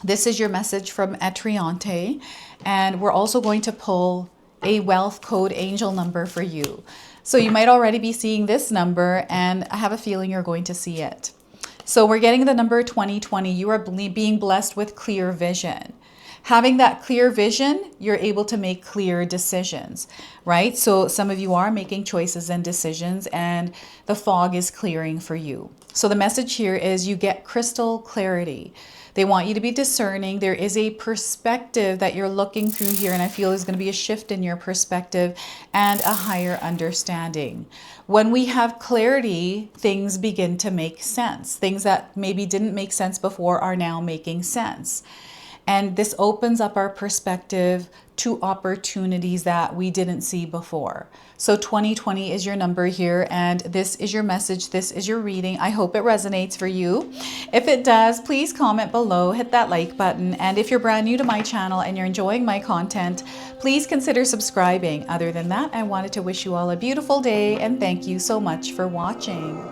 S1: this is your message from 𝐓𝐿𝐼𝐌𝐿𝐿, and we're also going to pull a wealth code angel number for you. So you might already be seeing this number, and I have a feeling you're going to see it. So we're getting the number 2020. You are being blessed with clear vision. Having that clear vision, you're able to make clear decisions, right? So some of you are making choices and decisions, and the fog is clearing for you. So the message here is you get crystal clarity. They want you to be discerning. There is a perspective that you're looking through here, and I feel there's going to be a shift in your perspective and a higher understanding. When we have clarity, things begin to make sense. Things that maybe didn't make sense before are now making sense. And this opens up our perspective to opportunities that we didn't see before. So 2020 is your number here, and this is your message. This is your reading. I hope it resonates for you. If it does, please comment below, hit that like button. And if you're brand new to my channel and you're enjoying my content, please consider subscribing. Other than that, I wanted to wish you all a beautiful day, and thank you so much for watching.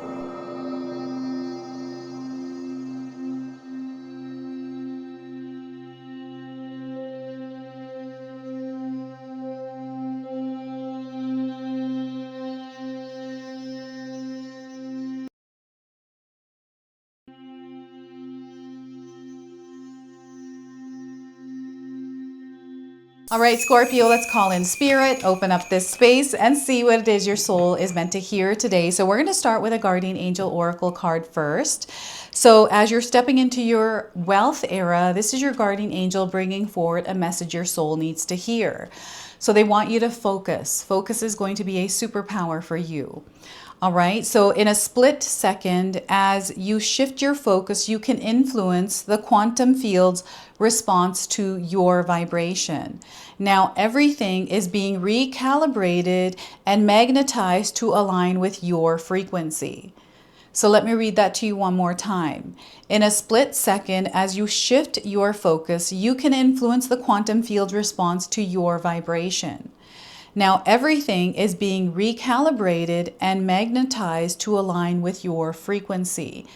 S1: All right, Scorpio, let's call in spirit, open up this space and see what it is your soul is meant to hear today. So we're going to start with a guardian angel oracle card first. So as you're stepping into your wealth era, this is your guardian angel bringing forward a message your soul needs to hear. So they want you to focus. Focus is going to be a superpower for you. All right, so in a split second, as you shift your focus, you can influence the quantum field's response to your vibration. Now, everything is being recalibrated and magnetized to align with your frequency. So let me read that to you one more time. In a split second, as you shift your focus, you can influence the quantum field response to your vibration. Now everything is being recalibrated and magnetized to align with your frequency.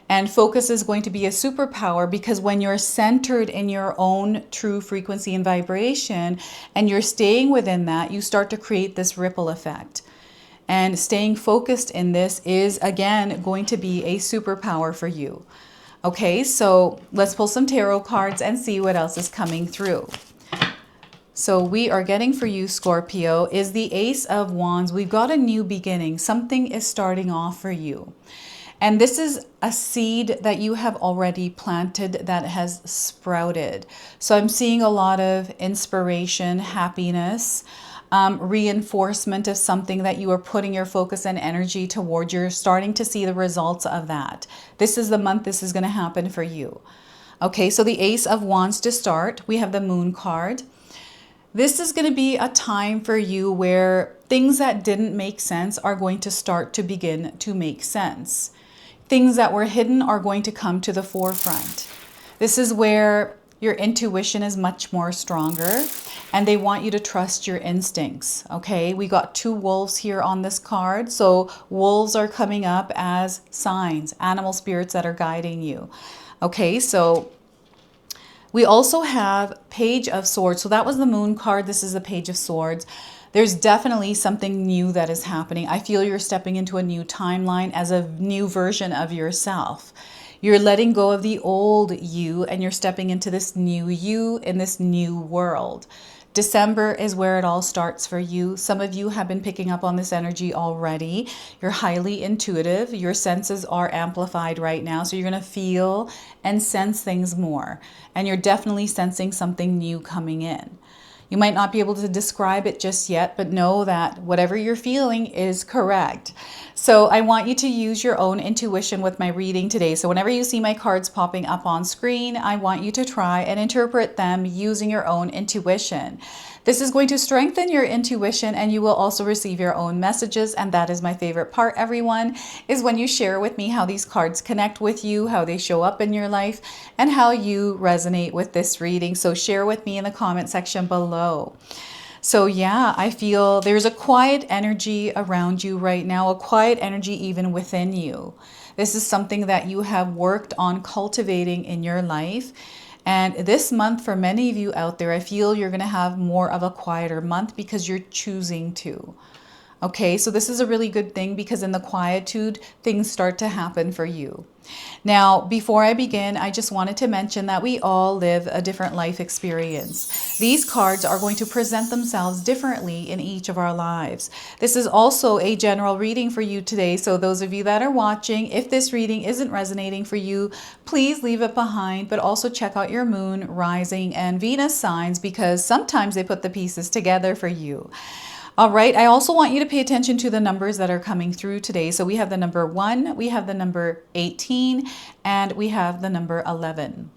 S1: And focus is going to be a superpower because when you're centered in your own true frequency and vibration and you're staying within that, you start to create this ripple effect. And staying focused in this is, again, going to be a superpower for you. Okay, so let's pull some tarot cards and see what else is coming through. So we are getting for you, Scorpio, is the Ace of Wands. We've got a new beginning. Something is starting off for you. And this is a seed that you have already planted that has sprouted. So I'm seeing a lot of inspiration, happiness, reinforcement of something that you are putting your focus and energy toward. You're starting to see the results of that. This is the month this is going to happen for you. Okay, so the Ace of Wands to start. We have the Moon card. This is going to be a time for you where things that didn't make sense are going to start to begin to make sense. Things that were hidden are going to come to the forefront. This is where your intuition is much more stronger and they want you to trust your instincts. Okay, we got two wolves here on this card. So wolves are coming up as signs, animal spirits that are guiding you. Okay, so we also have Page of Swords. So that was the Moon card. This is the Page of Swords. There's definitely something new that is happening. I feel you're stepping into a new timeline as a new version of yourself. You're letting go of the old you and you're stepping into this new you in this new world. December is where it all starts for you. Some of you have been picking up on this energy already. You're highly intuitive. Your senses are amplified right now. So you're going to feel and sense things more. And you're definitely sensing something new coming in. You might not be able to describe it just yet, but know that whatever you're feeling is correct. So I want you to use your own intuition with my reading today. So whenever you see my cards popping up on screen, I want you to try and interpret them using your own intuition. This is going to strengthen your intuition and you will also receive your own messages. And that is my favorite part, everyone, is when you share with me how these cards connect with you, how they show up in your life, and how you resonate with this reading. So share with me in the comment section below. So yeah, I feel there's a quiet energy around you right now, a quiet energy even within you. This is something that you have worked on cultivating in your life. And this month, for many of you out there, I feel you're going to have more of a quieter month because you're choosing to. Okay, so this is a really good thing because in the quietude, things start to happen for you. Now, before I begin, I just wanted to mention that we all live a different life experience. These cards are going to present themselves differently in each of our lives. This is also a general reading for you today. So those of you that are watching, if this reading isn't resonating for you, please leave it behind, but also check out your moon, rising, and Venus signs because sometimes they put the pieces together for you. All right, I also want you to pay attention to the numbers that are coming through today. So we have the number 1, we have the number 18, and we have the number 11.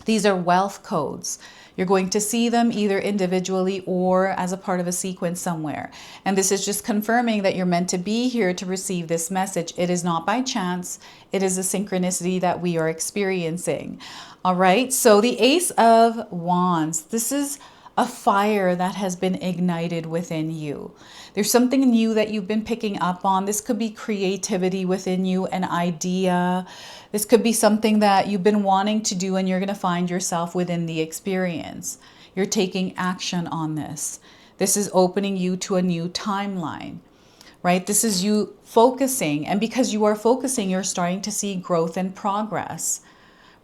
S1: These are wealth codes. You're going to see them either individually or as a part of a sequence somewhere. And this is just confirming that you're meant to be here to receive this message. It is not by chance. It is a synchronicity that we are experiencing. All right, so the Ace of Wands. This is a fire that has been ignited within you. There's something new that you've been picking up on. This could be creativity within you, an idea. This could be something that you've been wanting to do and you're going to find yourself within the experience. You're taking action on this. This is opening you to a new timeline, right? This is you focusing. And because you are focusing, you're starting to see growth and progress.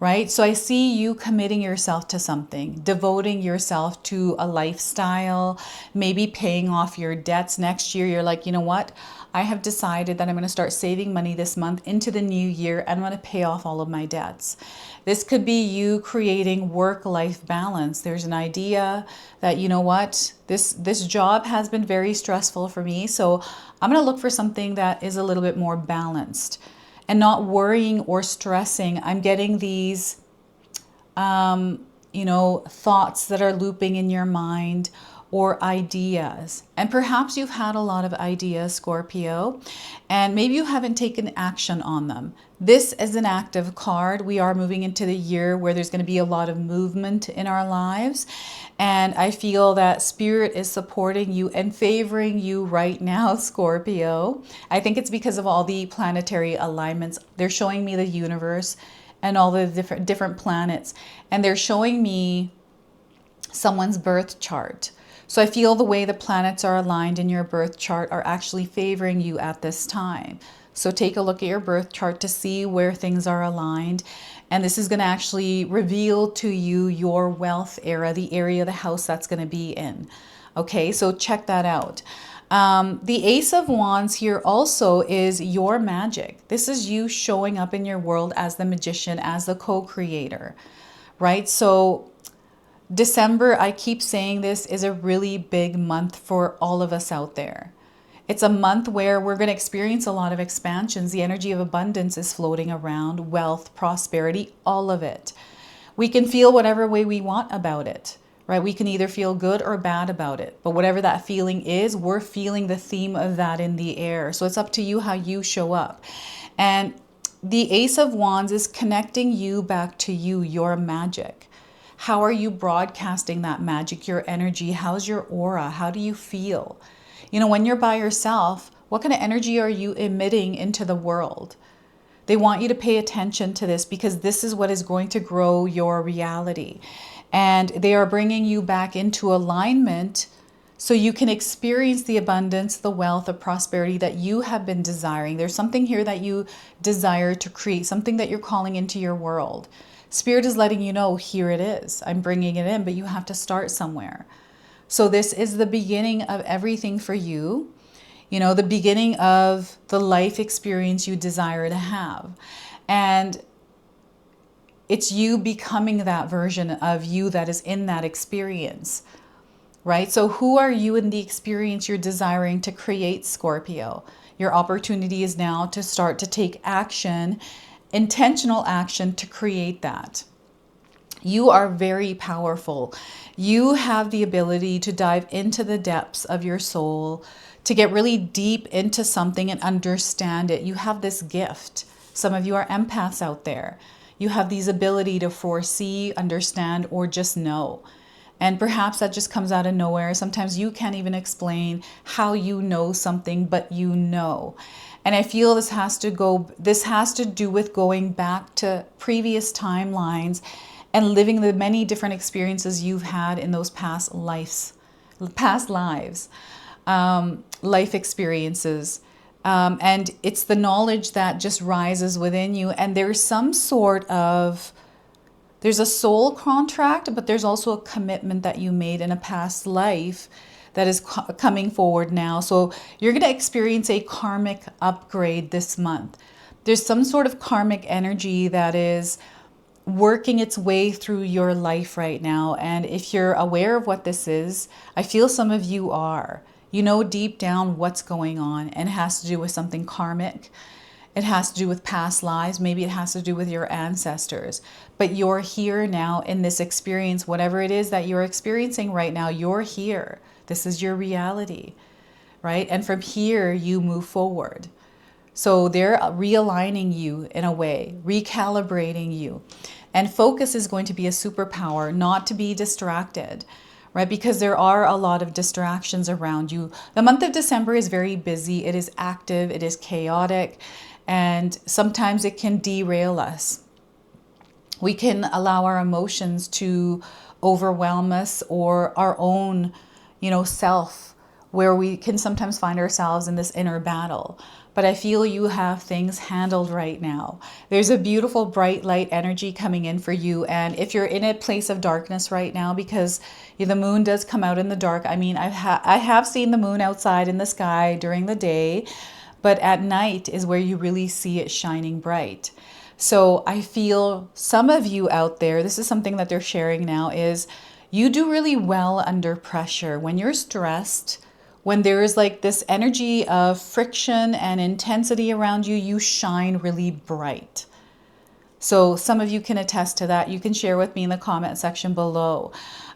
S1: right? So I see you committing yourself to something, devoting yourself to a lifestyle, maybe paying off your debts next year. You're like, you know what? I have decided that I'm going to start saving money this month into the new year, and I'm going to pay off all of my debts. This could be you creating work-life balance. There's an idea that, you know what, this job has been very stressful for me, so I'm going to look for something that is a little bit more balanced and not worrying or stressing. I'm getting these, thoughts that are looping in your mind or ideas. And perhaps you've had a lot of ideas, Scorpio, and maybe you haven't taken action on them. This is an active card. We are moving into the year where there's going to be a lot of movement in our lives. And I feel that Spirit is supporting you and favoring you right now, Scorpio. I think it's because of all the planetary alignments. They're showing me the universe and all the different planets. And they're showing me someone's birth chart. So I feel the way the planets are aligned in your birth chart are actually favoring you at this time. So take a look at your birth chart to see where things are aligned. And this is going to actually reveal to you your wealth era, the area of the house that's going to be in. Okay, so check that out. The Ace of Wands here also is your magic. This is you showing up in your world as the magician, as the co-creator, right? So December, I keep saying this, is a really big month for all of us out there. It's a month where we're going to experience a lot of expansions. The energy of abundance is floating around, wealth, prosperity, all of it. We can feel whatever way we want about it, right? We can either feel good or bad about it. But whatever that feeling is, we're feeling the theme of that in the air. So it's up to you how you show up. And the Ace of Wands is connecting you back to you, your magic. How are you broadcasting that magic, your energy? How's your aura? How do you feel? You know, when you're by yourself, what kind of energy are you emitting into the world? They want you to pay attention to this because this is what is going to grow your reality. And they are bringing you back into alignment so you can experience the abundance, the wealth, the prosperity that you have been desiring. There's something here that you desire to create, something that you're calling into your world. Spirit is letting you know, here it is. I'm bringing it in, but you have to start somewhere. So this is the beginning of everything for you. You know, the beginning of the life experience you desire to have. And it's you becoming that version of you that is in that experience, right? So who are you in the experience you're desiring to create, Scorpio? Your opportunity is now to start to take action, intentional action to create that. You are very powerful. You have the ability to dive into the depths of your soul, to get really deep into something and understand it. You have this gift. Some of you are empaths out there. You have these ability to foresee, understand, or just know. And perhaps that just comes out of nowhere. Sometimes you can't even explain how you know something, but you know. And I feel this has to do with going back to previous timelines and living the many different experiences you've had in those past lives, life experiences. And it's the knowledge that just rises within you. And there's a soul contract, but there's also a commitment that you made in a past life that is coming forward now. So you're going to experience a karmic upgrade this month. There's some sort of karmic energy that is working its way through your life right now. And if you're aware of what this is, I feel some of you are. You know deep down what's going on, and it has to do with something karmic. It has to do with past lives. Maybe it has to do with your ancestors. But you're here now in this experience. Whatever it is that you're experiencing right now, you're here. This is your reality, right? And from here, you move forward. So they're realigning you in a way, recalibrating you. And focus is going to be a superpower, not to be distracted, right? Because there are a lot of distractions around you. The month of December is very busy. It is active. It is chaotic. And sometimes it can derail us. We can allow our emotions to overwhelm us, or our own, self, where we can sometimes find ourselves in this inner battle. but I feel you have things handled right now. There's a beautiful bright light energy coming in for you. And if you're in a place of darkness right now, because the moon does come out in the dark. I mean, I have seen the moon outside in the sky during the day, but at night is where you really see it shining bright. So I feel some of you out there, this is something that they're sharing now, is you do really well under pressure. When you're stressed, when there is like this energy of friction and intensity around you, you shine really bright. So some of you can attest to that. You can share with me in the comment section below.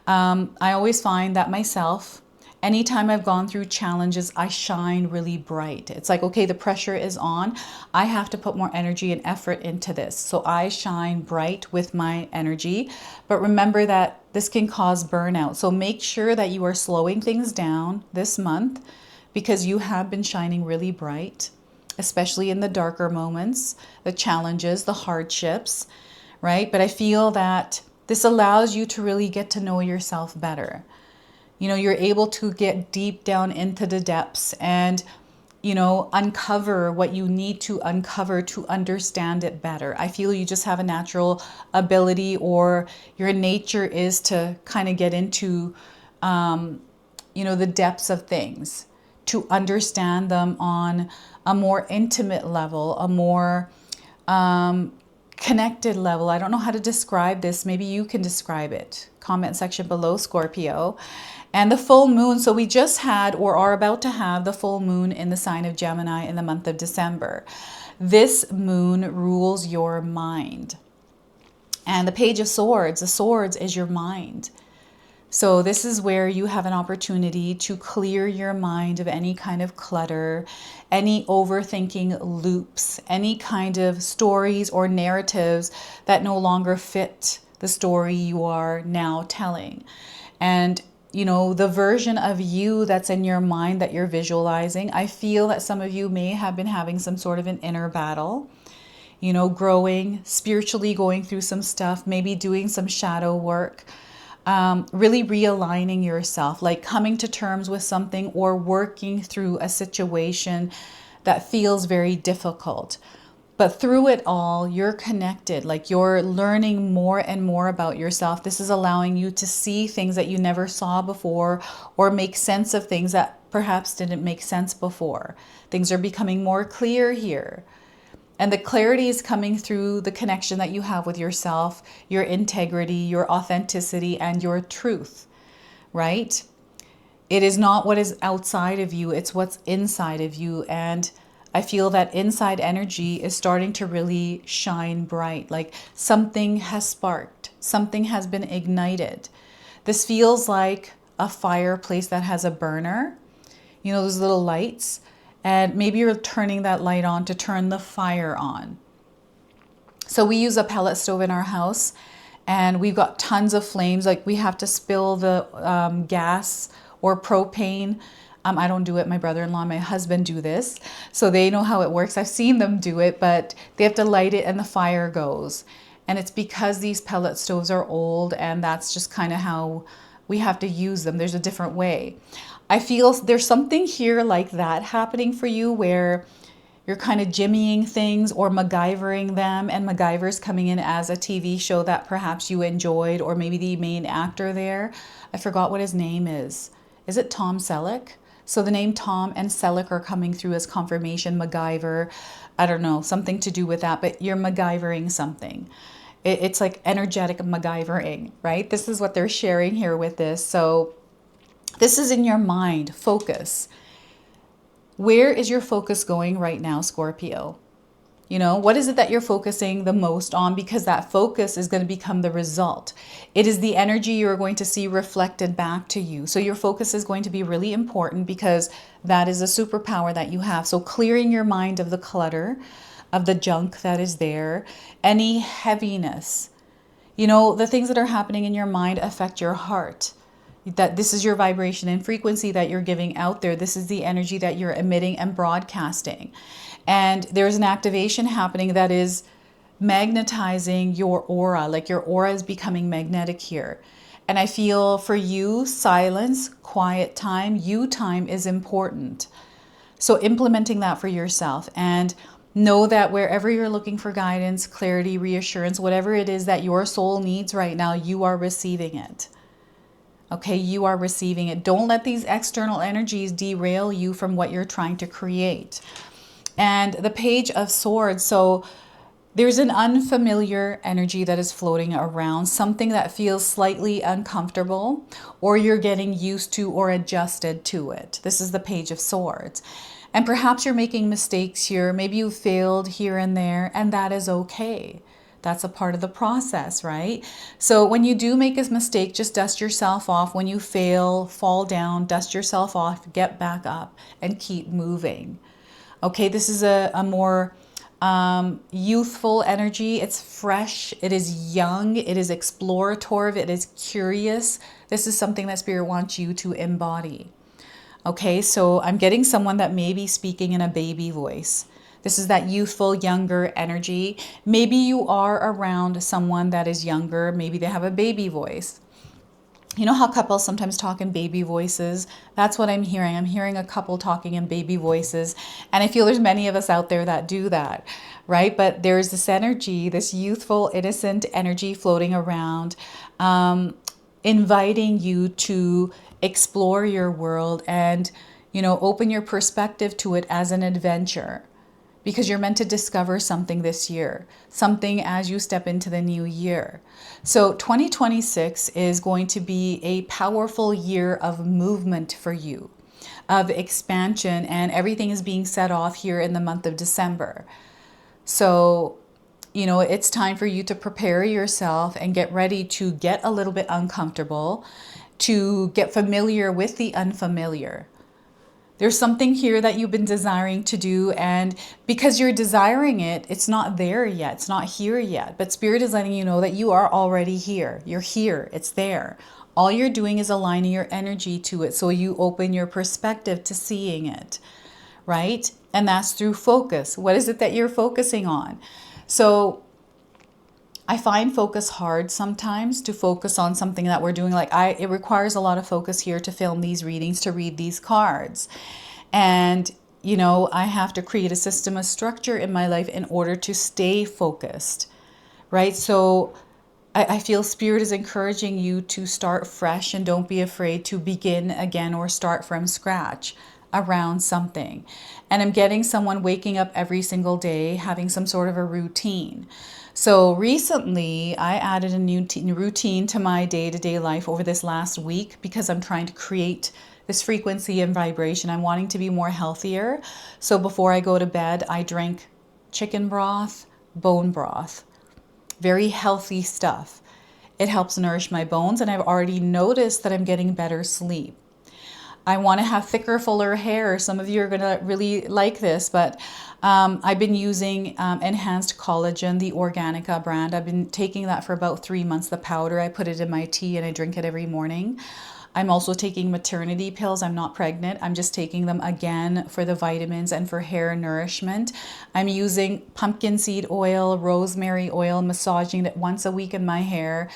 S1: I always find that myself, anytime I've gone through challenges, I shine really bright. It's like, okay, the pressure is on. I have to put more energy and effort into this. So I shine bright with my energy. But remember that this can cause burnout. So make sure that you are slowing things down this month, because you have been shining really bright, especially in the darker moments, the challenges, the hardships, right? But I feel that this allows you to really get to know yourself better. You're able to get deep down into the depths and, uncover what you need to uncover to understand it better. I feel you just have a natural ability, or your nature is to kind of get into, the depths of things, to understand them on a more intimate level, a more connected level. I don't know how to describe this. Maybe you can describe it. Comment section below, Scorpio. And the full moon. So we just had, or are about to have, the full moon in the sign of Gemini in the month of December. This moon rules your mind. And the Page of Swords, the swords is your mind. So this is where you have an opportunity to clear your mind of any kind of clutter, any overthinking loops, any kind of stories or narratives that no longer fit the story you are now telling. And the version of you that's in your mind that you're visualizing, I feel that some of you may have been having some sort of an inner battle, growing, spiritually going through some stuff, maybe doing some shadow work, really realigning yourself, like coming to terms with something or working through a situation that feels very difficult. But through it all, you're connected, like you're learning more and more about yourself. This is allowing you to see things that you never saw before, or make sense of things that perhaps didn't make sense before. Things are becoming more clear here. And the clarity is coming through the connection that you have with yourself, your integrity, your authenticity, and your truth, right? It is not what is outside of you, it's what's inside of you. And I feel that inside energy is starting to really shine bright, like something has sparked, something has been ignited. This feels like a fireplace that has a burner, those little lights, and maybe you're turning that light on to turn the fire on. So we use a pellet stove in our house, and we've got tons of flames, like we have to spill the gas or propane. I don't do it. My brother-in-law and my husband do this. So they know how it works. I've seen them do it, but they have to light it and the fire goes. And it's because these pellet stoves are old, and that's just kind of how we have to use them. There's a different way. I feel there's something here like that happening for you, where you're kind of jimmying things or MacGyvering them, and MacGyver's coming in as a TV show that perhaps you enjoyed, or maybe the main actor there. I forgot what his name is. Is it Tom Selleck? So the name Tom and Selleck are coming through as confirmation. MacGyver, I don't know, something to do with that, but you're MacGyvering something. It's like energetic MacGyvering, right? This is what they're sharing here with this. So this is in your mind, focus. Where is your focus going right now, Scorpio? What is it that you're focusing the most on? Because that focus is going to become the result. It is the energy you're going to see reflected back to you. So your focus is going to be really important, because that is a superpower that you have. So clearing your mind of the clutter, of the junk that is there, any heaviness. The things that are happening in your mind affect your heart. That this is your vibration and frequency that you're giving out there. This is the energy that you're emitting and broadcasting. And there's an activation happening that is magnetizing your aura, like your aura is becoming magnetic here. And I feel for you, silence, quiet time, you time is important. So implementing that for yourself, and know that wherever you're looking for guidance, clarity, reassurance, whatever it is that your soul needs right now, you are receiving it. Okay, you are receiving it. Don't let these external energies derail you from what you're trying to create. And the Page of Swords, so there's an unfamiliar energy that is floating around, something that feels slightly uncomfortable, or you're getting used to or adjusted to it. This is the Page of Swords. And perhaps you're making mistakes here. Maybe you failed here and there, and that is okay. That's a part of the process, right? So when you do make a mistake, just dust yourself off. When you fail, fall down, dust yourself off, get back up, and keep moving. Okay, this is a more youthful energy. It's fresh, it is young, it is explorative, it is curious. This is something that Spirit wants you to embody. Okay, so I'm getting someone that may be speaking in a baby voice. This is that youthful, younger energy. Maybe you are around someone that is younger. Maybe they have a baby voice. You know how couples sometimes talk in baby voices? That's what I'm hearing. I'm hearing a couple talking in baby voices. And I feel there's many of us out there that do that, right? But there's this energy, this youthful, innocent energy floating around, inviting you to explore your world and, you know, open your perspective to it as an adventure. Because you're meant to discover something this year, something as you step into the new year. So 2026 is going to be a powerful year of movement for you, of expansion, and everything is being set off here in the month of December. So, you know, it's time for you to prepare yourself and get ready to get a little bit uncomfortable, to get familiar with the unfamiliar. There's something here that you've been desiring to do, and because you're desiring it, it's not there yet. It's not here yet. But Spirit is letting you know that you are already here. You're here. It's there. All you're doing is aligning your energy to it so you open your perspective to seeing it, right? And that's through focus. What is it that you're focusing on? So I find focus hard sometimes, to focus on something that we're doing. It requires a lot of focus here to film these readings, to read these cards. And, you know, I have to create a system, a structure in my life in order to stay focused, right? So I feel Spirit is encouraging you to start fresh, and don't be afraid to begin again or start from scratch around something. And I'm getting someone waking up every single day, having some sort of a routine. So recently I added a new routine to my day-to-day life over this last week, because I'm trying to create this frequency and vibration. I'm wanting to be more healthier. So before I go to bed, I drink chicken broth, bone broth, very healthy stuff. It helps nourish my bones, and I've already noticed that I'm getting better sleep. I want to have thicker, fuller hair. Some of you are going to really like this, but I've been using enhanced collagen, the Organica brand. I've been taking that for about 3 months, the powder. I put it in my tea and I drink it every morning. I'm also taking maternity pills. I'm not pregnant. I'm just taking them again for the vitamins and for hair nourishment. I'm using pumpkin seed oil, rosemary oil, massaging it once a week in my hair,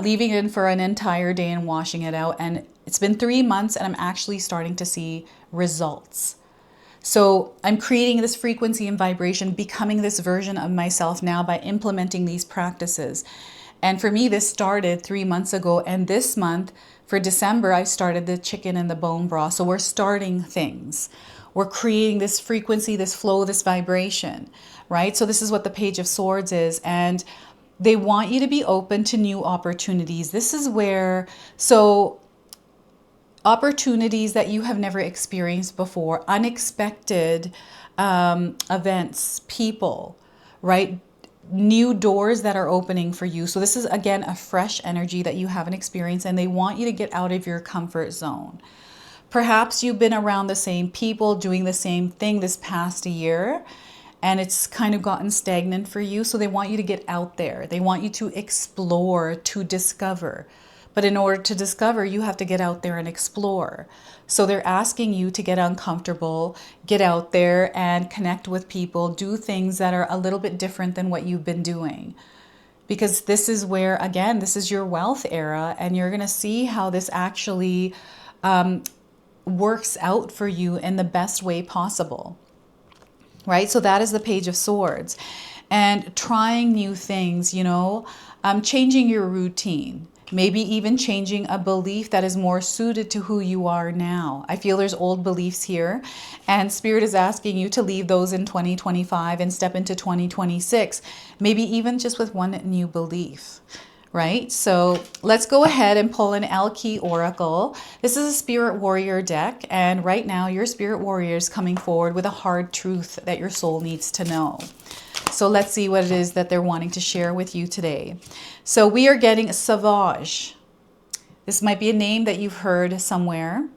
S1: leaving it in for an entire day and washing it out. And it's been 3 months and I'm actually starting to see results. So I'm creating this frequency and vibration, becoming this version of myself now by implementing these practices. And for me, this started 3 months ago. And this month, for December, I started the chicken and the bone broth. So we're starting things. We're creating this frequency, this flow, this vibration, right? So this is what the Page of Swords is. And they want you to be open to new opportunities. This is where, so opportunities that you have never experienced before, unexpected events, people, right? New doors that are opening for you. So this is, again, a fresh energy that you haven't experienced, and they want you to get out of your comfort zone. Perhaps you've been around the same people doing the same thing this past year, and it's kind of gotten stagnant for you. So they want you to get out there. They want you to explore, to discover. But in order to discover, you have to get out there and explore. So they're asking you to get uncomfortable, get out there and connect with people, do things that are a little bit different than what you've been doing. Because this is where, again, this is your wealth era, and you're going to see how this actually works out for you in the best way possible, right? So that is the Page of Swords. And trying new things, you know, changing your routine, maybe even changing a belief that is more suited to who you are now. I feel there's old beliefs here, and Spirit is asking you to leave those in 2025 and step into 2026, maybe even just with one new belief. Right? So let's go ahead and pull an 𝐓�/𝐾𝐒 Oracle. This is a Spirit Warrior deck, and right now your Spirit Warrior is coming forward with a hard truth that your soul needs to know. So let's see what it is that they're wanting to share with you today. So we are getting Sauvage. This might be a name that you've heard somewhere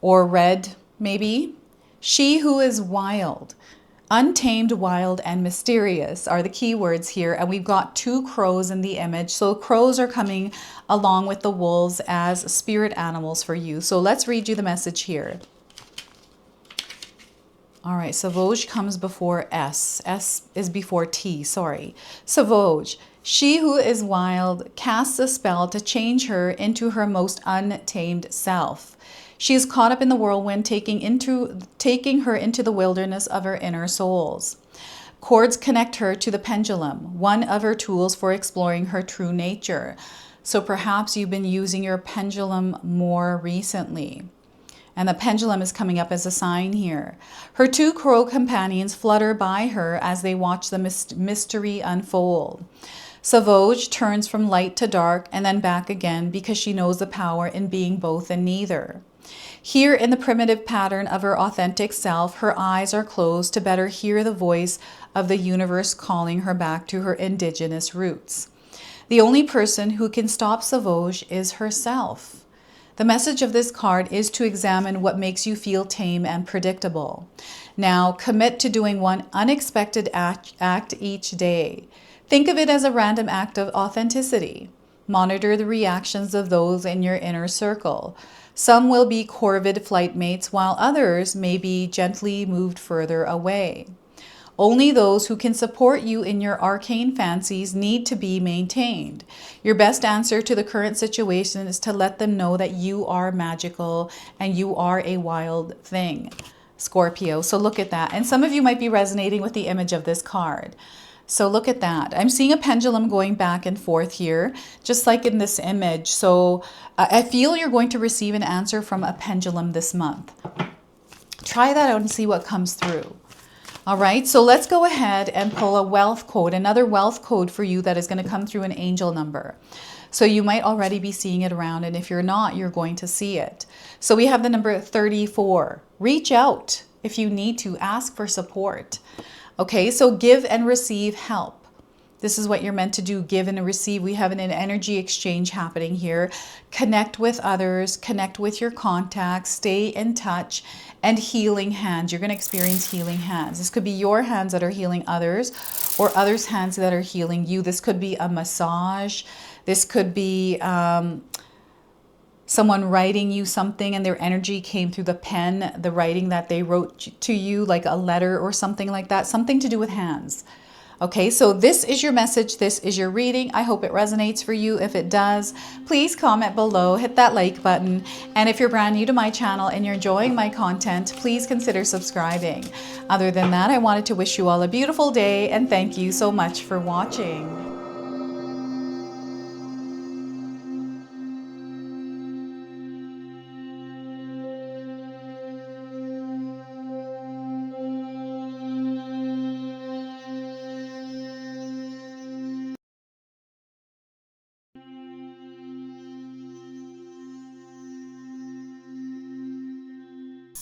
S1: or read maybe. She who is wild. Untamed, wild, and mysterious are the key words here. And we've got two crows in the image. So crows are coming along with the wolves as spirit animals for you. So let's read you the message here. All right, Sauvage comes before S. S is before T, sorry. Sauvage, she who is wild, casts a spell to change her into her most untamed self. She is caught up in the whirlwind, taking her into the wilderness of her inner souls. Cords connect her to the pendulum, one of her tools for exploring her true nature. So perhaps you've been using your pendulum more recently. And the pendulum is coming up as a sign here. Her two crow companions flutter by her as they watch the mystery unfold. Sauvage turns from light to dark and then back again because she knows the power in being both and neither. Here in the primitive pattern of her authentic self, her eyes are closed to better hear the voice of the universe calling her back to her indigenous roots. The only person who can stop Sauvage is herself. The message of this card is to examine what makes you feel tame and predictable. Now, commit to doing one unexpected act each day. Think of it as a random act of authenticity. Monitor the reactions of those in your inner circle. Some will be corvid flight mates, while others may be gently moved further away. Only those who can support you in your arcane fancies need to be maintained. Your best answer to the current situation is to let them know that you are magical and you are a wild thing, Scorpio. So look at that. And some of you might be resonating with the image of this card. So look at that. I'm seeing a pendulum going back and forth here, just like in this image. So I feel you're going to receive an answer from a pendulum this month. Try that out and see what comes through. All right, so let's go ahead and pull a wealth code, another wealth code for you that is going to come through an angel number. So you might already be seeing it around, and if you're not, you're going to see it. So we have the number 34. Reach out if you need to. Ask for support. Okay, so give and receive help. This is what you're meant to do, give and receive. We have an energy exchange happening here. Connect with others, connect with your contacts, stay in touch, and healing hands. You're going to experience healing hands. This could be your hands that are healing others or others' hands that are healing you. This could be a massage. This could be someone writing you something and their energy came through the pen, the writing that they wrote to you, like a letter or something like that, something to do with hands. Okay, so this is your message. This is your reading. I hope it resonates for you. If it does, please comment below, hit that like button. And if you're brand new to my channel and you're enjoying my content, please consider subscribing. Other than that, I wanted to wish you all a beautiful day and thank you so much for watching.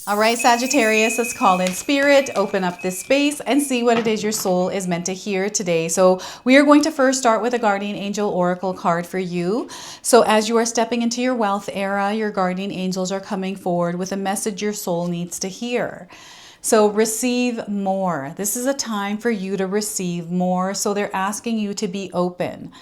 S1: All right, Sagittarius, let's call in spirit, open up this space and see what it is your soul is meant to hear today. So we are going to first start with a guardian angel oracle card for you. So as you are stepping into your wealth era, your guardian angels are coming forward with a message your soul needs to hear. So receive more. This is a time for you to receive more. So they're asking you to be open.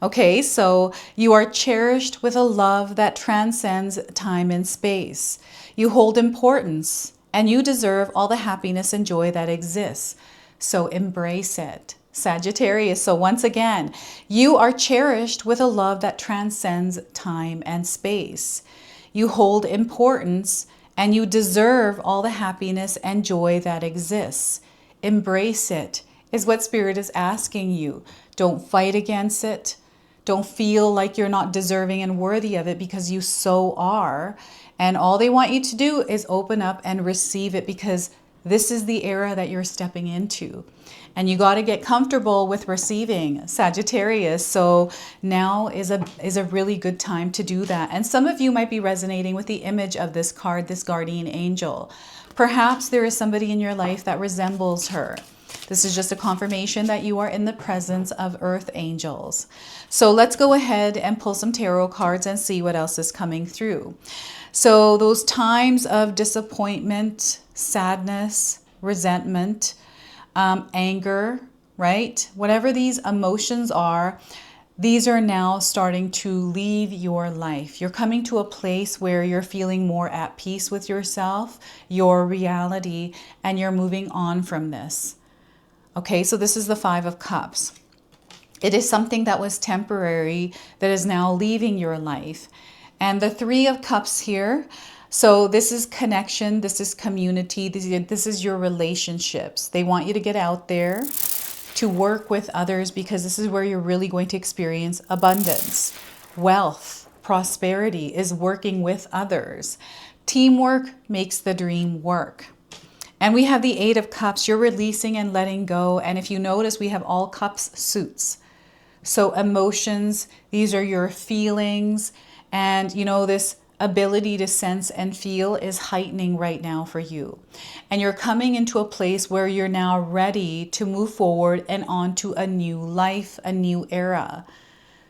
S1: Okay, so you are cherished with a love that transcends time and space. You hold importance and you deserve all the happiness and joy that exists. So embrace it, Sagittarius. So once again, you are cherished with a love that transcends time and space. You hold importance and you deserve all the happiness and joy that exists. Embrace it, is what Spirit is asking you. Don't fight against it. Don't feel like you're not deserving and worthy of it, because you so are. And all they want you to do is open up and receive it, because this is the era that you're stepping into. And you got to get comfortable with receiving, Sagittarius. So now is a really good time to do that. And some of you might be resonating with the image of this card, this guardian angel. Perhaps there is somebody in your life that resembles her. This is just a confirmation that you are in the presence of earth angels. So let's go ahead and pull some tarot cards and see what else is coming through. So those times of disappointment, sadness, resentment, anger, right? Whatever these emotions are, these are now starting to leave your life. You're coming to a place where you're feeling more at peace with yourself, your reality, and you're moving on from this. Okay, so this is the Five of Cups. It is something that was temporary that is now leaving your life. And the Three of Cups here, so this is connection, this is community, this is your relationships. They want you to get out there to work with others, because this is where you're really going to experience abundance. Wealth, prosperity is working with others. Teamwork makes the dream work. And we have the Eight of Cups. You're releasing and letting go. And if you notice, we have all cups suits. So emotions, these are your feelings. And you know, this ability to sense and feel is heightening right now for you. And you're coming into a place where you're now ready to move forward and on to a new life, a new era.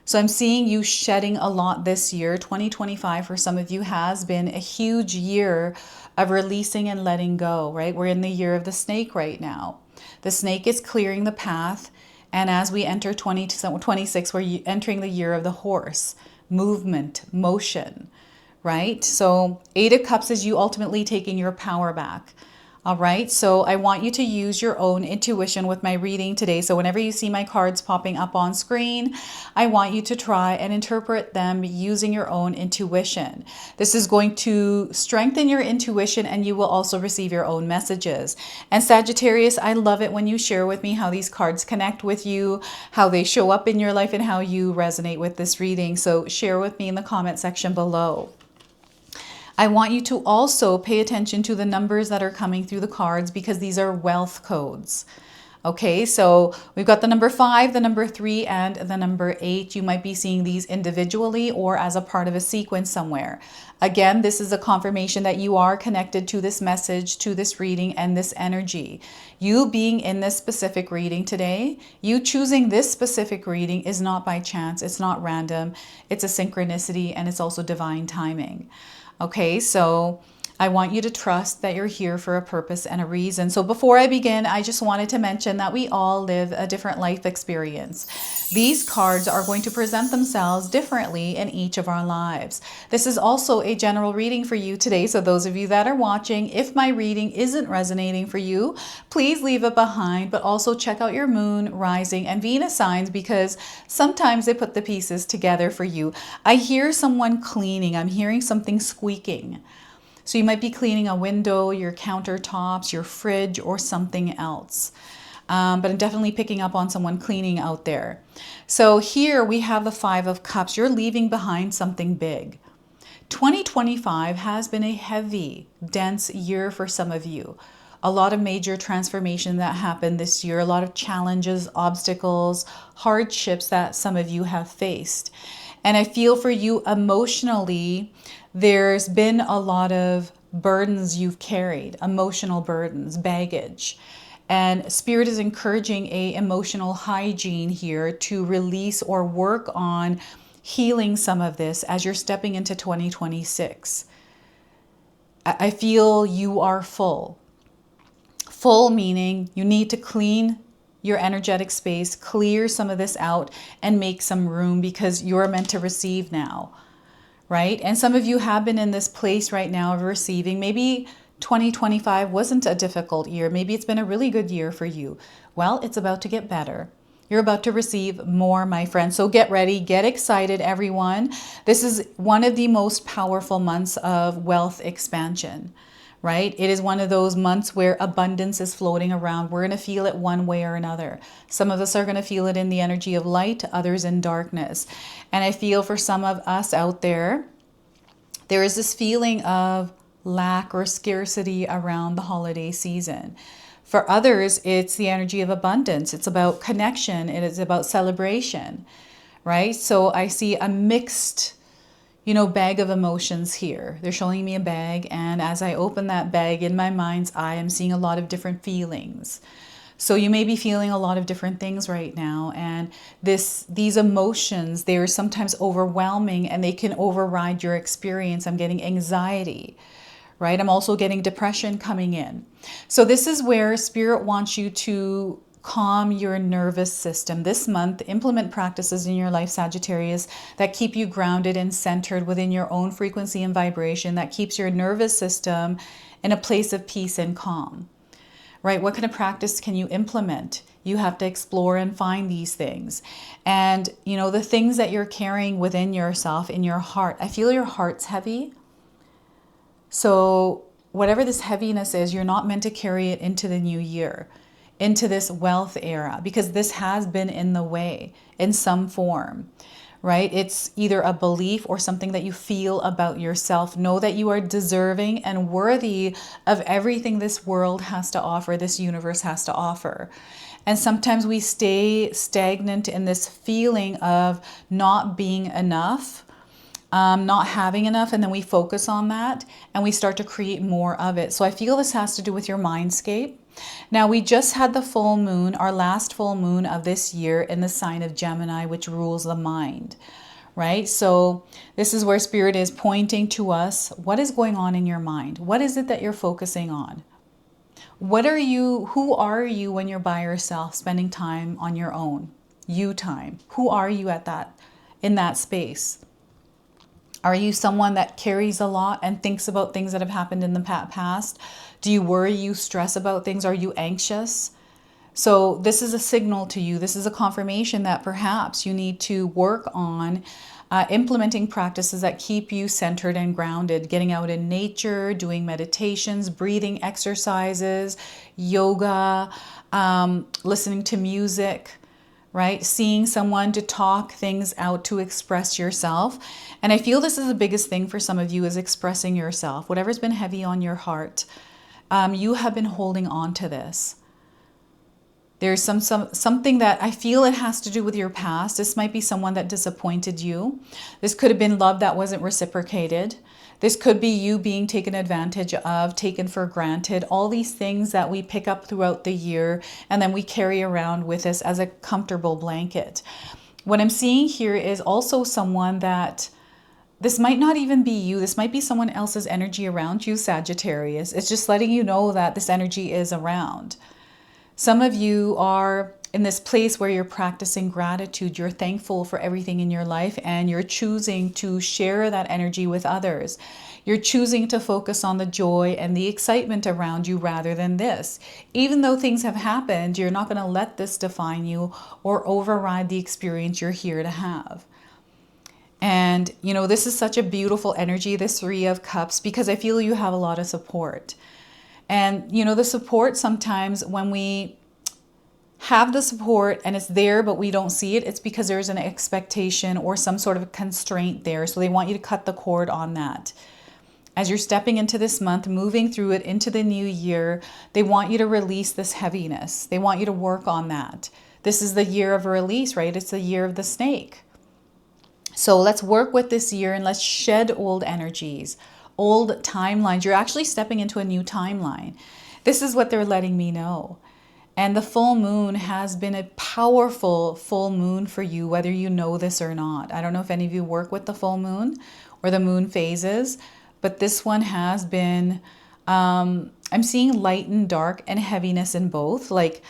S1: So I'm seeing you shedding a lot this year. 2025 for some of you has been a huge year of releasing and letting go, right? We're in the year of the snake right now. The snake is clearing the path. And as we enter 2026, we're entering the year of the horse. Movement, motion, right? So Eight of Cups is you ultimately taking your power back. All right, so I want you to use your own intuition with my reading today. So whenever you see my cards popping up on screen, I want you to try and interpret them using your own intuition. This is going to strengthen your intuition, and you will also receive your own messages. And Sagittarius, I love it when you share with me how these cards connect with you, how they show up in your life, and how you resonate with this reading. So share with me in the comment section below. I want you to also pay attention to the numbers that are coming through the cards, because these are wealth codes. Okay, so we've got the number 5, the number 3, and the number 8. You might be seeing these individually or as a part of a sequence somewhere. Again, this is a confirmation that you are connected to this message, to this reading, and this energy. You being in this specific reading today, you choosing this specific reading is not by chance. It's not random. It's a synchronicity, and it's also divine timing. Okay, so I want you to trust that you're here for a purpose and a reason. So before I begin, I just wanted to mention that we all live a different life experience. These cards are going to present themselves differently in each of our lives. This is also a general reading for you today. So those of you that are watching, if my reading isn't resonating for you, please leave it behind, but also check out your moon, rising, and Venus signs, because sometimes they put the pieces together for you. I hear someone cleaning. I'm hearing something squeaking. So you might be cleaning a window, your countertops, your fridge, or something else. But I'm definitely picking up on someone cleaning out there. So here we have the Five of Cups. You're leaving behind something big. 2025 has been a heavy, dense year for some of you. A lot of major transformation that happened this year, a lot of challenges, obstacles, hardships that some of you have faced. And I feel for you emotionally, there's been a lot of burdens you've carried, emotional burdens, baggage. And Spirit is encouraging a emotional hygiene here to release or work on healing some of this as you're stepping into 2026. I feel you are full. Full meaning you need to clean your energetic space, clear some of this out, and make some room, because you're meant to receive now, right? And some of you have been in this place right now of receiving. Maybe 2025 wasn't a difficult year. Maybe it's been a really good year for you. Well, it's about to get better. You're about to receive more, my friend. So get ready, get excited, everyone. This is one of the most powerful months of wealth expansion, right? It is one of those months where abundance is floating around. We're going to feel it one way or another. Some of us are going to feel it in the energy of light, others in darkness. And I feel for some of us out there, there is this feeling of lack or scarcity around the holiday season. For others, it's the energy of abundance. It's about connection. It is about celebration, right? So I see a mixed, bag of emotions here. They're showing me a bag, and as I open that bag in my mind's eye, I'm seeing a lot of different feelings. So you may be feeling a lot of different things right now, and these emotions, they're sometimes overwhelming and they can override your experience. I'm getting anxiety, right? I'm also getting depression coming in. So this is where Spirit wants you to calm your nervous system. This month, implement practices in your life, Sagittarius, that keep you grounded and centered within your own frequency and vibration, that keeps your nervous system in a place of peace and calm, right? What kind of practice can you implement? You have to explore and find these things. And, the things that you're carrying within yourself, in your heart, I feel your heart's heavy. So whatever this heaviness is, you're not meant to carry it into the new year, into this wealth era, because this has been in the way in some form, right? It's either a belief or something that you feel about yourself. Know that you are deserving and worthy of everything this world has to offer, this universe has to offer. And sometimes we stay stagnant in this feeling of not being enough, not having enough, and then we focus on that and we start to create more of it. So I feel this has to do with your mindscape. Now, we just had the full moon, our last full moon of this year, in the sign of Gemini, which rules the mind, right? So this is where Spirit is pointing to us. What is going on in your mind? What is it that you're focusing on? Who are you when you're by yourself, spending time on your own, you time? Who are you in that space? Are you someone that carries a lot and thinks about things that have happened in the past? Do you worry, you stress about things? Are you anxious? So this is a signal to you. This is a confirmation that perhaps you need to work on implementing practices that keep you centered and grounded, getting out in nature, doing meditations, breathing exercises, yoga, listening to music, right? Seeing someone to talk things out, to express yourself. And I feel this is the biggest thing for some of you, is expressing yourself. Whatever's been heavy on your heart, you have been holding on to this. There's something that I feel it has to do with your past. This might be someone that disappointed you. This could have been love that wasn't reciprocated. This could be you being taken advantage of, taken for granted. All these things that we pick up throughout the year and then we carry around with us as a comfortable blanket. What I'm seeing here is also someone that, this might not even be you. This might be someone else's energy around you, Sagittarius. It's just letting you know that this energy is around. Some of you are in this place where you're practicing gratitude. You're thankful for everything in your life and you're choosing to share that energy with others. You're choosing to focus on the joy and the excitement around you rather than this. Even though things have happened, you're not going to let this define you or override the experience you're here to have. And, this is such a beautiful energy, this Three of Cups, because I feel you have a lot of support. And, the support sometimes when we have the support and it's there, but we don't see it, it's because there's an expectation or some sort of constraint there. So they want you to cut the cord on that. As you're stepping into this month, moving through it into the new year, they want you to release this heaviness. They want you to work on that. This is the year of release, right? It's the year of the snake. So let's work with this year and let's shed old energies, old timelines. You're actually stepping into a new timeline. This is what they're letting me know. And the full moon has been a powerful full moon for you, whether you know this or not. I don't know if any of you work with the full moon or the moon phases, but this one has been, I'm seeing light and dark and heaviness in both. Like,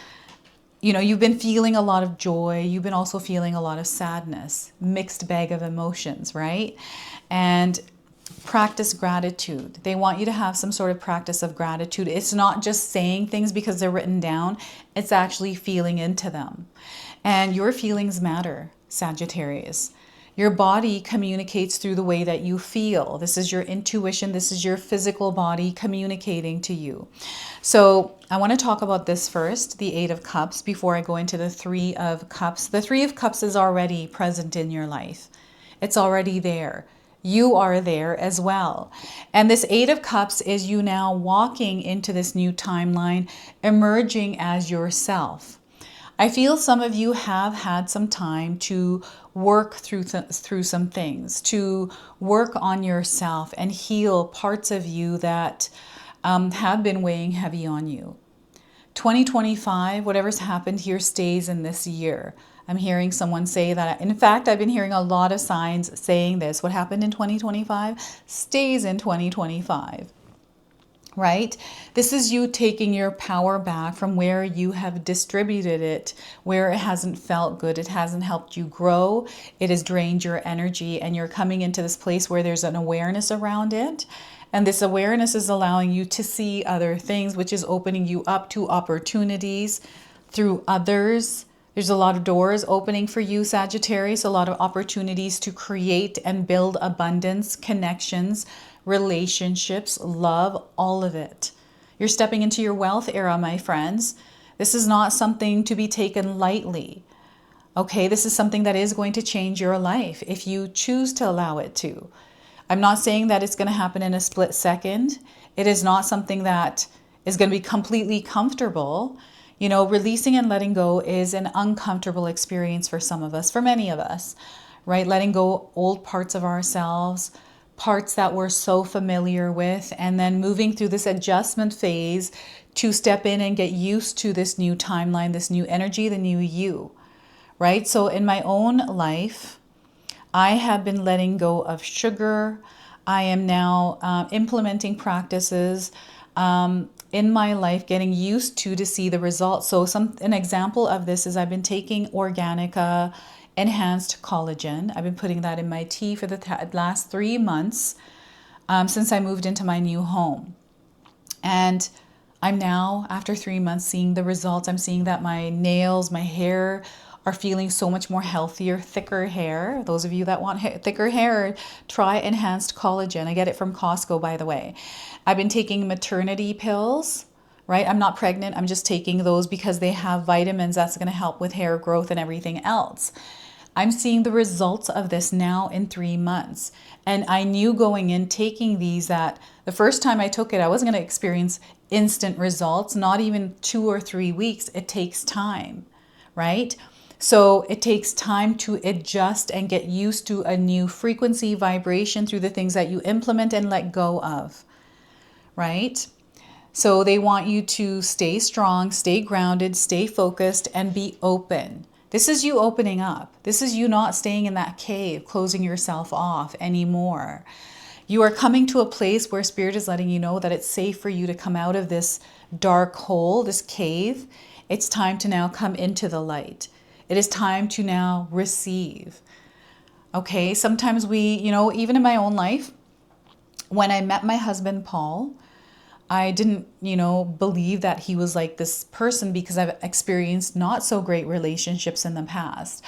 S1: you've been feeling a lot of joy. You've been also feeling a lot of sadness, mixed bag of emotions, right? And practice gratitude. They want you to have some sort of practice of gratitude. It's not just saying things because they're written down. It's actually feeling into them. And your feelings matter, Sagittarius. Your body communicates through the way that you feel. This is your intuition. This is your physical body communicating to you. So I want to talk about this first, the Eight of Cups, before I go into the Three of Cups. The Three of Cups is already present in your life. It's already there. You are there as well. And this Eight of Cups is you now walking into this new timeline, emerging as yourself. I feel some of you have had some time to work through some things, to work on yourself and heal parts of you that have been weighing heavy on you. 2025, whatever's happened here stays in this year. I'm hearing someone say that. In fact, I've been hearing a lot of signs saying this. What happened in 2025 stays in 2025, right? This is you taking your power back from where you have distributed it, where it hasn't felt good. It hasn't helped you grow. It has drained your energy, and you're coming into this place where there's an awareness around it. And this awareness is allowing you to see other things, which is opening you up to opportunities through others. There's a lot of doors opening for you, Sagittarius, a lot of opportunities to create and build abundance, connections, relationships, love, all of it. You're stepping into your wealth era, my friends. This is not something to be taken lightly. Okay, this is something that is going to change your life if you choose to allow it to. I'm not saying that it's going to happen in a split second. It is not something that is going to be completely comfortable. You know, releasing and letting go is an uncomfortable experience for some of us, for many of us, right? Letting go old parts of ourselves, parts that we're so familiar with, and then moving through this adjustment phase to step in and get used to this new timeline, this new energy, the new you, right? So in my own life, I have been letting go of sugar. I am now implementing practices in my life, getting used to see the results. So an example of this is I've been taking organic enhanced collagen. I've been putting that in my tea for the last 3 months since I moved into my new home. And I'm now, after 3 months, seeing the results. I'm seeing that my nails, my hair are feeling so much more healthier, thicker hair. Those of you that want thicker hair, try enhanced collagen. I get it from Costco, by the way. I've been taking maternity pills, right? I'm not pregnant. I'm just taking those because they have vitamins that's going to help with hair growth and everything else. I'm seeing the results of this now in 3 months. And I knew going in taking these that the first time I took it, I wasn't going to experience instant results, not even 2 or 3 weeks. It takes time, right? So it takes time to adjust and get used to a new frequency, vibration through the things that you implement and let go of, right? So they want you to stay strong, stay grounded, stay focused, and be open. This is you opening up. This is you not staying in that cave, closing yourself off anymore. You are coming to a place where Spirit is letting you know that it's safe for you to come out of this dark hole, this cave. It's time to now come into the light. It is time to now receive. Okay, sometimes even in my own life, when I met my husband, Paul, I didn't, believe that he was like this person because I've experienced not so great relationships in the past.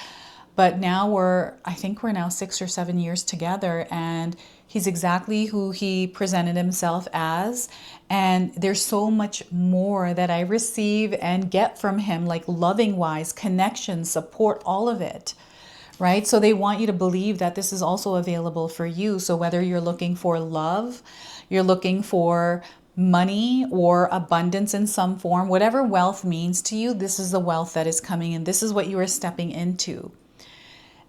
S1: But now I think we're now 6 or 7 years together, and he's exactly who he presented himself as. And there's so much more that I receive and get from him, like loving wise, connection, support, all of it, right? So they want you to believe that this is also available for you. So whether you're looking for love, you're looking for money or abundance in some form, whatever wealth means to you, this is the wealth that is coming in. This is what you are stepping into.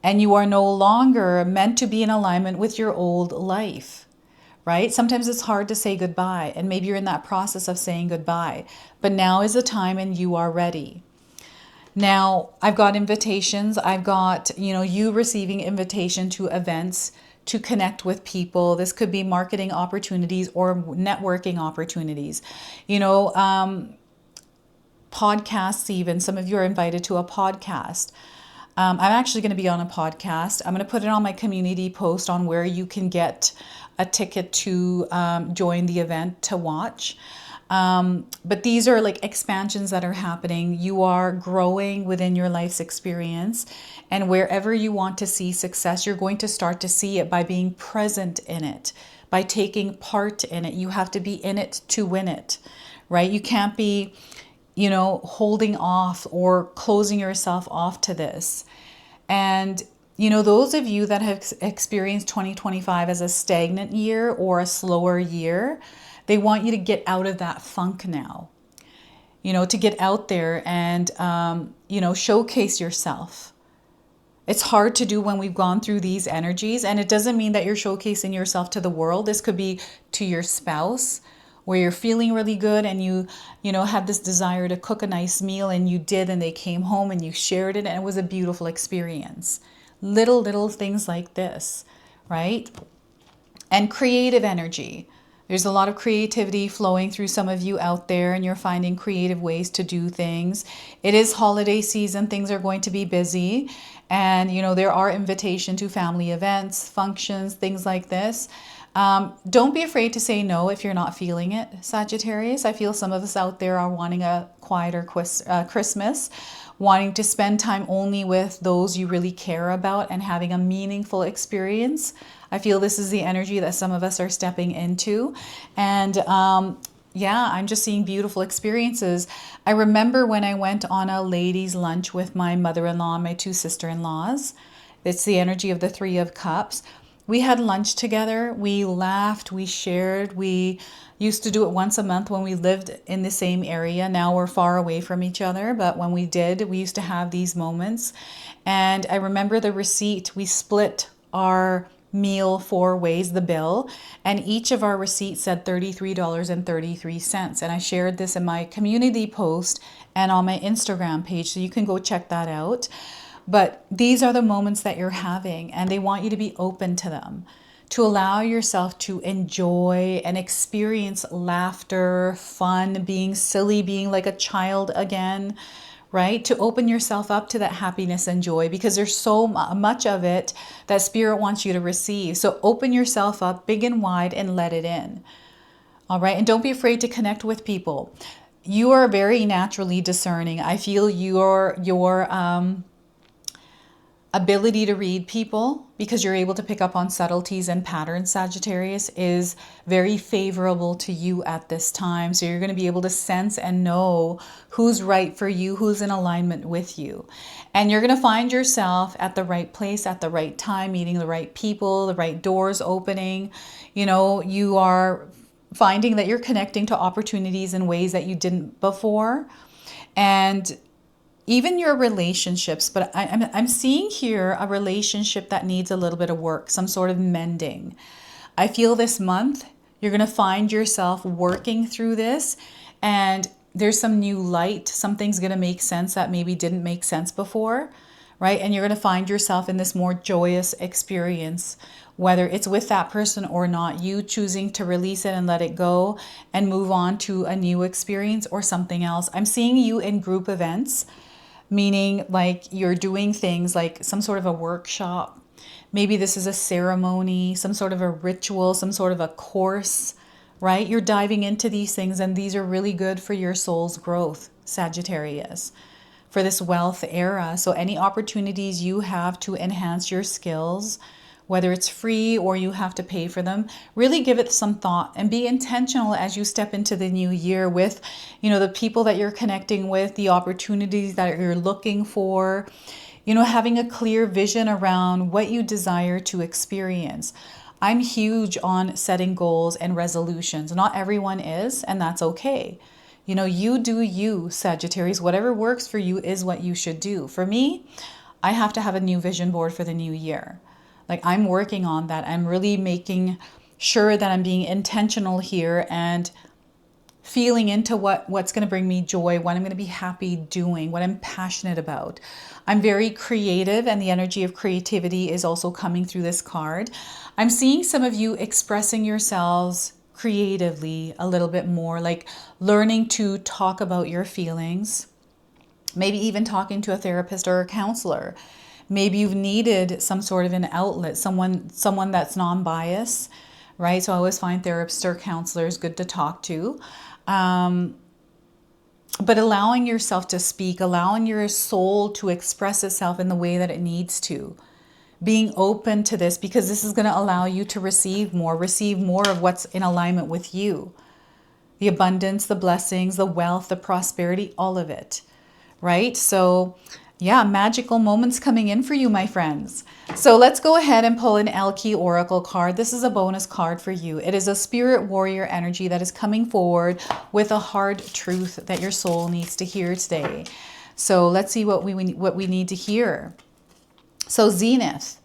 S1: And you are no longer meant to be in alignment with your old life, right? Sometimes it's hard to say goodbye, and maybe you're in that process of saying goodbye, but now is the time and you are ready. Now, I've got invitations. I've got, you receiving invitation to events, to connect with people. This could be marketing opportunities or networking opportunities. Podcasts even. Some of you are invited to a podcast. I'm actually going to be on a podcast. I'm going to put it on my community post on where you can get a ticket to join the event to watch. But these are like expansions that are happening. You are growing within your life's experience, and wherever you want to see success, you're going to start to see it by being present in it, by taking part in it. You have to be in it to win it, right? You can't be, holding off or closing yourself off to this. And those of you that have experienced 2025 as a stagnant year or a slower year, they want you to get out of that funk now, to get out there and, showcase yourself. It's hard to do when we've gone through these energies, and it doesn't mean that you're showcasing yourself to the world. This could be to your spouse, where you're feeling really good and you had this desire to cook a nice meal, and you did, and they came home and you shared it, and it was a beautiful experience. Little things like this, right? And creative energy. There's a lot of creativity flowing through some of you out there, and you're finding creative ways to do things. It is holiday season. Things are going to be busy. And, there are invitations to family events, functions, things like this. Don't be afraid to say no if you're not feeling it, Sagittarius. I feel some of us out there are wanting a quieter Christmas, wanting to spend time only with those you really care about and having a meaningful experience. I feel this is the energy that some of us are stepping into. And I'm just seeing beautiful experiences. I remember when I went on a ladies' lunch with my mother-in-law and my two sister-in-laws. It's the energy of the Three of Cups. We had lunch together. We laughed. We shared. We used to do it once a month when we lived in the same area. Now we're far away from each other. But when we did, we used to have these moments. And I remember the receipt. We split our meal 4 ways, the bill, and each of our receipts said $33.33. And I shared this in my community post and on my Instagram page, so you can go check that out. But these are the moments that you're having, and they want you to be open to them, to allow yourself to enjoy and experience laughter, fun, being silly, being like a child again, right? To open yourself up to that happiness and joy, because there's so much of it that Spirit wants you to receive. So open yourself up big and wide and let it in. All right. And don't be afraid to connect with people. You are very naturally discerning. I feel your ability to read people, because you're able to pick up on subtleties and patterns, Sagittarius, is very favorable to you at this time. So you're going to be able to sense and know who's right for you, who's in alignment with you. And you're going to find yourself at the right place at the right time, meeting the right people, the right doors opening. You are finding that you're connecting to opportunities in ways that you didn't before. And even your relationships, but I'm seeing here a relationship that needs a little bit of work, some sort of mending. I feel this month you're going to find yourself working through this, and there's some new light. Something's going to make sense that maybe didn't make sense before, right? And you're going to find yourself in this more joyous experience, whether it's with that person or not, you choosing to release it and let it go and move on to a new experience or something else. I'm seeing you in group events, meaning like you're doing things like some sort of a workshop. Maybe this is a ceremony, some sort of a ritual, some sort of a course, right? You're diving into these things, and these are really good for your soul's growth, Sagittarius, for this wealth era. So any opportunities you have to enhance your skills, whether it's free or you have to pay for them, really give it some thought and be intentional as you step into the new year with, the people that you're connecting with, the opportunities that you're looking for, having a clear vision around what you desire to experience. I'm huge on setting goals and resolutions. Not everyone is, and that's okay. You do you, Sagittarius. Whatever works for you is what you should do. For me, I have to have a new vision board for the new year. Like, I'm working on that. I'm really making sure that I'm being intentional here and feeling into what's going to bring me joy, what I'm going to be happy doing, what I'm passionate about. I'm very creative, and the energy of creativity is also coming through this card. I'm seeing some of you expressing yourselves creatively a little bit more, like learning to talk about your feelings, Maybe even talking to a therapist or a counselor. Maybe you've needed some sort of an outlet, someone that's non-biased, right? So I always find therapists or counselors good to talk to. But allowing yourself to speak, allowing your soul to express itself in the way that it needs to. Being open to this, because this is going to allow you to receive more of what's in alignment with you. The abundance, the blessings, the wealth, the prosperity, all of it, right? So yeah, magical moments coming in for you, my friends. So let's go ahead and pull an 𝐓𝐏𝐻𝐒 Oracle card. This is a bonus card for you. It is a spirit warrior energy that is coming forward with a hard truth that your soul needs to hear today. So let's see what we need to hear. So Zenith,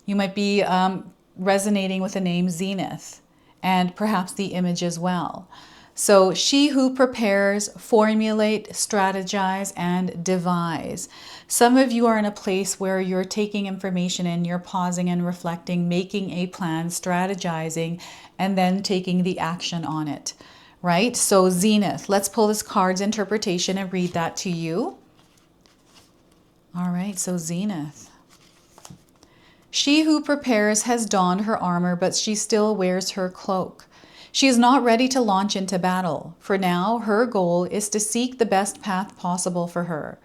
S1: you might be resonating with the name Zenith and perhaps the image as well. So she who prepares, formulate, strategize, and devise. Some of you are in a place where you're taking information in, you're pausing and reflecting, making a plan, strategizing, and then taking the action on it, right? So Zenith, let's pull this card's interpretation and read that to you. All right, so Zenith. She who prepares has donned her armor, but she still wears her cloak. She is not ready to launch into battle. For now, her goal is to seek the best path possible for her.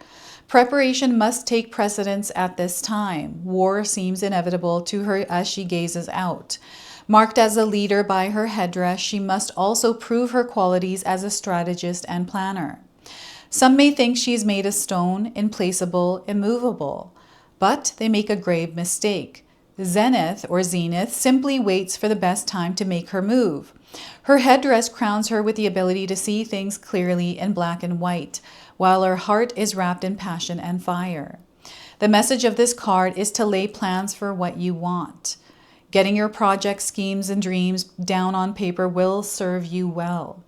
S1: Preparation must take precedence at this time. War seems inevitable to her as she gazes out. Marked as a leader by her headdress, she must also prove her qualities as a strategist and planner. Some may think she is made of stone, implaceable, immovable, but they make a grave mistake. Zenith or Zenith simply waits for the best time to make her move. Her headdress crowns her with the ability to see things clearly in black and white, while her heart is wrapped in passion and fire. The message of this card is to lay plans for what you want. Getting your projects, schemes, and dreams down on paper will serve you well.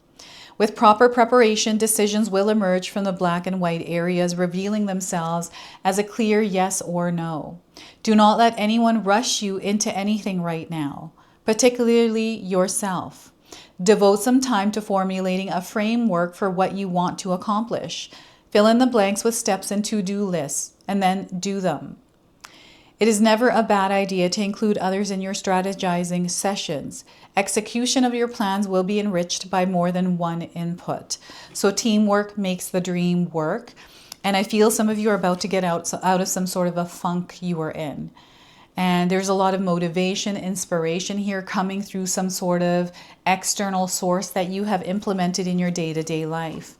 S1: With proper preparation, decisions will emerge from the black and white areas, revealing themselves as a clear yes or no. Do not let anyone rush you into anything right now, particularly yourself. Devote some time to formulating a framework for what you want to accomplish. Fill in the blanks with steps and to-do lists, and then do them. It is never a bad idea to include others in your strategizing sessions. Execution of your plans will be enriched by more than one input. So teamwork makes the dream work. And I feel some of you are about to get out of some sort of a funk you were in. And there's a lot of motivation, inspiration here coming through some sort of external source that you have implemented in your day-to-day life.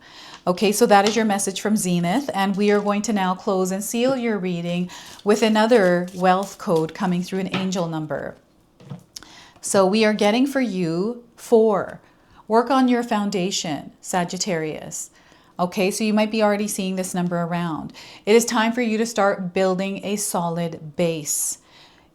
S1: Okay, so that is your message from Zenith, and we are going to now close and seal your reading with another wealth code coming through an angel number. So we are getting for you 4. Work on your foundation, Sagittarius. Okay, so you might be already seeing this number around. It is time for you to start building a solid base.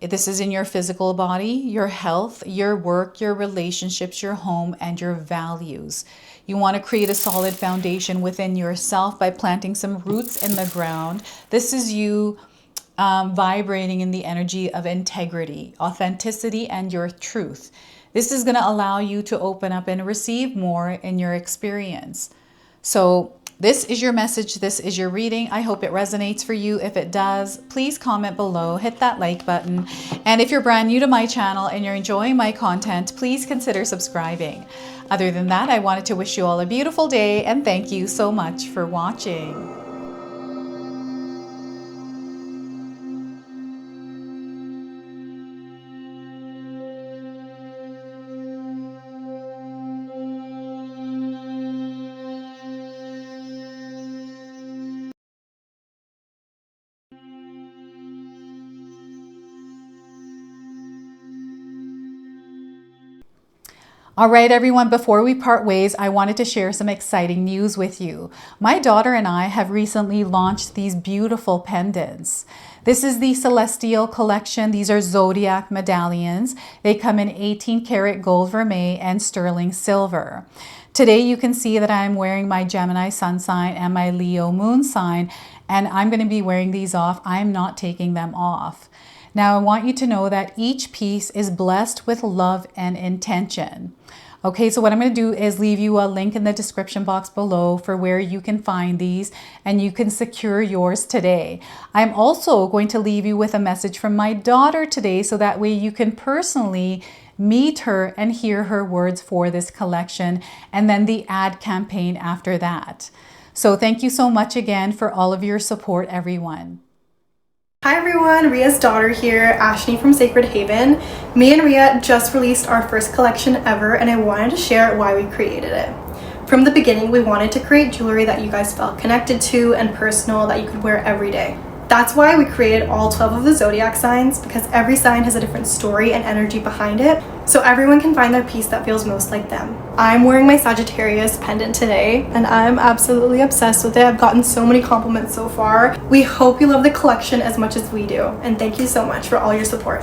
S1: This is in your physical body, your health, your work, your relationships, your home, and your values. You want to create a solid foundation within yourself by planting some roots in the ground. This is you vibrating in the energy of integrity, authenticity, and your truth. This is going to allow you to open up and receive more in your experience. So this is your message. This is your reading. I hope it resonates for you. If it does, please comment below, hit that like button. And if you're brand new to my channel and you're enjoying my content, please consider subscribing. Other than that, I wanted to wish you all a beautiful day and thank you so much for watching. All right, everyone, before we part ways, I wanted to share some exciting news with you. My daughter and I have recently launched these beautiful pendants. This is the Celestial collection. These are zodiac medallions. They come in 18 karat gold vermeil and sterling silver. Today, you can see that I'm wearing my Gemini sun sign and my Leo moon sign, and I'm going to be wearing these off. I'm not taking them off. Now, I want you to know that each piece is blessed with love and intention. Okay, so what I'm going to do is leave you a link in the description box below for where you can find these and you can secure yours today. I'm also going to leave you with a message from my daughter today so that way you can personally meet her and hear her words for this collection, and then the ad campaign after that. So thank you so much again for all of your support, everyone.
S2: Hi everyone, Ria's daughter here, Ashni from Sacred Haven. Me and Ria just released our first collection ever, and I wanted to share why we created it. From the beginning, we wanted to create jewelry that you guys felt connected to and personal that you could wear every day. That's why we created all 12 of the zodiac signs, because every sign has a different story and energy behind it, so everyone can find their piece that feels most like them. I'm wearing my Sagittarius pendant today, and I'm absolutely obsessed with it. I've gotten so many compliments so far. We hope you love the collection as much as we do, and thank you so much for all your support.